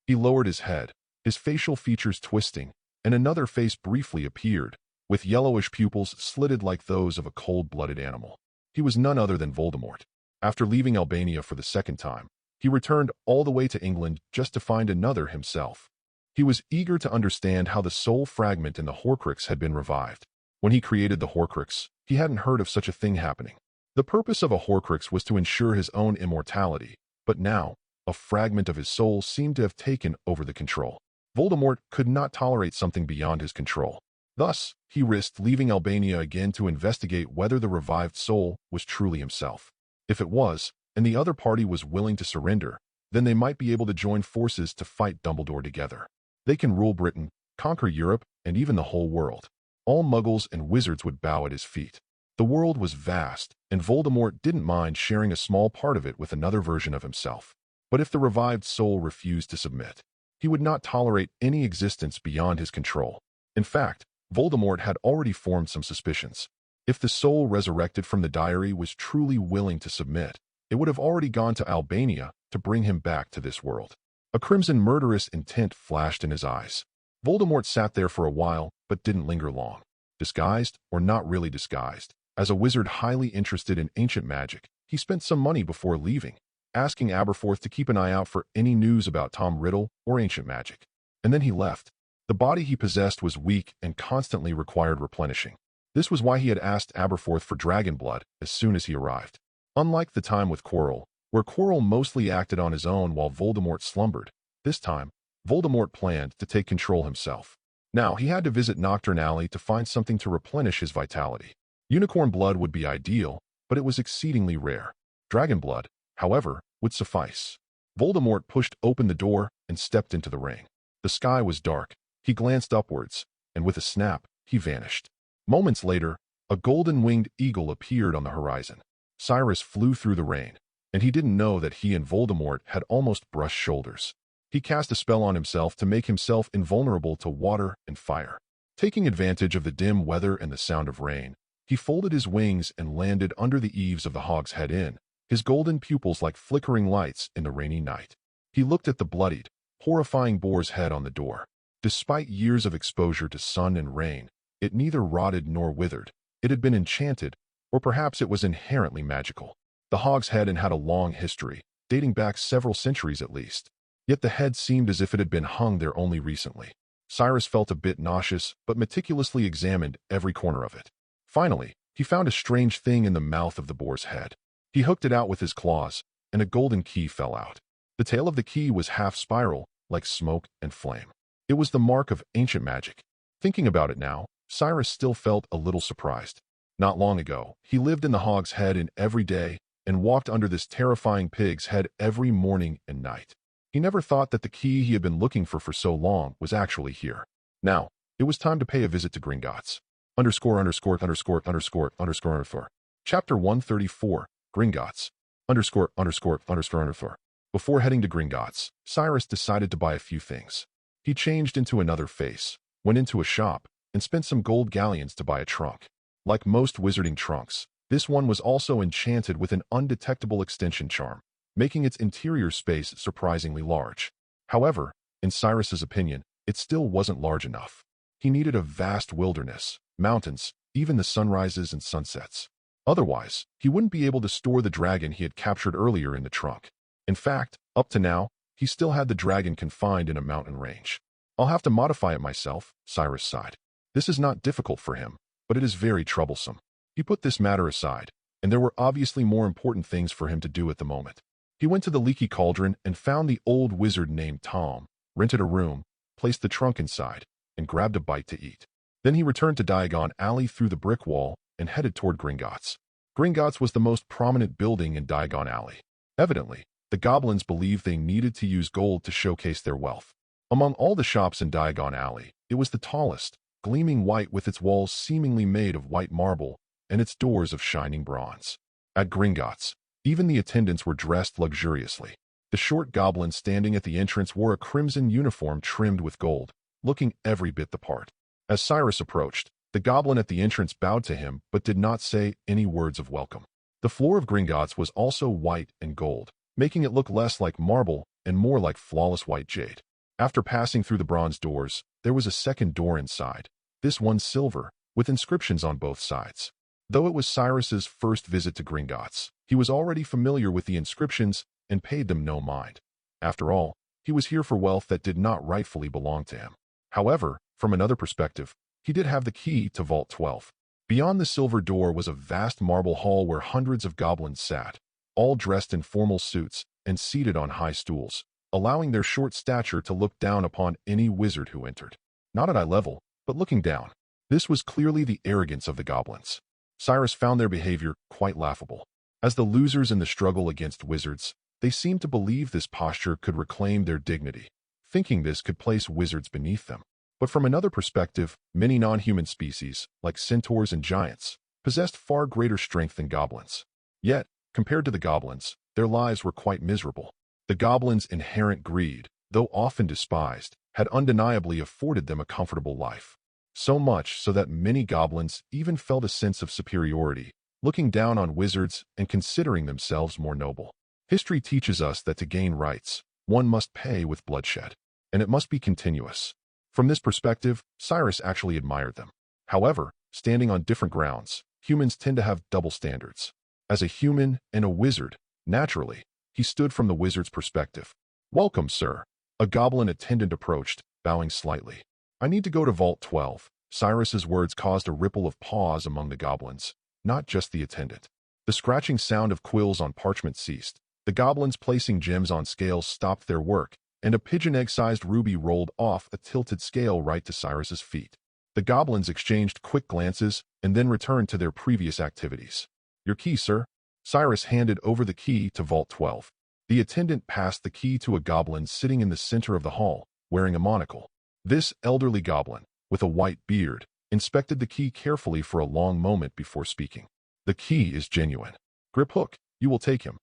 He lowered his head, his facial features twisting, and another face briefly appeared, with yellowish pupils slitted like those of a cold-blooded animal. He was none other than Voldemort. After leaving Albania for the second time, he returned all the way to England just to find another himself. He was eager to understand how the soul fragment in the Horcrux had been revived. When he created the Horcrux, he hadn't heard of such a thing happening. The purpose of a Horcrux was to ensure his own immortality, but now, a fragment of his soul seemed to have taken over the control. Voldemort could not tolerate something beyond his control. Thus, he risked leaving Albania again to investigate whether the revived soul was truly himself. If it was, and the other party was willing to surrender, then they might be able to join forces to fight Dumbledore together. They can rule Britain, conquer Europe, and even the whole world. All muggles and wizards would bow at his feet. The world was vast, and Voldemort didn't mind sharing a small part of it with another version of himself. But if the revived soul refused to submit, he would not tolerate any existence beyond his control. In fact, Voldemort had already formed some suspicions. If the soul resurrected from the diary was truly willing to submit, it would have already gone to Albania to bring him back to this world. A crimson murderous intent flashed in his eyes. Voldemort sat there for a while, but didn't linger long. Disguised, or not really disguised, as a wizard highly interested in ancient magic, he spent some money before leaving, asking Aberforth to keep an eye out for any news about Tom Riddle or ancient magic. And then he left. The body he possessed was weak and constantly required replenishing. This was why he had asked Aberforth for dragon blood as soon as he arrived. Unlike the time with Quirrell, where Quirrell mostly acted on his own while Voldemort slumbered, this time, Voldemort planned to take control himself. Now, he had to visit Nocturne Alley to find something to replenish his vitality. Unicorn blood would be ideal, but it was exceedingly rare. Dragon blood, however, would suffice. Voldemort pushed open the door and stepped into the ring. The sky was dark. He glanced upwards, and with a snap, he vanished. Moments later, a golden-winged eagle appeared on the horizon. Cyrus flew through the rain, and he didn't know that he and Voldemort had almost brushed shoulders. He cast a spell on himself to make himself invulnerable to water and fire. Taking advantage of the dim weather and the sound of rain, he folded his wings and landed under the eaves of the Hogshead Inn, his golden pupils like flickering lights in the rainy night. He looked at the bloodied, horrifying boar's head on the door. Despite years of exposure to sun and rain, it neither rotted nor withered. It had been enchanted, or perhaps it was inherently magical. The Hogshead Inn had a long history, dating back several centuries at least. Yet the head seemed as if it had been hung there only recently. Cyrus felt a bit nauseous, but meticulously examined every corner of it. Finally, he found a strange thing in the mouth of the boar's head. He hooked it out with his claws, and a golden key fell out. The tail of the key was half spiral, like smoke and flame. It was the mark of ancient magic. Thinking about it now, Cyrus still felt a little surprised. Not long ago, he lived in the Hog's Head in every day and walked under this terrifying pig's head every morning and night. He never thought that the key he had been looking for so long was actually here. Now, it was time to pay a visit to Gringotts. ___________. Chapter 134, Gringotts. _________. Before heading to Gringotts, Cyrus decided to buy a few things. He changed into another face, went into a shop, and spent some gold galleons to buy a trunk. Like most wizarding trunks, this one was also enchanted with an undetectable extension charm, making its interior space surprisingly large. However, in Cyrus's opinion, it still wasn't large enough. He needed a vast wilderness, mountains, even the sunrises and sunsets. Otherwise, he wouldn't be able to store the dragon he had captured earlier in the trunk. In fact, up to now, he still had the dragon confined in a mountain range. I'll have to modify it myself, Cyrus sighed. This is not difficult for him, but it is very troublesome. He put this matter aside, and there were obviously more important things for him to do at the moment. He went to the leaky cauldron and found the old wizard named Tom, rented a room, placed the trunk inside, and grabbed a bite to eat. Then he returned to Diagon Alley through the brick wall and headed toward Gringotts. Gringotts was the most prominent building in Diagon Alley. Evidently, the goblins believed they needed to use gold to showcase their wealth. Among all the shops in Diagon Alley, it was the tallest, gleaming white with its walls seemingly made of white marble and its doors of shining bronze. At Gringotts, even the attendants were dressed luxuriously. The short goblin standing at the entrance wore a crimson uniform trimmed with gold, looking every bit the part. As Cyrus approached, the goblin at the entrance bowed to him but did not say any words of welcome. The floor of Gringotts was also white and gold, making it look less like marble and more like flawless white jade. After passing through the bronze doors, there was a second door inside, this one silver, with inscriptions on both sides. Though it was Cyrus's first visit to Gringotts, he was already familiar with the inscriptions and paid them no mind. After all, he was here for wealth that did not rightfully belong to him. However, from another perspective, he did have the key to Vault 12. Beyond the silver door was a vast marble hall where hundreds of goblins sat, all dressed in formal suits and seated on high stools, allowing their short stature to look down upon any wizard who entered. Not at eye level, but looking down. This was clearly the arrogance of the goblins. Cyrus found their behavior quite laughable. As the losers in the struggle against wizards, they seemed to believe this posture could reclaim their dignity, thinking this could place wizards beneath them. But from another perspective, many non-human species, like centaurs and giants, possessed far greater strength than goblins. Yet, compared to the goblins, their lives were quite miserable. The goblins' inherent greed, though often despised, had undeniably afforded them a comfortable life. So much so that many goblins even felt a sense of superiority, looking down on wizards and considering themselves more noble. History teaches us that to gain rights, one must pay with bloodshed, and it must be continuous. From this perspective, Cyrus actually admired them. However, standing on different grounds, humans tend to have double standards. As a human and a wizard, naturally, he stood from the wizard's perspective. "Welcome, sir." A goblin attendant approached, bowing slightly. "I need to go to Vault 12. Cyrus's words caused a ripple of pause among the goblins, not just the attendant. The scratching sound of quills on parchment ceased. The goblins placing gems on scales stopped their work, and a pigeon egg-sized ruby rolled off a tilted scale right to Cyrus's feet. The goblins exchanged quick glances and then returned to their previous activities. "Your key, sir." Cyrus handed over the key to Vault 12. The attendant passed the key to a goblin sitting in the center of the hall, wearing a monocle. This elderly goblin, with a white beard, inspected the key carefully for a long moment before speaking. "The key is genuine. Griphook, you will take him."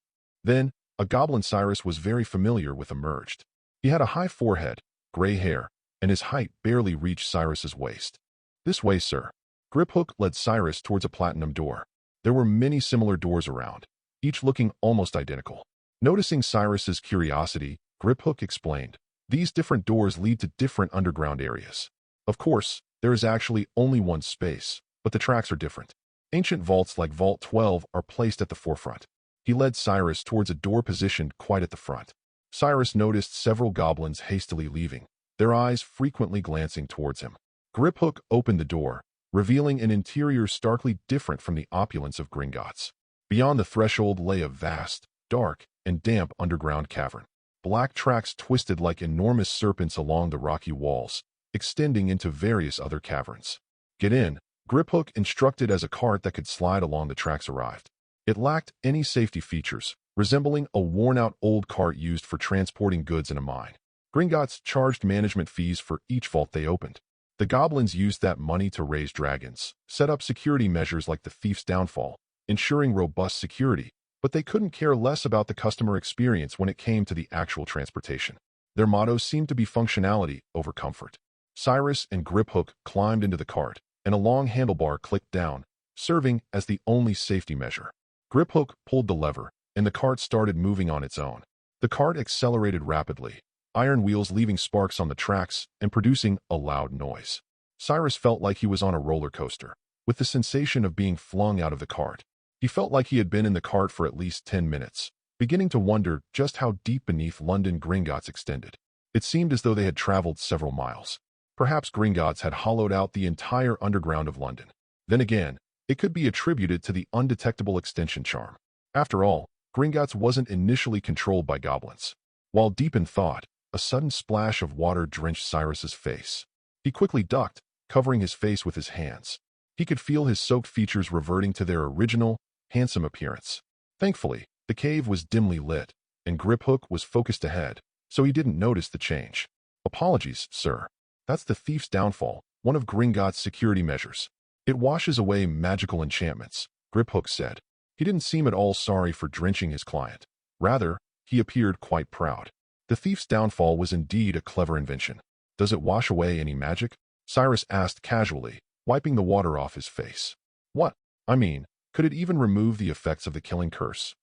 Then, a goblin Cyrus was very familiar with emerged. He had a high forehead, gray hair, and his height barely reached Cyrus's waist. "This way, sir." Griphook led Cyrus towards a platinum door. There were many similar doors around, each looking almost identical. Noticing Cyrus's curiosity, Griphook explained, "These different doors lead to different underground areas. Of course, there is actually only one space, but the tracks are different. Ancient vaults like Vault 12 are placed at the forefront." He led Cyrus towards a door positioned quite at the front. Cyrus noticed several goblins hastily leaving. their eyes frequently glancing towards him. Griphook opened the door, revealing an interior starkly different from the opulence of Gringotts. Beyond the threshold lay a vast, dark, and damp underground cavern. Black tracks twisted like enormous serpents along the rocky walls, extending into various other caverns. "Get in," Griphook instructed as a cart that could slide along the tracks arrived. It lacked any safety features, resembling a worn-out old cart used for transporting goods in a mine. Gringotts charged management fees for each vault they opened. The goblins used that money to raise dragons, set up security measures like the thief's downfall, ensuring robust security, but they couldn't care less about the customer experience when it came to the actual transportation. Their motto seemed to be functionality over comfort. Cyrus and Griphook climbed into the cart, and a long handlebar clicked down, serving as the only safety measure. Griphook pulled the lever, and the cart started moving on its own. The cart accelerated rapidly, iron wheels leaving sparks on the tracks and producing a loud noise. Cyrus felt like he was on a roller coaster, with the sensation of being flung out of the cart. He felt like he had been in the cart for at least 10 minutes, beginning to wonder just how deep beneath London Gringotts extended. It seemed as though they had traveled several miles. Perhaps Gringotts had hollowed out the entire underground of London. Then again, it could be attributed to the undetectable extension charm. After all, Gringotts wasn't initially controlled by goblins. While deep in thought, a sudden splash of water drenched Cyrus's face. He quickly ducked, covering his face with his hands. He could feel his soaked features reverting to their original, handsome appearance. Thankfully, the cave was dimly lit, and Griphook was focused ahead, so he didn't notice the change. "Apologies, sir. That's the thief's downfall, one of Gringotts' security measures. It washes away magical enchantments," Griphook said. He didn't seem at all sorry for drenching his client. Rather, he appeared quite proud. The thief's downfall was indeed a clever invention. "Does it wash away any magic?" Cyrus asked casually, wiping the water off his face. "What? I mean, could it even remove the effects of the killing curse?"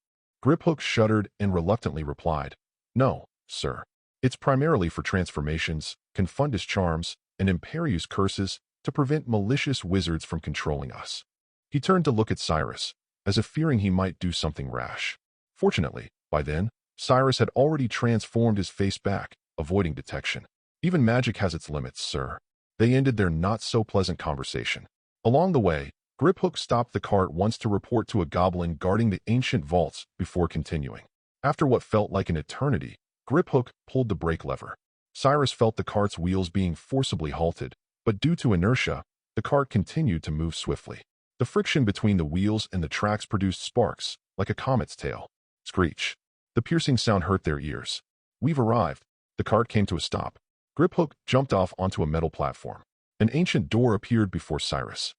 Griphook shuddered and reluctantly replied, "No, sir. It's primarily for transformations, Confined charms, and imperious curses to prevent malicious wizards from controlling us." He turned to look at Cyrus, as if fearing he might do something rash. Fortunately, by then, Cyrus had already transformed his face back, avoiding detection. "Even magic has its limits, sir." They ended their not-so-pleasant conversation. Along the way, Griphook stopped the cart once to report to a goblin guarding the ancient vaults before continuing. After what felt like an eternity, Griphook pulled the brake lever. Cyrus felt the cart's wheels being forcibly halted, but due to inertia, the cart continued to move swiftly. The friction between the wheels and the tracks produced sparks, like a comet's tail. Screech. The piercing sound hurt their ears. "We've arrived." The cart came to a stop. Griphook jumped off onto a metal platform. An ancient door appeared before Cyrus.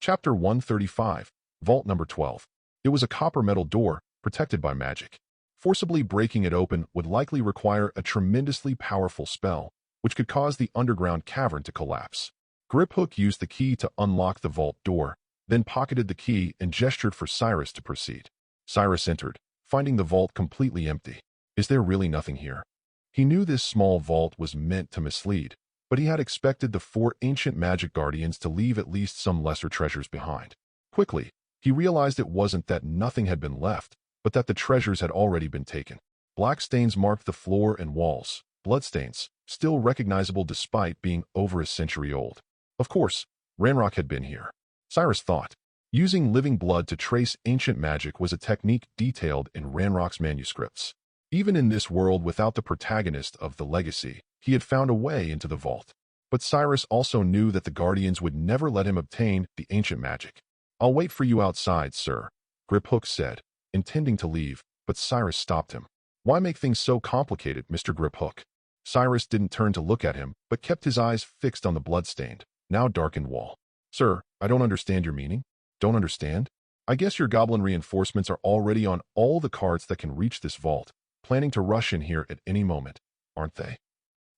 Chapter 135, Vault Number 12. It was a copper metal door, protected by magic. Forcibly breaking it open would likely require a tremendously powerful spell, which could cause the underground cavern to collapse. Griphook used the key to unlock the vault door, then pocketed the key and gestured for Cyrus to proceed. Cyrus entered, finding the vault completely empty. Is there really nothing here? He knew this small vault was meant to mislead, but he had expected the 4 ancient magic guardians to leave at least some lesser treasures behind. Quickly, he realized it wasn't that nothing had been left, but that the treasures had already been taken. Black stains marked the floor and walls, bloodstains, still recognizable despite being over a century old. Of course, Ranrock had been here. Cyrus thought. Using living blood to trace ancient magic was a technique detailed in Ranrock's manuscripts. Even in this world without the protagonist of the legacy, he had found a way into the vault. But Cyrus also knew that the Guardians would never let him obtain the ancient magic. "I'll wait for you outside, sir," Griphook said, intending to leave, but Cyrus stopped him. "Why make things so complicated, Mr. Griphook?" Cyrus didn't turn to look at him, but kept his eyes fixed on the bloodstained, now darkened wall. "Sir, I don't understand your meaning." "Don't understand? I guess your goblin reinforcements are already on all the carts that can reach this vault, planning to rush in here at any moment, aren't they?"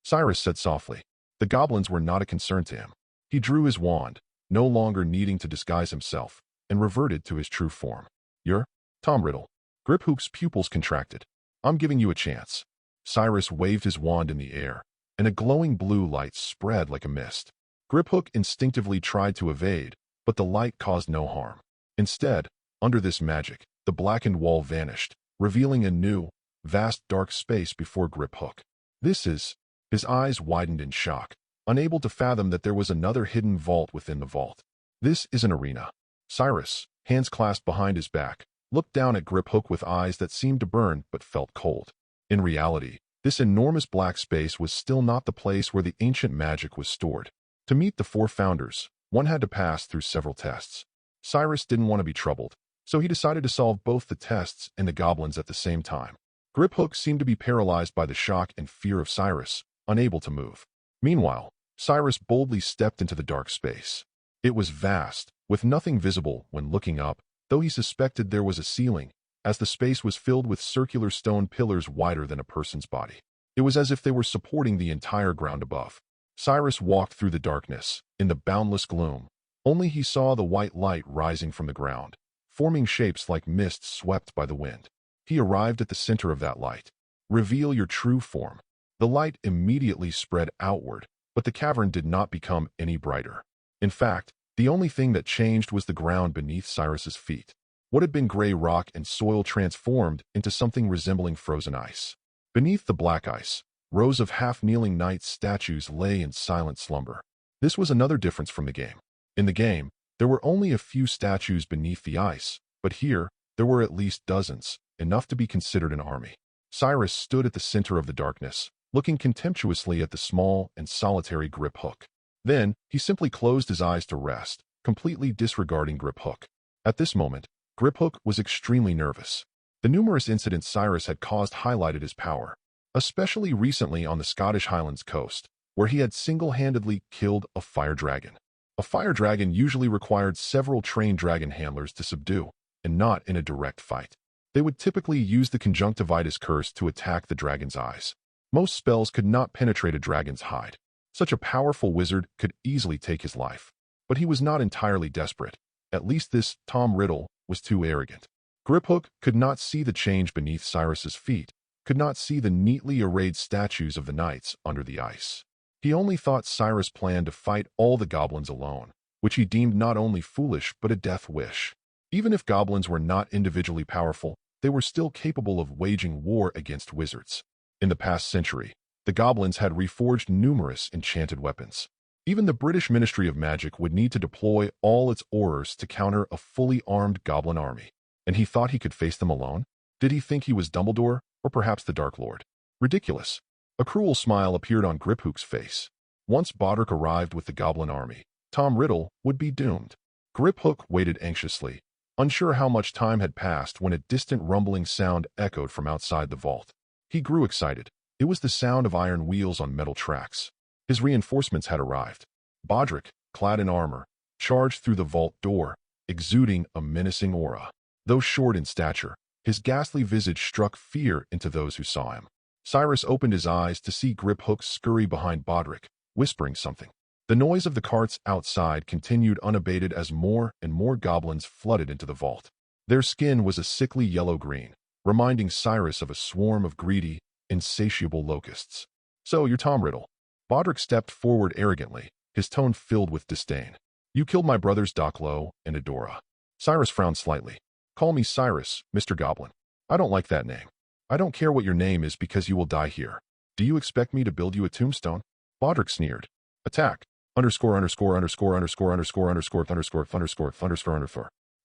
Cyrus said softly. The goblins were not a concern to him. He drew his wand, no longer needing to disguise himself, and reverted to his true form. "You're Tom Riddle." Griphook's pupils contracted. "I'm giving you a chance." Cyrus waved his wand in the air, and a glowing blue light spread like a mist. Griphook instinctively tried to evade, but the light caused no harm. Instead, under this magic, the blackened wall vanished, revealing a new, vast dark space before Griphook. This is... His eyes widened in shock, unable to fathom that there was another hidden vault within the vault. This is an arena. Cyrus, hands clasped behind his back, looked down at Griphook with eyes that seemed to burn but felt cold. In reality, this enormous black space was still not the place where the ancient magic was stored. To meet the four founders, one had to pass through several tests. Cyrus didn't want to be troubled, so he decided to solve both the tests and the goblins at the same time. Griphook seemed to be paralyzed by the shock and fear of Cyrus, unable to move. Meanwhile, Cyrus boldly stepped into the dark space. It was vast, with nothing visible when looking up, though he suspected there was a ceiling, as the space was filled with circular stone pillars wider than a person's body. It was as if they were supporting the entire ground above. Cyrus walked through the darkness, in the boundless gloom. Only he saw the white light rising from the ground, forming shapes like mist swept by the wind. He arrived at the center of that light. Reveal your true form. The light immediately spread outward, but the cavern did not become any brighter. In fact, the only thing that changed was the ground beneath Cyrus's feet. What had been gray rock and soil transformed into something resembling frozen ice. Beneath the black ice, rows of half-kneeling knights' statues lay in silent slumber. This was another difference from the game. In the game, there were only a few statues beneath the ice, but here, there were at least dozens, enough to be considered an army. Cyrus stood at the center of the darkness, looking contemptuously at the small and solitary Griphook. Then, he simply closed his eyes to rest, completely disregarding Griphook. At this moment, Griphook was extremely nervous. The numerous incidents Cyrus had caused highlighted his power, especially recently on the Scottish Highlands coast, where he had single-handedly killed a fire dragon. A fire dragon usually required several trained dragon handlers to subdue, and not in a direct fight. They would typically use the conjunctivitis curse to attack the dragon's eyes. Most spells could not penetrate a dragon's hide. Such a powerful wizard could easily take his life. But he was not entirely desperate. At least this Tom Riddle was too arrogant. Griphook could not see the change beneath Cyrus's feet, could not see the neatly arrayed statues of the knights under the ice. He only thought Cyrus planned to fight all the goblins alone, which he deemed not only foolish but a death wish. Even if goblins were not individually powerful, they were still capable of waging war against wizards. In the past century, the goblins had reforged numerous enchanted weapons. Even the British Ministry of Magic would need to deploy all its horrors to counter a fully armed goblin army. And he thought he could face them alone? Did he think he was Dumbledore, or perhaps the Dark Lord? Ridiculous. A cruel smile appeared on Griphook's face. Once Bodrick arrived with the goblin army, Tom Riddle would be doomed. Griphook waited anxiously, unsure how much time had passed when a distant rumbling sound echoed from outside the vault. He grew excited. It was the sound of iron wheels on metal tracks. His reinforcements had arrived. Bodrick, clad in armor, charged through the vault door, exuding a menacing aura. Though short in stature, his ghastly visage struck fear into those who saw him. Cyrus opened his eyes to see Griphook scurry behind Bodrick, whispering something. The noise of the carts outside continued unabated as more and more goblins flooded into the vault. Their skin was a sickly yellow-green, reminding Cyrus of a swarm of greedy, insatiable locusts. "So, you're Tom Riddle." Bodrick stepped forward arrogantly, his tone filled with disdain. "You killed my brothers Doclo and Adora." Cyrus frowned slightly. "Call me Cyrus, Mr. Goblin. I don't like that name. I don't care what your name is because you will die here. Do you expect me to build you a tombstone?" Bodrick sneered. "Attack. Underscore.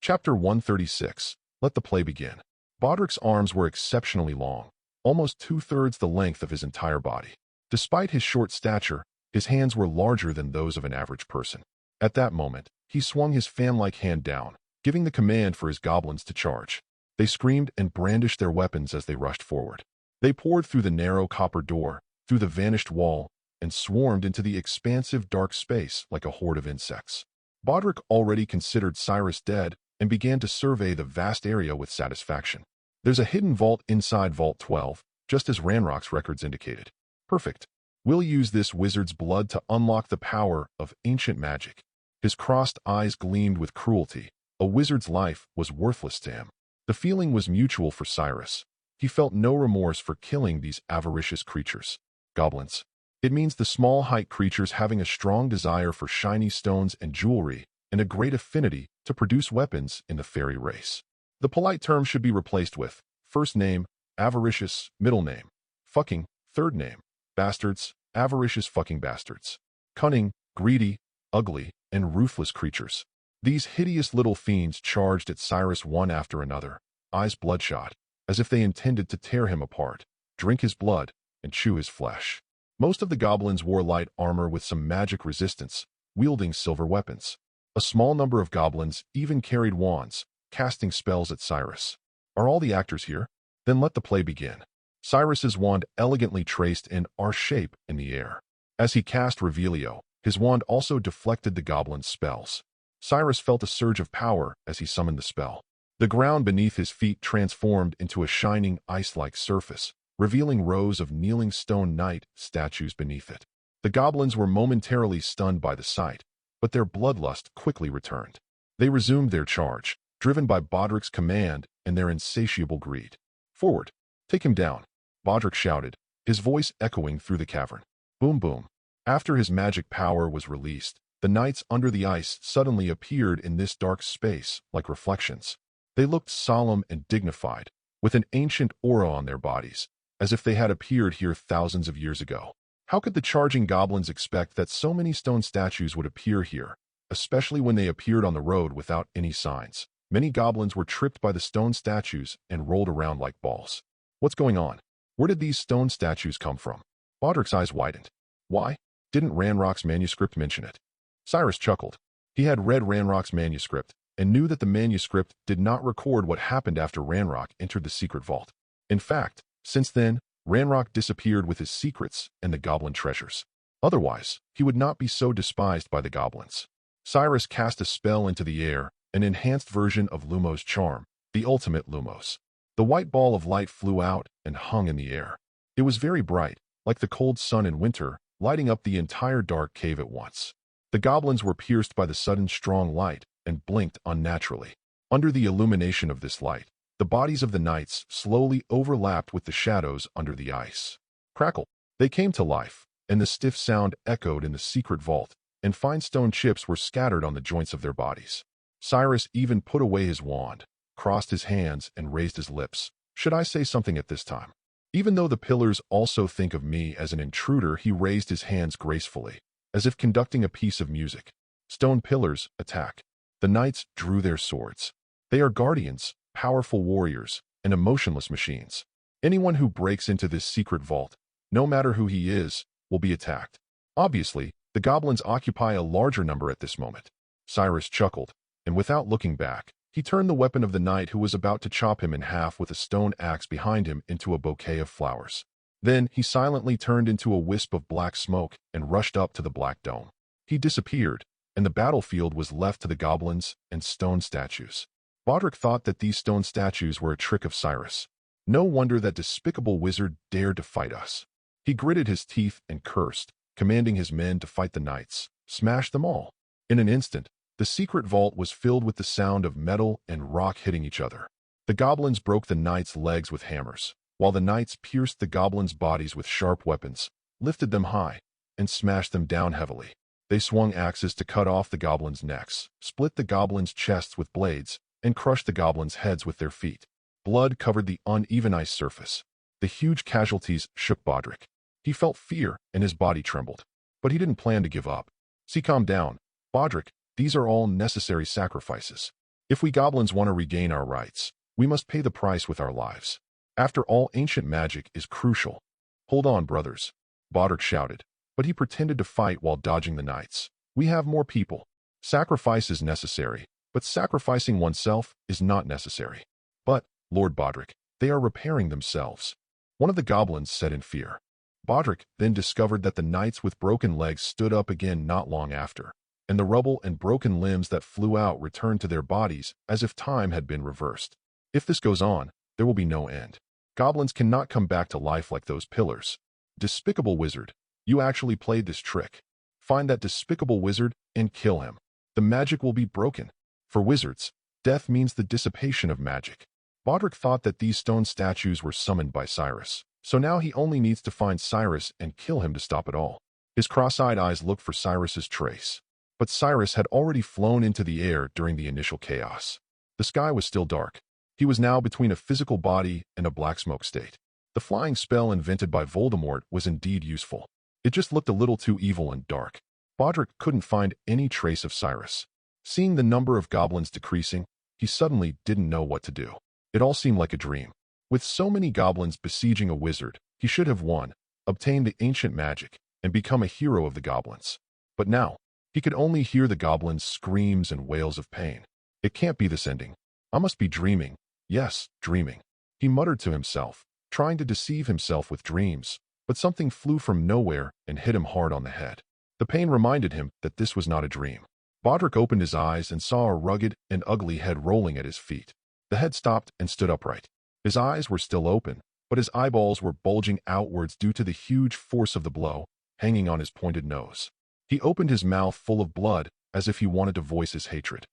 Chapter 136. Let the play begin. Bodrick's arms were exceptionally long, almost two-thirds the length of his entire body. Despite his short stature, his hands were larger than those of an average person. At that moment, he swung his fan-like hand down, giving the command for his goblins to charge. They screamed and brandished their weapons as they rushed forward. They poured through the narrow copper door, through the vanished wall, and swarmed into the expansive dark space like a horde of insects. Bodrick already considered Cyrus dead and began to survey the vast area with satisfaction. "There's a hidden vault inside Vault 12, just as Ranrock's records indicated. Perfect. We'll use this wizard's blood to unlock the power of ancient magic." His crossed eyes gleamed with cruelty. A wizard's life was worthless to him. The feeling was mutual for Cyrus. He felt no remorse for killing these avaricious creatures. Goblins. It means the small-height creatures having a strong desire for shiny stones and jewelry and a great affinity to produce weapons in the fairy race. The polite term should be replaced with first name, avaricious, middle name, fucking, third name. Bastards, avaricious fucking bastards. Cunning, greedy, ugly, and ruthless creatures. These hideous little fiends charged at Cyrus one after another, eyes bloodshot, as if they intended to tear him apart, drink his blood, and chew his flesh. Most of the goblins wore light armor with some magic resistance, wielding silver weapons. A small number of goblins even carried wands, casting spells at Cyrus. Are all the actors here? Then let the play begin. Cyrus's wand elegantly traced an R shape in the air. As he cast Revelio, his wand also deflected the goblin's spells. Cyrus felt a surge of power as he summoned the spell. The ground beneath his feet transformed into a shining ice-like surface, revealing rows of kneeling stone knight statues beneath it. The goblins were momentarily stunned by the sight, but their bloodlust quickly returned. They resumed their charge, driven by Bodric's command and their insatiable greed. "Forward! Take him down!" Bodric shouted, his voice echoing through the cavern. Boom boom. After his magic power was released, the knights under the ice suddenly appeared in this dark space like reflections. They looked solemn and dignified, with an ancient aura on their bodies, as if they had appeared here thousands of years ago. How could the charging goblins expect that so many stone statues would appear here, especially when they appeared on the road without any signs? Many goblins were tripped by the stone statues and rolled around like balls. What's going on? Where did these stone statues come from? Bodric's eyes widened. Why? Didn't Ranrock's manuscript mention it? Cyrus chuckled. He had read Ranrock's manuscript and knew that the manuscript did not record what happened after Ranrock entered the secret vault. In fact, since then, Ranrock disappeared with his secrets and the goblin treasures. Otherwise, he would not be so despised by the goblins. Cyrus cast a spell into the air, an enhanced version of Lumos' charm, the ultimate Lumos. The white ball of light flew out and hung in the air. It was very bright, like the cold sun in winter, lighting up the entire dark cave at once. The goblins were pierced by the sudden strong light and blinked unnaturally. Under the illumination of this light, the bodies of the knights slowly overlapped with the shadows under the ice. Crackle! They came to life, and the stiff sound echoed in the secret vault, and fine stone chips were scattered on the joints of their bodies. Cyrus even put away his wand, crossed his hands, and raised his lips. Should I say something at this time? Even though the pillars also think of me as an intruder, he raised his hands gracefully, as if conducting a piece of music. Stone pillars, attack. The knights drew their swords. They are guardians, powerful warriors, and emotionless machines. Anyone who breaks into this secret vault, no matter who he is, will be attacked. Obviously, the goblins occupy a larger number at this moment. Cyrus chuckled, and without looking back, he turned the weapon of the knight who was about to chop him in half with a stone axe behind him into a bouquet of flowers. Then he silently turned into a wisp of black smoke and rushed up to the black dome. He disappeared, and the battlefield was left to the goblins and stone statues. Bodric thought that these stone statues were a trick of Cyrus. No wonder that despicable wizard dared to fight us. He gritted his teeth and cursed, commanding his men to fight the knights, smash them all. In an instant, the secret vault was filled with the sound of metal and rock hitting each other. The goblins broke the knights' legs with hammers, while the knights pierced the goblins' bodies with sharp weapons, lifted them high, and smashed them down heavily. They swung axes to cut off the goblins' necks, split the goblins' chests with blades, and crushed the goblins' heads with their feet. Blood covered the uneven ice surface. The huge casualties shook Bodric. He felt fear, and his body trembled. But he didn't plan to give up. See, calm down. Bodric, these are all necessary sacrifices. If we goblins want to regain our rights, we must pay the price with our lives. After all, ancient magic is crucial. Hold on, brothers, Bodric shouted, but he pretended to fight while dodging the knights. We have more people. Sacrifice is necessary, but sacrificing oneself is not necessary. But, Lord Bodric, they are repairing themselves, one of the goblins said in fear. Bodric then discovered that the knights with broken legs stood up again not long after, and the rubble and broken limbs that flew out returned to their bodies as if time had been reversed. If this goes on, there will be no end. Goblins cannot come back to life like those pillars. Despicable wizard, you actually played this trick. Find that despicable wizard and kill him. The magic will be broken. For wizards, death means the dissipation of magic. Bodric thought that these stone statues were summoned by Cyrus, so now he only needs to find Cyrus and kill him to stop it all. His cross-eyed eyes looked for Cyrus's trace. But Cyrus had already flown into the air during the initial chaos. The sky was still dark. He was now between a physical body and a black smoke state. The flying spell invented by Voldemort was indeed useful. It just looked a little too evil and dark. Bodrick couldn't find any trace of Cyrus. Seeing the number of goblins decreasing, he suddenly didn't know what to do. It all seemed like a dream. With so many goblins besieging a wizard, he should have won, obtained the ancient magic, and become a hero of the goblins. But now, he could only hear the goblins' screams and wails of pain. It can't be this ending. I must be dreaming. Yes, dreaming. He muttered to himself, trying to deceive himself with dreams, but something flew from nowhere and hit him hard on the head. The pain reminded him that this was not a dream. Bodrick opened his eyes and saw a rugged and ugly head rolling at his feet. The head stopped and stood upright. His eyes were still open, but his eyeballs were bulging outwards due to the huge force of the blow, hanging on his pointed nose. He opened his mouth full of blood, as if he wanted to voice his hatred.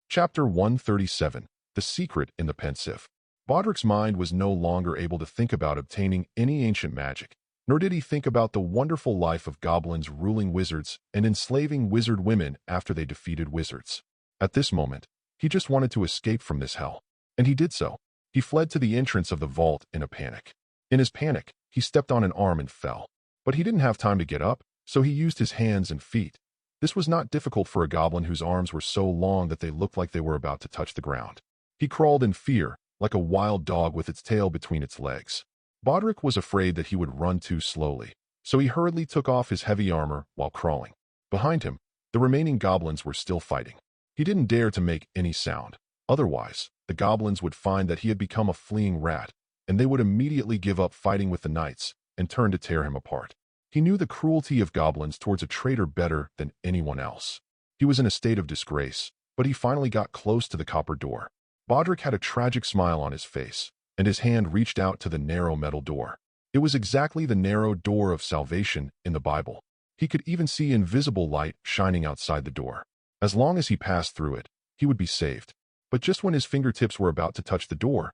Chapter 137. The Secret in the Pensieve. Bodrick's mind was no longer able to think about obtaining any ancient magic, nor did he think about the wonderful life of goblins ruling wizards and enslaving wizard women after they defeated wizards. At this moment, he just wanted to escape from this hell, and he did so. He fled to the entrance of the vault in a panic. In his panic, he stepped on an arm and fell. But he didn't have time to get up, so he used his hands and feet. This was not difficult for a goblin whose arms were so long that they looked like they were about to touch the ground. He crawled in fear, like a wild dog with its tail between its legs. Bodrick was afraid that he would run too slowly, so he hurriedly took off his heavy armor while crawling. Behind him, the remaining goblins were still fighting. He didn't dare to make any sound. Otherwise, the goblins would find that he had become a fleeing rat, and they would immediately give up fighting with the knights and turn to tear him apart. He knew the cruelty of goblins towards a traitor better than anyone else. He was in a state of disgrace, but he finally got close to the copper door. Bodrick had a tragic smile on his face, and his hand reached out to the narrow metal door. It was exactly the narrow door of salvation in the Bible. He could even see invisible light shining outside the door. As long as he passed through it, he would be saved. But just when his fingertips were about to touch the door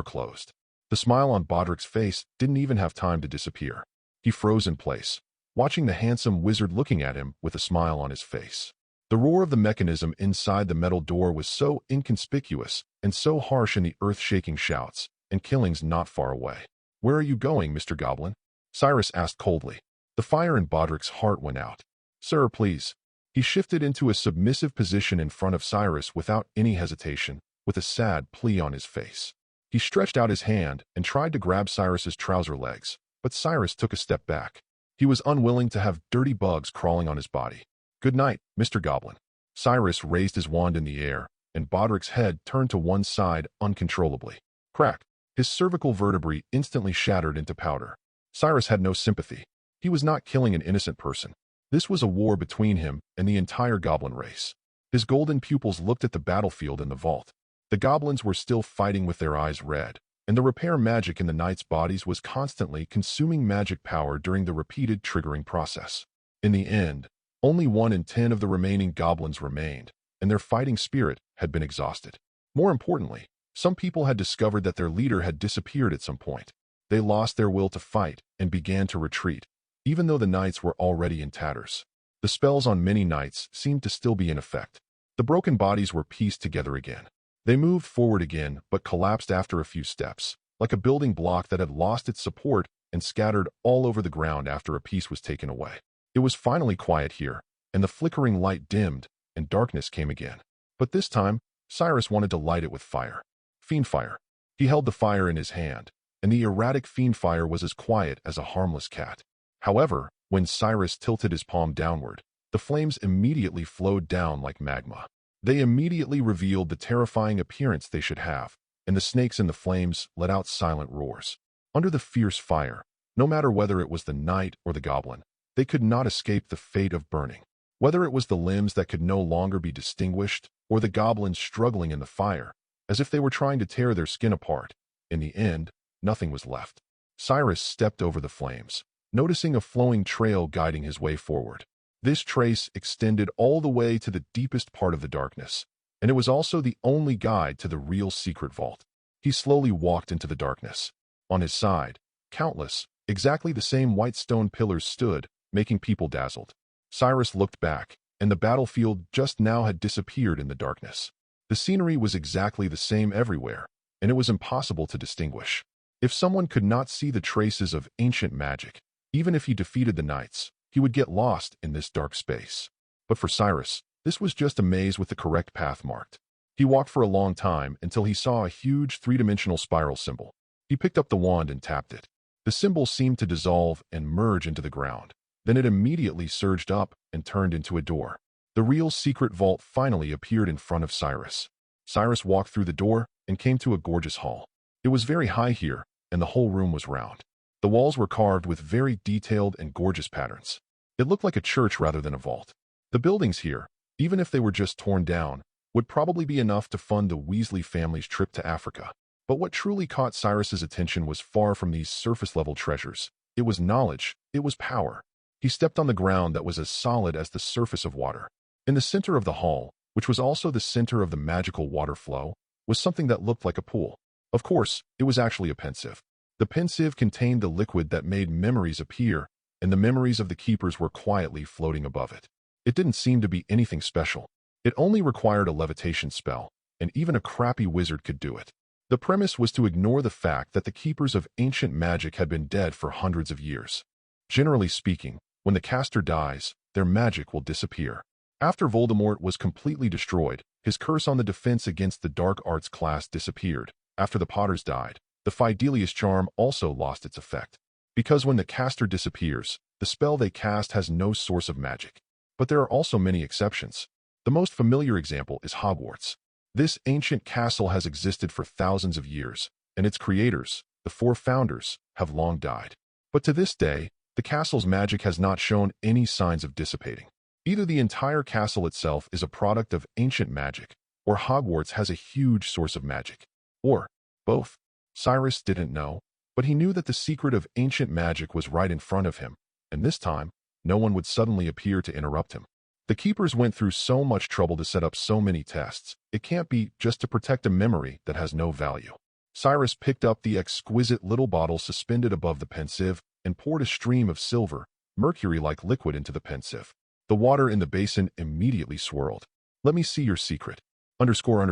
closed. The smile on Bodrick's face didn't even have time to disappear. He froze in place, watching the handsome wizard looking at him with a smile on his face. The roar of the mechanism inside the metal door was so inconspicuous and so harsh in the earth-shaking shouts and killings not far away. "Where are you going, Mr. Goblin?" Cyrus asked coldly. The fire in Bodrick's heart went out. "Sir, please." He shifted into a submissive position in front of Cyrus without any hesitation, with a sad plea on his face. He stretched out his hand and tried to grab Cyrus's trouser legs, but Cyrus took a step back. He was unwilling to have dirty bugs crawling on his body. "Good night, Mr. Goblin." Cyrus raised his wand in the air, and Bodrick's head turned to one side uncontrollably. Crack! His cervical vertebrae instantly shattered into powder. Cyrus had no sympathy. He was not killing an innocent person. This was a war between him and the entire goblin race. His golden pupils looked at the battlefield in the vault. The goblins were still fighting with their eyes red, and the repair magic in the knights' bodies was constantly consuming magic power during the repeated triggering process. In the end, only 1 in 10 of the remaining goblins remained, and their fighting spirit had been exhausted. More importantly, some people had discovered that their leader had disappeared at some point. They lost their will to fight and began to retreat, even though the knights were already in tatters. The spells on many knights seemed to still be in effect. The broken bodies were pieced together again. They moved forward again, but collapsed after a few steps, like a building block that had lost its support and scattered all over the ground after a piece was taken away. It was finally quiet here, and the flickering light dimmed, and darkness came again. But this time, Cyrus wanted to light it with fire. Fiend fire. He held the fire in his hand, and the erratic fiend fire was as quiet as a harmless cat. However, when Cyrus tilted his palm downward, the flames immediately flowed down like magma. They immediately revealed the terrifying appearance they should have, and the snakes in the flames let out silent roars. Under the fierce fire, no matter whether it was the knight or the goblin, they could not escape the fate of burning. Whether it was the limbs that could no longer be distinguished, or the goblins struggling in the fire, as if they were trying to tear their skin apart, in the end, nothing was left. Cyrus stepped over the flames, noticing a flowing trail guiding his way forward. This trace extended all the way to the deepest part of the darkness, and it was also the only guide to the real secret vault. He slowly walked into the darkness. On his side, countless, exactly the same white stone pillars stood, making people dazzled. Cyrus looked back, and the battlefield just now had disappeared in the darkness. The scenery was exactly the same everywhere, and it was impossible to distinguish. If someone could not see the traces of ancient magic, even if he defeated the knights, he would get lost in this dark space. But for Cyrus, this was just a maze with the correct path marked. He walked for a long time until he saw a huge three-dimensional spiral symbol. He picked up the wand and tapped it. The symbol seemed to dissolve and merge into the ground. Then it immediately surged up and turned into a door. The real secret vault finally appeared in front of Cyrus. Cyrus walked through the door and came to a gorgeous hall. It was very high here, and the whole room was round. The walls were carved with very detailed and gorgeous patterns. It looked like a church rather than a vault. The buildings here, even if they were just torn down, would probably be enough to fund the Weasley family's trip to Africa. But what truly caught Cyrus's attention was far from these surface-level treasures. It was knowledge. It was power. He stepped on the ground that was as solid as the surface of water. In the center of the hall, which was also the center of the magical water flow, was something that looked like a pool. Of course, it was actually a pensieve. The pensieve contained the liquid that made memories appear, and the memories of the keepers were quietly floating above it. It didn't seem to be anything special. It only required a levitation spell, and even a crappy wizard could do it. The premise was to ignore the fact that the keepers of ancient magic had been dead for hundreds of years. Generally speaking, when the caster dies, their magic will disappear. After Voldemort was completely destroyed, his curse on the defense against the dark arts class disappeared. After the Potters died, the Fidelius charm also lost its effect. Because when the caster disappears, the spell they cast has no source of magic. But there are also many exceptions. The most familiar example is Hogwarts. This ancient castle has existed for thousands of years, and its creators, the four founders, have long died. But to this day, the castle's magic has not shown any signs of dissipating. Either the entire castle itself is a product of ancient magic, or Hogwarts has a huge source of magic. Or both. Cyrus didn't know, but he knew that the secret of ancient magic was right in front of him, and this time, no one would suddenly appear to interrupt him. The keepers went through so much trouble to set up so many tests. It can't be just to protect a memory that has no value. Cyrus picked up the exquisite little bottle suspended above the pensieve and poured a stream of silver, mercury-like liquid into the pensieve. The water in the basin immediately swirled. Let me see your secret. Underscore.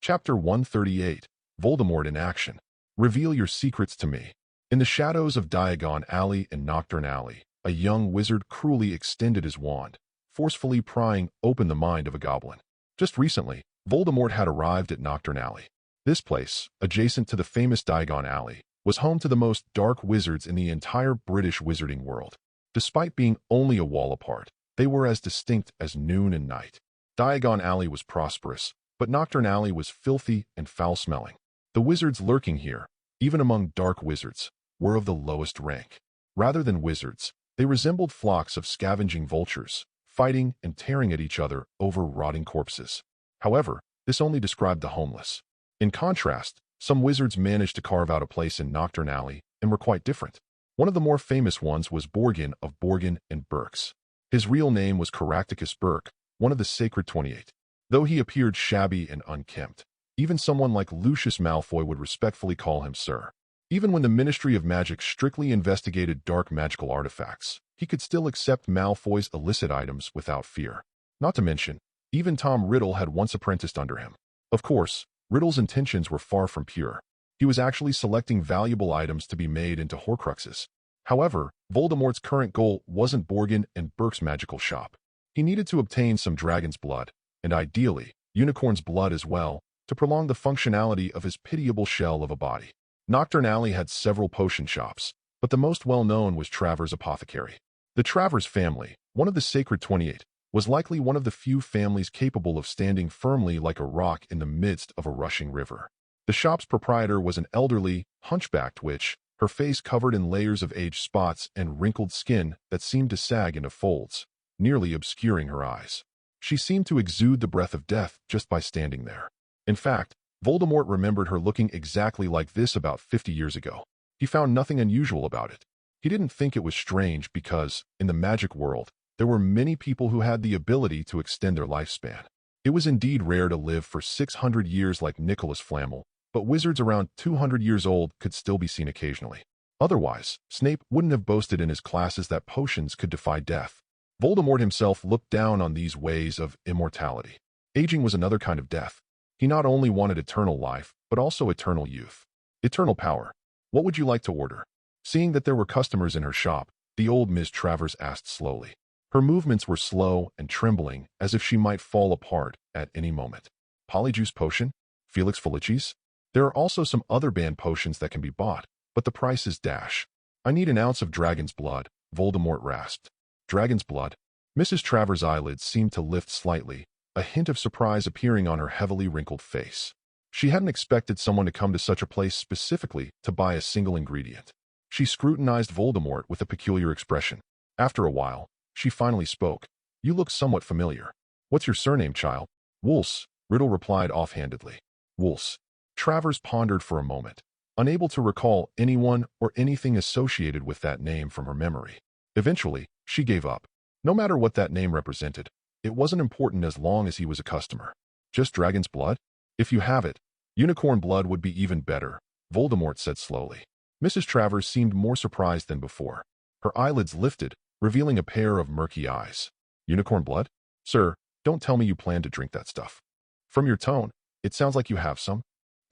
Chapter 138. Voldemort in action. Reveal your secrets to me. In the shadows of Diagon Alley and Nocturne Alley, a young wizard cruelly extended his wand, forcefully prying open the mind of a goblin. Just recently, Voldemort had arrived at Nocturne Alley. This place, adjacent to the famous Diagon Alley, was home to the most dark wizards in the entire British wizarding world. Despite being only a wall apart, they were as distinct as noon and night. Diagon Alley was prosperous, but Nocturne Alley was filthy and foul-smelling. The wizards lurking here, even among dark wizards, were of the lowest rank. Rather than wizards, they resembled flocks of scavenging vultures, fighting and tearing at each other over rotting corpses. However, this only described the homeless. In contrast, some wizards managed to carve out a place in Nocturne Alley and were quite different. One of the more famous ones was Borgin of Borgin and Berks. His real name was Caractacus Burke, one of the Sacred 28. Though he appeared shabby and unkempt, even someone like Lucius Malfoy would respectfully call him Sir. Even when the Ministry of Magic strictly investigated dark magical artifacts, he could still accept Malfoy's illicit items without fear. Not to mention, even Tom Riddle had once apprenticed under him. Of course, Riddle's intentions were far from pure. He was actually selecting valuable items to be made into Horcruxes. However, Voldemort's current goal wasn't Borgin and Burke's magical shop. He needed to obtain some dragon's blood, and ideally, unicorn's blood as well, to prolong the functionality of his pitiable shell of a body. Nocturne Alley had several potion shops, but the most well-known was Travers' Apothecary. The Travers family, one of the Sacred 28, was likely one of the few families capable of standing firmly like a rock in the midst of a rushing river. The shop's proprietor was an elderly, hunchbacked witch, her face covered in layers of age spots and wrinkled skin that seemed to sag into folds, nearly obscuring her eyes. She seemed to exude the breath of death just by standing there. In fact, Voldemort remembered her looking exactly like this about 50 years ago. He found nothing unusual about it. He didn't think it was strange because, in the magic world, there were many people who had the ability to extend their lifespan. It was indeed rare to live for 600 years like Nicholas Flamel, but wizards around 200 years old could still be seen occasionally. Otherwise, Snape wouldn't have boasted in his classes that potions could defy death. Voldemort himself looked down on these ways of immortality. Aging was another kind of death. He not only wanted eternal life, but also eternal youth. Eternal power. What would you like to order? Seeing that there were customers in her shop, the old Miss Travers asked slowly. Her movements were slow and trembling, as if she might fall apart at any moment. Polyjuice potion? Felix Felicis? There are also some other banned potions that can be bought, but the price is dash. I need an ounce of dragon's blood, Voldemort rasped. Dragon's blood? Mrs. Travers' eyelids seemed to lift slightly, a hint of surprise appearing on her heavily wrinkled face. She hadn't expected someone to come to such a place specifically to buy a single ingredient. She scrutinized Voldemort with a peculiar expression. After a while, she finally spoke. You look somewhat familiar. What's your surname, child? Woolse, Riddle replied offhandedly. Woolse. Travers pondered for a moment, unable to recall anyone or anything associated with that name from her memory. Eventually, she gave up. No matter what that name represented, it wasn't important as long as he was a customer. Just dragon's blood? If you have it, unicorn blood would be even better, Voldemort said slowly. Mrs. Travers seemed more surprised than before. Her eyelids lifted, revealing a pair of murky eyes. Unicorn blood? Sir, don't tell me you plan to drink that stuff. From your tone, it sounds like you have some.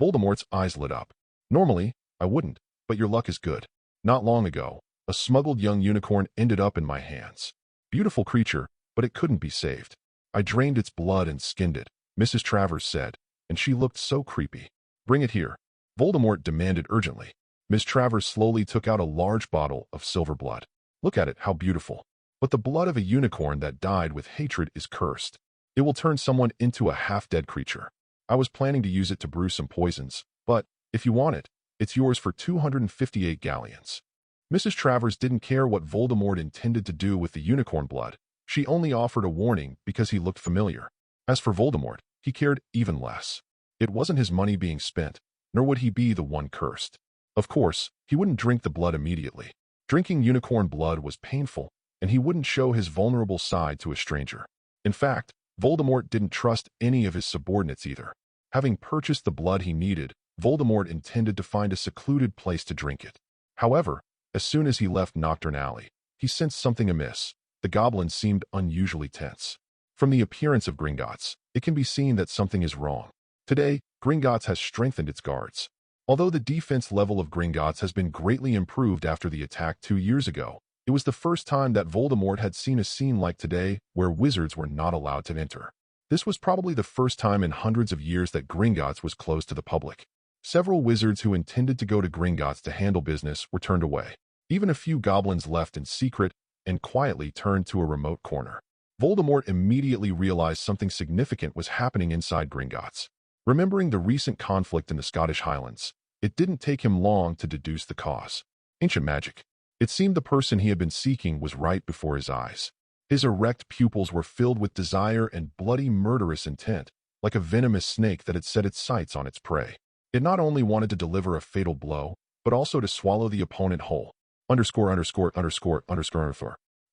Voldemort's eyes lit up. Normally, I wouldn't, but your luck is good. Not long ago, a smuggled young unicorn ended up in my hands. Beautiful creature, but it couldn't be saved. I drained its blood and skinned it, Mrs. Travers said, and she looked so creepy. Bring it here, Voldemort demanded urgently. Miss Travers slowly took out a large bottle of silver blood. Look at it, how beautiful. But the blood of a unicorn that died with hatred is cursed. It will turn someone into a half-dead creature. I was planning to use it to brew some poisons, but, if you want it, it's yours for 258 galleons. Mrs. Travers didn't care what Voldemort intended to do with the unicorn blood. She only offered a warning because he looked familiar. As for Voldemort, he cared even less. It wasn't his money being spent, nor would he be the one cursed. Of course, he wouldn't drink the blood immediately. Drinking unicorn blood was painful, and he wouldn't show his vulnerable side to a stranger. In fact, Voldemort didn't trust any of his subordinates either. Having purchased the blood he needed, Voldemort intended to find a secluded place to drink it. However, as soon as he left Nocturne Alley, he sensed something amiss. The goblins seemed unusually tense. From the appearance of Gringotts, it can be seen that something is wrong. Today, Gringotts has strengthened its guards. Although the defense level of Gringotts has been greatly improved after the attack 2 years ago, it was the first time that Voldemort had seen a scene like today where wizards were not allowed to enter. This was probably the first time in hundreds of years that Gringotts was closed to the public. Several wizards who intended to go to Gringotts to handle business were turned away. Even a few goblins left in secret and quietly turned to a remote corner. Voldemort immediately realized something significant was happening inside Gringotts. Remembering the recent conflict in the Scottish Highlands, it didn't take him long to deduce the cause. Ancient magic. It seemed the person he had been seeking was right before his eyes. His erect pupils were filled with desire and bloody murderous intent, like a venomous snake that had set its sights on its prey. It not only wanted to deliver a fatal blow, but also to swallow the opponent whole.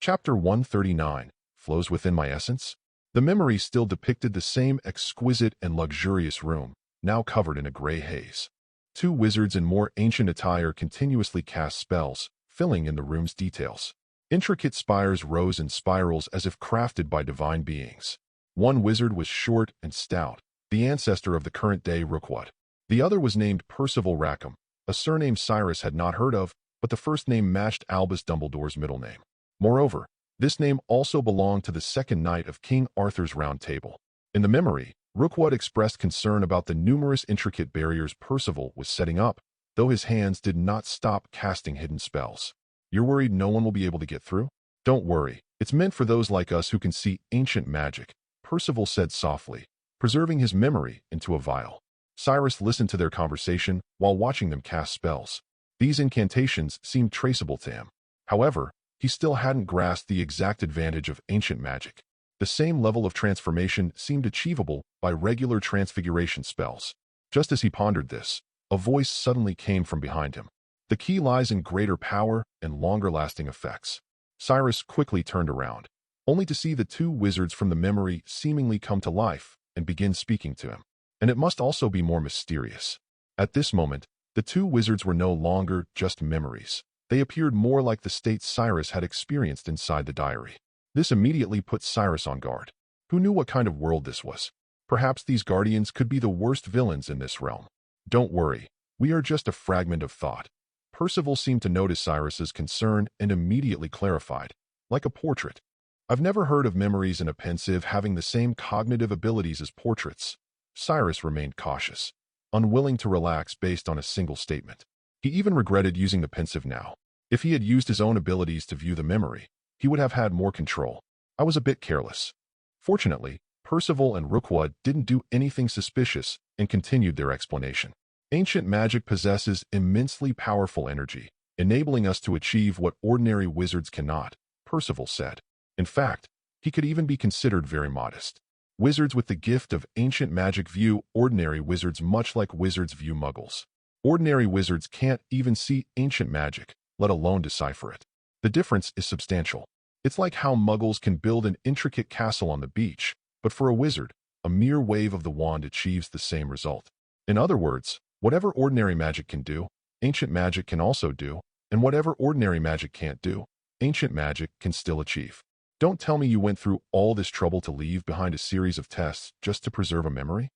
Chapter 139, Flows Within My Essence? The memory still depicted the same exquisite and luxurious room, now covered in a gray haze. 2 wizards in more ancient attire continuously cast spells, filling in the room's details. Intricate spires rose in spirals as if crafted by divine beings. One wizard was short and stout, the ancestor of the current-day Rookwood. The other was named Percival Rackham, a surname Cyrus had not heard of, but the first name matched Albus Dumbledore's middle name. Moreover, this name also belonged to the second knight of King Arthur's Round Table. In the memory, Rookwood expressed concern about the numerous intricate barriers Percival was setting up, though his hands did not stop casting hidden spells. You're worried no one will be able to get through? Don't worry, it's meant for those like us who can see ancient magic, Percival said softly, preserving his memory into a vial. Cyrus listened to their conversation while watching them cast spells. These incantations seemed traceable to him. However, he still hadn't grasped the exact advantage of ancient magic. The same level of transformation seemed achievable by regular transfiguration spells. Just as he pondered this, a voice suddenly came from behind him. The key lies in greater power and longer-lasting effects. Cyrus quickly turned around, only to see the 2 wizards from the memory seemingly come to life and begin speaking to him. And it must also be more mysterious. At this moment, the 2 wizards were no longer just memories. They appeared more like the states Cyrus had experienced inside the diary. This immediately put Cyrus on guard. Who knew what kind of world this was? Perhaps these guardians could be the worst villains in this realm. Don't worry, we are just a fragment of thought. Percival seemed to notice Cyrus's concern and immediately clarified, like a portrait. I've never heard of memories in a pensive having the same cognitive abilities as portraits. Cyrus remained cautious, unwilling to relax based on a single statement. He even regretted using the pensive now. If he had used his own abilities to view the memory, he would have had more control. I was a bit careless. Fortunately, Percival and Rookwood didn't do anything suspicious and continued their explanation. Ancient magic possesses immensely powerful energy, enabling us to achieve what ordinary wizards cannot, Percival said. In fact, he could even be considered very modest. Wizards with the gift of ancient magic view ordinary wizards much like wizards view muggles. Ordinary wizards can't even see ancient magic, let alone decipher it. The difference is substantial. It's like how muggles can build an intricate castle on the beach, but for a wizard, a mere wave of the wand achieves the same result. In other words, whatever ordinary magic can do, ancient magic can also do, and whatever ordinary magic can't do, ancient magic can still achieve. Don't tell me you went through all this trouble to leave behind a series of tests just to preserve a memory?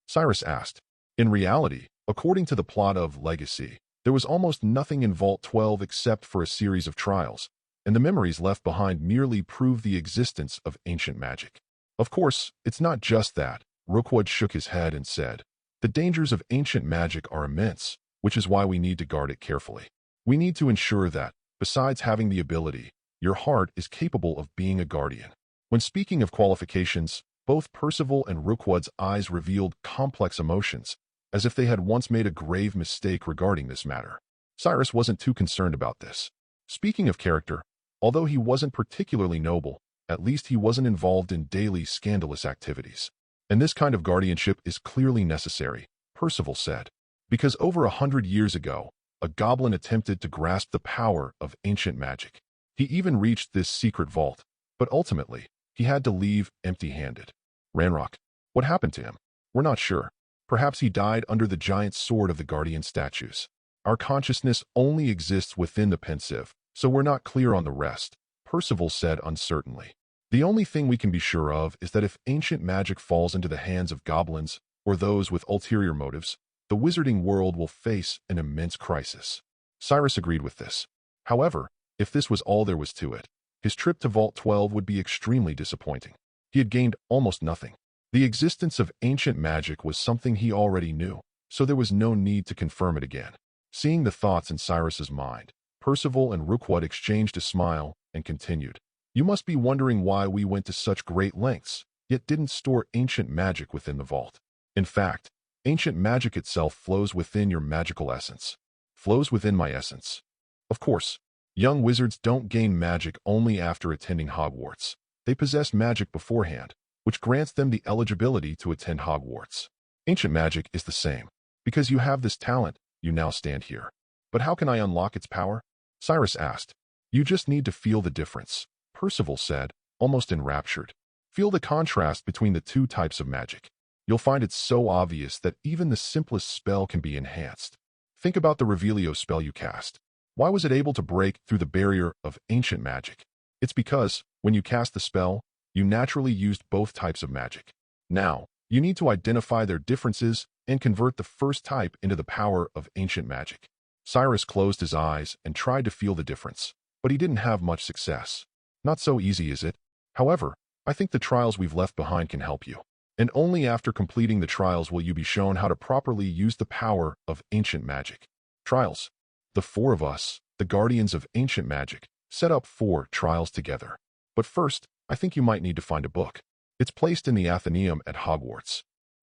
Cyrus asked. In reality, according to the plot of Legacy, there was almost nothing in Vault 12 except for a series of trials, and the memories left behind merely prove the existence of ancient magic. Of course, it's not just that. Rookwood shook his head and said, the dangers of ancient magic are immense, which is why we need to guard it carefully. We need to ensure that, besides having the ability, your heart is capable of being a guardian. When speaking of qualifications, both Percival and Rookwood's eyes revealed complex emotions, as if they had once made a grave mistake regarding this matter. Cyrus wasn't too concerned about this. Speaking of character, although he wasn't particularly noble, at least he wasn't involved in daily scandalous activities. And this kind of guardianship is clearly necessary, Percival said, because over 100 years ago, a goblin attempted to grasp the power of ancient magic. He even reached this secret vault, but ultimately, he had to leave empty-handed. Ranrock, what happened to him? We're not sure. Perhaps he died under the giant sword of the guardian statues. Our consciousness only exists within the pensive, so we're not clear on the rest, Percival said uncertainly. The only thing we can be sure of is that if ancient magic falls into the hands of goblins or those with ulterior motives, the wizarding world will face an immense crisis. Cyrus agreed with this. However, if this was all there was to it, his trip to Vault 12 would be extremely disappointing. He had gained almost nothing. The existence of ancient magic was something he already knew, so there was no need to confirm it again. Seeing the thoughts in Cyrus's mind, Percival and Rookwood exchanged a smile and continued. You must be wondering why we went to such great lengths, yet didn't store ancient magic within the vault. In fact, ancient magic itself flows within your magical essence. Flows within my essence. Of course, young wizards don't gain magic only after attending Hogwarts. They possess magic beforehand, which grants them the eligibility to attend Hogwarts. Ancient magic is the same. Because you have this talent, you now stand here. But how can I unlock its power? Cyrus asked. You just need to feel the difference, Percival said, almost enraptured. Feel the contrast between the two types of magic. You'll find it so obvious that even the simplest spell can be enhanced. Think about the Revelio spell you cast. Why was it able to break through the barrier of ancient magic? It's because, when you cast the spell, you naturally used both types of magic. Now, you need to identify their differences and convert the first type into the power of ancient magic. Cyrus closed his eyes and tried to feel the difference, but he didn't have much success. Not so easy, is it? However, I think the trials we've left behind can help you. And only after completing the trials will you be shown how to properly use the power of ancient magic. Trials. The four of us, the guardians of ancient magic, set up 4 trials together. But first, I think you might need to find a book. It's placed in the Athenaeum at Hogwarts.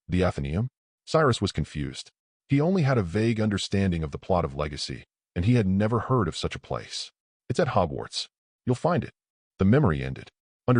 The Athenaeum? Cyrus was confused. He only had a vague understanding of the plot of Legacy, and he had never heard of such a place. It's at Hogwarts. You'll find it. The memory ended. ___________.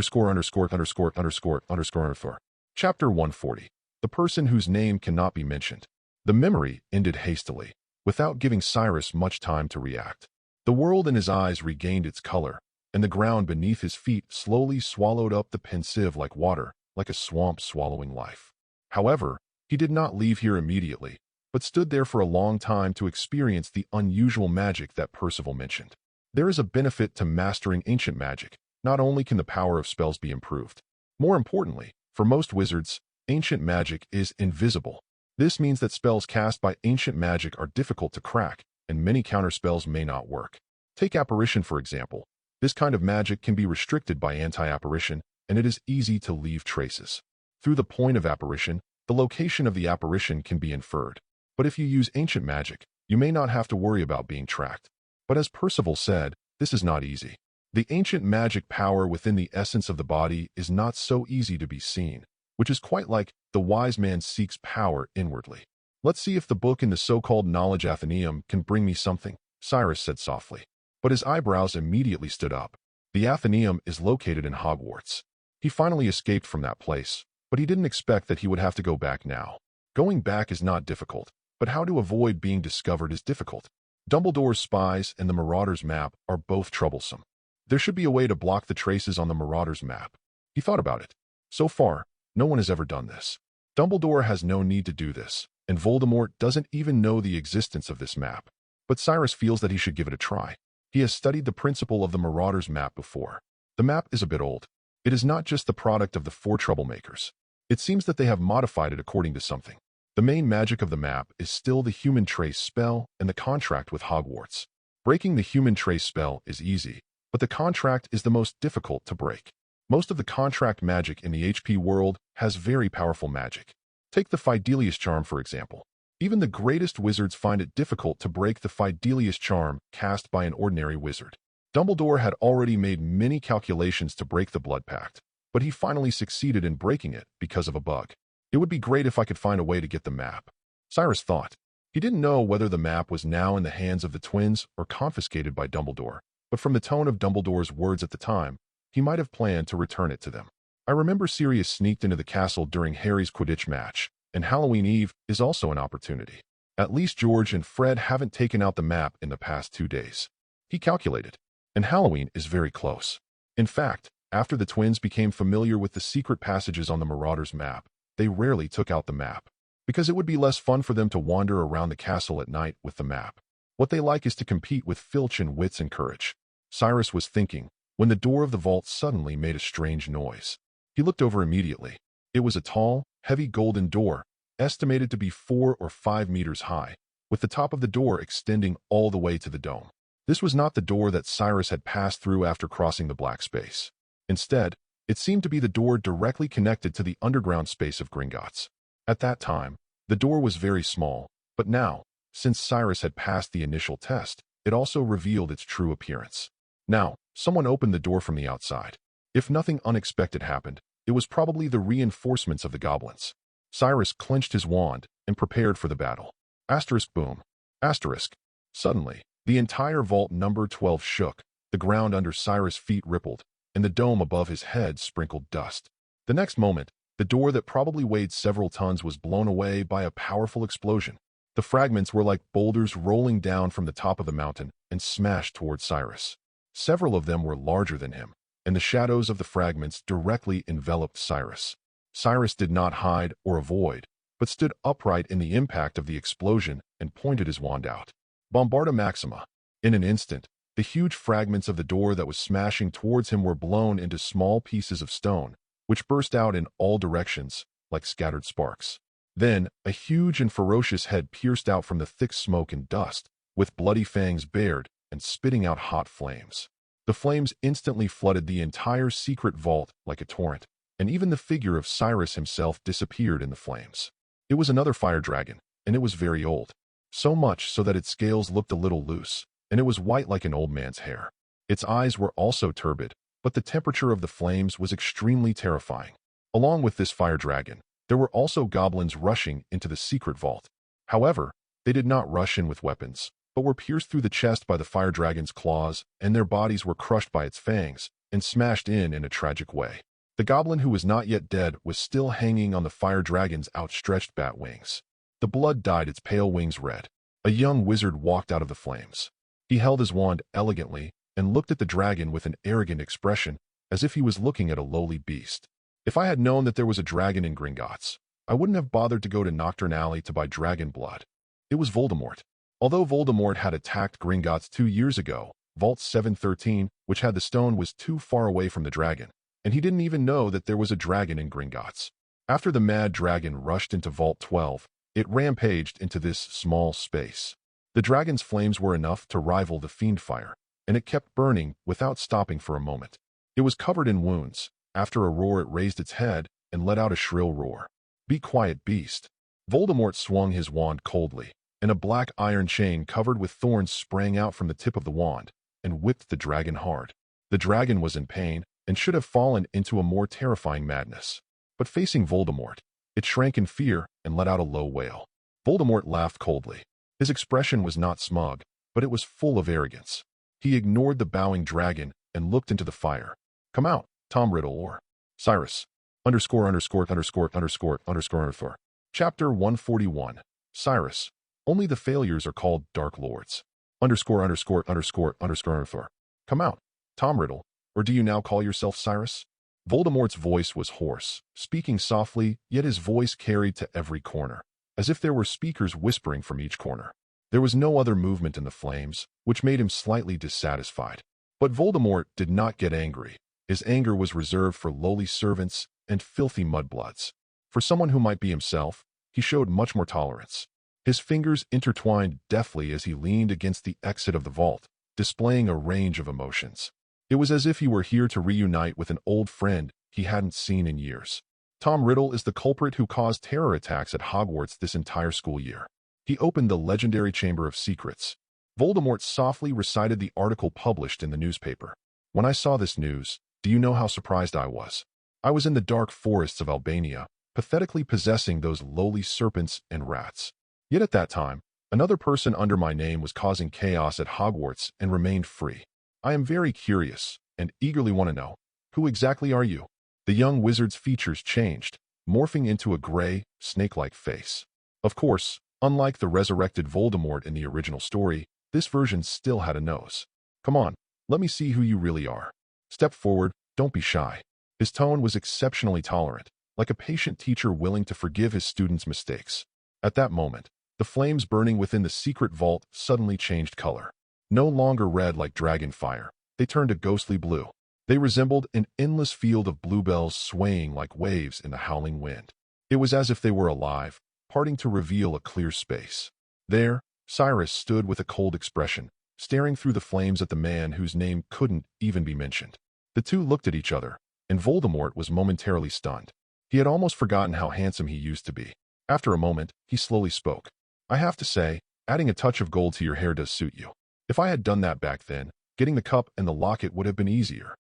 Chapter 140. The person whose name cannot be mentioned. The memory ended hastily, without giving Cyrus much time to react. The world in his eyes regained its color, and the ground beneath his feet slowly swallowed up the pensive like water, like a swamp swallowing life. However, he did not leave here immediately, but stood there for a long time to experience the unusual magic that Percival mentioned. There is a benefit to mastering ancient magic. Not only can the power of spells be improved. More importantly, for most wizards, ancient magic is invisible. This means that spells cast by ancient magic are difficult to crack, and many counterspells may not work. Take apparition, for example. This kind of magic can be restricted by anti-apparition, and it is easy to leave traces. Through the point of apparition, the location of the apparition can be inferred. But if you use ancient magic, you may not have to worry about being tracked. But as Percival said, this is not easy. The ancient magic power within the essence of the body is not so easy to be seen, which is quite like the wise man seeks power inwardly. Let's see if the book in the so-called Knowledge Athenaeum can bring me something, Cyrus said softly. But his eyebrows immediately stood up. The Athenaeum is located in Hogwarts. He finally escaped from that place, but he didn't expect that he would have to go back now. Going back is not difficult, but how to avoid being discovered is difficult. Dumbledore's spies and the Marauder's map are both troublesome. There should be a way to block the traces on the Marauder's map. He thought about it. So far, no one has ever done this. Dumbledore has no need to do this, and Voldemort doesn't even know the existence of this map. But Cyrus feels that he should give it a try. He has studied the principle of the Marauder's map before. The map is a bit old. It is not just the product of the 4 troublemakers. It seems that they have modified it according to something. The main magic of the map is still the human trace spell and the contract with Hogwarts. Breaking the human trace spell is easy, but the contract is the most difficult to break. Most of the contract magic in the HP world has very powerful magic. Take the Fidelius charm, for example. Even the greatest wizards find it difficult to break the Fidelius charm cast by an ordinary wizard. Dumbledore had already made many calculations to break the blood pact, but he finally succeeded in breaking it because of a bug. It would be great if I could find a way to get the map, Cyrus thought. He didn't know whether the map was now in the hands of the twins or confiscated by Dumbledore, but from the tone of Dumbledore's words at the time, he might have planned to return it to them. I remember Sirius sneaked into the castle during Harry's Quidditch match, and Halloween Eve is also an opportunity. At least George and Fred haven't taken out the map in the past 2 days. He calculated, and Halloween is very close. In fact, after the twins became familiar with the secret passages on the Marauder's map, they rarely took out the map, because it would be less fun for them to wander around the castle at night with the map. What they like is to compete with Filch in wits and courage. Cyrus was thinking, when the door of the vault suddenly made a strange noise. He looked over immediately. It was a tall, heavy golden door, estimated to be 4 or 5 meters high, with the top of the door extending all the way to the dome. This was not the door that Cyrus had passed through after crossing the black space. Instead, it seemed to be the door directly connected to the underground space of Gringotts. At that time, the door was very small, but now, since Cyrus had passed the initial test, it also revealed its true appearance. Now, someone opened the door from the outside. If nothing unexpected happened, it was probably the reinforcements of the goblins. Cyrus clenched his wand and prepared for the battle. Asterisk boom. Asterisk. Suddenly, the entire vault number 12 shook, the ground under Cyrus' feet rippled, and the dome above his head sprinkled dust. The next moment, the door that probably weighed several tons was blown away by a powerful explosion. The fragments were like boulders rolling down from the top of the mountain and smashed toward Cyrus. Several of them were larger than him, and the shadows of the fragments directly enveloped Cyrus. Cyrus did not hide or avoid, but stood upright in the impact of the explosion and pointed his wand out. Bombarda Maxima. In an instant, the huge fragments of the door that was smashing towards him were blown into small pieces of stone, which burst out in all directions, like scattered sparks. Then, a huge and ferocious head pierced out from the thick smoke and dust, with bloody fangs bared and spitting out hot flames. The flames instantly flooded the entire secret vault like a torrent, and even the figure of Cyrus himself disappeared in the flames. It was another fire dragon, and it was very old. So much so that its scales looked a little loose, and it was white like an old man's hair. Its eyes were also turbid, but the temperature of the flames was extremely terrifying. Along with this fire dragon, there were also goblins rushing into the secret vault. However, they did not rush in with weapons, but were pierced through the chest by the fire dragon's claws, and their bodies were crushed by its fangs and smashed in a tragic way. The goblin who was not yet dead was still hanging on the fire dragon's outstretched bat wings. The blood dyed its pale wings red. A young wizard walked out of the flames. He held his wand elegantly and looked at the dragon with an arrogant expression, as if he was looking at a lowly beast. If I had known that there was a dragon in Gringotts, I wouldn't have bothered to go to Nocturne Alley to buy dragon blood. It was Voldemort. Although Voldemort had attacked Gringotts 2 years ago, Vault 713, which had the stone, was too far away from the dragon, and he didn't even know that there was a dragon in Gringotts. After the mad dragon rushed into Vault 12, it rampaged into this small space. The dragon's flames were enough to rival the fiend fire, and it kept burning without stopping for a moment. It was covered in wounds. After a roar, it raised its head and let out a shrill roar. "Be quiet, beast." Voldemort swung his wand coldly, and a black iron chain covered with thorns sprang out from the tip of the wand and whipped the dragon hard. The dragon was in pain and should have fallen into a more terrifying madness. But facing Voldemort, it shrank in fear and let out a low wail. Voldemort laughed coldly. His expression was not smug, but it was full of arrogance. He ignored the bowing dragon and looked into the fire. "Come out, Tom Riddle or Cyrus. ____________. Chapter 141. Cyrus. Only the failures are called Dark Lords. ____________. Come out, Tom Riddle, or do you now call yourself Cyrus?" Voldemort's voice was hoarse, speaking softly, yet his voice carried to every corner, as if there were speakers whispering from each corner. There was no other movement in the flames, which made him slightly dissatisfied. But Voldemort did not get angry. His anger was reserved for lowly servants and filthy mudbloods. For someone who might be himself, he showed much more tolerance. His fingers intertwined deftly as he leaned against the exit of the vault, displaying a range of emotions. It was as if he were here to reunite with an old friend he hadn't seen in years. Tom Riddle is the culprit who caused terror attacks at Hogwarts this entire school year. He opened the legendary Chamber of Secrets. Voldemort softly recited the article published in the newspaper. When I saw this news, do you know how surprised I was? I was in the dark forests of Albania, pathetically possessing those lowly serpents and rats. Yet at that time, another person under my name was causing chaos at Hogwarts and remained free. I am very curious and eagerly want to know, who exactly are you? The young wizard's features changed, morphing into a gray, snake-like face. Of course, unlike the resurrected Voldemort in the original story, this version still had a nose. "Come on, let me see who you really are. Step forward, don't be shy." His tone was exceptionally tolerant, like a patient teacher willing to forgive his students' mistakes. At that moment, the flames burning within the secret vault suddenly changed color. No longer red like dragon fire, they turned a ghostly blue. They resembled an endless field of bluebells swaying like waves in the howling wind. It was as if they were alive, parting to reveal a clear space. There, Cyrus stood with a cold expression, staring through the flames at the man whose name couldn't even be mentioned. The two looked at each other, and Voldemort was momentarily stunned. He had almost forgotten how handsome he used to be. After a moment, he slowly spoke. "I have to say, adding a touch of gold to your hair does suit you. If I had done that back then, getting the cup and the locket would have been easier.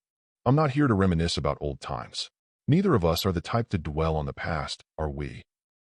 I'm not here to reminisce about old times. Neither of us are the type to dwell on the past, are we?"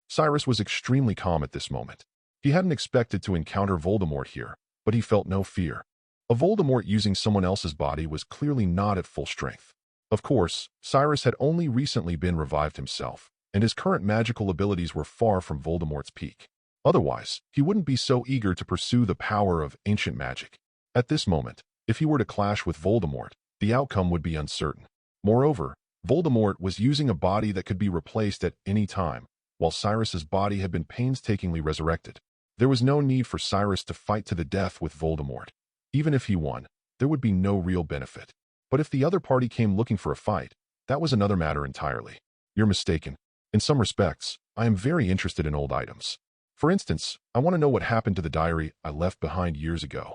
Cyrus was extremely calm at this moment. He hadn't expected to encounter Voldemort here, but he felt no fear. A Voldemort using someone else's body was clearly not at full strength. Of course, Cyrus had only recently been revived himself, and his current magical abilities were far from Voldemort's peak. Otherwise, he wouldn't be so eager to pursue the power of ancient magic. At this moment, if he were to clash with Voldemort, the outcome would be uncertain. Moreover, Voldemort was using a body that could be replaced at any time, while Cyrus's body had been painstakingly resurrected. There was no need for Cyrus to fight to the death with Voldemort. Even if he won, there would be no real benefit. But if the other party came looking for a fight, that was another matter entirely. "You're mistaken. In some respects, I am very interested in old items. For instance, I want to know what happened to the diary I left behind years ago."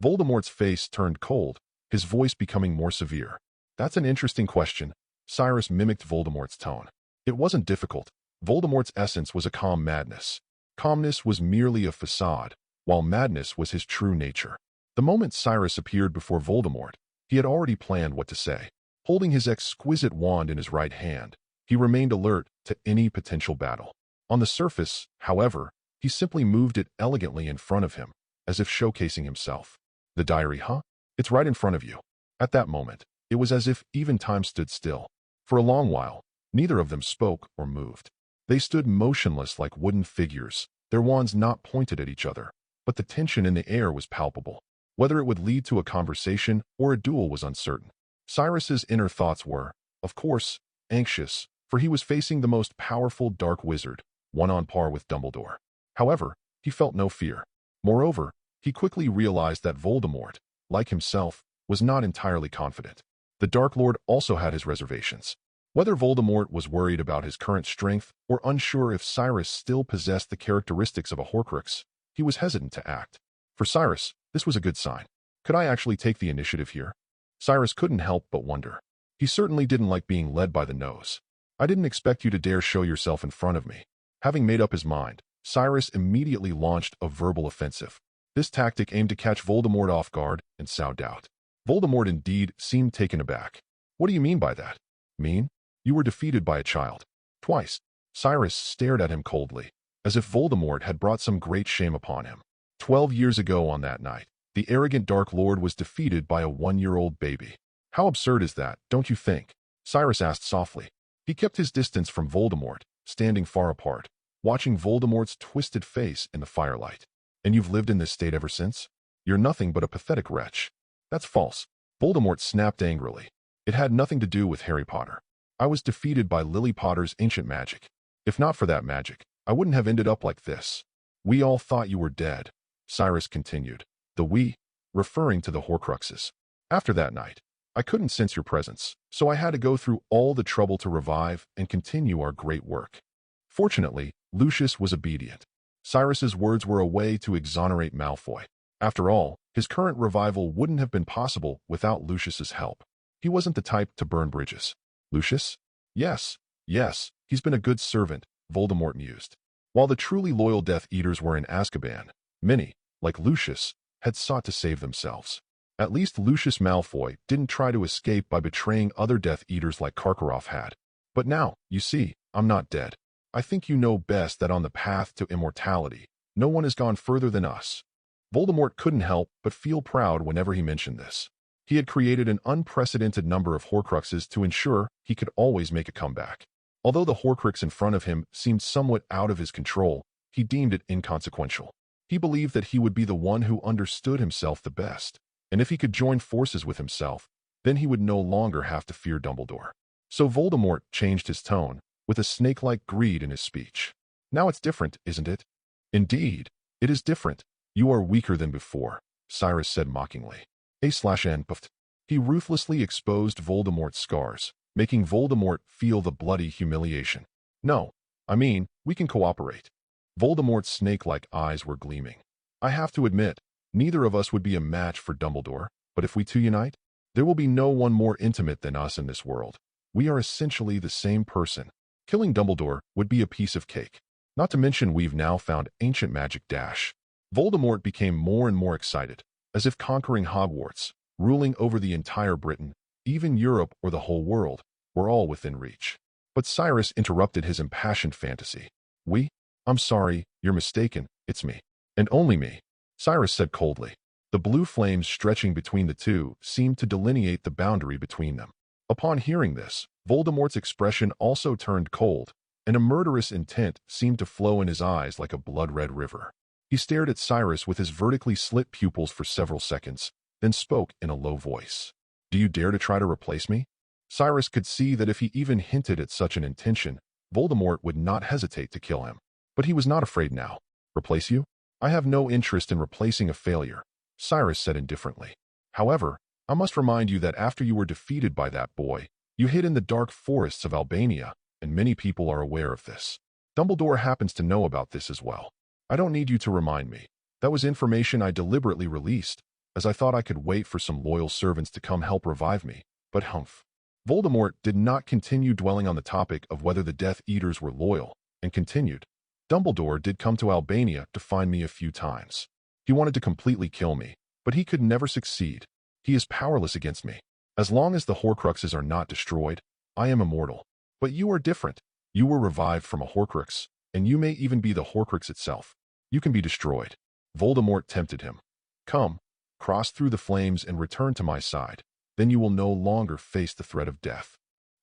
Voldemort's face turned cold, his voice becoming more severe. "That's an interesting question." Cyrus mimicked Voldemort's tone. It wasn't difficult. Voldemort's essence was a calm madness. Calmness was merely a facade, while madness was his true nature. The moment Cyrus appeared before Voldemort, he had already planned what to say. Holding his exquisite wand in his right hand, he remained alert to any potential battle. On the surface, however, he simply moved it elegantly in front of him, as if showcasing himself. "The diary, huh? It's right in front of you." At that moment, it was as if even time stood still. For a long while, neither of them spoke or moved. They stood motionless like wooden figures, their wands not pointed at each other, but the tension in the air was palpable. Whether it would lead to a conversation or a duel was uncertain. Cyrus's inner thoughts were, of course, anxious, for he was facing the most powerful dark wizard, one on par with Dumbledore. However, he felt no fear. Moreover, he quickly realized that Voldemort, like himself, was not entirely confident. The Dark Lord also had his reservations. Whether Voldemort was worried about his current strength or unsure if Cyrus still possessed the characteristics of a Horcrux, he was hesitant to act. For Cyrus, this was a good sign. Could I actually take the initiative here? Cyrus couldn't help but wonder. He certainly didn't like being led by the nose. I didn't expect you to dare show yourself in front of me. Having made up his mind, Cyrus immediately launched a verbal offensive. This tactic aimed to catch Voldemort off guard and sow doubt. Voldemort indeed seemed taken aback. What do you mean by that? Mean? You were defeated by a child. Twice. Cyrus stared at him coldly, as if Voldemort had brought some great shame upon him. 12 years ago on that night, the arrogant Dark Lord was defeated by a 1-year-old baby. How absurd is that, don't you think? Cyrus asked softly. He kept his distance from Voldemort, standing far apart, watching Voldemort's twisted face in the firelight. And you've lived in this state ever since? You're nothing but a pathetic wretch. That's false. Voldemort snapped angrily. It had nothing to do with Harry Potter. I was defeated by Lily Potter's ancient magic. If not for that magic, I wouldn't have ended up like this. We all thought you were dead, Cyrus continued. The we, referring to the Horcruxes. After that night, I couldn't sense your presence, so I had to go through all the trouble to revive and continue our great work. Fortunately, Lucius was obedient. Cyrus's words were a way to exonerate Malfoy. After all, his current revival wouldn't have been possible without Lucius's help. He wasn't the type to burn bridges. Lucius? Yes, he's been a good servant, Voldemort mused. While the truly loyal Death Eaters were in Azkaban, many, like Lucius, had sought to save themselves. At least Lucius Malfoy didn't try to escape by betraying other Death Eaters like Karkaroff had. But now, you see, I'm not dead. I think you know best that on the path to immortality, no one has gone further than us. Voldemort couldn't help but feel proud whenever he mentioned this. He had created an unprecedented number of Horcruxes to ensure he could always make a comeback. Although the Horcrux in front of him seemed somewhat out of his control, he deemed it inconsequential. He believed that he would be the one who understood himself the best, and if he could join forces with himself, then he would no longer have to fear Dumbledore. So Voldemort changed his tone, with a snake-like greed in his speech. Now it's different, isn't it? Indeed, it is different. You are weaker than before, Cyrus said mockingly. A/N puffed. He ruthlessly exposed Voldemort's scars, making Voldemort feel the bloody humiliation. No, I mean, we can cooperate. Voldemort's snake-like eyes were gleaming. I have to admit, neither of us would be a match for Dumbledore, but if we two unite, there will be no one more intimate than us in this world. We are essentially the same person. Killing Dumbledore would be a piece of cake. Not to mention we've now found ancient magic dash. Voldemort became more and more excited, as if conquering Hogwarts, ruling over the entire Britain, even Europe or the whole world, were all within reach. But Cyrus interrupted his impassioned fantasy. We? I'm sorry, you're mistaken, it's me. And only me, Cyrus said coldly. The blue flames stretching between the two seemed to delineate the boundary between them. Upon hearing this, Voldemort's expression also turned cold, and a murderous intent seemed to flow in his eyes like a blood-red river. He stared at Cyrus with his vertically slit pupils for several seconds, then spoke in a low voice. Do you dare to try to replace me? Cyrus could see that if he even hinted at such an intention, Voldemort would not hesitate to kill him. But he was not afraid now. Replace you? I have no interest in replacing a failure, Cyrus said indifferently. However, I must remind you that after you were defeated by that boy, you hid in the dark forests of Albania, and many people are aware of this. Dumbledore happens to know about this as well. I don't need you to remind me. That was information I deliberately released, as I thought I could wait for some loyal servants to come help revive me. But humph. Voldemort did not continue dwelling on the topic of whether the Death Eaters were loyal, and continued. Dumbledore did come to Albania to find me a few times. He wanted to completely kill me, but he could never succeed. He is powerless against me. As long as the Horcruxes are not destroyed, I am immortal. But you are different. You were revived from a Horcrux, and you may even be the Horcrux itself. You can be destroyed. Voldemort tempted him. Come, cross through the flames and return to my side. Then you will no longer face the threat of death.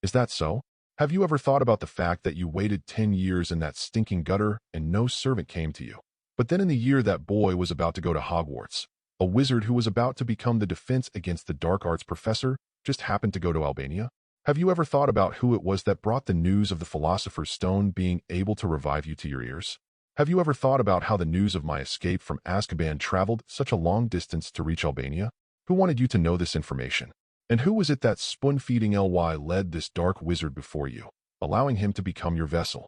Is that so? Have you ever thought about the fact that you waited 10 years in that stinking gutter and no servant came to you? But then in the year that boy was about to go to Hogwarts, a wizard who was about to become the defense against the dark arts professor just happened to go to Albania? Have you ever thought about who it was that brought the news of the Philosopher's Stone being able to revive you to your ears? Have you ever thought about how the news of my escape from Azkaban traveled such a long distance to reach Albania? Who wanted you to know this information? And who was it that spoon-feeding Ly led this dark wizard before you, allowing him to become your vessel?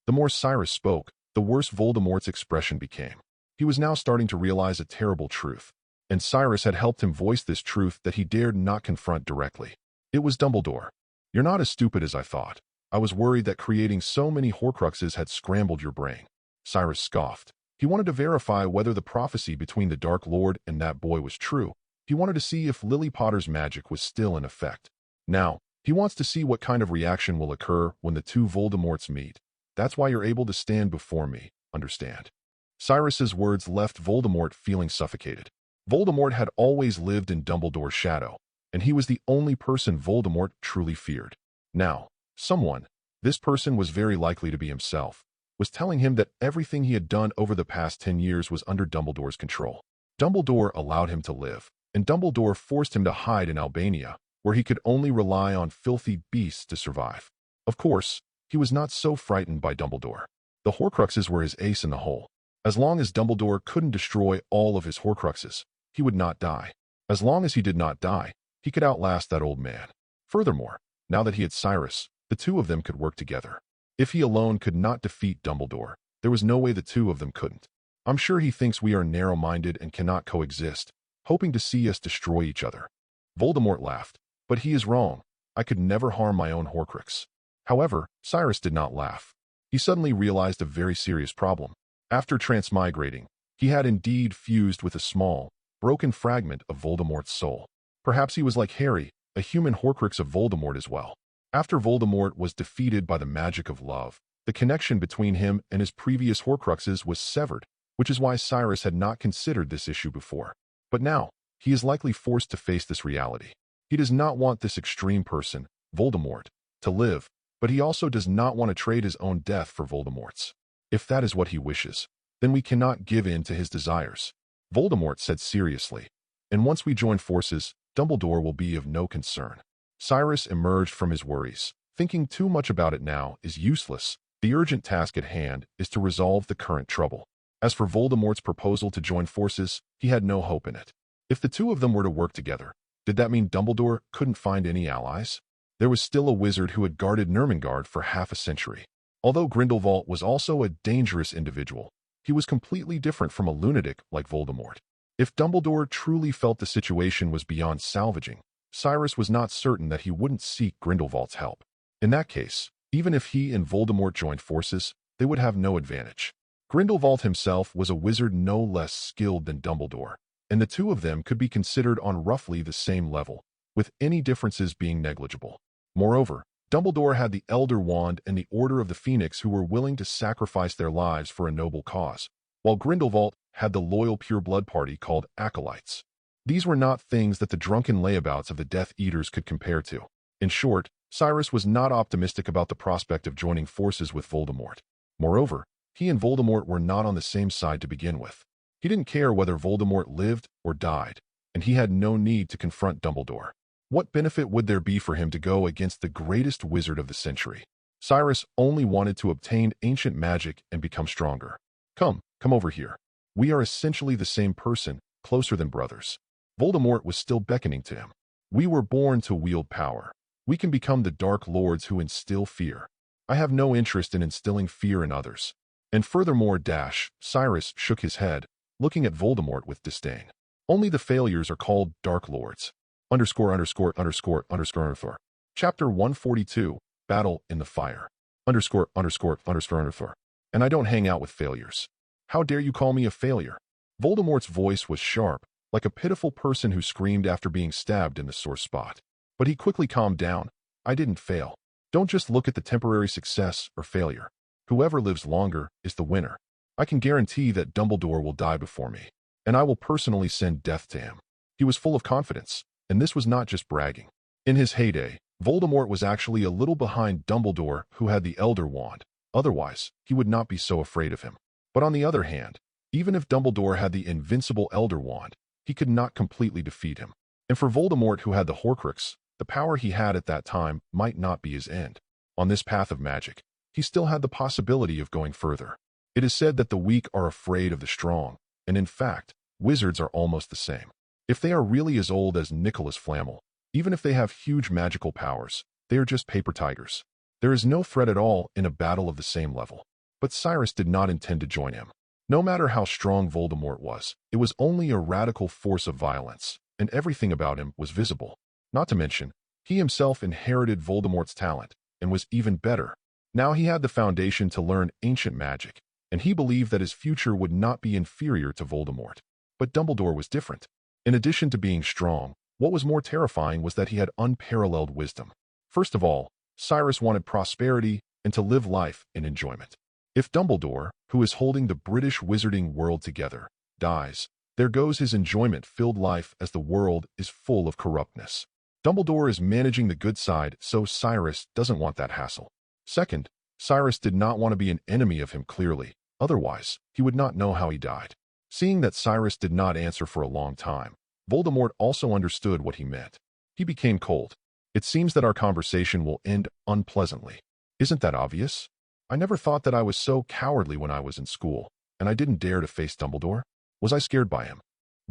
The more Cyrus spoke, the worse Voldemort's expression became. He was now starting to realize a terrible truth, and Cyrus had helped him voice this truth that he dared not confront directly. It was Dumbledore. You're not as stupid as I thought. I was worried that creating so many Horcruxes had scrambled your brain. Cyrus scoffed. He wanted to verify whether the prophecy between the Dark Lord and that boy was true. He wanted to see if Lily Potter's magic was still in effect. Now, he wants to see what kind of reaction will occur when the two Voldemorts meet. That's why you're able to stand before me, understand? Cyrus's words left Voldemort feeling suffocated. Voldemort had always lived in Dumbledore's shadow, and he was the only person Voldemort truly feared. Now, someone, this person was very likely to be himself, was telling him that everything he had done over the past 10 years was under Dumbledore's control. Dumbledore allowed him to live, and Dumbledore forced him to hide in Albania, where he could only rely on filthy beasts to survive. Of course, he was not so frightened by Dumbledore. The Horcruxes were his ace in the hole. As long as Dumbledore couldn't destroy all of his Horcruxes, he would not die. As long as he did not die, he could outlast that old man. Furthermore, now that he had Cyrus, the two of them could work together. If he alone could not defeat Dumbledore, there was no way the two of them couldn't. I'm sure he thinks we are narrow-minded and cannot coexist, hoping to see us destroy each other. Voldemort laughed. But he is wrong. I could never harm my own Horcrux. However, Cyrus did not laugh. He suddenly realized a very serious problem. After transmigrating, he had indeed fused with a small, broken fragment of Voldemort's soul. Perhaps he was like Harry, a human Horcrux of Voldemort as well. After Voldemort was defeated by the magic of love, the connection between him and his previous Horcruxes was severed, which is why Cyrus had not considered this issue before. But now, he is likely forced to face this reality. He does not want this extreme person, Voldemort, to live, but he also does not want to trade his own death for Voldemort's. If that is what he wishes, then we cannot give in to his desires. Voldemort said seriously, and once we join forces, Dumbledore will be of no concern. Cyrus emerged from his worries. Thinking too much about it now is useless. The urgent task at hand is to resolve the current trouble. As for Voldemort's proposal to join forces, he had no hope in it. If the two of them were to work together, did that mean Dumbledore couldn't find any allies? There was still a wizard who had guarded Nurmengard for half a century. Although Grindelwald was also a dangerous individual, he was completely different from a lunatic like Voldemort. If Dumbledore truly felt the situation was beyond salvaging, Cyrus was not certain that he wouldn't seek Grindelwald's help. In that case, even if he and Voldemort joined forces, they would have no advantage. Grindelwald himself was a wizard no less skilled than Dumbledore, and the two of them could be considered on roughly the same level, with any differences being negligible. Moreover, Dumbledore had the Elder Wand and the Order of the Phoenix who were willing to sacrifice their lives for a noble cause, while Grindelwald had the loyal pure-blood party called Acolytes. These were not things that the drunken layabouts of the Death Eaters could compare to. In short, Cyrus was not optimistic about the prospect of joining forces with Voldemort. Moreover, he and Voldemort were not on the same side to begin with. He didn't care whether Voldemort lived or died, and he had no need to confront Dumbledore. What benefit would there be for him to go against the greatest wizard of the century? Cyrus only wanted to obtain ancient magic and become stronger. Come over here. We are essentially the same person, closer than brothers. Voldemort was still beckoning to him. We were born to wield power. We can become the Dark Lords who instill fear. I have no interest in instilling fear in others. And furthermore, Cyrus shook his head, looking at Voldemort with disdain. Only the failures are called Dark Lords. _________. Chapter 142, Battle in the Fire. ________. And I don't hang out with failures. How dare you call me a failure? Voldemort's voice was sharp, like a pitiful person who screamed after being stabbed in the sore spot. But he quickly calmed down. I didn't fail. Don't just look at the temporary success or failure. Whoever lives longer is the winner. I can guarantee that Dumbledore will die before me, and I will personally send death to him. He was full of confidence, and this was not just bragging. In his heyday, Voldemort was actually a little behind Dumbledore, who had the Elder Wand. Otherwise, he would not be so afraid of him. But on the other hand, even if Dumbledore had the invincible Elder Wand, he could not completely defeat him. And for Voldemort, who had the Horcrux, the power he had at that time might not be his end. On this path of magic, he still had the possibility of going further. It is said that the weak are afraid of the strong, and in fact, wizards are almost the same. If they are really as old as Nicholas Flamel, Even if they have huge magical powers, they are just paper tigers. There is no threat at all in a battle of the same level. But Cyrus did not intend to join him. No matter how strong Voldemort was, it was only a radical force of violence, and everything about him was visible. Not to mention, he himself inherited Voldemort's talent, and was even better. Now he had the foundation to learn ancient magic, and he believed that his future would not be inferior to Voldemort. But Dumbledore was different. In addition to being strong, what was more terrifying was that he had unparalleled wisdom. First of all, Cyrus wanted prosperity and to live life in enjoyment. If Dumbledore, who is holding the British wizarding world together, dies, there goes his enjoyment-filled life as the world is full of corruptness. Dumbledore is managing the good side, so Cyrus doesn't want that hassle. Second, Cyrus did not want to be an enemy of him clearly, otherwise, he would not know how he died. Seeing that Cyrus did not answer for a long time, Voldemort also understood what he meant. He became cold. It seems that our conversation will end unpleasantly. Isn't that obvious? I never thought that I was so cowardly when I was in school, and I didn't dare to face Dumbledore. Was I scared by him?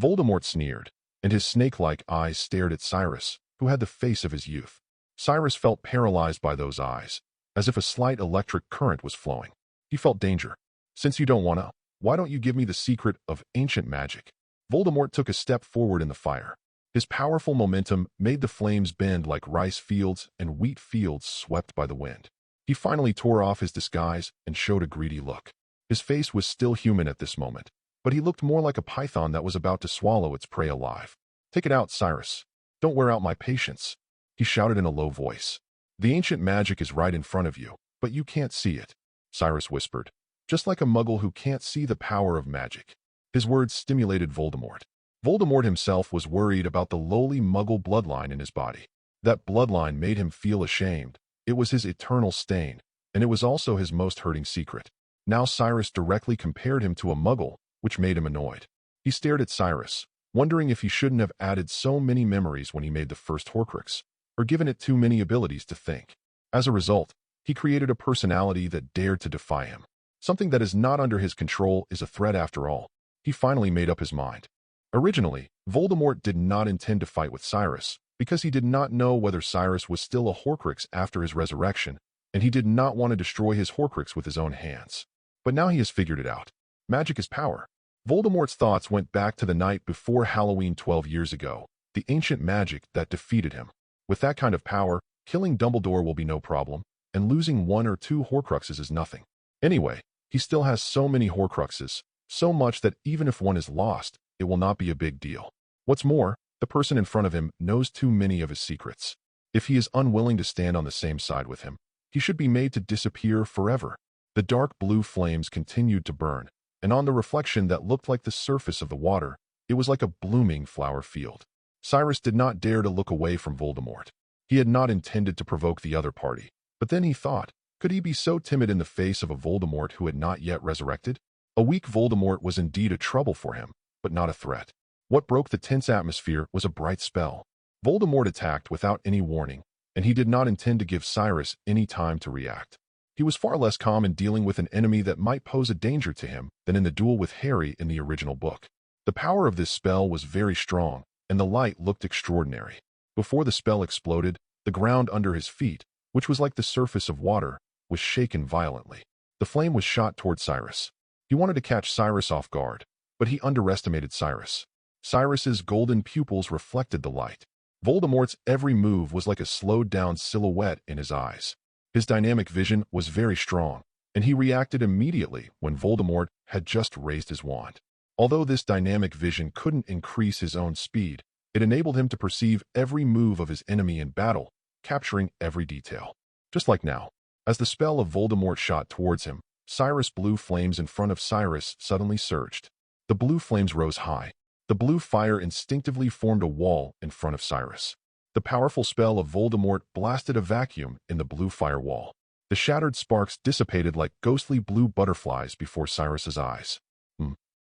Voldemort sneered, and his snake-like eyes stared at Cyrus, who had the face of his youth. Cyrus felt paralyzed by those eyes, as if a slight electric current was flowing. He felt danger. Since you don't want to, why don't you give me the secret of ancient magic? Voldemort took a step forward in the fire. His powerful momentum made the flames bend like rice fields and wheat fields swept by the wind. He finally tore off his disguise and showed a greedy look. His face was still human at this moment, but he looked more like a python that was about to swallow its prey alive. Take it out, Cyrus. Don't wear out my patience, he shouted in a low voice. The ancient magic is right in front of you, but you can't see it, Cyrus whispered, just like a muggle who can't see the power of magic. His words stimulated Voldemort. Voldemort himself was worried about the lowly muggle bloodline in his body. That bloodline made him feel ashamed. It was his eternal stain, and it was also his most hurting secret. Now Cyrus directly compared him to a muggle, which made him annoyed. He stared at Cyrus, wondering if he shouldn't have added so many memories when he made the first Horcrux, or given it too many abilities to think. As a result, he created a personality that dared to defy him. Something that is not under his control is a threat after all. He finally made up his mind. Originally, Voldemort did not intend to fight with Cyrus, because he did not know whether Cyrus was still a Horcrux after his resurrection, and he did not want to destroy his Horcrux with his own hands. But now he has figured it out. Magic is power. Voldemort's thoughts went back to the night before Halloween 12 years ago, the ancient magic that defeated him. With that kind of power, killing Dumbledore will be no problem, and losing 1 or 2 Horcruxes is nothing. Anyway, he still has so many Horcruxes, so much that even if one is lost, it will not be a big deal. What's more, the person in front of him knows too many of his secrets. If he is unwilling to stand on the same side with him, he should be made to disappear forever. The dark blue flames continued to burn, and on the reflection that looked like the surface of the water, it was like a blooming flower field. Cyrus did not dare to look away from Voldemort. He had not intended to provoke the other party, but then he thought, could he be so timid in the face of a Voldemort who had not yet resurrected? A weak Voldemort was indeed a trouble for him, but not a threat. What broke the tense atmosphere was a bright spell. Voldemort attacked without any warning, and he did not intend to give Cyrus any time to react. He was far less calm in dealing with an enemy that might pose a danger to him than in the duel with Harry in the original book. The power of this spell was very strong, and the light looked extraordinary. Before the spell exploded, the ground under his feet, which was like the surface of water, was shaken violently. The flame was shot toward Cyrus. He wanted to catch Cyrus off guard, but he underestimated Cyrus. Cyrus's golden pupils reflected the light. Voldemort's every move was like a slowed-down silhouette in his eyes. His dynamic vision was very strong, and he reacted immediately when Voldemort had just raised his wand. Although this dynamic vision couldn't increase his own speed, it enabled him to perceive every move of his enemy in battle, capturing every detail. Just like now, as the spell of Voldemort shot towards him, Cyrus' blue flames in front of Cyrus suddenly surged. The blue flames rose high. The blue fire instinctively formed a wall in front of Cyrus. The powerful spell of Voldemort blasted a vacuum in the blue firewall. The shattered sparks dissipated like ghostly blue butterflies before Cyrus's eyes.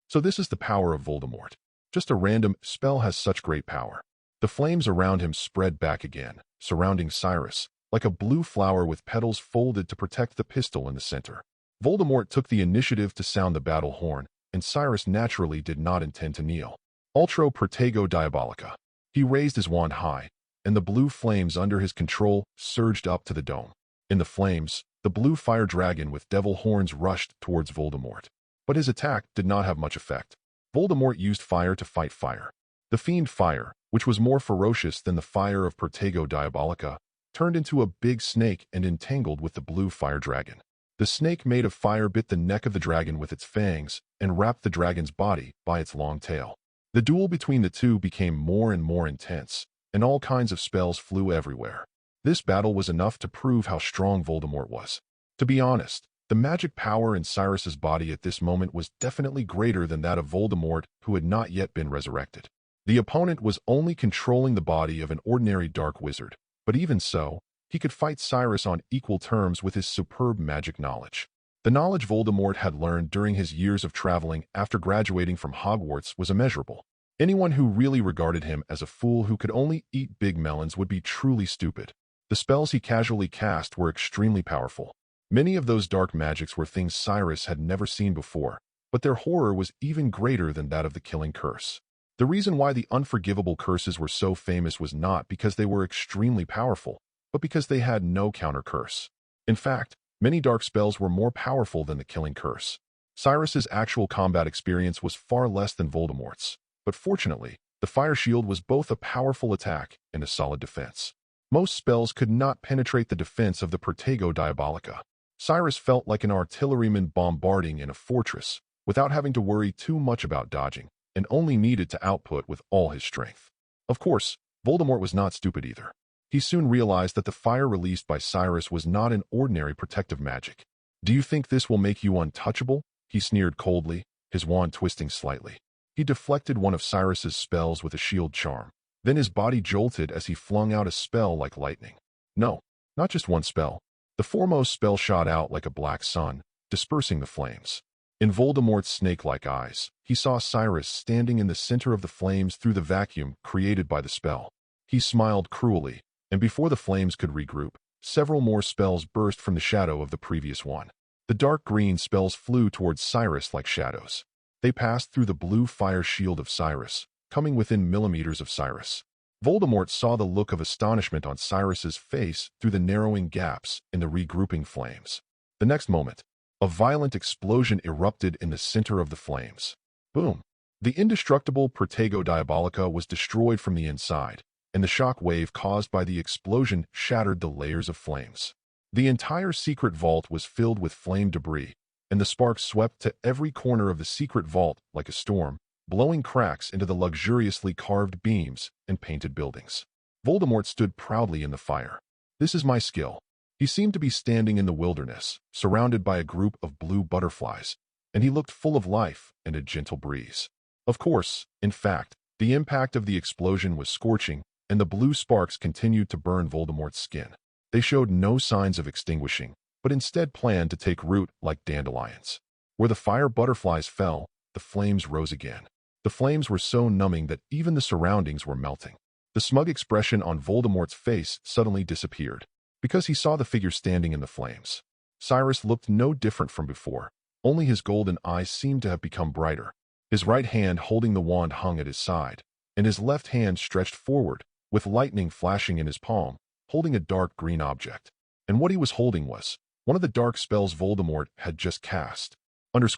So this is the power of Voldemort. Just a random spell has such great power. The flames around him spread back again, surrounding Cyrus, like a blue flower with petals folded to protect the pistol in the center. Voldemort took the initiative to sound the battle horn, and Cyrus naturally did not intend to kneel. Ultra Protego Diabolica. He raised his wand high, and the blue flames under his control surged up to the dome. In the flames, the blue fire dragon with devil horns rushed towards Voldemort. But his attack did not have much effect. Voldemort used fire to fight fire. The fiend fire, which was more ferocious than the fire of Protego Diabolica, turned into a big snake and entangled with the blue fire dragon. The snake made of fire bit the neck of the dragon with its fangs and wrapped the dragon's body by its long tail. The duel between the two became more and more intense, and all kinds of spells flew everywhere. This battle was enough to prove how strong Voldemort was. To be honest, the magic power in Cyrus's body at this moment was definitely greater than that of Voldemort, who had not yet been resurrected. The opponent was only controlling the body of an ordinary dark wizard, but even so, he could fight Cyrus on equal terms with his superb magic knowledge. The knowledge Voldemort had learned during his years of traveling after graduating from Hogwarts was immeasurable. Anyone who really regarded him as a fool who could only eat big melons would be truly stupid. The spells he casually cast were extremely powerful. Many of those dark magics were things Cyrus had never seen before, but their horror was even greater than that of the killing curse. The reason why the unforgivable curses were so famous was not because they were extremely powerful, but because they had no counter curse. In fact, many dark spells were more powerful than the killing curse. Cyrus's actual combat experience was far less than Voldemort's, but fortunately, the fire shield was both a powerful attack and a solid defense. Most spells could not penetrate the defense of the Protego Diabolica. Cyrus felt like an artilleryman bombarding in a fortress, without having to worry too much about dodging, and only needed to output with all his strength. Of course, Voldemort was not stupid either. He soon realized that the fire released by Cyrus was not an ordinary protective magic. "Do you think this will make you untouchable?" he sneered coldly, his wand twisting slightly. He deflected one of Cyrus's spells with a shield charm. Then his body jolted as he flung out a spell like lightning. No, not just one spell. The foremost spell shot out like a black sun, dispersing the flames. In Voldemort's snake-like eyes, he saw Cyrus standing in the center of the flames through the vacuum created by the spell. He smiled cruelly, and before the flames could regroup, several more spells burst from the shadow of the previous one. The dark green spells flew towards Cyrus like shadows. They passed through the blue fire shield of Cyrus, coming within millimeters of Cyrus. Voldemort saw the look of astonishment on Cyrus's face through the narrowing gaps in the regrouping flames. The next moment, a violent explosion erupted in the center of the flames. Boom! The indestructible Protego Diabolica was destroyed from the inside, and the shock wave caused by the explosion shattered the layers of flames. The entire secret vault was filled with flame debris, and the sparks swept to every corner of the secret vault like a storm, blowing cracks into the luxuriously carved beams and painted buildings. Voldemort stood proudly in the fire. "This is my skill." He seemed to be standing in the wilderness, surrounded by a group of blue butterflies, and he looked full of life and a gentle breeze. Of course, in fact, the impact of the explosion was scorching, and the blue sparks continued to burn Voldemort's skin. They showed no signs of extinguishing, but instead planned to take root like dandelions. Where the fire butterflies fell, the flames rose again. The flames were so numbing that even the surroundings were melting. The smug expression on Voldemort's face suddenly disappeared, because he saw the figure standing in the flames. Cyrus looked no different from before, only his golden eyes seemed to have become brighter. His right hand holding the wand hung at his side, and his left hand stretched forward, with lightning flashing in his palm, holding a dark green object. And what he was holding was one of the dark spells Voldemort had just cast. Chapter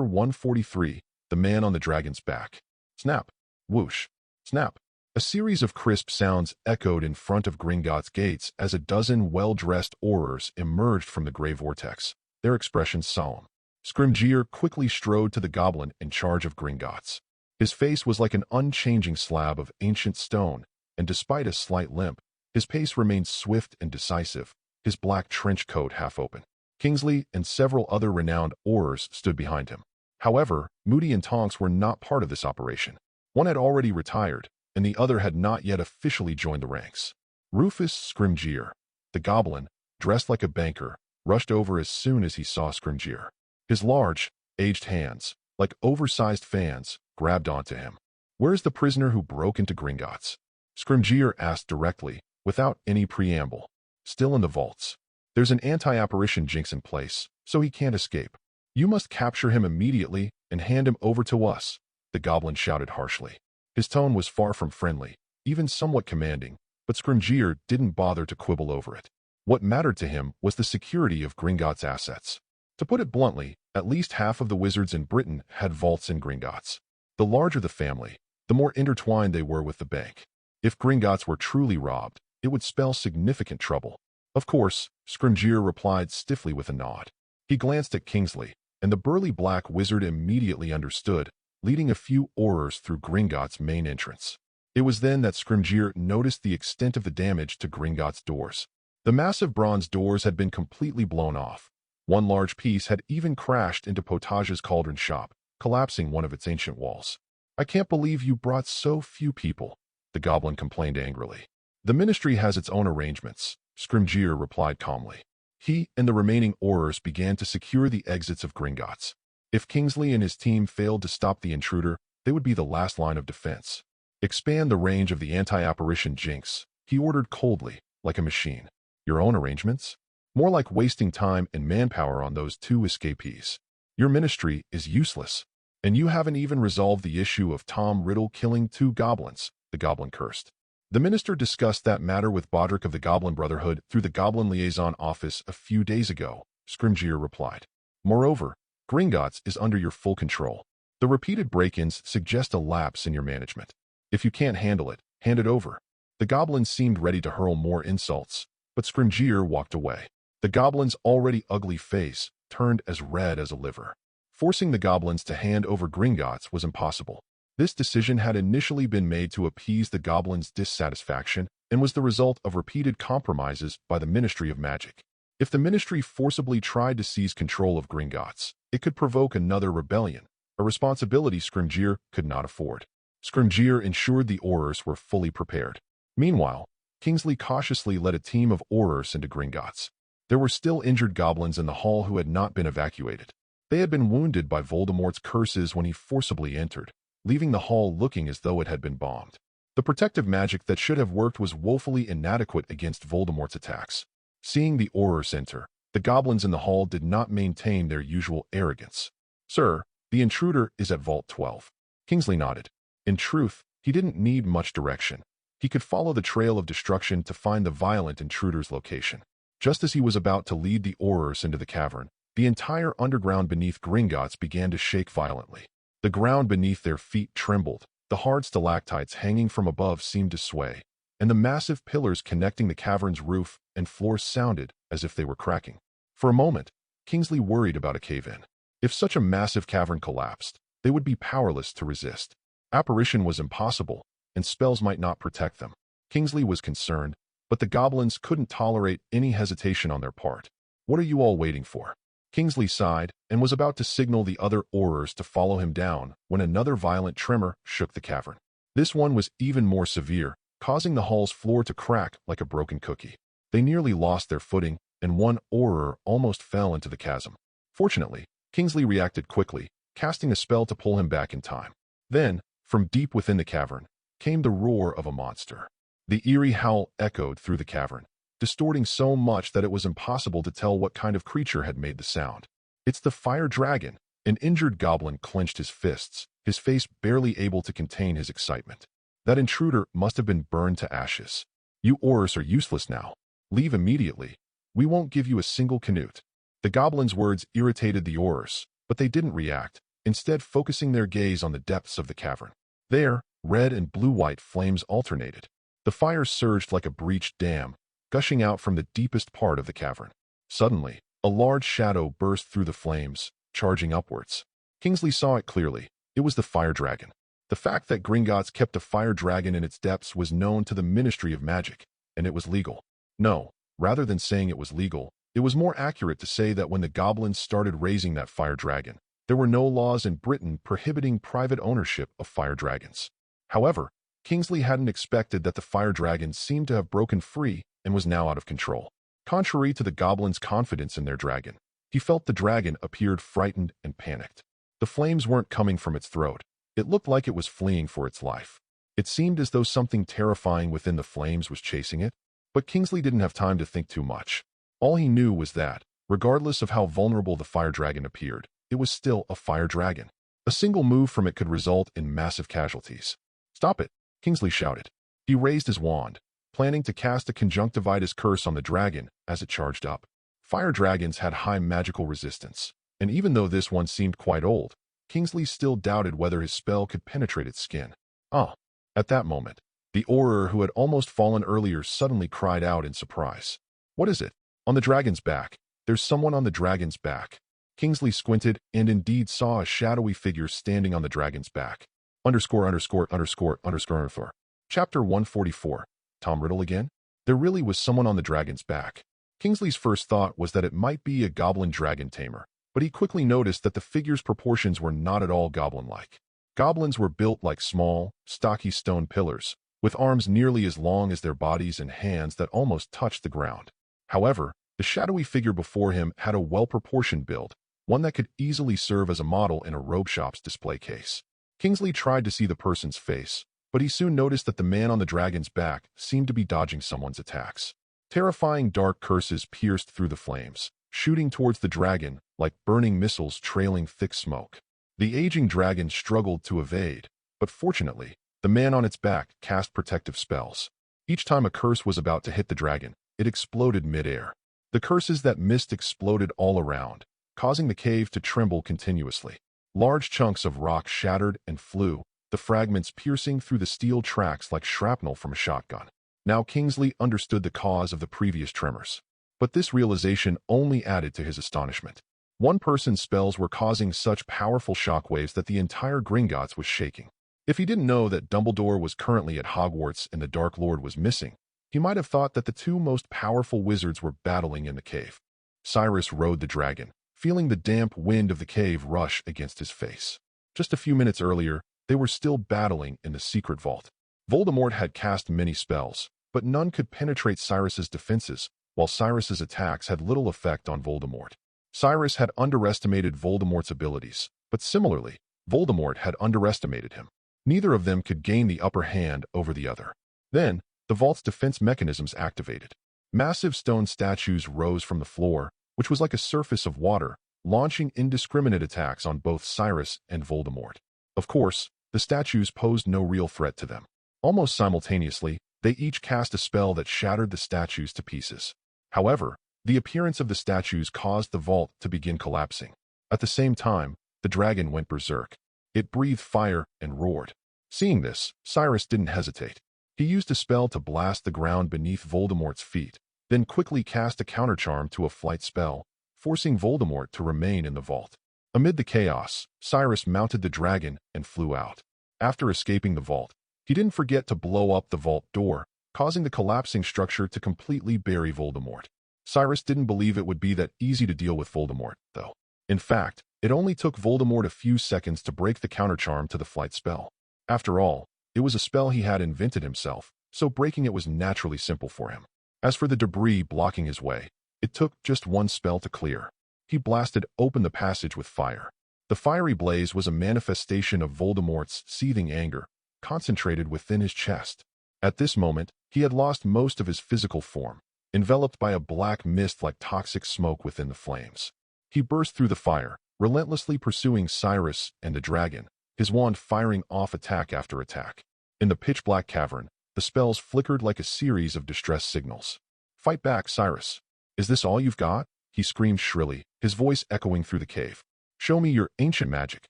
143, The Man on the Dragon's Back. Snap. Whoosh. Snap. A series of crisp sounds echoed in front of Gringotts gates as a dozen well-dressed Aurors emerged from the gray vortex, their expressions solemn. Scrimgeour quickly strode to the goblin in charge of Gringotts. His face was like an unchanging slab of ancient stone, and despite a slight limp, his pace remained swift and decisive, his black trench coat half open. Kingsley and several other renowned Aurors stood behind him. However, Moody and Tonks were not part of this operation. One had already retired, and the other had not yet officially joined the ranks. Rufus Scrimgeour, the goblin, dressed like a banker, rushed over as soon as he saw Scrimgeour. His large, aged hands, like oversized fans, grabbed onto him. "Where's the prisoner who broke into Gringotts?" Scrimgeour asked directly, without any preamble. "Still in the vaults. There's an anti-apparition jinx in place, so he can't escape. You must capture him immediately and hand him over to us," the goblin shouted harshly. His tone was far from friendly, even somewhat commanding, but Scrimgeour didn't bother to quibble over it. What mattered to him was the security of Gringotts' assets. To put it bluntly, at least half of the wizards in Britain had vaults in Gringotts. The larger the family, the more intertwined they were with the bank. If Gringotts were truly robbed, it would spell significant trouble. Of course, Scrimgeour replied stiffly with a nod. He glanced at Kingsley, and the burly black wizard immediately understood, leading a few Aurors through Gringotts' main entrance. It was then that Scrimgeour noticed the extent of the damage to Gringotts' doors. The massive bronze doors had been completely blown off. One large piece had even crashed into Potage's cauldron shop, collapsing one of its ancient walls. "I can't believe you brought so few people," the goblin complained angrily. "The ministry has its own arrangements," Scrimgeour replied calmly. He and the remaining Aurors began to secure the exits of Gringotts. If Kingsley and his team failed to stop the intruder, they would be the last line of defense. "Expand the range of the anti-apparition jinx," he ordered coldly, like a machine. "Your own arrangements? More like wasting time and manpower on those two escapees. Your ministry is useless, and you haven't even resolved the issue of Tom Riddle killing 2 goblins," the goblin cursed. "The minister discussed that matter with Bodrick of the Goblin Brotherhood through the Goblin Liaison Office a few days ago," Scrimgeour replied. "Moreover, Gringotts is under your full control. The repeated break-ins suggest a lapse in your management. If you can't handle it, hand it over." The goblin seemed ready to hurl more insults, but Scrimgeour walked away. The goblin's already ugly face turned as red as a liver. Forcing the goblins to hand over Gringotts was impossible. This decision had initially been made to appease the goblins' dissatisfaction and was the result of repeated compromises by the Ministry of Magic. If the ministry forcibly tried to seize control of Gringotts, it could provoke another rebellion, a responsibility Scrimgeour could not afford. Scrimgeour ensured the Aurors were fully prepared. Meanwhile, Kingsley cautiously led a team of Aurors into Gringotts. There were still injured goblins in the hall who had not been evacuated. They had been wounded by Voldemort's curses when he forcibly entered, leaving the hall looking as though it had been bombed. The protective magic that should have worked was woefully inadequate against Voldemort's attacks. Seeing the Aurors enter, the goblins in the hall did not maintain their usual arrogance. "Sir, the intruder is at Vault 12. Kingsley nodded. In truth, he didn't need much direction. He could follow the trail of destruction to find the violent intruder's location. Just as he was about to lead the Aurors into the cavern, the entire underground beneath Gringotts began to shake violently. The ground beneath their feet trembled, the hard stalactites hanging from above seemed to sway, and the massive pillars connecting the cavern's roof and floor sounded as if they were cracking. For a moment, Kingsley worried about a cave-in. If such a massive cavern collapsed, they would be powerless to resist. Apparition was impossible, and spells might not protect them. Kingsley was concerned, but the goblins couldn't tolerate any hesitation on their part. "What are you all waiting for?" Kingsley sighed and was about to signal the other Aurors to follow him down when another violent tremor shook the cavern. This one was even more severe, causing the hall's floor to crack like a broken cookie. They nearly lost their footing, and one Auror almost fell into the chasm. Fortunately, Kingsley reacted quickly, casting a spell to pull him back in time. Then, from deep within the cavern, came the roar of a monster. The eerie howl echoed through the cavern, distorting so much that it was impossible to tell what kind of creature had made the sound. "It's the fire dragon!" An injured goblin clenched his fists, his face barely able to contain his excitement. "That intruder must have been burned to ashes. You Aurors are useless now. Leave immediately. We won't give you a single canute." The goblin's words irritated the Aurors, but they didn't react, instead focusing their gaze on the depths of the cavern. There, red and blue-white flames alternated. The fire surged like a breached dam, gushing out from the deepest part of the cavern. Suddenly, a large shadow burst through the flames, charging upwards. Kingsley saw it clearly. It was the fire dragon. The fact that Gringotts kept a fire dragon in its depths was known to the Ministry of Magic, and it was legal. No, rather than saying it was legal, it was more accurate to say that when the goblins started raising that fire dragon, there were no laws in Britain prohibiting private ownership of fire dragons. However, Kingsley hadn't expected that the fire dragon seemed to have broken free and was now out of control. Contrary to the goblins' confidence in their dragon, he felt the dragon appeared frightened and panicked. The flames weren't coming from its throat. It looked like it was fleeing for its life. It seemed as though something terrifying within the flames was chasing it, but Kingsley didn't have time to think too much. All he knew was that, regardless of how vulnerable the fire dragon appeared, it was still a fire dragon. A single move from it could result in massive casualties. "Stop it!" Kingsley shouted. He raised his wand, planning to cast a conjunctivitis curse on the dragon as it charged up. Fire dragons had high magical resistance, and even though this one seemed quite old, Kingsley still doubted whether his spell could penetrate its skin. Ah! At that moment, the Auror who had almost fallen earlier suddenly cried out in surprise. "What is it?" "On the dragon's back. There's someone on the dragon's back." Kingsley squinted and indeed saw a shadowy figure standing on the dragon's back. _________. Chapter 144. Tom Riddle again? There really was someone on the dragon's back. Kingsley's first thought was that it might be a goblin dragon tamer, but he quickly noticed that the figure's proportions were not at all goblin-like. Goblins were built like small, stocky stone pillars, with arms nearly as long as their bodies and hands that almost touched the ground. However, the shadowy figure before him had a well-proportioned build, one that could easily serve as a model in a robe shop's display case. Kingsley tried to see the person's face, but he soon noticed that the man on the dragon's back seemed to be dodging someone's attacks. Terrifying dark curses pierced through the flames, shooting towards the dragon like burning missiles trailing thick smoke. The aging dragon struggled to evade, but fortunately, the man on its back cast protective spells. Each time a curse was about to hit the dragon, it exploded mid-air. The curses that missed exploded all around, causing the cave to tremble continuously. Large chunks of rock shattered and flew, the fragments piercing through the steel tracks like shrapnel from a shotgun. Now Kingsley understood the cause of the previous tremors. But this realization only added to his astonishment. One person's spells were causing such powerful shockwaves that the entire Gringotts was shaking. If he didn't know that Dumbledore was currently at Hogwarts and the Dark Lord was missing, he might have thought that the two most powerful wizards were battling in the cave. Cyrus rode the dragon, feeling the damp wind of the cave rush against his face. Just a few minutes earlier, they were still battling in the secret vault. Voldemort had cast many spells, but none could penetrate Cyrus's defenses, while Cyrus's attacks had little effect on Voldemort. Cyrus had underestimated Voldemort's abilities, but similarly, Voldemort had underestimated him. Neither of them could gain the upper hand over the other. Then, the vault's defense mechanisms activated. Massive stone statues rose from the floor, which was like a surface of water, launching indiscriminate attacks on both Cyrus and Voldemort. Of course, the statues posed no real threat to them. Almost simultaneously, they each cast a spell that shattered the statues to pieces. However, the appearance of the statues caused the vault to begin collapsing. At the same time, the dragon went berserk. It breathed fire and roared. Seeing this, Cyrus didn't hesitate. He used a spell to blast the ground beneath Voldemort's feet, then quickly cast a countercharm to a flight spell, forcing Voldemort to remain in the vault. Amid the chaos, Cyrus mounted the dragon and flew out. After escaping the vault, he didn't forget to blow up the vault door, causing the collapsing structure to completely bury Voldemort. Cyrus didn't believe it would be that easy to deal with Voldemort, though. In fact, it only took Voldemort a few seconds to break the countercharm to the flight spell. After all, it was a spell he had invented himself, so breaking it was naturally simple for him. As for the debris blocking his way, it took just one spell to clear. He blasted open the passage with fire. The fiery blaze was a manifestation of Voldemort's seething anger, concentrated within his chest. At this moment, he had lost most of his physical form, enveloped by a black mist like toxic smoke within the flames. He burst through the fire, relentlessly pursuing Cyrus and the dragon, his wand firing off attack after attack. In the pitch-black cavern, the spells flickered like a series of distress signals. "Fight back, Cyrus. Is this all you've got?" he screamed shrilly, his voice echoing through the cave. "Show me your ancient magic."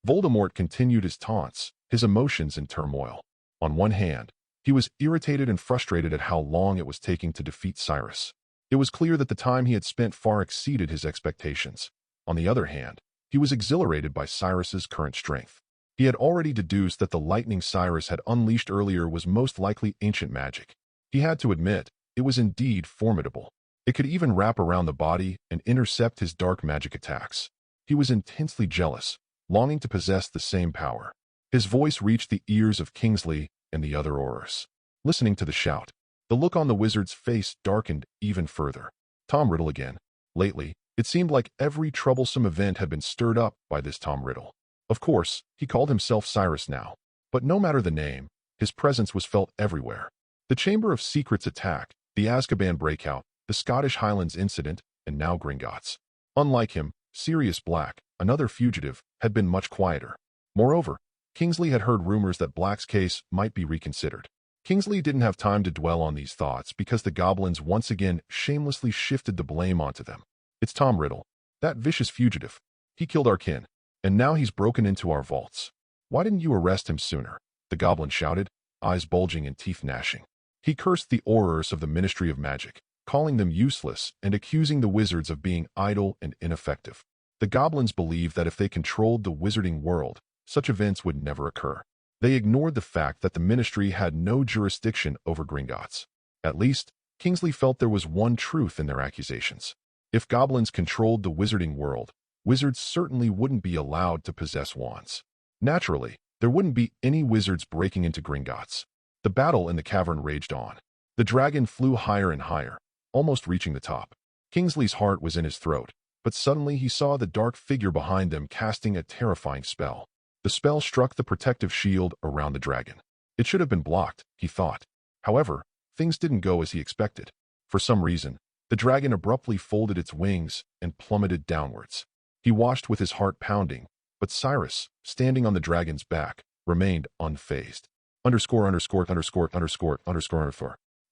Voldemort continued his taunts, his emotions in turmoil. On one hand, he was irritated and frustrated at how long it was taking to defeat Cyrus. It was clear that the time he had spent far exceeded his expectations. On the other hand, he was exhilarated by Cyrus's current strength. He had already deduced that the lightning Cyrus had unleashed earlier was most likely ancient magic. He had to admit, it was indeed formidable. It could even wrap around the body and intercept his dark magic attacks. He was intensely jealous, longing to possess the same power. His voice reached the ears of Kingsley and the other Aurors. Listening to the shout, the look on the wizard's face darkened even further. Tom Riddle again. Lately, it seemed like every troublesome event had been stirred up by this Tom Riddle. Of course, he called himself Cyrus now, but no matter the name, his presence was felt everywhere. The Chamber of Secrets attack, the Azkaban breakout, the Scottish Highlands incident, and now Gringotts. Unlike him, Sirius Black, another fugitive, had been much quieter. Moreover, Kingsley had heard rumors that Black's case might be reconsidered. Kingsley didn't have time to dwell on these thoughts because the goblins once again shamelessly shifted the blame onto them. It's Tom Riddle, that vicious fugitive. He killed our kin, and now he's broken into our vaults. Why didn't you arrest him sooner? The goblin shouted, eyes bulging and teeth gnashing. He cursed the Aurors of the Ministry of Magic, calling them useless and accusing the wizards of being idle and ineffective. The goblins believed that if they controlled the wizarding world, such events would never occur. They ignored the fact that the ministry had no jurisdiction over Gringotts. At least, Kingsley felt there was one truth in their accusations. If goblins controlled the wizarding world, wizards certainly wouldn't be allowed to possess wands. Naturally, there wouldn't be any wizards breaking into Gringotts. The battle in the cavern raged on. The dragon flew higher and higher, almost reaching the top. Kingsley's heart was in his throat, but suddenly he saw the dark figure behind them casting a terrifying spell. The spell struck the protective shield around the dragon. It should have been blocked, he thought. However, things didn't go as he expected. For some reason, the dragon abruptly folded its wings and plummeted downwards. He watched with his heart pounding, but Cyrus, standing on the dragon's back, remained unfazed.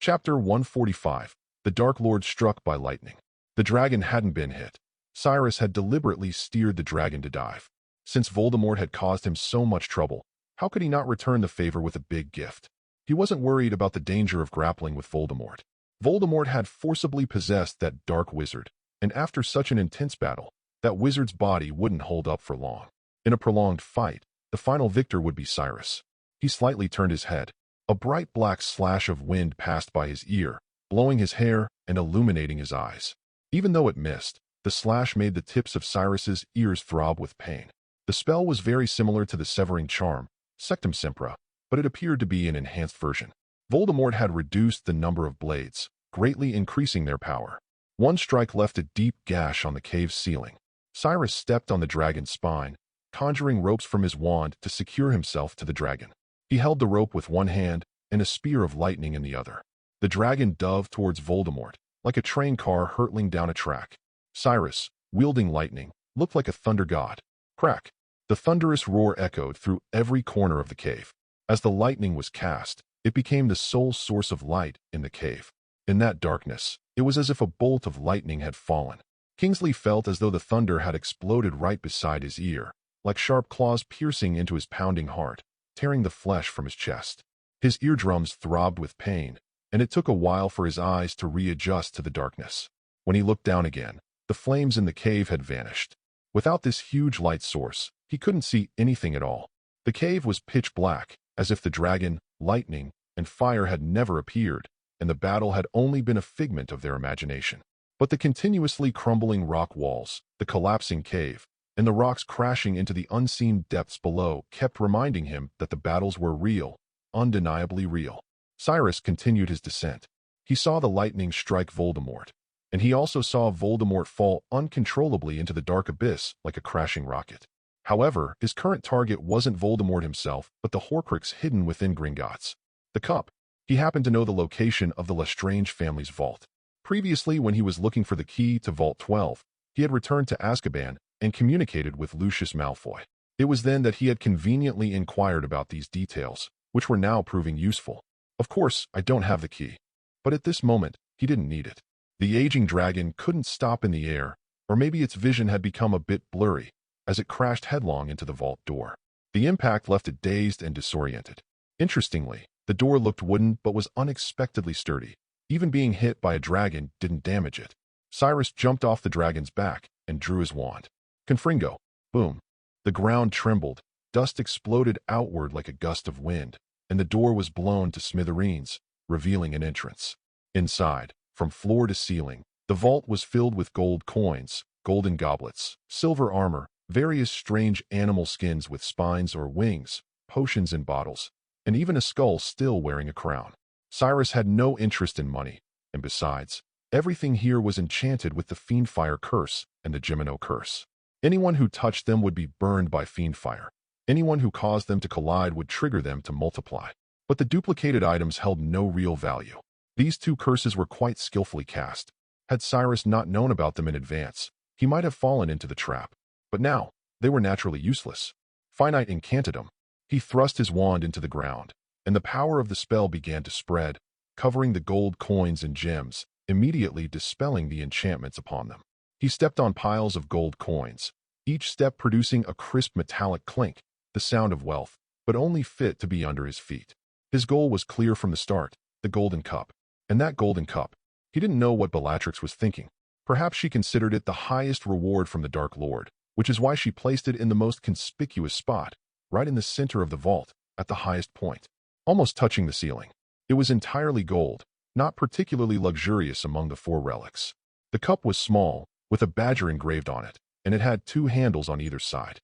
Chapter 145. The Dark Lord Struck by Lightning. The dragon hadn't been hit. Cyrus had deliberately steered the dragon to dive. Since Voldemort had caused him so much trouble, how could he not return the favor with a big gift? He wasn't worried about the danger of grappling with Voldemort. Voldemort had forcibly possessed that dark wizard, and after such an intense battle, that wizard's body wouldn't hold up for long. In a prolonged fight, the final victor would be Cyrus. He slightly turned his head. A bright black slash of wind passed by his ear, blowing his hair and illuminating his eyes. Even though it missed, the slash made the tips of Cyrus's ears throb with pain. The spell was very similar to the severing charm, Sectum Sempra, but it appeared to be an enhanced version. Voldemort had reduced the number of blades, greatly increasing their power. One strike left a deep gash on the cave's ceiling. Cyrus stepped on the dragon's spine, conjuring ropes from his wand to secure himself to the dragon. He held the rope with one hand and a spear of lightning in the other. The dragon dove towards Voldemort, like a train car hurtling down a track. Cyrus, wielding lightning, looked like a thunder god. Crack! The thunderous roar echoed through every corner of the cave. As the lightning was cast, it became the sole source of light in the cave. In that darkness, it was as if a bolt of lightning had fallen. Kingsley felt as though the thunder had exploded right beside his ear, like sharp claws piercing into his pounding heart, tearing the flesh from his chest. His eardrums throbbed with pain, and it took a while for his eyes to readjust to the darkness. When he looked down again, the flames in the cave had vanished. Without this huge light source, he couldn't see anything at all. The cave was pitch black, as if the dragon, lightning, and fire had never appeared, and the battle had only been a figment of their imagination. But the continuously crumbling rock walls, the collapsing cave, and the rocks crashing into the unseen depths below kept reminding him that the battles were real, undeniably real. Cyrus continued his descent. He saw the lightning strike Voldemort, and he also saw Voldemort fall uncontrollably into the dark abyss like a crashing rocket. However, his current target wasn't Voldemort himself, but the Horcrux hidden within Gringotts. The cup. He happened to know the location of the Lestrange family's vault. Previously, when he was looking for the key to Vault 12, he had returned to Azkaban and communicated with Lucius Malfoy. It was then that he had conveniently inquired about these details, which were now proving useful. Of course, I don't have the key. But at this moment, he didn't need it. The aging dragon couldn't stop in the air, or maybe its vision had become a bit blurry, as it crashed headlong into the vault door. The impact left it dazed and disoriented. Interestingly, the door looked wooden but was unexpectedly sturdy. Even being hit by a dragon didn't damage it. Cyrus jumped off the dragon's back and drew his wand. Confringo. Boom. The ground trembled, dust exploded outward like a gust of wind, and the door was blown to smithereens, revealing an entrance. Inside, from floor to ceiling, the vault was filled with gold coins, golden goblets, silver armor, various strange animal skins with spines or wings, potions in bottles, and even a skull still wearing a crown. Cyrus had no interest in money, and besides, everything here was enchanted with the Fiendfire curse and the Gimino curse. Anyone who touched them would be burned by Fiendfire. Anyone who caused them to collide would trigger them to multiply. But the duplicated items held no real value. These two curses were quite skillfully cast. Had Cyrus not known about them in advance, he might have fallen into the trap. But now, they were naturally useless. Finite incantedom. He thrust his wand into the ground, and the power of the spell began to spread, covering the gold coins and gems, immediately dispelling the enchantments upon them. He stepped on piles of gold coins, each step producing a crisp metallic clink, the sound of wealth, but only fit to be under his feet. His goal was clear from the start, the golden cup. And that golden cup, he didn't know what Bellatrix was thinking. Perhaps she considered it the highest reward from the Dark Lord, which is why she placed it in the most conspicuous spot, right in the center of the vault, at the highest point, almost touching the ceiling. It was entirely gold, not particularly luxurious among the 4 relics. The cup was small, with a badger engraved on it, and it had 2 handles on either side.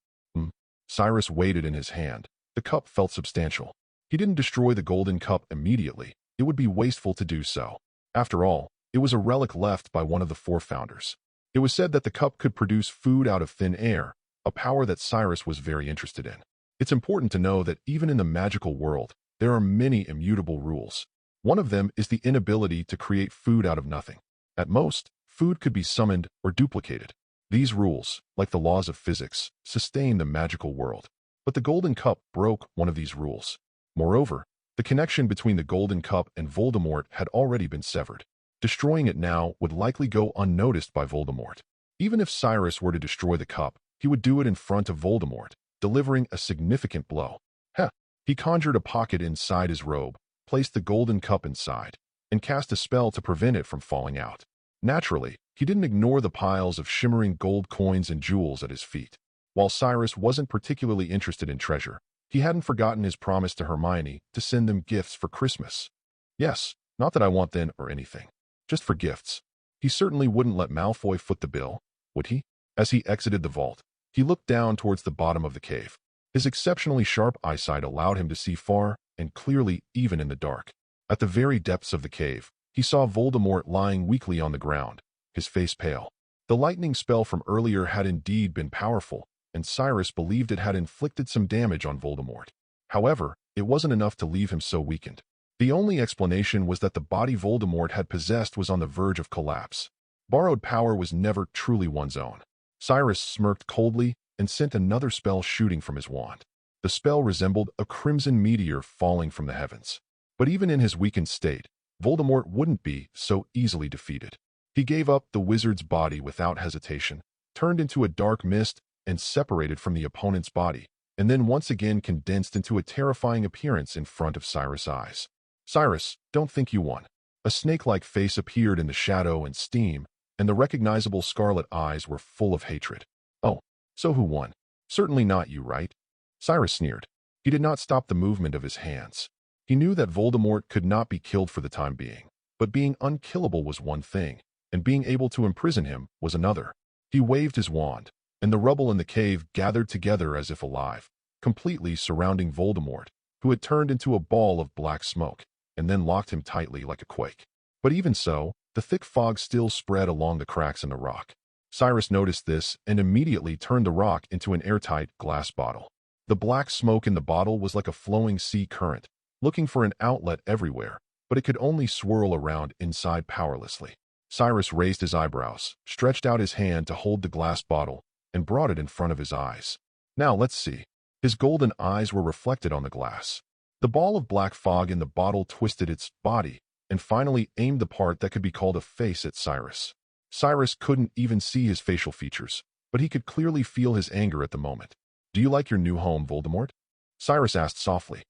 Cyrus weighed it in his hand. The cup felt substantial. He didn't destroy the golden cup immediately. It would be wasteful to do so. After all, it was a relic left by one of the 4 founders. It was said that the cup could produce food out of thin air, a power that Cyrus was very interested in. It's important to know that even in the magical world, there are many immutable rules. One of them is the inability to create food out of nothing. At most, food could be summoned or duplicated. These rules, like the laws of physics, sustain the magical world. But the golden cup broke one of these rules. Moreover, the connection between the golden cup and Voldemort had already been severed. Destroying it now would likely go unnoticed by Voldemort. Even if Cyrus were to destroy the cup, he would do it in front of Voldemort, delivering a significant blow. He conjured a pocket inside his robe, placed the golden cup inside, and cast a spell to prevent it from falling out. Naturally, he didn't ignore the piles of shimmering gold coins and jewels at his feet. While Cyrus wasn't particularly interested in treasure, he hadn't forgotten his promise to Hermione to send them gifts for Christmas. Yes, not that I want them or anything, just for gifts. He certainly wouldn't let Malfoy foot the bill, would he? As he exited the vault, he looked down towards the bottom of the cave. His exceptionally sharp eyesight allowed him to see far and clearly even in the dark. At the very depths of the cave, he saw Voldemort lying weakly on the ground, his face pale. The lightning spell from earlier had indeed been powerful, and Cyrus believed it had inflicted some damage on Voldemort. However, it wasn't enough to leave him so weakened. The only explanation was that the body Voldemort had possessed was on the verge of collapse. Borrowed power was never truly one's own. Cyrus smirked coldly and sent another spell shooting from his wand. The spell resembled a crimson meteor falling from the heavens. But even in his weakened state, Voldemort wouldn't be so easily defeated. He gave up the wizard's body without hesitation, turned into a dark mist, and separated from the opponent's body, and then once again condensed into a terrifying appearance in front of Cyrus' eyes. Cyrus, don't think you won. A snake-like face appeared in the shadow and steam, and the recognizable scarlet eyes were full of hatred. Oh, so who won? Certainly not you, right? Cyrus sneered. He did not stop the movement of his hands. He knew that Voldemort could not be killed for the time being, but being unkillable was one thing, and being able to imprison him was another. He waved his wand, and the rubble in the cave gathered together as if alive, completely surrounding Voldemort, who had turned into a ball of black smoke, and then locked him tightly like a quake. But even so, the thick fog still spread along the cracks in the rock. Cyrus noticed this and immediately turned the rock into an airtight glass bottle. The black smoke in the bottle was like a flowing sea current, looking for an outlet everywhere, but it could only swirl around inside powerlessly. Cyrus raised his eyebrows, stretched out his hand to hold the glass bottle, and brought it in front of his eyes. Now let's see. His golden eyes were reflected on the glass. The ball of black fog in the bottle twisted its body and finally aimed the part that could be called a face at Cyrus. Cyrus couldn't even see his facial features, but he could clearly feel his anger at the moment. Do you like your new home, Voldemort? Cyrus asked softly.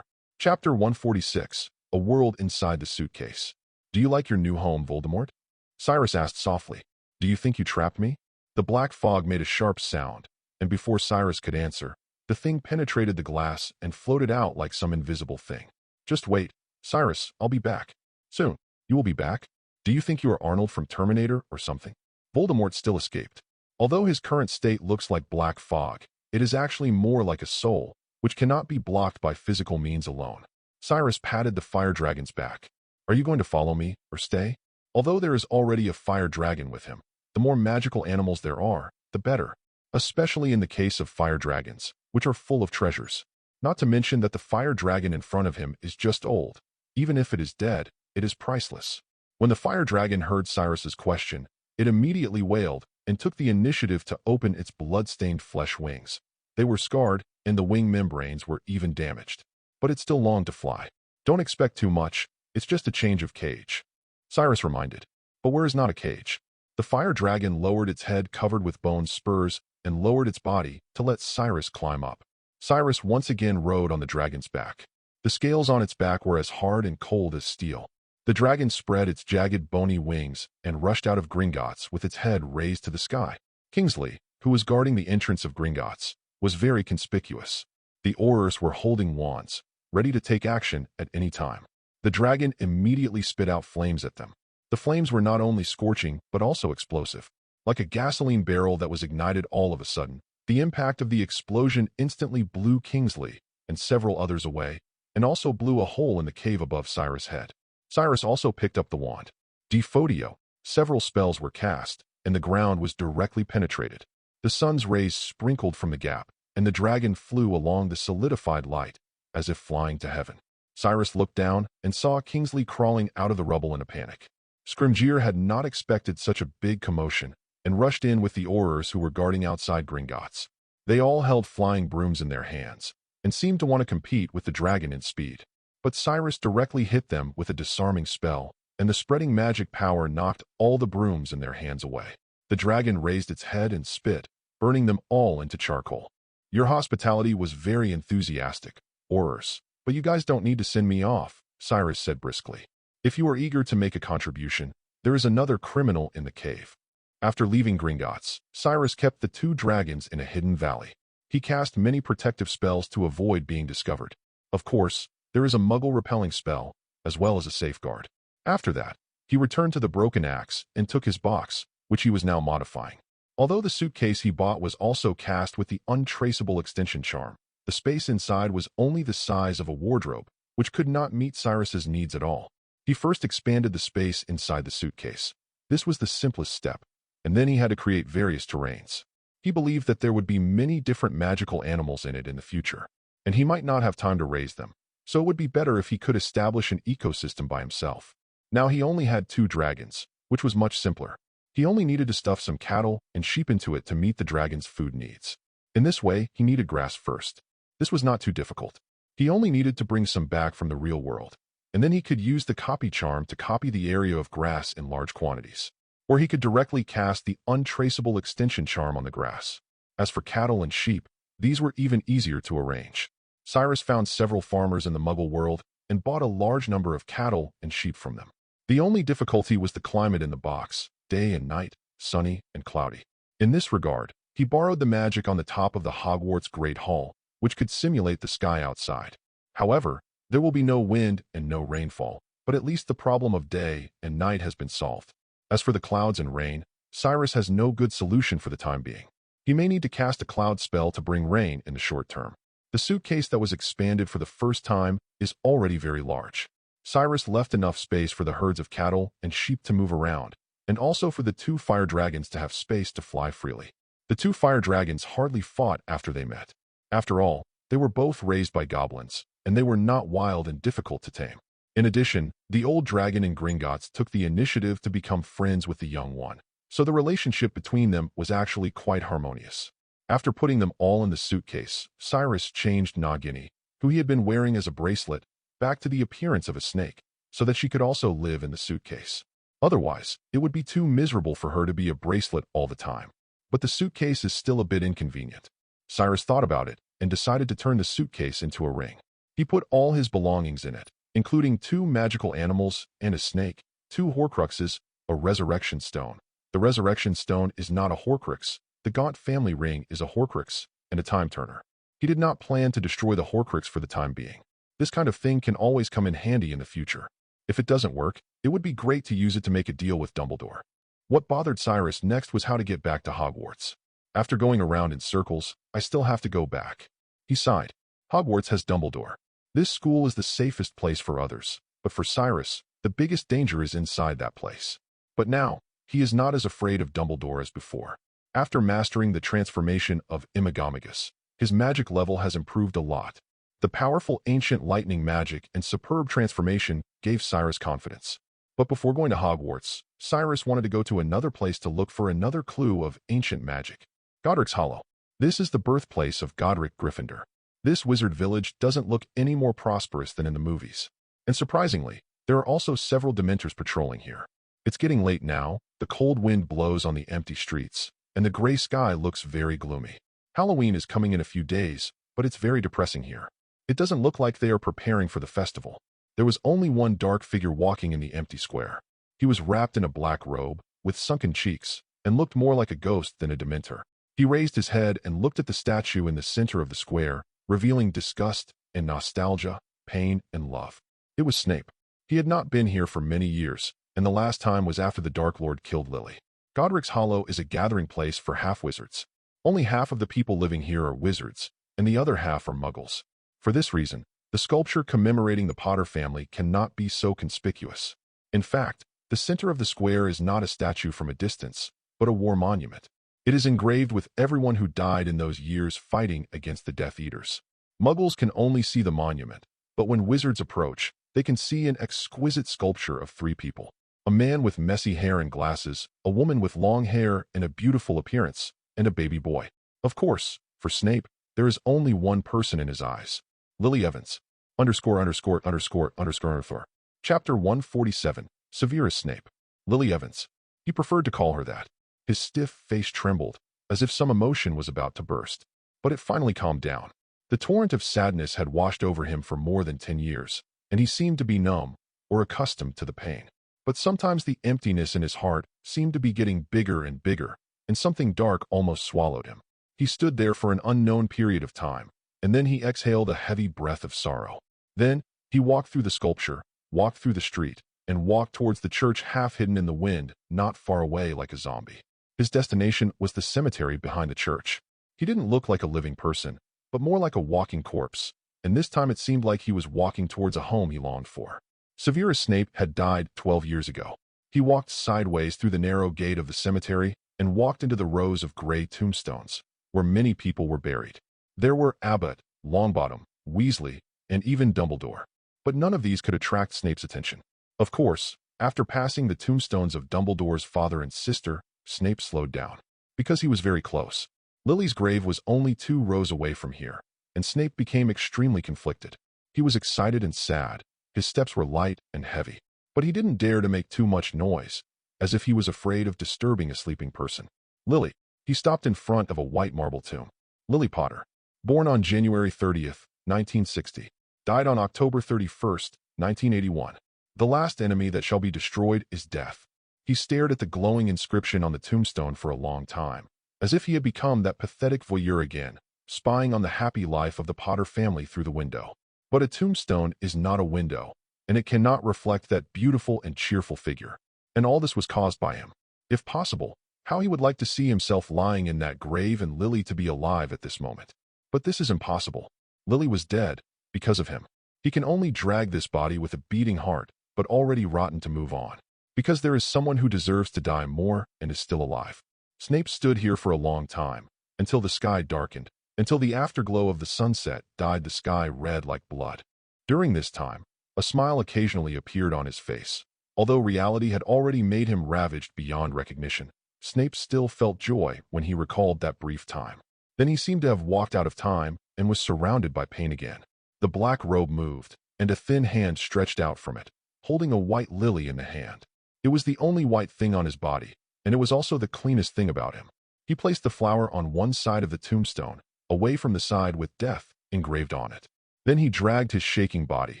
Chapter 146. A World Inside the Suitcase. Do you like your new home, Voldemort? Cyrus asked softly. Do you think you trapped me? The black fog made a sharp sound, and before Cyrus could answer, the thing penetrated the glass and floated out like some invisible thing. Just wait, Cyrus, I'll be back. Soon. You will be back? Do you think you are Arnold from Terminator or something? Voldemort still escaped. Although his current state looks like black fog, it is actually more like a soul, which cannot be blocked by physical means alone. Cyrus patted the fire dragon's back. Are you going to follow me, or stay? Although there is already a fire dragon with him, the more magical animals there are, the better. Especially in the case of fire dragons, which are full of treasures. Not to mention that the fire dragon in front of him is just old. Even if it is dead, it is priceless. When the fire dragon heard Cyrus's question, it immediately wailed and took the initiative to open its blood-stained flesh wings. They were scarred, and the wing membranes were even damaged. But it still longed to fly. Don't expect too much, it's just a change of cage, Cyrus reminded. But where is not a cage? The fire dragon lowered its head covered with bone spurs and lowered its body to let Cyrus climb up. Cyrus once again rode on the dragon's back. The scales on its back were as hard and cold as steel. The dragon spread its jagged bony wings and rushed out of Gringotts with its head raised to the sky. Kingsley, who was guarding the entrance of Gringotts, was very conspicuous. The Aurors were holding wands, ready to take action at any time. The dragon immediately spit out flames at them. The flames were not only scorching, but also explosive. Like a gasoline barrel that was ignited all of a sudden, the impact of the explosion instantly blew Kingsley and several others away, and also blew a hole in the cave above Cyrus' head. Cyrus also picked up the wand. Defodio. Several spells were cast, and the ground was directly penetrated. The sun's rays sprinkled from the gap, and the dragon flew along the solidified light, as if flying to heaven. Cyrus looked down and saw Kingsley crawling out of the rubble in a panic. Scrimgeour had not expected such a big commotion, and rushed in with the Aurors who were guarding outside Gringotts. They all held flying brooms in their hands, and seemed to want to compete with the dragon in speed. But Cyrus directly hit them with a disarming spell, and the spreading magic power knocked all the brooms in their hands away. The dragon raised its head and spit, burning them all into charcoal. Your hospitality was very enthusiastic, Aurors, but you guys don't need to send me off, Cyrus said briskly. If you are eager to make a contribution, there is another criminal in the cave. After leaving Gringotts, Cyrus kept the two dragons in a hidden valley. He cast many protective spells to avoid being discovered. Of course, there is a muggle-repelling spell, as well as a safeguard. After that, he returned to the broken axe and took his box, which he was now modifying. Although the suitcase he bought was also cast with the untraceable extension charm, the space inside was only the size of a wardrobe, which could not meet Cyrus's needs at all. He first expanded the space inside the suitcase. This was the simplest step, and then he had to create various terrains. He believed that there would be many different magical animals in it in the future, and he might not have time to raise them, so it would be better if he could establish an ecosystem by himself. Now he only had 2 dragons, which was much simpler. He only needed to stuff some cattle and sheep into it to meet the dragon's food needs. In this way, he needed grass first. This was not too difficult. He only needed to bring some back from the real world, and then he could use the copy charm to copy the area of grass in large quantities. Or he could directly cast the untraceable extension charm on the grass. As for cattle and sheep, these were even easier to arrange. Cyrus found several farmers in the Muggle world and bought a large number of cattle and sheep from them. The only difficulty was the climate in the box, day and night, sunny and cloudy. In this regard, he borrowed the magic on the top of the Hogwarts Great Hall, which could simulate the sky outside. However, there will be no wind and no rainfall, but at least the problem of day and night has been solved. As for the clouds and rain, Cyrus has no good solution for the time being. He may need to cast a cloud spell to bring rain in the short term. The suitcase that was expanded for the first time is already very large. Cyrus left enough space for the herds of cattle and sheep to move around, and also for the 2 fire dragons to have space to fly freely. The 2 fire dragons hardly fought after they met. After all, they were both raised by goblins, and they were not wild and difficult to tame. In addition, the old dragon in Gringotts took the initiative to become friends with the young one, so the relationship between them was actually quite harmonious. After putting them all in the suitcase, Cyrus changed Nagini, who he had been wearing as a bracelet, back to the appearance of a snake, so that she could also live in the suitcase. Otherwise, it would be too miserable for her to be a bracelet all the time. But the suitcase is still a bit inconvenient. Cyrus thought about it and decided to turn the suitcase into a ring. He put all his belongings in it, including 2 magical animals and a snake, 2 Horcruxes, a resurrection stone. The resurrection stone is not a Horcrux. The Gaunt family ring is a Horcrux and a time turner. He did not plan to destroy the Horcrux for the time being. This kind of thing can always come in handy in the future. If it doesn't work, it would be great to use it to make a deal with Dumbledore. What bothered Cyrus next was how to get back to Hogwarts. After going around in circles, I still have to go back. He sighed. Hogwarts has Dumbledore. This school is the safest place for others, but for Cyrus, the biggest danger is inside that place. But now, he is not as afraid of Dumbledore as before. After mastering the transformation of Imagamagus, his magic level has improved a lot. The powerful ancient lightning magic and superb transformation gave Cyrus confidence. But before going to Hogwarts, Cyrus wanted to go to another place to look for another clue of ancient magic. Godric's Hollow. This is the birthplace of Godric Gryffindor. This wizard village doesn't look any more prosperous than in the movies. And surprisingly, there are also several Dementors patrolling here. It's getting late now, the cold wind blows on the empty streets, and the gray sky looks very gloomy. Halloween is coming in a few days, but it's very depressing here. It doesn't look like they are preparing for the festival. There was only one dark figure walking in the empty square. He was wrapped in a black robe, with sunken cheeks, and looked more like a ghost than a Dementor. He raised his head and looked at the statue in the center of the square, revealing disgust and nostalgia, pain and love. It was Snape. He had not been here for many years, and the last time was after the Dark Lord killed Lily. Godric's Hollow is a gathering place for half-wizards. Only half of the people living here are wizards, and the other half are muggles. For this reason, the sculpture commemorating the Potter family cannot be so conspicuous. In fact, the center of the square is not a statue from a distance, but a war monument. It is engraved with everyone who died in those years fighting against the Death Eaters. Muggles can only see the monument, but when wizards approach, they can see an exquisite sculpture of three people. A man with messy hair and glasses, a woman with long hair and a beautiful appearance, and a baby boy. Of course, for Snape, there is only one person in his eyes. Lily Evans. ________. Chapter 147. Severus Snape. Lily Evans. He preferred to call her that. His stiff face trembled, as if some emotion was about to burst. But it finally calmed down. The torrent of sadness had washed over him for more than 10 years, and he seemed to be numb, or accustomed to the pain. But sometimes the emptiness in his heart seemed to be getting bigger and bigger, and something dark almost swallowed him. He stood there for an unknown period of time, and then he exhaled a heavy breath of sorrow. Then, he walked through the sculpture, walked through the street, and walked towards the church half hidden in the wind, not far away like a zombie. His destination was the cemetery behind the church. He didn't look like a living person, but more like a walking corpse, and this time it seemed like he was walking towards a home he longed for. Severus Snape had died 12 years ago. He walked sideways through the narrow gate of the cemetery and walked into the rows of gray tombstones, where many people were buried. There were Abbott, Longbottom, Weasley, and even Dumbledore. But none of these could attract Snape's attention. Of course, after passing the tombstones of Dumbledore's father and sister, Snape slowed down. Because he was very close. Lily's grave was only 2 rows away from here, and Snape became extremely conflicted. He was excited and sad. His steps were light and heavy. But he didn't dare to make too much noise, as if he was afraid of disturbing a sleeping person. Lily. He stopped in front of a white marble tomb. Lily Potter. Born on January 30th, 1960. Died on October 31st, 1981. The last enemy that shall be destroyed is death. He stared at the glowing inscription on the tombstone for a long time, as if he had become that pathetic voyeur again, spying on the happy life of the Potter family through the window. But a tombstone is not a window, and it cannot reflect that beautiful and cheerful figure. And all this was caused by him. If possible, how he would like to see himself lying in that grave and Lily to be alive at this moment. But this is impossible. Lily was dead, because of him. He can only drag this body with a beating heart, but already rotten to move on. Because there is someone who deserves to die more and is still alive. Snape stood here for a long time, until the sky darkened, until the afterglow of the sunset dyed the sky red like blood. During this time, a smile occasionally appeared on his face. Although reality had already made him ravaged beyond recognition, Snape still felt joy when he recalled that brief time. Then he seemed to have walked out of time and was surrounded by pain again. The black robe moved, and a thin hand stretched out from it, holding a white lily in the hand. It was the only white thing on his body, and it was also the cleanest thing about him. He placed the flower on one side of the tombstone, away from the side with death engraved on it. Then he dragged his shaking body,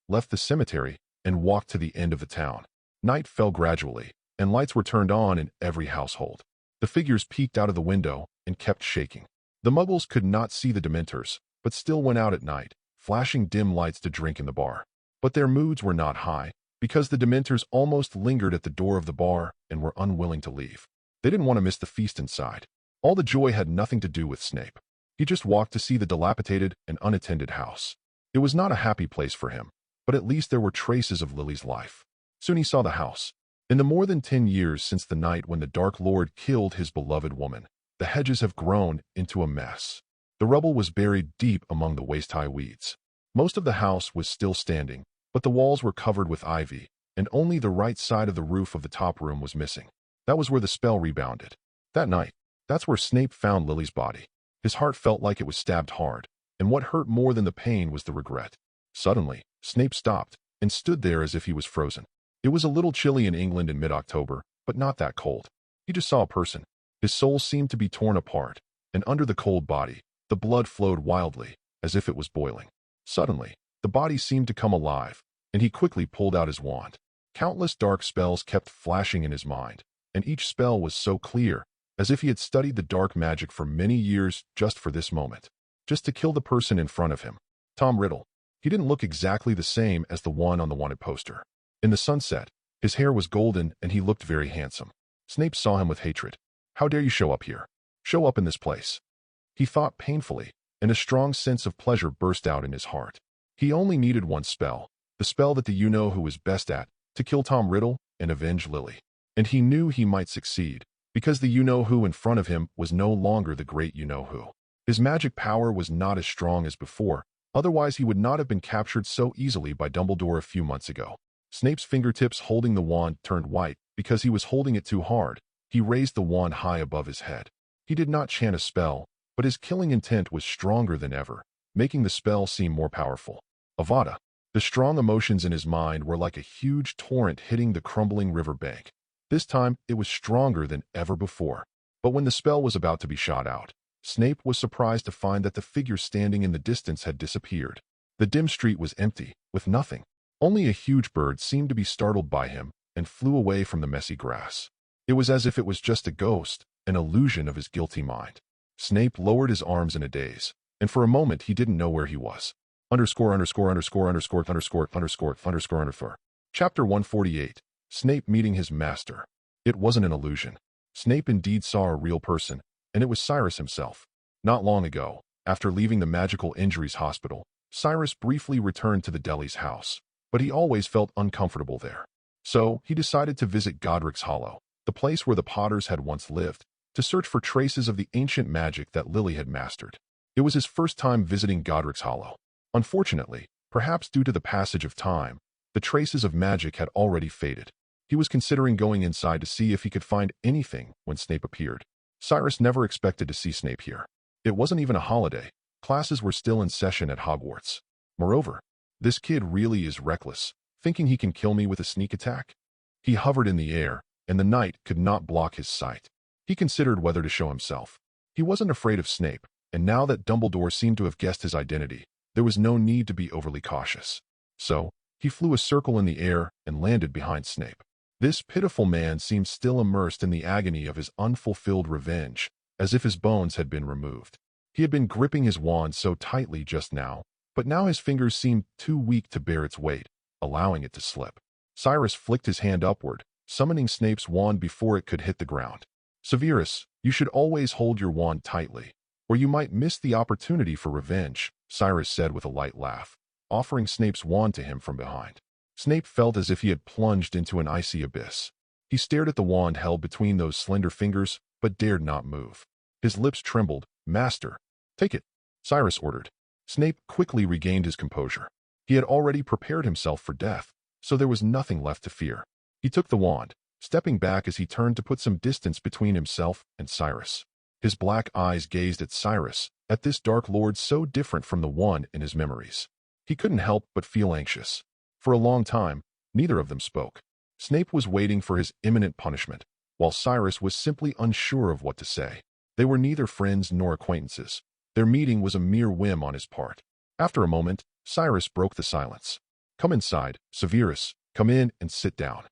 left the cemetery, and walked to the end of the town. Night fell gradually, and lights were turned on in every household. The figures peeked out of the window and kept shaking. The Muggles could not see the Dementors, but still went out at night, flashing dim lights to drink in the bar. But their moods were not high, because the Dementors almost lingered at the door of the bar and were unwilling to leave. They didn't want to miss the feast inside. All the joy had nothing to do with Snape. He just walked to see the dilapidated and unattended house. It was not a happy place for him, but at least there were traces of Lily's life. Soon he saw the house. In the more than 10 years since the night when the Dark Lord killed his beloved woman, the hedges have grown into a mess. The rubble was buried deep among the waist-high weeds. Most of the house was still standing, but the walls were covered with ivy, and only the right side of the roof of the top room was missing. That was where the spell rebounded. That night, that's where Snape found Lily's body. His heart felt like it was stabbed hard, and what hurt more than the pain was the regret. Suddenly, Snape stopped and stood there as if he was frozen. It was a little chilly in England in mid-October, but not that cold. He just saw a person. His soul seemed to be torn apart, and under the cold body, the blood flowed wildly, as if it was boiling. Suddenly, the body seemed to come alive, and he quickly pulled out his wand. Countless dark spells kept flashing in his mind, and each spell was so clear, as if he had studied the dark magic for many years just for this moment. Just to kill the person in front of him. Tom Riddle. He didn't look exactly the same as the one on the wanted poster. In the sunset, his hair was golden and he looked very handsome. Snape saw him with hatred. How dare you show up here? Show up in this place. He thought painfully, and a strong sense of pleasure burst out in his heart. He only needed one spell, the spell that the you-know-who was best at, to kill Tom Riddle and avenge Lily. And he knew he might succeed, because the you-know-who in front of him was no longer the great you-know-who. His magic power was not as strong as before, otherwise he would not have been captured so easily by Dumbledore a few months ago. Snape's fingertips holding the wand turned white because he was holding it too hard. He raised the wand high above his head. He did not chant a spell, but his killing intent was stronger than ever, making the spell seem more powerful. Avada. The strong emotions in his mind were like a huge torrent hitting the crumbling river bank. This time, it was stronger than ever before. But when the spell was about to be shot out, Snape was surprised to find that the figure standing in the distance had disappeared. The dim street was empty, with nothing. Only a huge bird seemed to be startled by him and flew away from the messy grass. It was as if it was just a ghost, an illusion of his guilty mind. Snape lowered his arms in a daze, and for a moment he didn't know where he was. Chapter 148. Snape meeting his master. It wasn't an illusion. Snape indeed saw a real person, and it was Cyrus himself. Not long ago, after leaving the Magical Injuries Hospital, Cyrus briefly returned to the Deli's house, but he always felt uncomfortable there. So, he decided to visit Godric's Hollow, the place where the Potters had once lived, to search for traces of the ancient magic that Lily had mastered. It was his first time visiting Godric's Hollow. Unfortunately, perhaps due to the passage of time, the traces of magic had already faded. He was considering going inside to see if he could find anything when Snape appeared. Cyrus never expected to see Snape here. It wasn't even a holiday. Classes were still in session at Hogwarts. Moreover, this kid really is reckless, thinking he can kill me with a sneak attack. He hovered in the air, and the night could not block his sight. He considered whether to show himself. He wasn't afraid of Snape, and now that Dumbledore seemed to have guessed his identity, there was no need to be overly cautious. So, he flew a circle in the air and landed behind Snape. This pitiful man seemed still immersed in the agony of his unfulfilled revenge, as if his bones had been removed. He had been gripping his wand so tightly just now, but now his fingers seemed too weak to bear its weight, allowing it to slip. Cyrus flicked his hand upward, summoning Snape's wand before it could hit the ground. Severus, you should always hold your wand tightly, or you might miss the opportunity for revenge, Cyrus said with a light laugh, offering Snape's wand to him from behind. Snape felt as if he had plunged into an icy abyss. He stared at the wand held between those slender fingers, but dared not move. His lips trembled. Master, take it, Cyrus ordered. Snape quickly regained his composure. He had already prepared himself for death, so there was nothing left to fear. He took the wand, stepping back as he turned to put some distance between himself and Cyrus. His black eyes gazed at Cyrus, at this Dark Lord so different from the one in his memories. He couldn't help but feel anxious. For a long time, neither of them spoke. Snape was waiting for his imminent punishment, while Cyrus was simply unsure of what to say. They were neither friends nor acquaintances. Their meeting was a mere whim on his part. After a moment, Cyrus broke the silence. Come inside, Severus, come in and sit down.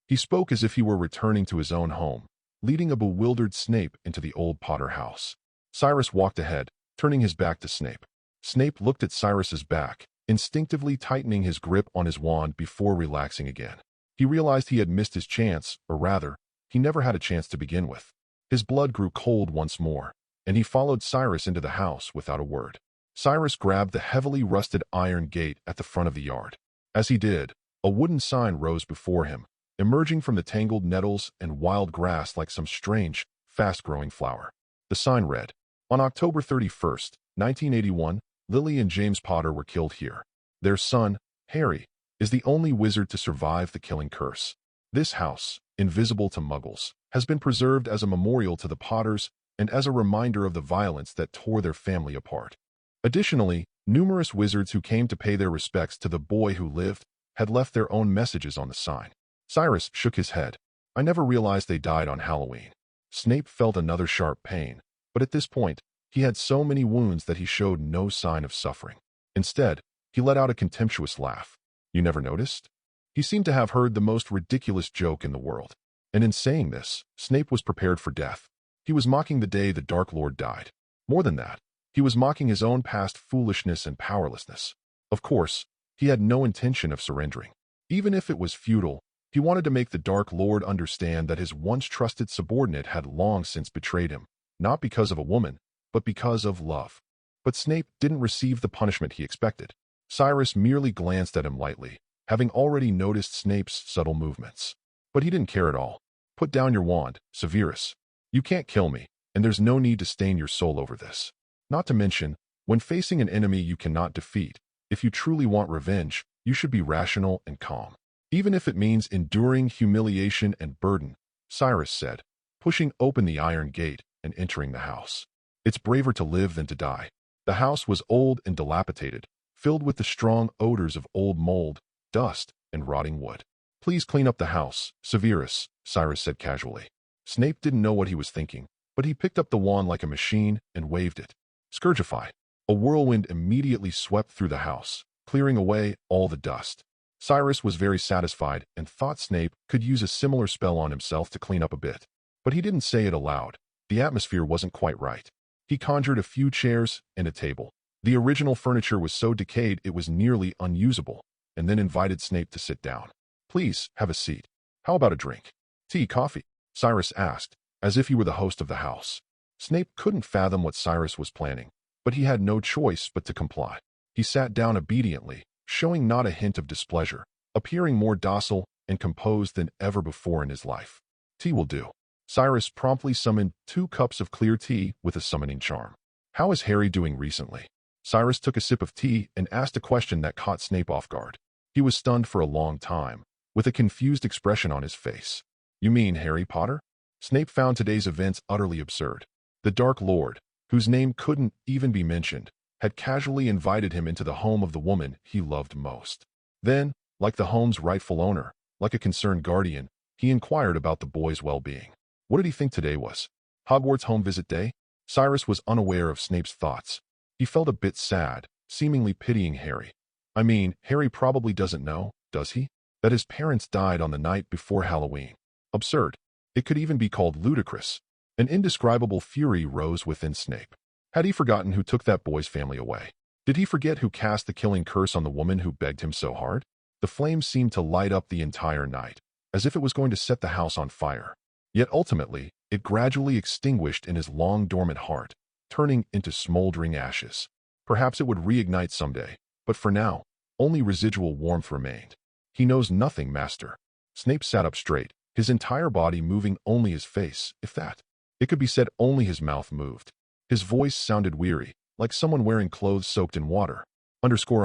He spoke as if he were returning to his own home, leading a bewildered Snape into the old Potter house. Cyrus walked ahead, turning his back to Snape. Snape looked at Cyrus's back, instinctively tightening his grip on his wand before relaxing again. He realized he had missed his chance, or rather, he never had a chance to begin with. His blood grew cold once more, and he followed Cyrus into the house without a word. Cyrus grabbed the heavily rusted iron gate at the front of the yard. As he did, a wooden sign rose before him, emerging from the tangled nettles and wild grass like some strange, fast-growing flower. The sign read, On October 31st, 1981, Lily and James Potter were killed here. Their son, Harry, is the only wizard to survive the killing curse. This house, invisible to muggles, has been preserved as a memorial to the Potters and as a reminder of the violence that tore their family apart. Additionally, numerous wizards who came to pay their respects to the boy who lived had left their own messages on the sign. Cyrus shook his head. I never realized they died on Halloween. Snape felt another sharp pain, but at this point, he had so many wounds that he showed no sign of suffering. Instead, he let out a contemptuous laugh. You never noticed? He seemed to have heard the most ridiculous joke in the world. And in saying this, Snape was prepared for death. He was mocking the day the Dark Lord died. More than that, he was mocking his own past foolishness and powerlessness. Of course, he had no intention of surrendering. Even if it was futile, he wanted to make the Dark Lord understand that his once trusted subordinate had long since betrayed him, not because of a woman, but because of love. But Snape didn't receive the punishment he expected. Cyrus merely glanced at him lightly, having already noticed Snape's subtle movements. But he didn't care at all. Put down your wand, Severus. You can't kill me, and there's no need to stain your soul over this. Not to mention, when facing an enemy you cannot defeat, if you truly want revenge, you should be rational and calm. Even if it means enduring humiliation and burden, Cyrus said, pushing open the iron gate and entering the house. It's braver to live than to die. The house was old and dilapidated, filled with the strong odors of old mold, dust, and rotting wood. Please clean up the house, Severus, Cyrus said casually. Snape didn't know what he was thinking, but he picked up the wand like a machine and waved it. Scourgify. A whirlwind immediately swept through the house, clearing away all the dust. Cyrus was very satisfied and thought Snape could use a similar spell on himself to clean up a bit. But he didn't say it aloud. The atmosphere wasn't quite right. He conjured a few chairs and a table. The original furniture was so decayed it was nearly unusable, and then invited Snape to sit down. Please, have a seat. How about a drink? Tea, coffee? Cyrus asked, as if he were the host of the house. Snape couldn't fathom what Cyrus was planning, but he had no choice but to comply. He sat down obediently, showing not a hint of displeasure, appearing more docile and composed than ever before in his life. Tea will do. Cyrus promptly summoned 2 cups of clear tea with a summoning charm. How is Harry doing recently? Cyrus took a sip of tea and asked a question that caught Snape off guard. He was stunned for a long time, with a confused expression on his face. You mean Harry Potter? Snape found today's events utterly absurd. The Dark Lord, whose name couldn't even be mentioned, had casually invited him into the home of the woman he loved most. Then, like the home's rightful owner, like a concerned guardian, he inquired about the boy's well-being. What did he think today was? Hogwarts home visit day? Cyrus was unaware of Snape's thoughts. He felt a bit sad, seemingly pitying Harry. I mean, Harry probably doesn't know, does he? That his parents died on the night before Halloween. Absurd. It could even be called ludicrous. An indescribable fury rose within Snape. Had he forgotten who took that boy's family away? Did he forget who cast the killing curse on the woman who begged him so hard? The flames seemed to light up the entire night, as if it was going to set the house on fire. Yet ultimately, it gradually extinguished in his long-dormant heart, turning into smoldering ashes. Perhaps it would reignite someday, but for now, only residual warmth remained. He knows nothing, Master. Snape sat up straight, his entire body moving, only his face, if that. It could be said only his mouth moved. His voice sounded weary, like someone wearing clothes soaked in water. Underscore.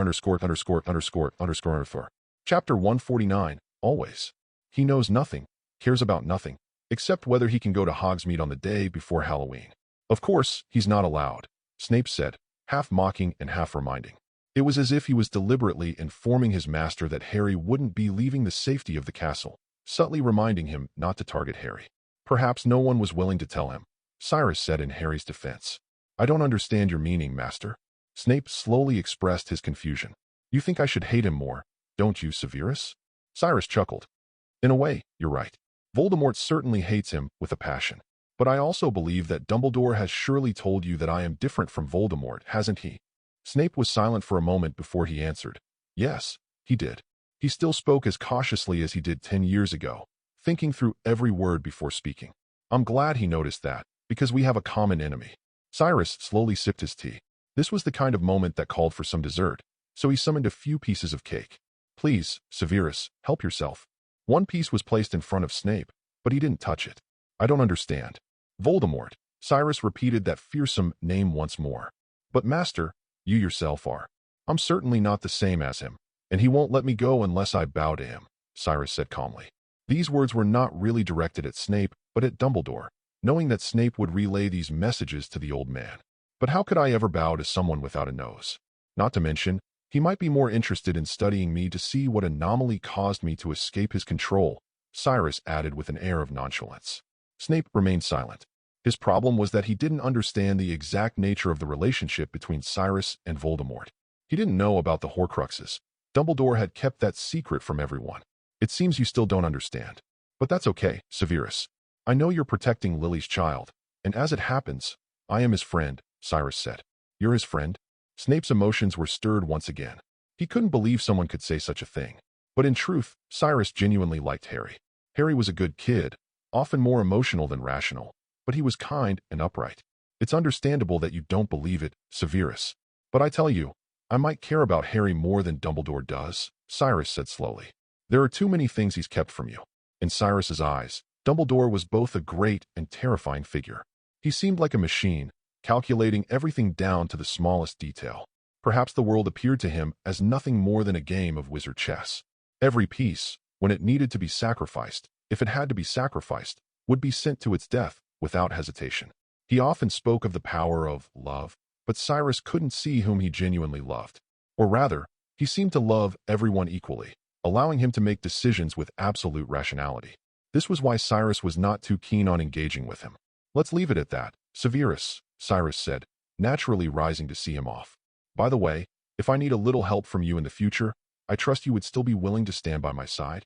Chapter 149, Always. He knows nothing, cares about nothing, except whether he can go to Hogsmeade on the day before Halloween. Of course, he's not allowed, Snape said, half mocking and half reminding. It was as if he was deliberately informing his master that Harry wouldn't be leaving the safety of the castle, subtly reminding him not to target Harry. Perhaps no one was willing to tell him, Cyrus said in Harry's defense. I don't understand your meaning, Master. Snape slowly expressed his confusion. You think I should hate him more, don't you, Severus? Cyrus chuckled. In a way, you're right. Voldemort certainly hates him with a passion. But I also believe that Dumbledore has surely told you that I am different from Voldemort, hasn't he? Snape was silent for a moment before he answered. Yes, he did. He still spoke as cautiously as he did 10 years ago, thinking through every word before speaking. I'm glad he noticed that, because we have a common enemy. Cyrus slowly sipped his tea. This was the kind of moment that called for some dessert, so he summoned a few pieces of cake. Please, Severus, help yourself. One piece was placed in front of Snape, but he didn't touch it. I don't understand. Voldemort. Cyrus repeated that fearsome name once more. But Master, you yourself are. I'm certainly not the same as him. And he won't let me go unless I bow to him, Cyrus said calmly. These words were not really directed at Snape, but at Dumbledore, knowing that Snape would relay these messages to the old man. But how could I ever bow to someone without a nose? Not to mention, he might be more interested in studying me to see what anomaly caused me to escape his control, Cyrus added with an air of nonchalance. Snape remained silent. His problem was that he didn't understand the exact nature of the relationship between Cyrus and Voldemort. He didn't know about the Horcruxes. Dumbledore had kept that secret from everyone. It seems you still don't understand. But that's okay, Severus. I know you're protecting Lily's child, and as it happens, I am his friend, Cyrus said. You're his friend? Snape's emotions were stirred once again. He couldn't believe someone could say such a thing. But in truth, Cyrus genuinely liked Harry. Harry was a good kid, often more emotional than rational, but he was kind and upright. It's understandable that you don't believe it, Severus. But I tell you, I might care about Harry more than Dumbledore does, Cyrus said slowly. There are too many things he's kept from you. In Cyrus's eyes, Dumbledore was both a great and terrifying figure. He seemed like a machine, calculating everything down to the smallest detail. Perhaps the world appeared to him as nothing more than a game of wizard chess. Every piece, when it needed to be sacrificed, if it had to be sacrificed, would be sent to its death without hesitation. He often spoke of the power of love, but Cyrus couldn't see whom he genuinely loved. Or rather, he seemed to love everyone equally, allowing him to make decisions with absolute rationality. This was why Cyrus was not too keen on engaging with him. Let's leave it at that, Severus, Cyrus said, naturally rising to see him off. By the way, if I need a little help from you in the future, I trust you would still be willing to stand by my side?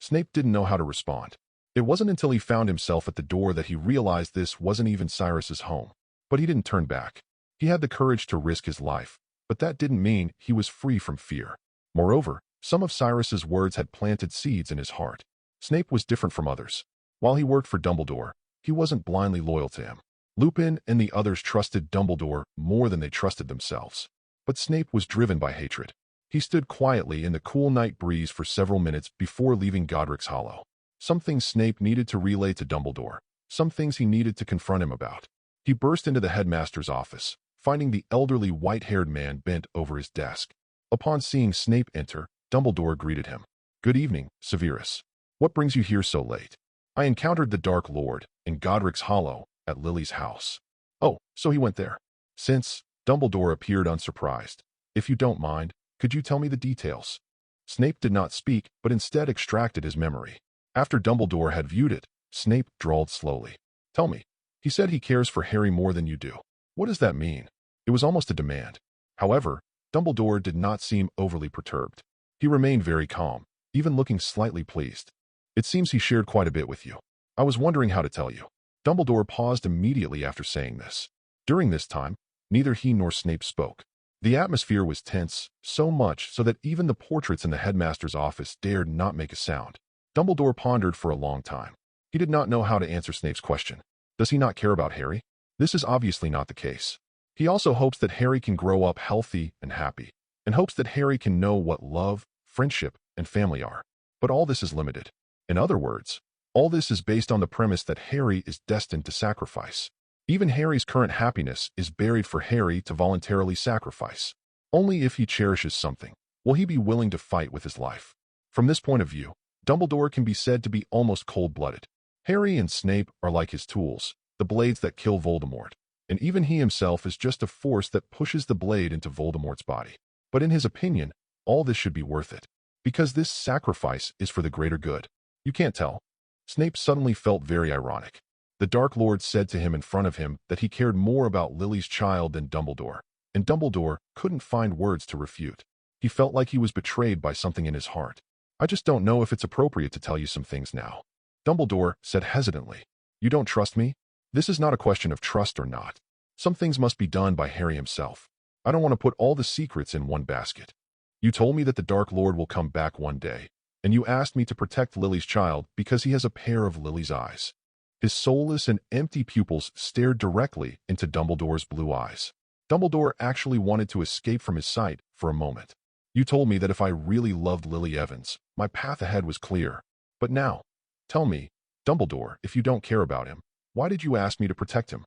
Snape didn't know how to respond. It wasn't until he found himself at the door that he realized this wasn't even Cyrus's home. But he didn't turn back. He had the courage to risk his life, but that didn't mean he was free from fear. Moreover, some of Cyrus's words had planted seeds in his heart. Snape was different from others. While he worked for Dumbledore, he wasn't blindly loyal to him. Lupin and the others trusted Dumbledore more than they trusted themselves. But Snape was driven by hatred. He stood quietly in the cool night breeze for several minutes before leaving Godric's Hollow. Some things Snape needed to relay to Dumbledore, some things he needed to confront him about. He burst into the headmaster's office, finding the elderly white-haired man bent over his desk. Upon seeing Snape enter, Dumbledore greeted him. "Good evening, Severus. What brings you here so late?" "I encountered the Dark Lord in Godric's Hollow at Lily's house." "Oh, so he went there." "Since," Dumbledore appeared unsurprised. "If you don't mind, could you tell me the details?" Snape did not speak, but instead extracted his memory. After Dumbledore had viewed it, Snape drawled slowly. "Tell me. He said he cares for Harry more than you do. What does that mean?" It was almost a demand. However, Dumbledore did not seem overly perturbed. He remained very calm, even looking slightly pleased. "It seems he shared quite a bit with you. I was wondering how to tell you." Dumbledore paused immediately after saying this. During this time, neither he nor Snape spoke. The atmosphere was tense, so much so that even the portraits in the headmaster's office dared not make a sound. Dumbledore pondered for a long time. He did not know how to answer Snape's question. Does he not care about Harry? This is obviously not the case. He also hopes that Harry can grow up healthy and happy, and hopes that Harry can know what love, friendship, and family are. But all this is limited. In other words, all this is based on the premise that Harry is destined to sacrifice. Even Harry's current happiness is buried for Harry to voluntarily sacrifice. Only if he cherishes something will he be willing to fight with his life. From this point of view, Dumbledore can be said to be almost cold-blooded. Harry and Snape are like his tools, the blades that kill Voldemort, and even he himself is just a force that pushes the blade into Voldemort's body. But in his opinion, all this should be worth it, because this sacrifice is for the greater good. You can't tell. Snape suddenly felt very ironic. The Dark Lord said to him in front of him that he cared more about Lily's child than Dumbledore, and Dumbledore couldn't find words to refute. He felt like he was betrayed by something in his heart. "I just don't know if it's appropriate to tell you some things now," Dumbledore said hesitantly. "You don't trust me? This is not a question of trust or not. Some things must be done by Harry himself. I don't want to put all the secrets in one basket. You told me that the Dark Lord will come back one day, and you asked me to protect Lily's child because he has a pair of Lily's eyes." His soulless and empty pupils stared directly into Dumbledore's blue eyes. Dumbledore actually wanted to escape from his sight for a moment. "You told me that if I really loved Lily Evans, my path ahead was clear. But now, tell me, Dumbledore, if you don't care about him, why did you ask me to protect him?"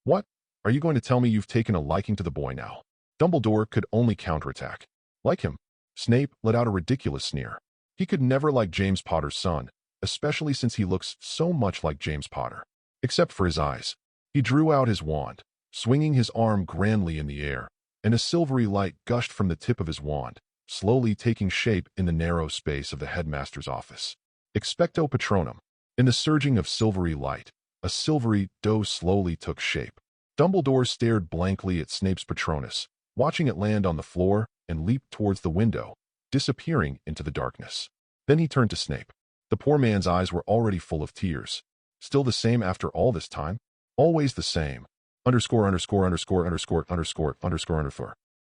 "What? Are you going to tell me you've taken a liking to the boy now?" Dumbledore could only counterattack. "Like him? Snape let out a ridiculous sneer. He could never like James Potter's son, especially since he looks so much like James Potter. Except for his eyes. He drew out his wand, swinging his arm grandly in the air, and a silvery light gushed from the tip of his wand, slowly taking shape in the narrow space of the headmaster's office. Expecto Patronum. In the surging of silvery light, a silvery dose slowly took shape. Dumbledore stared blankly at Snape's Patronus, watching it land on the floor and leap towards the window, disappearing into the darkness. Then he turned to Snape. The poor man's eyes were already full of tears. Still the same after all this time? Always the same. Underscore.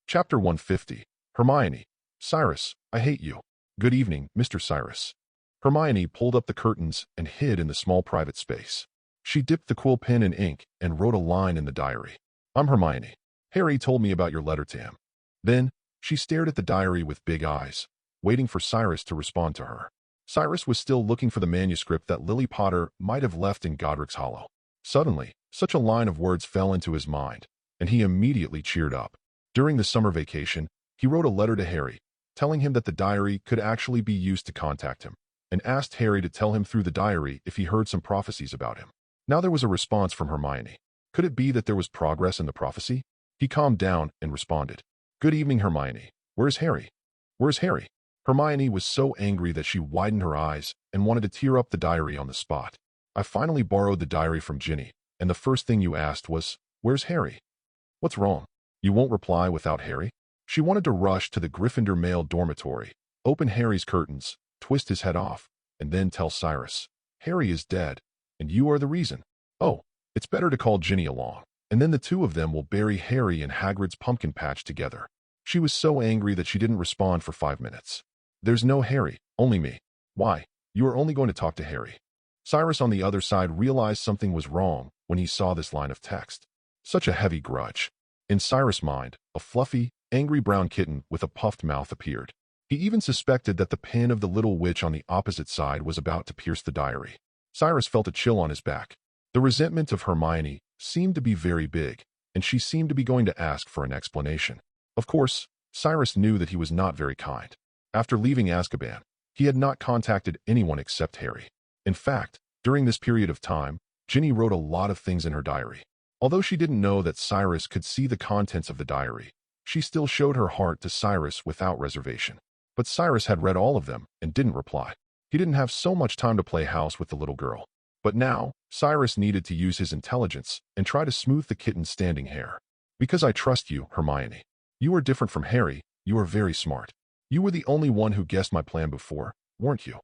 Chapter 150. Hermione. Cyrus, I hate you. Good evening, Mr. Cyrus. Hermione pulled up the curtains and hid in the small private space. She dipped the quill pen in ink and wrote a line in the diary. I'm Hermione. Harry told me about your letter to him. Then, she stared at the diary with big eyes, waiting for Cyrus to respond to her. Cyrus was still looking for the manuscript that Lily Potter might have left in Godric's Hollow. Suddenly, such a line of words fell into his mind, and he immediately cheered up. During the summer vacation, he wrote a letter to Harry, telling him that the diary could actually be used to contact him, and asked Harry to tell him through the diary if he heard some prophecies about him. Now there was a response from Hermione. Could it be that there was progress in the prophecy? He calmed down and responded. Good evening, Hermione. Where's Harry? Where's Harry? Hermione was so angry that she widened her eyes and wanted to tear up the diary on the spot. I finally borrowed the diary from Ginny, and the first thing you asked was, where's Harry? What's wrong? You won't reply without Harry? She wanted to rush to the Gryffindor male dormitory, open Harry's curtains, twist his head off, and then tell Cyrus, Harry is dead, and you are the reason. Oh, it's better to call Ginny along, and then the two of them will bury Harry in Hagrid's pumpkin patch together. She was so angry that she didn't respond for 5 minutes. There's no Harry, only me. Why? You are only going to talk to Harry. Cyrus on the other side realized something was wrong when he saw this line of text. Such a heavy grudge. In Cyrus' mind, a fluffy, angry brown kitten with a puffed mouth appeared. He even suspected that the pen of the little witch on the opposite side was about to pierce the diary. Cyrus felt a chill on his back. The resentment of Hermione seemed to be very big, and she seemed to be going to ask for an explanation. Of course, Cyrus knew that he was not very kind. After leaving Azkaban, he had not contacted anyone except Harry. In fact, during this period of time, Ginny wrote a lot of things in her diary. Although she didn't know that Cyrus could see the contents of the diary, she still showed her heart to Cyrus without reservation. But Cyrus had read all of them and didn't reply. He didn't have so much time to play house with the little girl. But now, Cyrus needed to use his intelligence and try to smooth the kitten's standing hair. Because I trust you, Hermione. You are different from Harry, you are very smart. You were the only one who guessed my plan before, weren't you?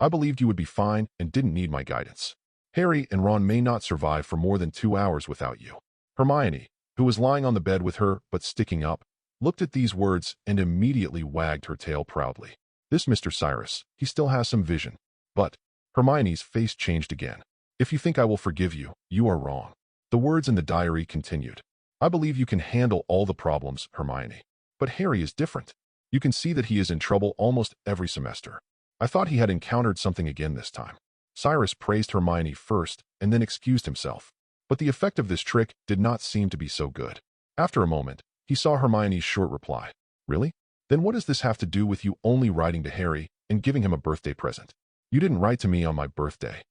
I believed you would be fine and didn't need my guidance. Harry and Ron may not survive for more than 2 hours without you. Hermione, who was lying on the bed with her but sticking up, looked at these words and immediately wagged her tail proudly. This Mr. Cyrus, he still has some vision. But Hermione's face changed again. If you think I will forgive you, you are wrong. The words in the diary continued. I believe you can handle all the problems, Hermione. But Harry is different. You can see that he is in trouble almost every semester. I thought he had encountered something again this time. Cyrus praised Hermione first and then excused himself. But the effect of this trick did not seem to be so good. After a moment, he saw Hermione's short reply. Really? Then what does this have to do with you only writing to Harry and giving him a birthday present? You didn't write to me on my birthday.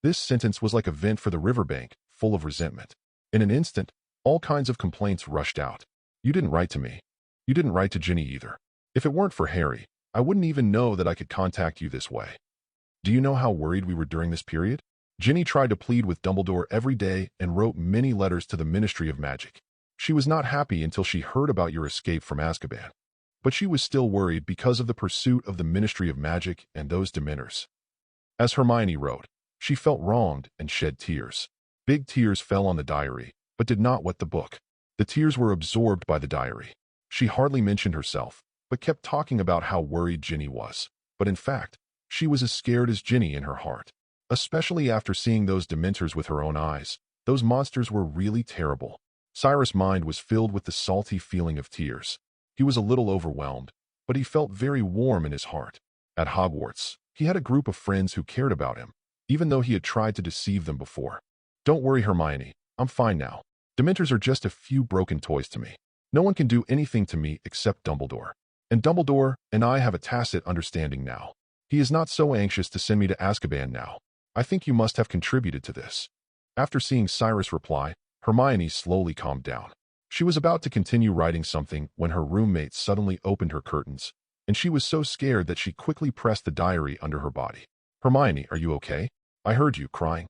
This sentence was like a vent for the riverbank, full of resentment. In an instant, all kinds of complaints rushed out. You didn't write to me. You didn't write to Ginny either. If it weren't for Harry, I wouldn't even know that I could contact you this way. Do you know how worried we were during this period? Ginny tried to plead with Dumbledore every day and wrote many letters to the Ministry of Magic. She was not happy until she heard about your escape from Azkaban. But she was still worried because of the pursuit of the Ministry of Magic and those Dementors. As Hermione wrote, she felt wronged and shed tears. Big tears fell on the diary, but did not wet the book. The tears were absorbed by the diary. She hardly mentioned herself, but kept talking about how worried Ginny was. But in fact, she was as scared as Ginny in her heart. Especially after seeing those Dementors with her own eyes. Those monsters were really terrible. Cyrus' mind was filled with the salty feeling of tears. He was a little overwhelmed, but he felt very warm in his heart. At Hogwarts, he had a group of friends who cared about him, even though he had tried to deceive them before. Don't worry, Hermione. I'm fine now. Dementors are just a few broken toys to me. No one can do anything to me except Dumbledore. And Dumbledore and I have a tacit understanding now. He is not so anxious to send me to Azkaban now. I think you must have contributed to this." After seeing Cyrus reply, Hermione slowly calmed down. She was about to continue writing something when her roommate suddenly opened her curtains, and she was so scared that she quickly pressed the diary under her body. "Hermione, are you okay? I heard you crying."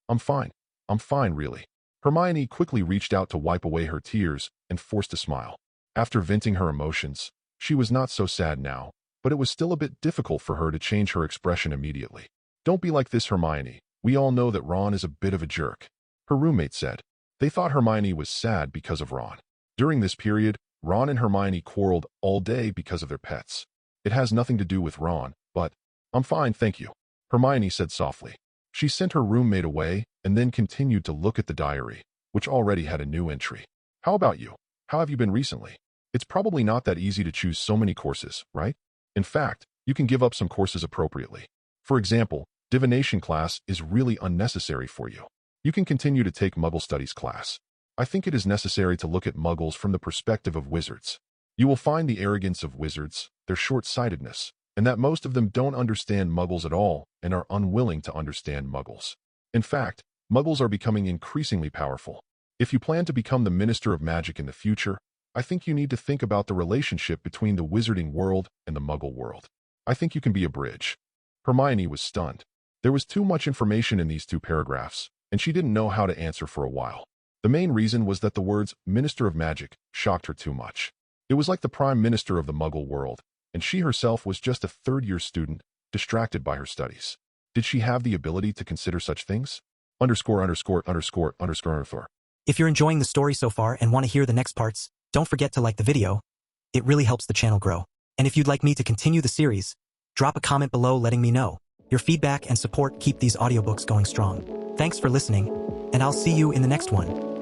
I'm fine, really." Hermione quickly reached out to wipe away her tears and forced a smile. After venting her emotions, she was not so sad now, but it was still a bit difficult for her to change her expression immediately. "Don't be like this, Hermione. We all know that Ron is a bit of a jerk," her roommate said. They thought Hermione was sad because of Ron. During this period, Ron and Hermione quarreled all day because of their pets. "It has nothing to do with Ron, but I'm fine, thank you," Hermione said softly. She sent her roommate away and then continued to look at the diary, which already had a new entry. "How about you? How have you been recently? It's probably not that easy to choose so many courses, right? In fact, you can give up some courses appropriately. For example, divination class is really unnecessary for you. You can continue to take Muggle Studies class. I think it is necessary to look at Muggles from the perspective of wizards. You will find the arrogance of wizards, their short-sightedness, and that most of them don't understand Muggles at all and are unwilling to understand Muggles. In fact, Muggles are becoming increasingly powerful. If you plan to become the Minister of Magic in the future, I think you need to think about the relationship between the wizarding world and the Muggle world. I think you can be a bridge." Hermione was stunned. There was too much information in these two paragraphs, and she didn't know how to answer for a while. The main reason was that the words Minister of Magic shocked her too much. It was like the Prime Minister of the Muggle world, and she herself was just a third-year student, distracted by her studies. Did she have the ability to consider such things? ________. If you're enjoying the story so far and want to hear the next parts, don't forget to like the video. It really helps the channel grow. And if you'd like me to continue the series, drop a comment below letting me know. Your feedback and support keep these audiobooks going strong. Thanks for listening, and I'll see you in the next one.